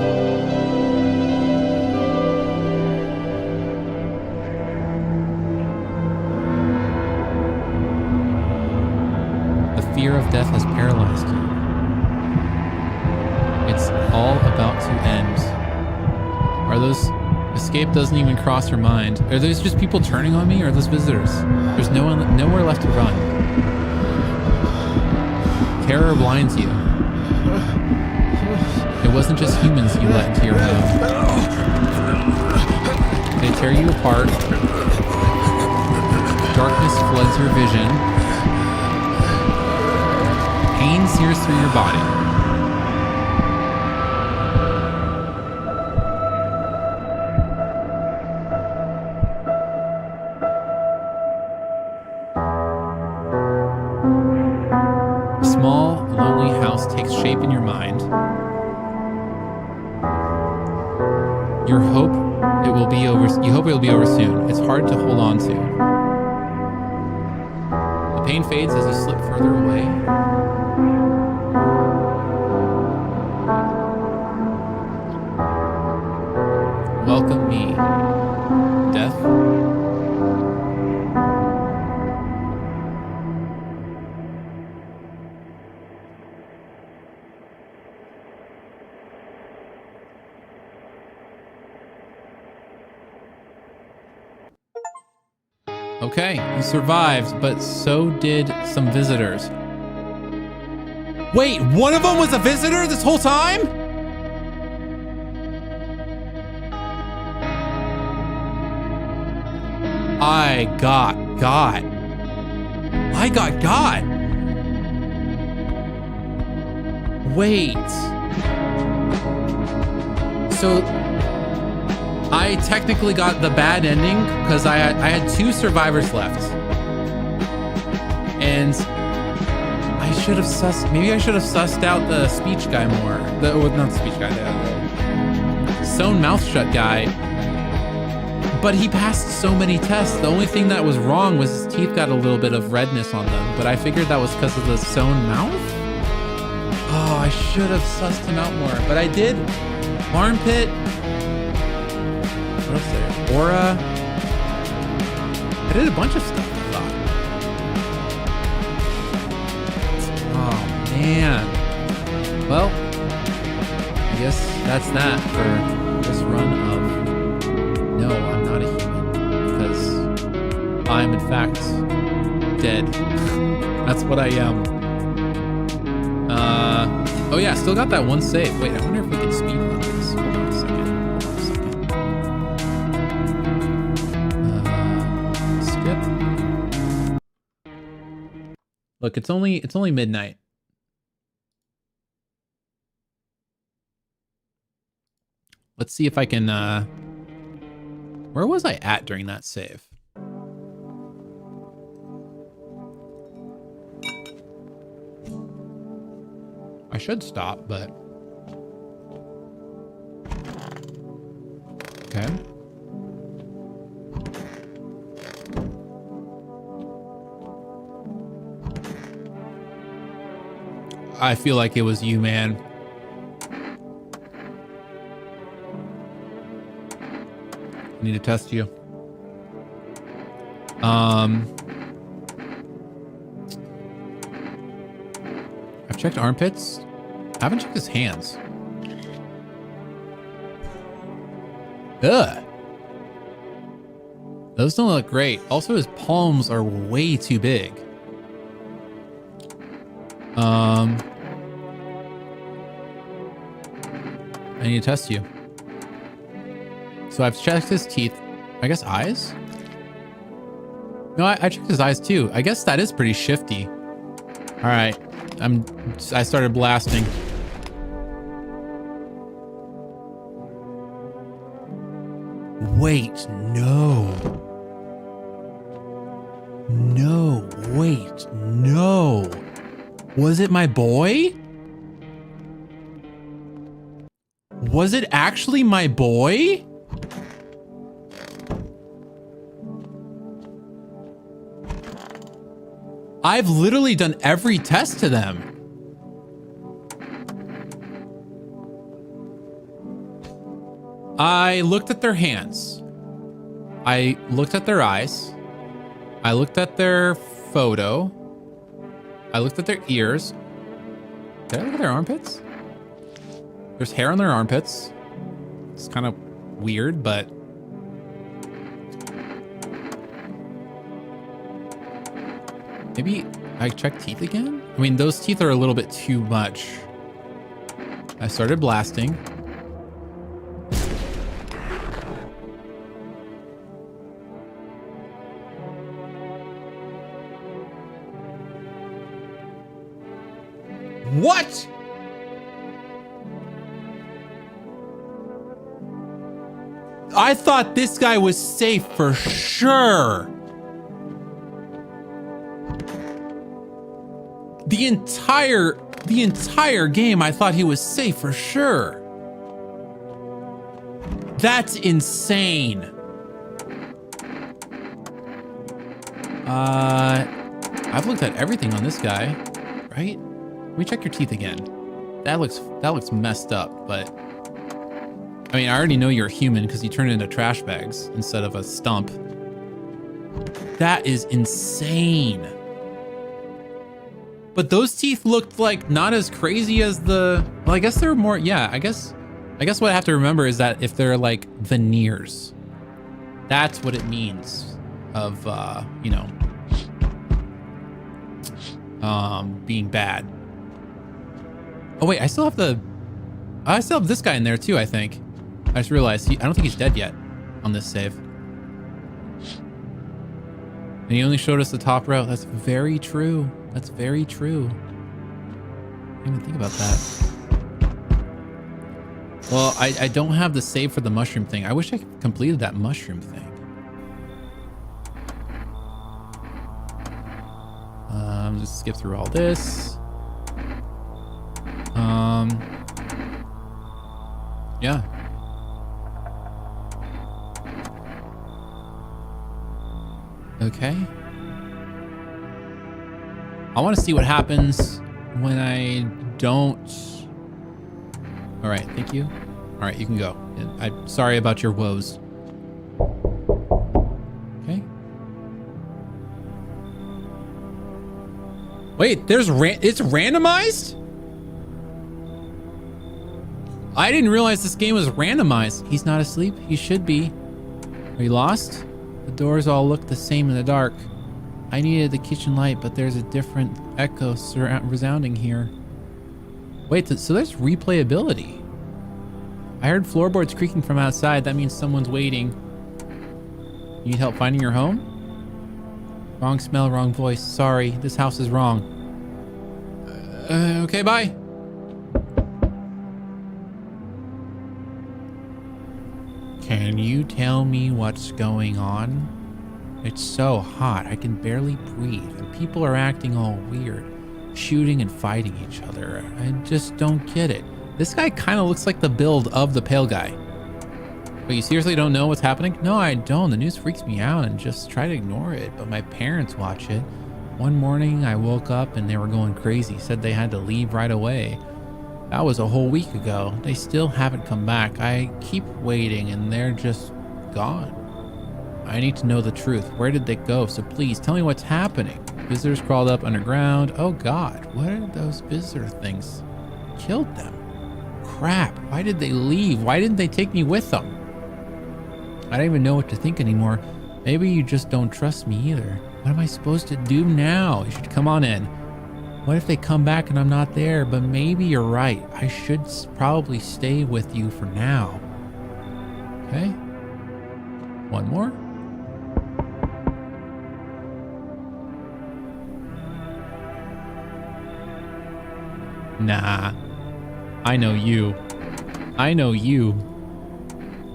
The fear of death has paralyzed you. It's all about to end. Are those... Escape doesn't even cross your mind. Are those just people turning on me, or are those visitors? There's nowhere left to run. Terror blinds you. It wasn't just humans you let into your home. They tear you apart. Darkness floods your vision. Pain sears through your body. Shape in your mind. You hope it will be over soon. It's hard to hold on to. The pain fades as you slip further away. Welcome me, death. Okay, you survived, but so did some visitors. Wait, one of them was a visitor this whole time? I got God. Wait. So I technically got the bad ending because I had 2 survivors left. And I should have maybe I should have sussed out the speech guy more. Not the speech guy, the sewn mouth shut guy. But he passed so many tests. The only thing that was wrong was his teeth got a little bit of redness on them. But I figured that was because of the sewn mouth. Oh, I should have sussed him out more. But I did. Armpit. What else there? Aura. I did a bunch of stuff, I thought. Oh, man. Well, I guess that's that for this run of No, I'm Not a Human. Because I'm, in fact, dead. That's what I am. Oh yeah, still got that one save. Wait, I wonder if we can speedrun this. Hold on a second. Skip. Look, it's only midnight. Let's see if I can where was I at during that save? I should stop, but okay. I feel like it was you, man. I need to test you. I've checked armpits. I haven't checked his hands. Ugh. Those don't look great. Also, his palms are way too big. I need to test you. So I've checked his teeth. I guess eyes? No, I checked his eyes too. I guess that is pretty shifty. All right. I started blasting. Wait, no. No, wait, no. Was it my boy? Was it actually my boy? I've literally done every test to them. I looked at their hands. I looked at their eyes. I looked at their photo. I looked at their ears. Did I look at their armpits? There's hair on their armpits. It's kind of weird, but maybe I check teeth again? I mean, those teeth are a little bit too much. I started blasting. What? I thought this guy was safe for sure. The entire game, I thought he was safe for sure. That's insane. I've looked at everything on this guy, right? Let me check your teeth again. That looks messed up, but I mean, I already know you're a human because you turn into trash bags instead of a stump. That is insane. But those teeth looked like not as crazy as the, well, I guess they're more, yeah, I guess what I have to remember is that if they're like veneers, that's what it means of, you know, being bad. Oh wait, I still have this guy in there too, I think. I just realized I don't think he's dead yet on this save. And he only showed us the top row. That's very true. That's very true. Didn't even think about that. Well, I don't have the save for the mushroom thing. I wish I completed that mushroom thing. Just skip through all this. Yeah. Okay. I want to see what happens when I don't. All right, thank you. All right, you can go. I'm sorry about your woes. Okay. Wait, it's randomized? I didn't realize this game was randomized. He's not asleep. He should be. Are you lost? The doors all look the same in the dark. I needed the kitchen light, but there's a different echo resounding here. Wait, so there's replayability. I heard floorboards creaking from outside. That means someone's waiting. You need help finding your home? Wrong smell, wrong voice. Sorry, this house is wrong. Okay, bye. Can you tell me what's going on? It's so hot, I can barely breathe, and people are acting all weird, shooting and fighting each other. I just don't get it. This guy kind of looks like the build of the pale guy. But you seriously don't know what's happening? No, I don't. The news freaks me out and just try to ignore it, but my parents watch it. One morning I woke up and they were going crazy, said they had to leave right away. That was a whole week ago. They still haven't come back. I keep waiting and they're just gone. I need to know the truth. Where did they go? So please tell me what's happening. Visitors crawled up underground. Oh God, what are those visitor things? Killed them. Crap, why did they leave? Why didn't they take me with them? I don't even know what to think anymore. Maybe you just don't trust me either. What am I supposed to do now? You should come on in. What if they come back and I'm not there? But maybe you're right. I should probably stay with you for now. Okay. One more. Nah. I know you. I know you.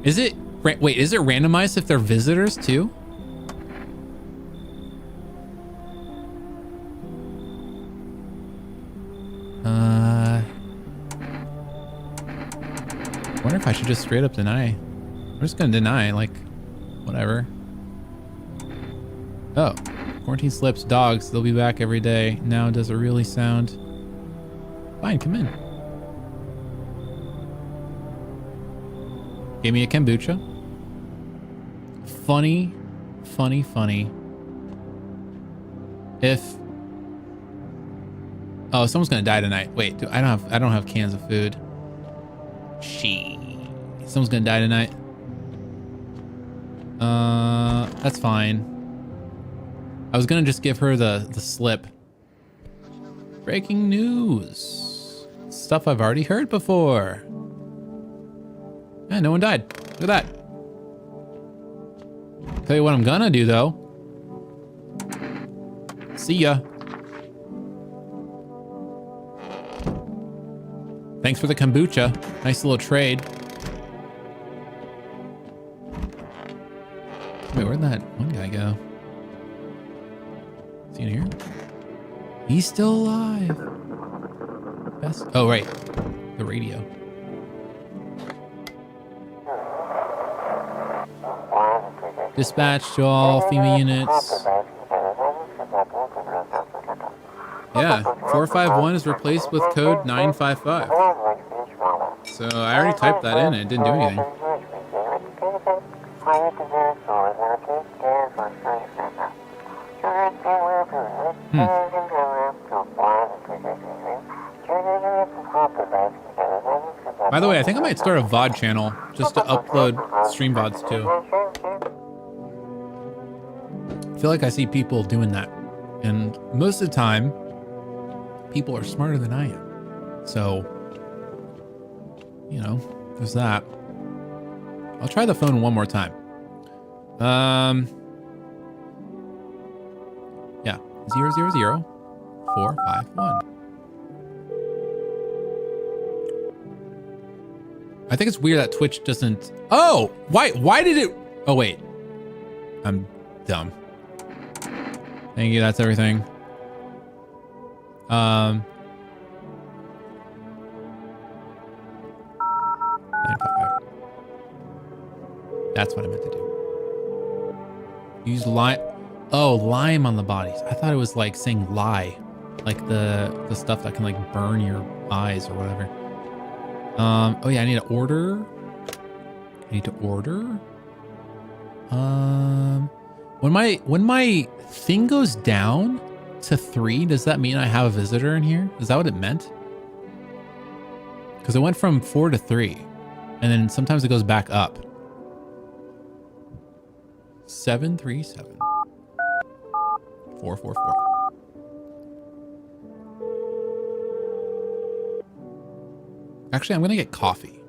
Is it... Wait, is it randomized if they're visitors too? I wonder if I should just straight up deny. I'm just gonna deny, like, whatever. Oh, quarantine slips, dogs, they'll be back every day. Now does it really sound... Fine, come in. Gave me a kombucha. Funny. If... Oh, someone's gonna die tonight. Wait, I don't have cans of food. Someone's gonna die tonight. That's fine. I was gonna just give her the slip. Breaking news. Stuff I've already heard before. Yeah, no one died. Look at that. Tell you what I'm gonna do though. See ya. Thanks for the kombucha. Nice little trade. Wait, where'd that one guy go? Is he in here? He's still alive. Best. Oh, right. The radio. Dispatch to all FEMA units. Yeah, 451 is replaced with code 955. So I already typed that in and it didn't do anything. By the way, I think I might start a VOD channel just to upload stream VODs too. I feel like I see people doing that. And most of the time, people are smarter than I am. So, you know, there's that. I'll try the phone one more time. Yeah, 000 451. I think it's weird that Twitch doesn't. Oh, why did it? Oh, wait. I'm dumb. Thank you. That's everything. 955. That's what I meant to do. Use lime. Oh, lime on the bodies. I thought it was like saying lie, like the stuff that can like burn your eyes or whatever. Oh yeah, I need to order. When my thing goes down to 3, does that mean I have a visitor in here? Is that what it meant? Because it went from 4 to 3, and then sometimes it goes back up. 737 444. Actually, I'm gonna get coffee.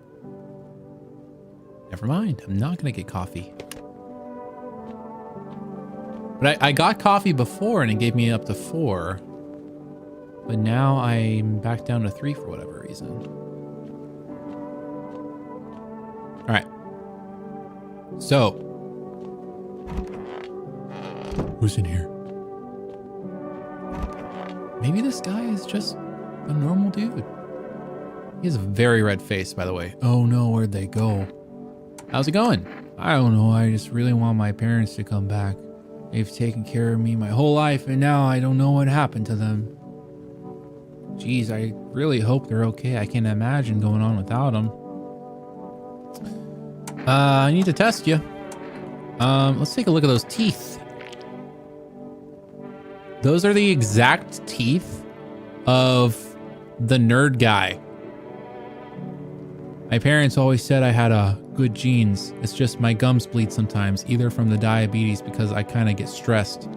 Never mind, I'm not gonna get coffee. But I got coffee before and it gave me up to 4. But now I'm back down to 3 for whatever reason. All right. So, who's in here? Maybe this guy is just a normal dude. He has a very red face, by the way. Oh no, where'd they go? How's it going? I don't know. I just really want my parents to come back. They've taken care of me my whole life, and now I don't know what happened to them. Jeez, I really hope they're okay. I can't imagine going on without them. I need to test you. Let's take a look at those teeth. Those are the exact teeth of the nerd guy. My parents always said I had good genes. It's just my gums bleed sometimes, either from the diabetes because I kind of get stressed.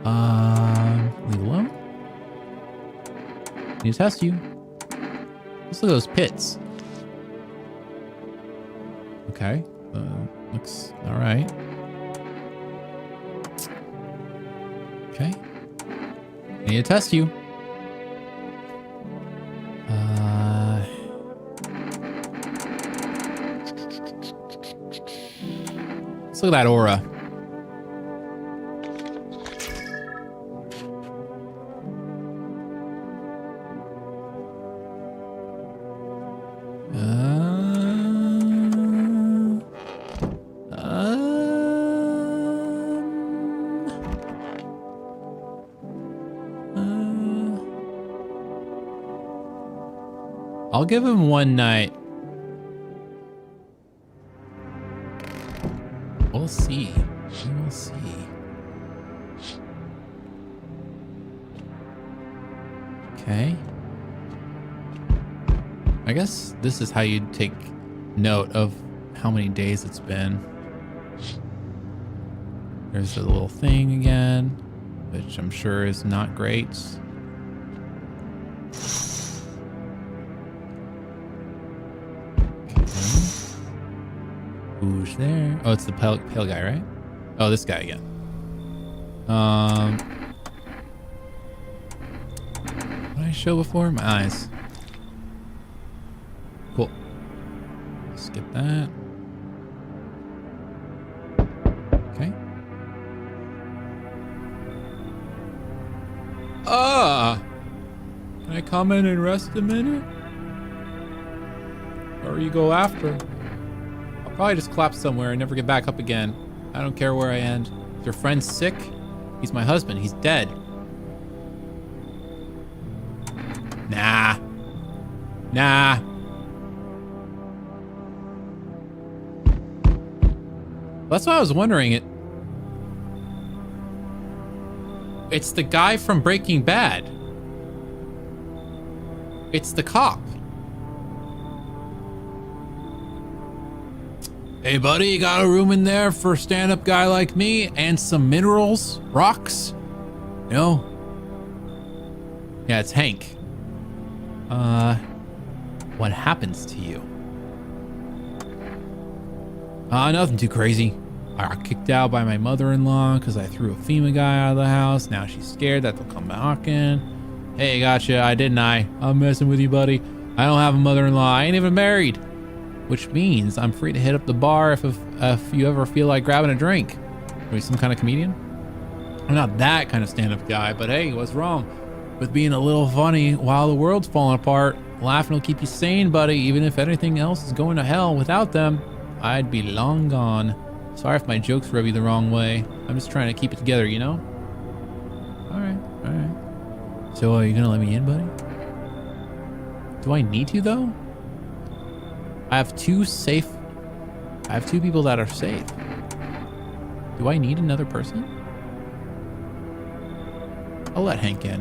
Leave alone. Need to test you. Let's look at those pits. Okay. Looks all right. Okay. I need to test you. Let's look at that aura. I'll give him one night. We'll see. We will see. Okay. I guess this is how you take note of how many days it's been. There's the little thing again, which I'm sure is not great. Who's there? Oh, it's the pale guy, right? Oh, this guy again. What did I show before? My eyes. Cool. Skip that. Okay. Can I come in and rest a minute? Or you go after? Probably just collapse somewhere and never get back up again. I don't care where I end. If your friend's sick, he's my husband. He's dead. Nah. That's why I was wondering. It's the guy from Breaking Bad. It's the cop. Hey buddy, you got a room in there for a stand-up guy like me and some minerals, rocks? No? Yeah, it's Hank. What happens to you? Nothing too crazy. I got kicked out by my mother-in-law because I threw a FEMA guy out of the house. Now she's scared that they'll come back in. Hey, gotcha, I'm messing with you, buddy. I don't have a mother-in-law. I ain't even married. which means I'm free to hit up the bar if you ever feel like grabbing a drink. Are you some kind of comedian? I'm not that kind of stand-up guy, but hey, what's wrong with being a little funny while the world's falling apart? Laughing will keep you sane, buddy. Even if anything else is going to hell without them, I'd be long gone. Sorry if my jokes rub you the wrong way. I'm just trying to keep it together, you know? All right. So are you gonna let me in, buddy? Do I need to, though? I have two people that are safe. Do I need another person? I'll let Hank in.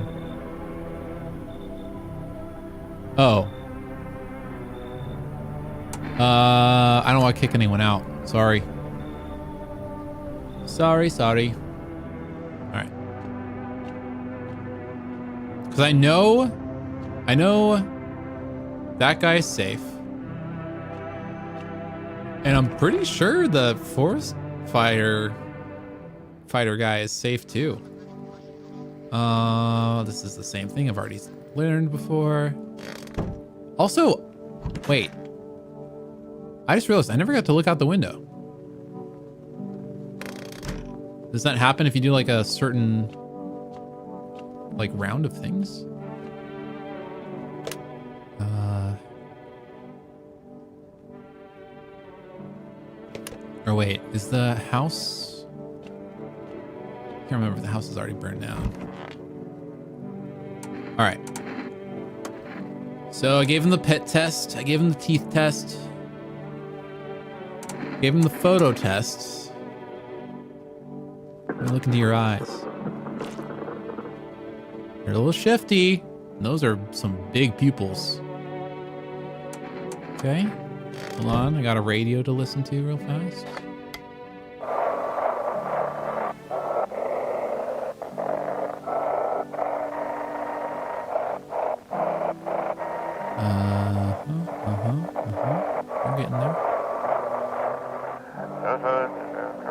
Oh. I don't want to kick anyone out. Sorry. Sorry. All right. Because I know that guy's safe. And I'm pretty sure the forest fighter guy is safe too. This is the same thing I've already learned before. Also, wait. I just realized I never got to look out the window. Does that happen if you do like a certain like round of things? Or wait, is the house? I can't remember if the house is already burned down. All right. So I gave him the pet test. I gave him the teeth test. Gave him the photo test. Let me look into your eyes. You're a little shifty. And those are some big pupils. Okay. Hold on. I got a radio to listen to real fast. I'm getting there.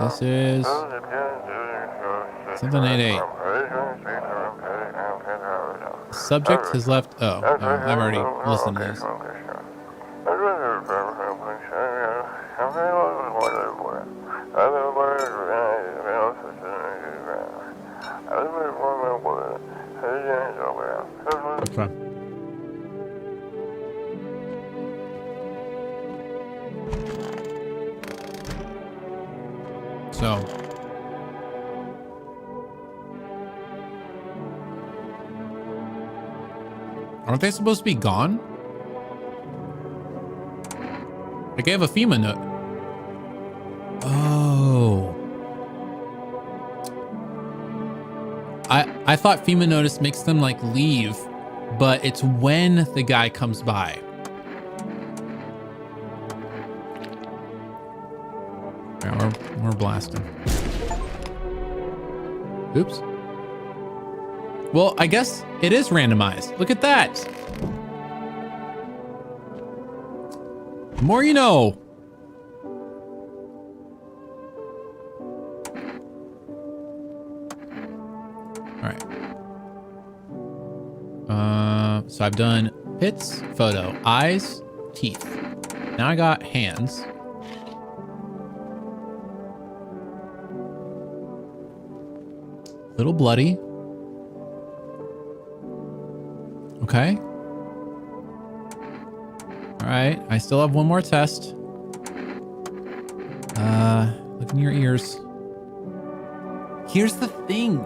This is something 88. The subject has left. Oh, I've already listened to this. That's fine. So, aren't they supposed to be gone? I gave a FEMA note. Oh. I thought FEMA notice makes them like leave, but it's when the guy comes by. Yeah, we're blasting. Oops. Well, I guess it is randomized. Look at that. The more you know. All right. So I've done pits, photo, eyes, teeth. Now I got hands. Little bloody. Okay. All right. I still have one more test. Look in your ears. Here's the thing.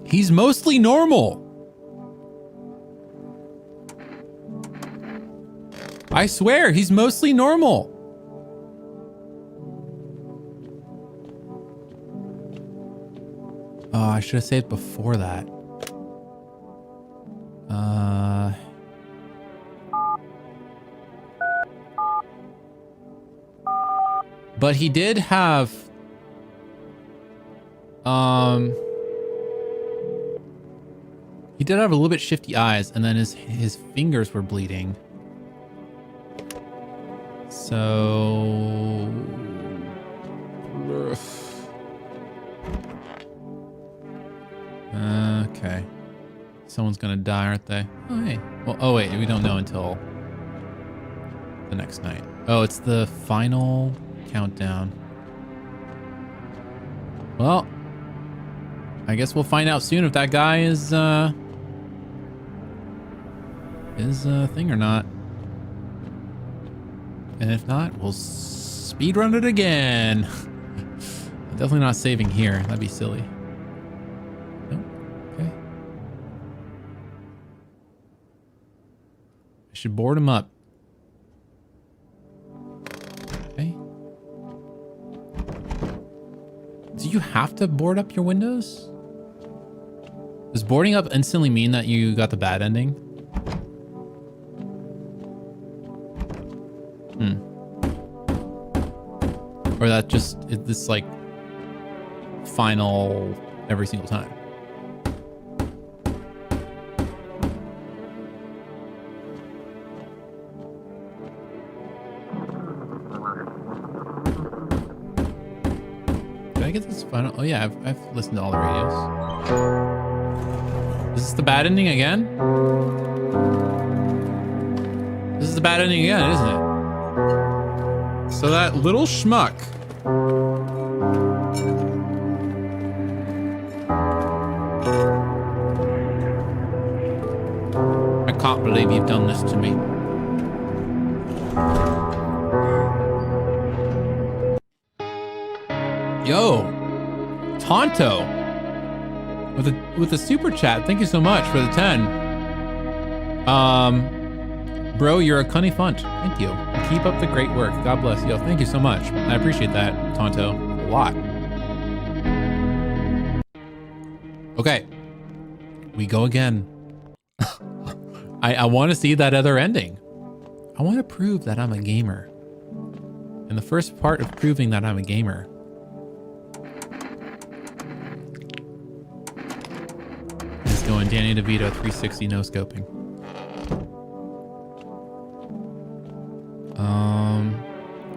He's mostly normal. I swear, he's mostly normal. Oh, I should have saved before that. But he did have, he did have a little bit shifty eyes, and then his fingers were bleeding. So, okay. Someone's gonna die, aren't they? Oh, hey. Well, oh wait, we don't know until the next night. Oh, it's the final countdown. Well, I guess we'll find out soon if that guy is a thing or not. And if not, we'll speedrun it again. Definitely not saving here. That'd be silly. Nope. Okay. I should board him up. Okay. Do you have to board up your windows? Does boarding up instantly mean that you got the bad ending? Or that just this like final every single time? Did I get this final? Oh yeah, I've listened to all the radios. Is this the bad ending again? This is the bad ending again, isn't it? So that little schmuck. I can't believe you've done this to me. Yo, Tonto with the super chat. Thank you so much for the 10. Bro, you're a cunny funt. Thank you. Keep up the great work. God bless you. Thank you so much. I appreciate that, Tonto, a lot. Okay, we go again. I want to see that other ending. I want to prove that I'm a gamer. And the first part of proving that I'm a gamer is going Danny DeVito 360 no scoping.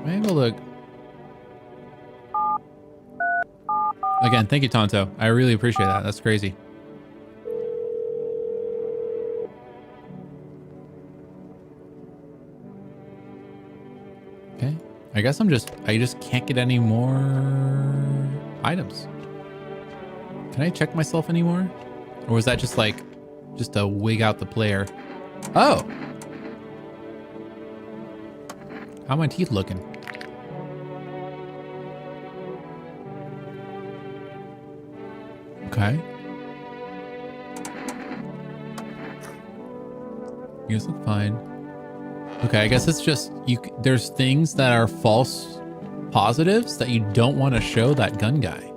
Maybe look. Again, thank you, Tonto. I really appreciate that. That's crazy. Okay. I guess I just can't get any more items. Can I check myself anymore? Or was that just like, just to wig out the player? Oh. How are my teeth looking? Okay. You guys look fine. Okay, I guess it's just there's things that are false positives that you don't want to show that gun guy.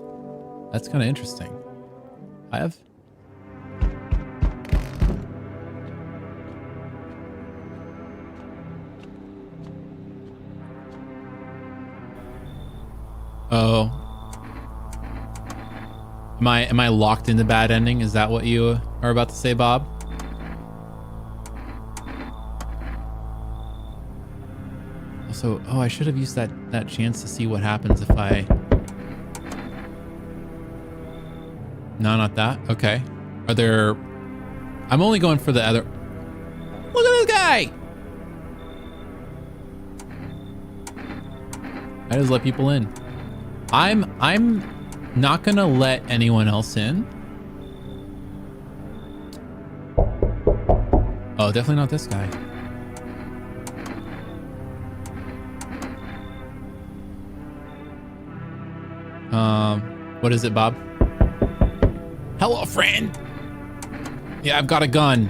That's kind of interesting. I have. Oh. Am I locked in the bad ending? Is that what you are about to say, Bob? Also, oh, I should have used that chance to see what happens if I... No, not that. Okay. Are there... I'm only going for the other... Look at this guy! I just let people in. I'm not gonna let anyone else in. Oh, definitely not this guy. What is it, Bob? Hello, friend. Yeah, I've got a gun.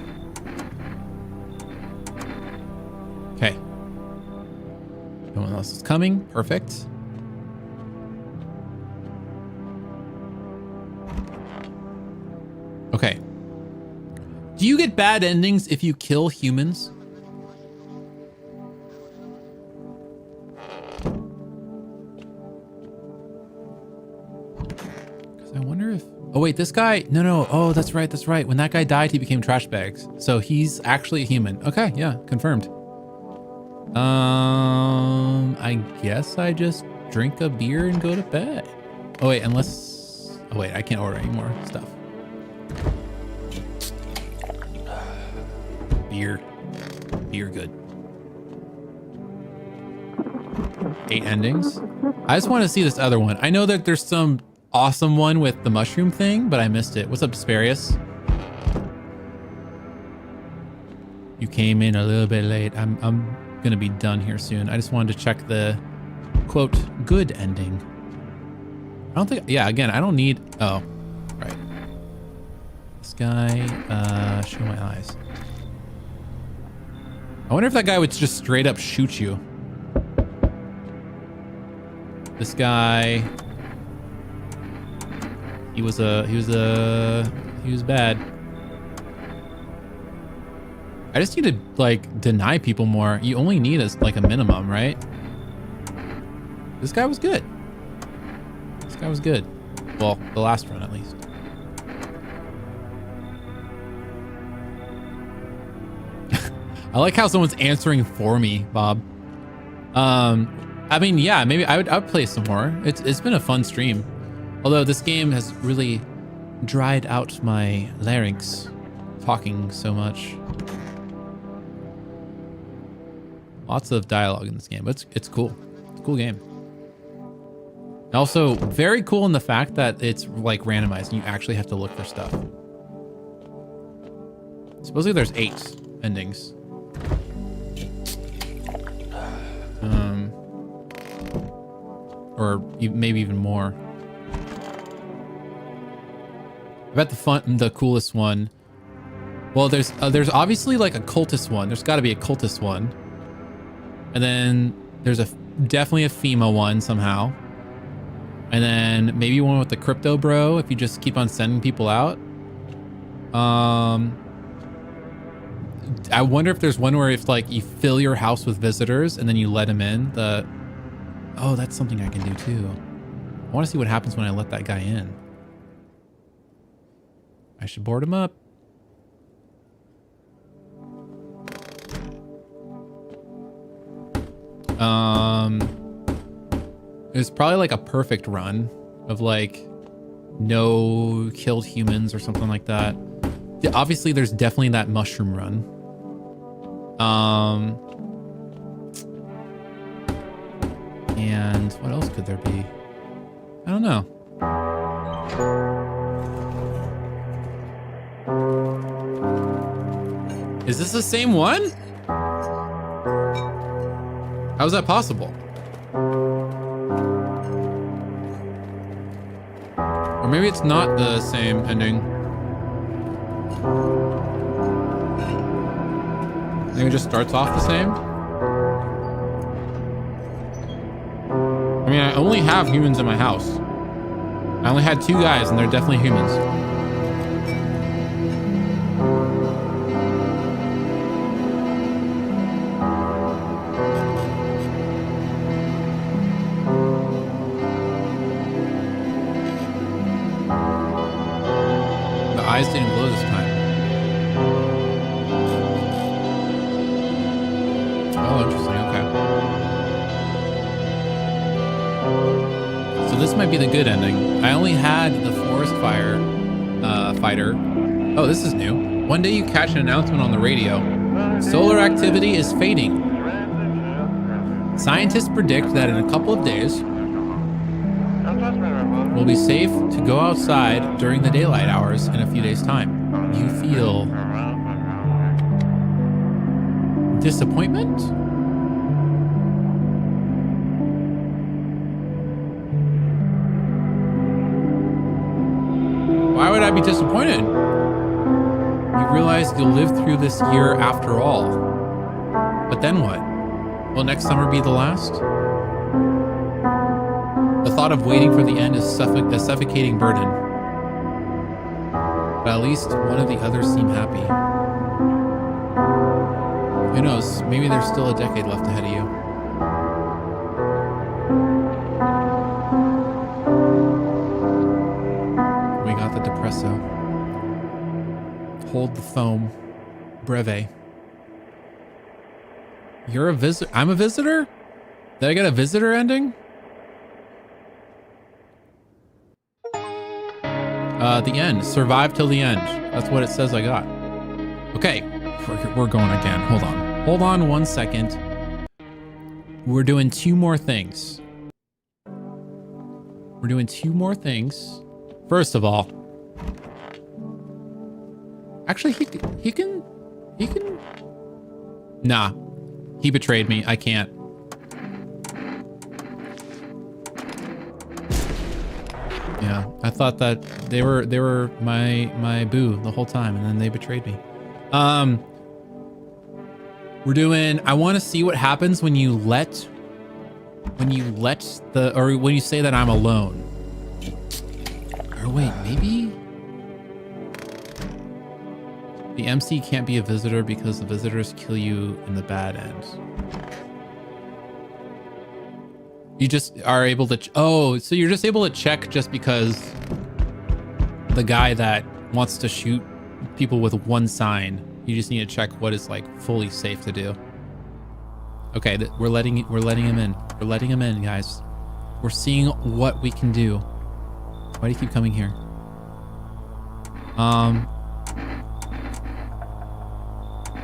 Okay. No one else is coming. Perfect. Okay. Do you get bad endings if you kill humans? Because I wonder if... Oh, wait, this guy... No. Oh, that's right. That's right. When that guy died, he became trash bags. So he's actually a human. Okay, yeah, confirmed. I guess I just drink a beer and go to bed. Oh, wait, unless... Oh, wait, I can't order any more stuff. beer. Beer good. 8 endings. I just want to see this other one. I know that there's some awesome one with the mushroom thing, but I missed it. What's up, Asparius? You came in a little bit late. I'm gonna be done here soon. I just wanted to check the quote good ending. I don't think, yeah, again, I don't need, oh, right. This guy, show my eyes. I wonder if that guy would just straight up shoot you. This guy, he was bad. I just need to like deny people more. You only need like a minimum, right? This guy was good. This guy was good. Well, the last run at least. I like how someone's answering for me, Bob. I mean, yeah, maybe I would play some more. It's been a fun stream. Although this game has really dried out my larynx talking so much. Lots of dialogue in this game, but it's cool. It's a cool game. Also, very cool in the fact that it's like randomized and you actually have to look for stuff. Supposedly there's 8 endings. Or maybe even more. I bet the coolest one. Well, there's obviously like a cultist one. There's got to be a cultist one. And then there's definitely a FEMA one somehow. And then maybe one with the crypto bro if you just keep on sending people out. I wonder if there's one where if like you fill your house with visitors and then you let them in. Oh, that's something I can do too. I want to see what happens when I let that guy in. I should board him up. It's probably like a perfect run of like no killed humans or something like that. Obviously, there's definitely that mushroom run. And what else could there be? I don't know. Is this the same one? How is that possible? Or maybe it's not the same ending. Maybe it just starts off the same. I mean, I only have humans in my house. I only had 2 guys and they're definitely humans. The eyes didn't glow this time. Oh, interesting. Okay. So this might be the good ending. I only had the forest fire fighter. Oh, this is new. One day you catch an announcement on the radio. Solar activity is fading. Scientists predict that in a couple of days, we'll be safe to go outside during the daylight hours in a few days' time. You feel disappointment? Why would I be disappointed? You realize you'll live through this year after all. But then what? Will next summer be the last? The thought of waiting for the end is a suffocating burden. But at least one of the others seem happy. Who knows? Maybe there's still a decade left ahead of you. We got the Depresso. Hold the foam. Breve. You're a visitor? I'm a visitor? Did I get a visitor ending? The end. Survive till the end. That's what it says I got. Okay. We're going again. Hold on. Hold on 1 second. We're doing 2 more things. We're doing 2 more things. First of all, actually, he can. Nah, he betrayed me. I can't. Yeah, I thought that they were my boo the whole time, and then they betrayed me. We're doing. I want to see what happens when you when you say that I'm alone. Or wait, maybe the MC can't be a visitor because the visitors kill you in the bad end. You just are able to, so you're just able to check just because the guy that wants to shoot people with one sign, you just need to check what is like fully safe to do. Okay, we're letting him in. We're letting him in, guys. We're seeing what we can do. Why do you keep coming here? I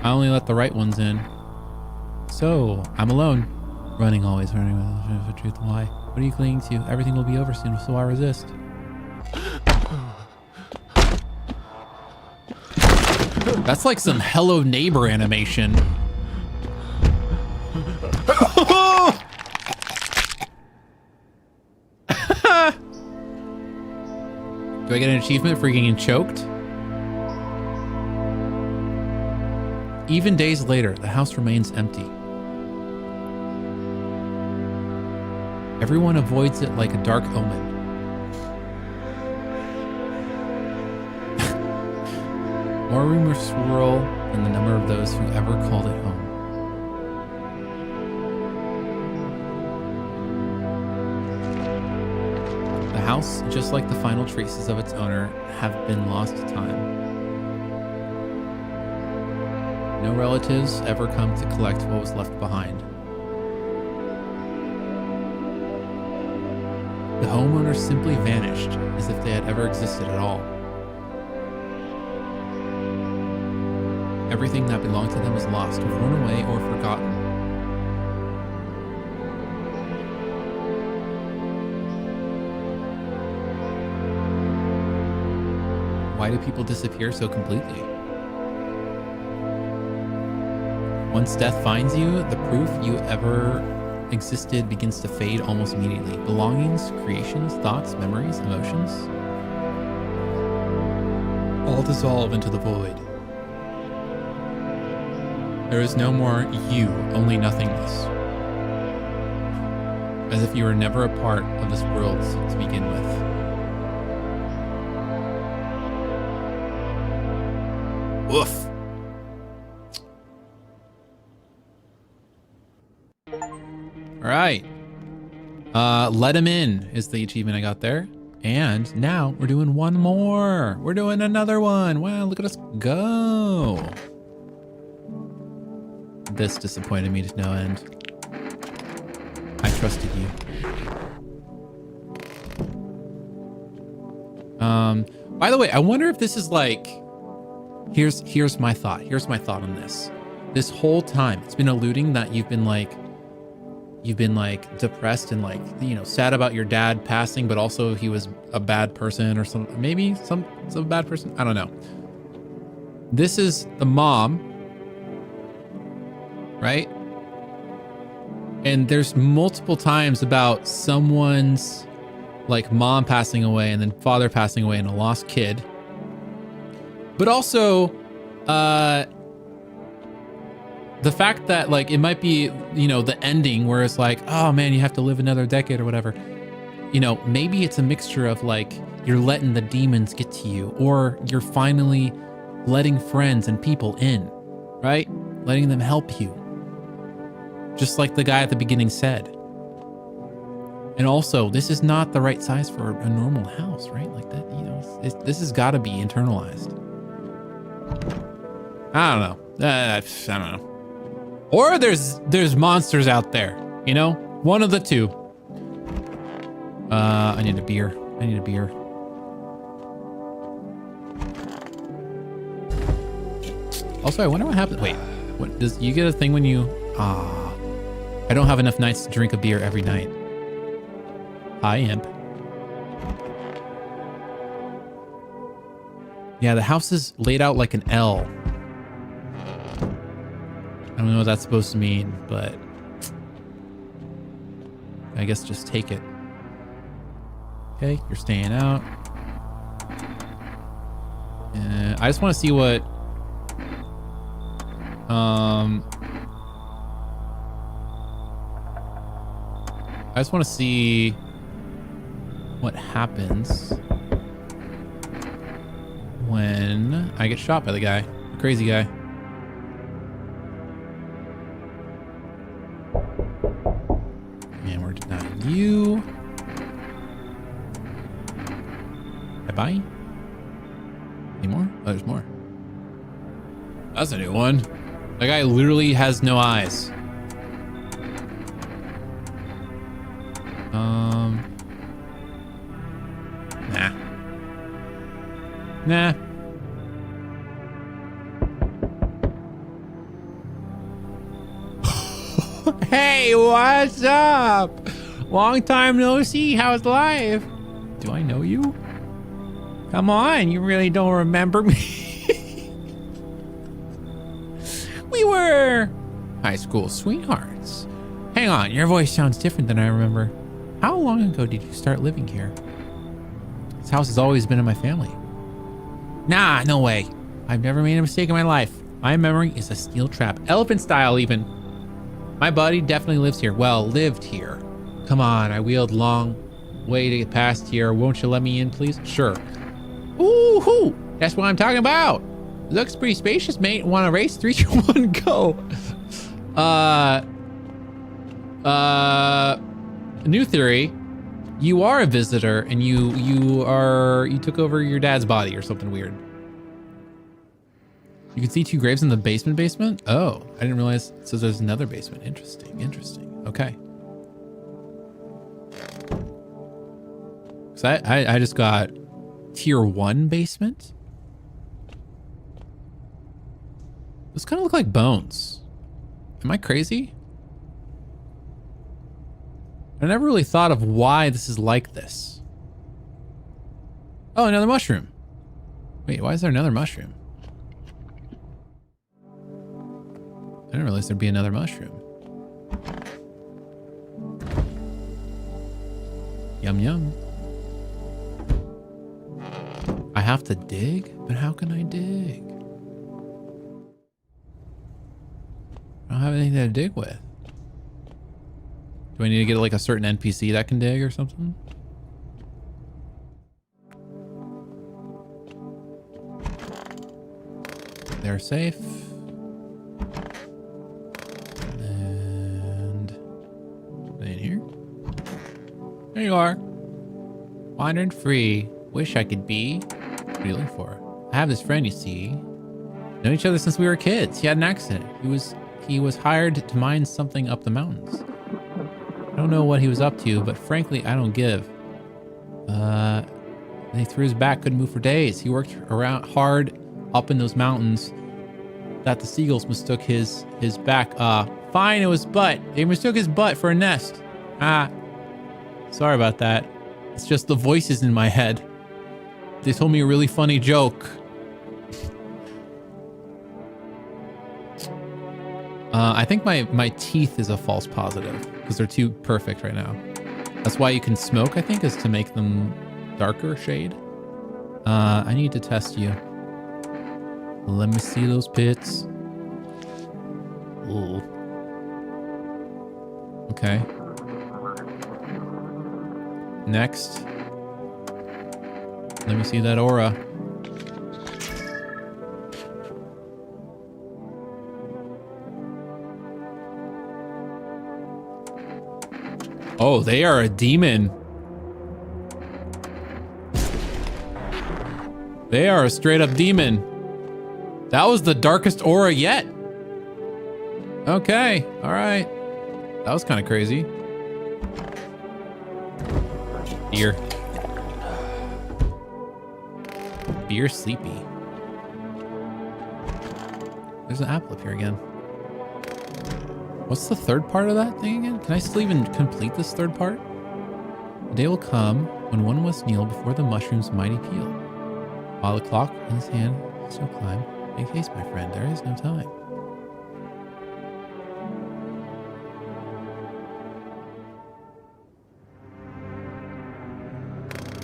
only let the right ones in. So, I'm alone. Running always, running with the truth. Why? What are you clinging to? Everything will be over soon, so why resist? That's like some Hello Neighbor animation. Do I get an achievement for getting choked? Even days later, the house remains empty. Everyone avoids it like a dark omen. More rumors swirl than the number of those who ever called it home. The house, just like the final traces of its owner, have been lost to time. No relatives ever come to collect what was left behind. The homeowners simply vanished, as if they had ever existed at all. Everything that belonged to them was lost, worn away, or forgotten. Why do people disappear so completely? Once death finds you, the proof you ever existed begins to fade almost immediately. Belongings, creations, thoughts, memories, emotions, all dissolve into the void. There is no more you, only nothingness. As if you were never a part of this world to begin with. Woof. All right. Let him in is the achievement I got there. And now we're doing one more. We're doing another one. Wow, look at us go. This disappointed me to no end. I trusted you. By the way, I wonder if this is like, here's my thought. Here's my thought on this. This whole time, it's been alluding that you've been like depressed and like, you know, sad about your dad passing, but also he was a bad person or maybe some bad person. I don't know. This is the mom, right? And there's multiple times about someone's like mom passing away and then father passing away and a lost kid. But also, the fact that like it might be, you know, the ending where it's like, oh man, you have to live another decade or whatever. You know, maybe it's a mixture of like you're letting the demons get to you, or you're finally letting friends and people in, right? Letting them help you. Just like the guy at the beginning said. And also, this is not the right size for a normal house, right? Like that, you know, this has got to be internalized. I don't know. I don't know. Or there's monsters out there, you know? One of the two. I need a beer. I need a beer. Also, I wonder what happens. Wait, what does you get a thing when you? I don't have enough nights to drink a beer every night. Hi, imp. Yeah, the house is laid out like an L. I don't know what that's supposed to mean, but I guess just take it. Okay, you're staying out. I just want to see what I just want to see what happens when I get shot by the guy, the crazy guy. And we're denying you. Bye-bye. Any more? Oh, there's more. That's a new one. That guy literally has no eyes. Nah. Hey, what's up? Long time no see. How's life? Do I know you? Come on, you really don't remember me. We were high school sweethearts. Hang on, your voice sounds different than I remember. How long ago did you start living here? This house has always been in my family. Nah, no way. I've never made a mistake in my life. My memory is a steel trap. Elephant style, even. My buddy definitely lives here. Well, lived here. Come on, I wheeled long way to get past here. Won't you let me in, please? Sure. Ooh, that's what I'm talking about. Looks pretty spacious, mate. Want to race? 3, 2, 1, go. New theory. You are a visitor, and you took over your dad's body or something weird. You can see 2 graves in the basement? Oh, I didn't realize. So there's another basement. Interesting. Okay. So I just got tier 1 basement. Those kind of look like bones. Am I crazy? I never really thought of why this is like this. Oh, another mushroom. Wait, why is there another mushroom? I didn't realize there'd be another mushroom. Yum, yum. I have to dig? But how can I dig? I don't have anything to dig with. Do I need to get like a certain NPC that can dig or something? They're safe. And in here. There you are. Wandering free. Wish I could be. What are you looking for? I have this friend, you see. Known each other since we were kids. He had an accident. He was hired to mine something up the mountains. I don't know what he was up to, but frankly, I don't give. He threw his back, couldn't move for days. He worked around hard up in those mountains that the seagulls mistook his back. Fine, it was butt. They mistook his butt for a nest. Sorry about that. It's just the voices in my head. They told me a really funny joke. I think my teeth is a false positive because they're too perfect right now. That's why you can smoke, I think, is to make them darker shade. I need to test you. Let me see those pits. Ooh. Okay. Next. Let me see that aura. Oh, they are a demon. They are a straight up demon. That was the darkest aura yet. Okay, all right. That was kind of crazy. Beer. Beer sleepy. There's an apple up here again. What's the third part of that thing again? Can I still even complete this third part? The day will come when one must kneel before the mushroom's mighty peel. While the clock in his hand still climb, make haste, my friend, there is no time.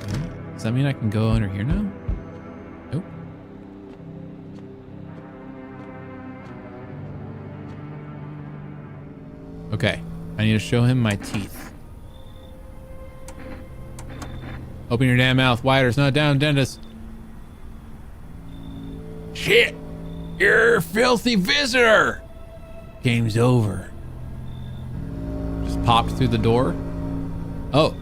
Okay. Does that mean I can go under here now? Nope. Okay, I need to show him my teeth. Open your damn mouth wider, it's not down, dentist. Shit! You're a filthy visitor! Game's over. Just popped through the door. Oh.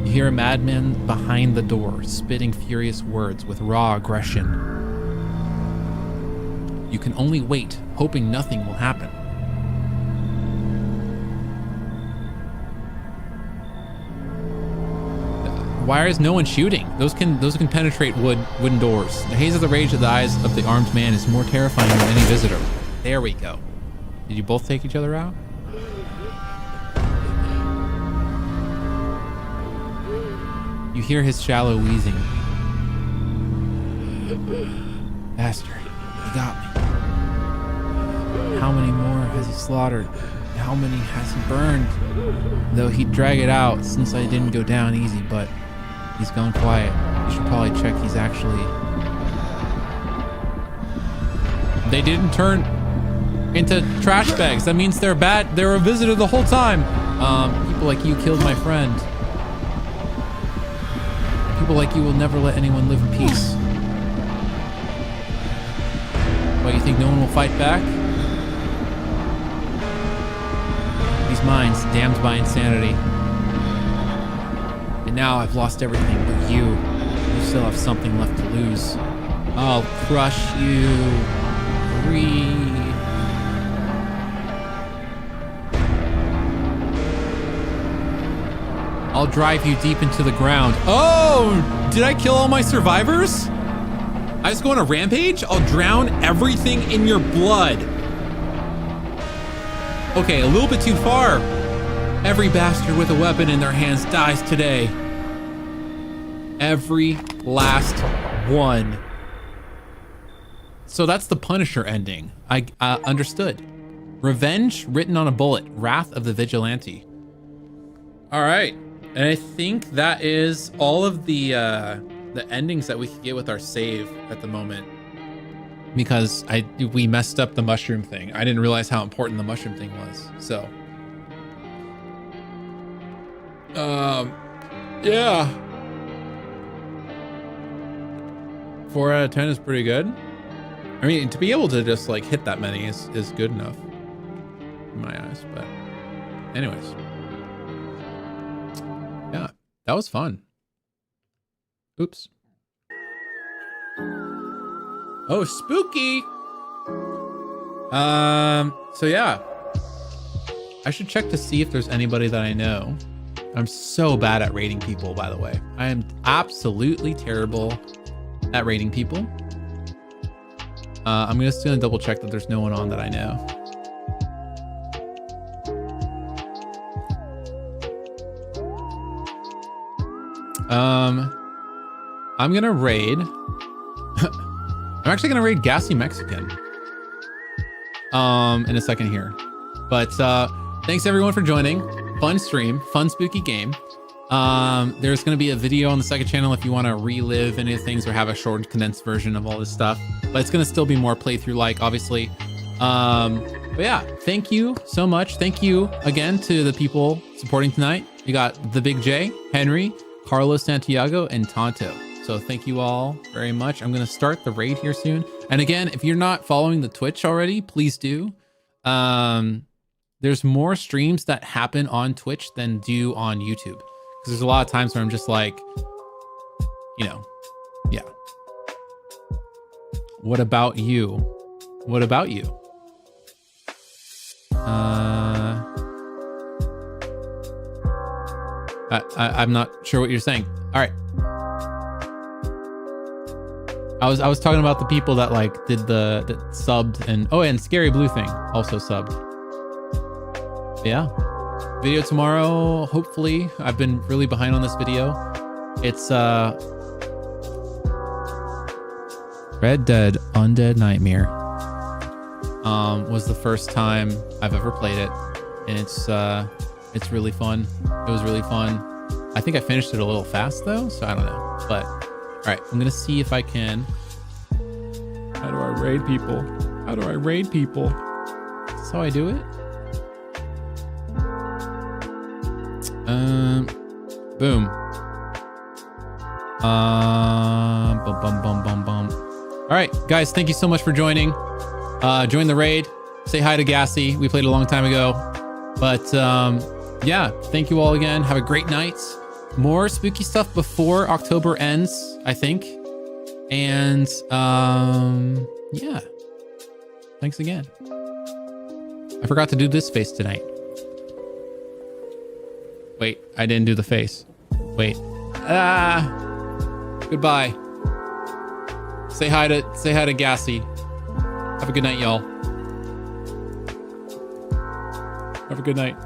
You hear a madman behind the door, spitting furious words with raw aggression. You can only wait, hoping nothing will happen. Why is no one shooting? Those can penetrate wooden doors. The haze of the rage of the eyes of the armed man is more terrifying than any visitor. There we go. Did you both take each other out? You hear his shallow wheezing. Bastard, he got me. How many more has he slaughtered? How many has he burned? Though he'd drag it out since I didn't go down easy, but he's gone quiet. You should probably check he's actually... They didn't turn into trash bags. That means they're bad. They were a visitor the whole time. People like you killed my friend. People like you will never let anyone live in peace. What, you think no one will fight back? These minds damned by insanity. And now I've lost everything but you. You still have something left to lose. I'll crush you. Free. I'll drive you deep into the ground. Oh, did I kill all my survivors? I just go on a rampage? I'll drown everything in your blood. Okay, a little bit too far. Every bastard with a weapon in their hands dies today. Every last one. So that's the Punisher ending. I understood. Revenge written on a bullet. Wrath of the Vigilante. All right. And I think that is all of the endings that we could get with our save at the moment. Because we messed up the mushroom thing. I didn't realize how important the mushroom thing was. So. Yeah. 4 out of 10 is pretty good. I mean, to be able to just like hit that many is good enough in my eyes. But anyways. Yeah, that was fun. Oops. Oh, spooky. So yeah. I should check to see if there's anybody that I know. I'm so bad at rating people, by the way. I am absolutely terrible at rating people. I'm just gonna double check that there's no one on that I know. I'm gonna raid. I'm actually gonna raid Gassy Mexican. In a second here. But thanks everyone for joining. Fun stream, fun spooky game. There's gonna be a video on the second channel if you want to relive any of the things or have a short condensed version of all this stuff. But it's gonna still be more playthrough like, obviously. But yeah, thank you so much. Thank you again to the people supporting tonight. You got the Big J, Henry, Carlos Santiago, and Tonto. So thank you all very much. I'm gonna start the raid here soon. And again, if you're not following the Twitch already, please do. There's more streams that happen on Twitch than do on YouTube. Because there's a lot of times where I'm just like, you know, yeah. What about you? What about you? I'm not sure what you're saying. All right. I was talking about the people that like did that subbed and Scary Blue Thing also subbed. Yeah. Video tomorrow, hopefully. I've been really behind on this video. It's Red Dead Undead Nightmare. Was the first time I've ever played it, and it's really fun. It was really fun. I think I finished it a little fast though, so I don't know. But all right, I'm gonna see if I can. How do I raid people? How do I raid people? That's how I do it. Boom. Bum bum bum bum bum. All right, guys, thank you so much for joining. Join the raid. Say hi to Gassy. We played a long time ago, but yeah, thank you all again. Have a great night. More spooky stuff before October ends, I think. And yeah, thanks again. I forgot to do this face tonight. Wait, I didn't do the face. Wait. Goodbye. Say hi to Gassy. Have a good night, y'all. Have a good night.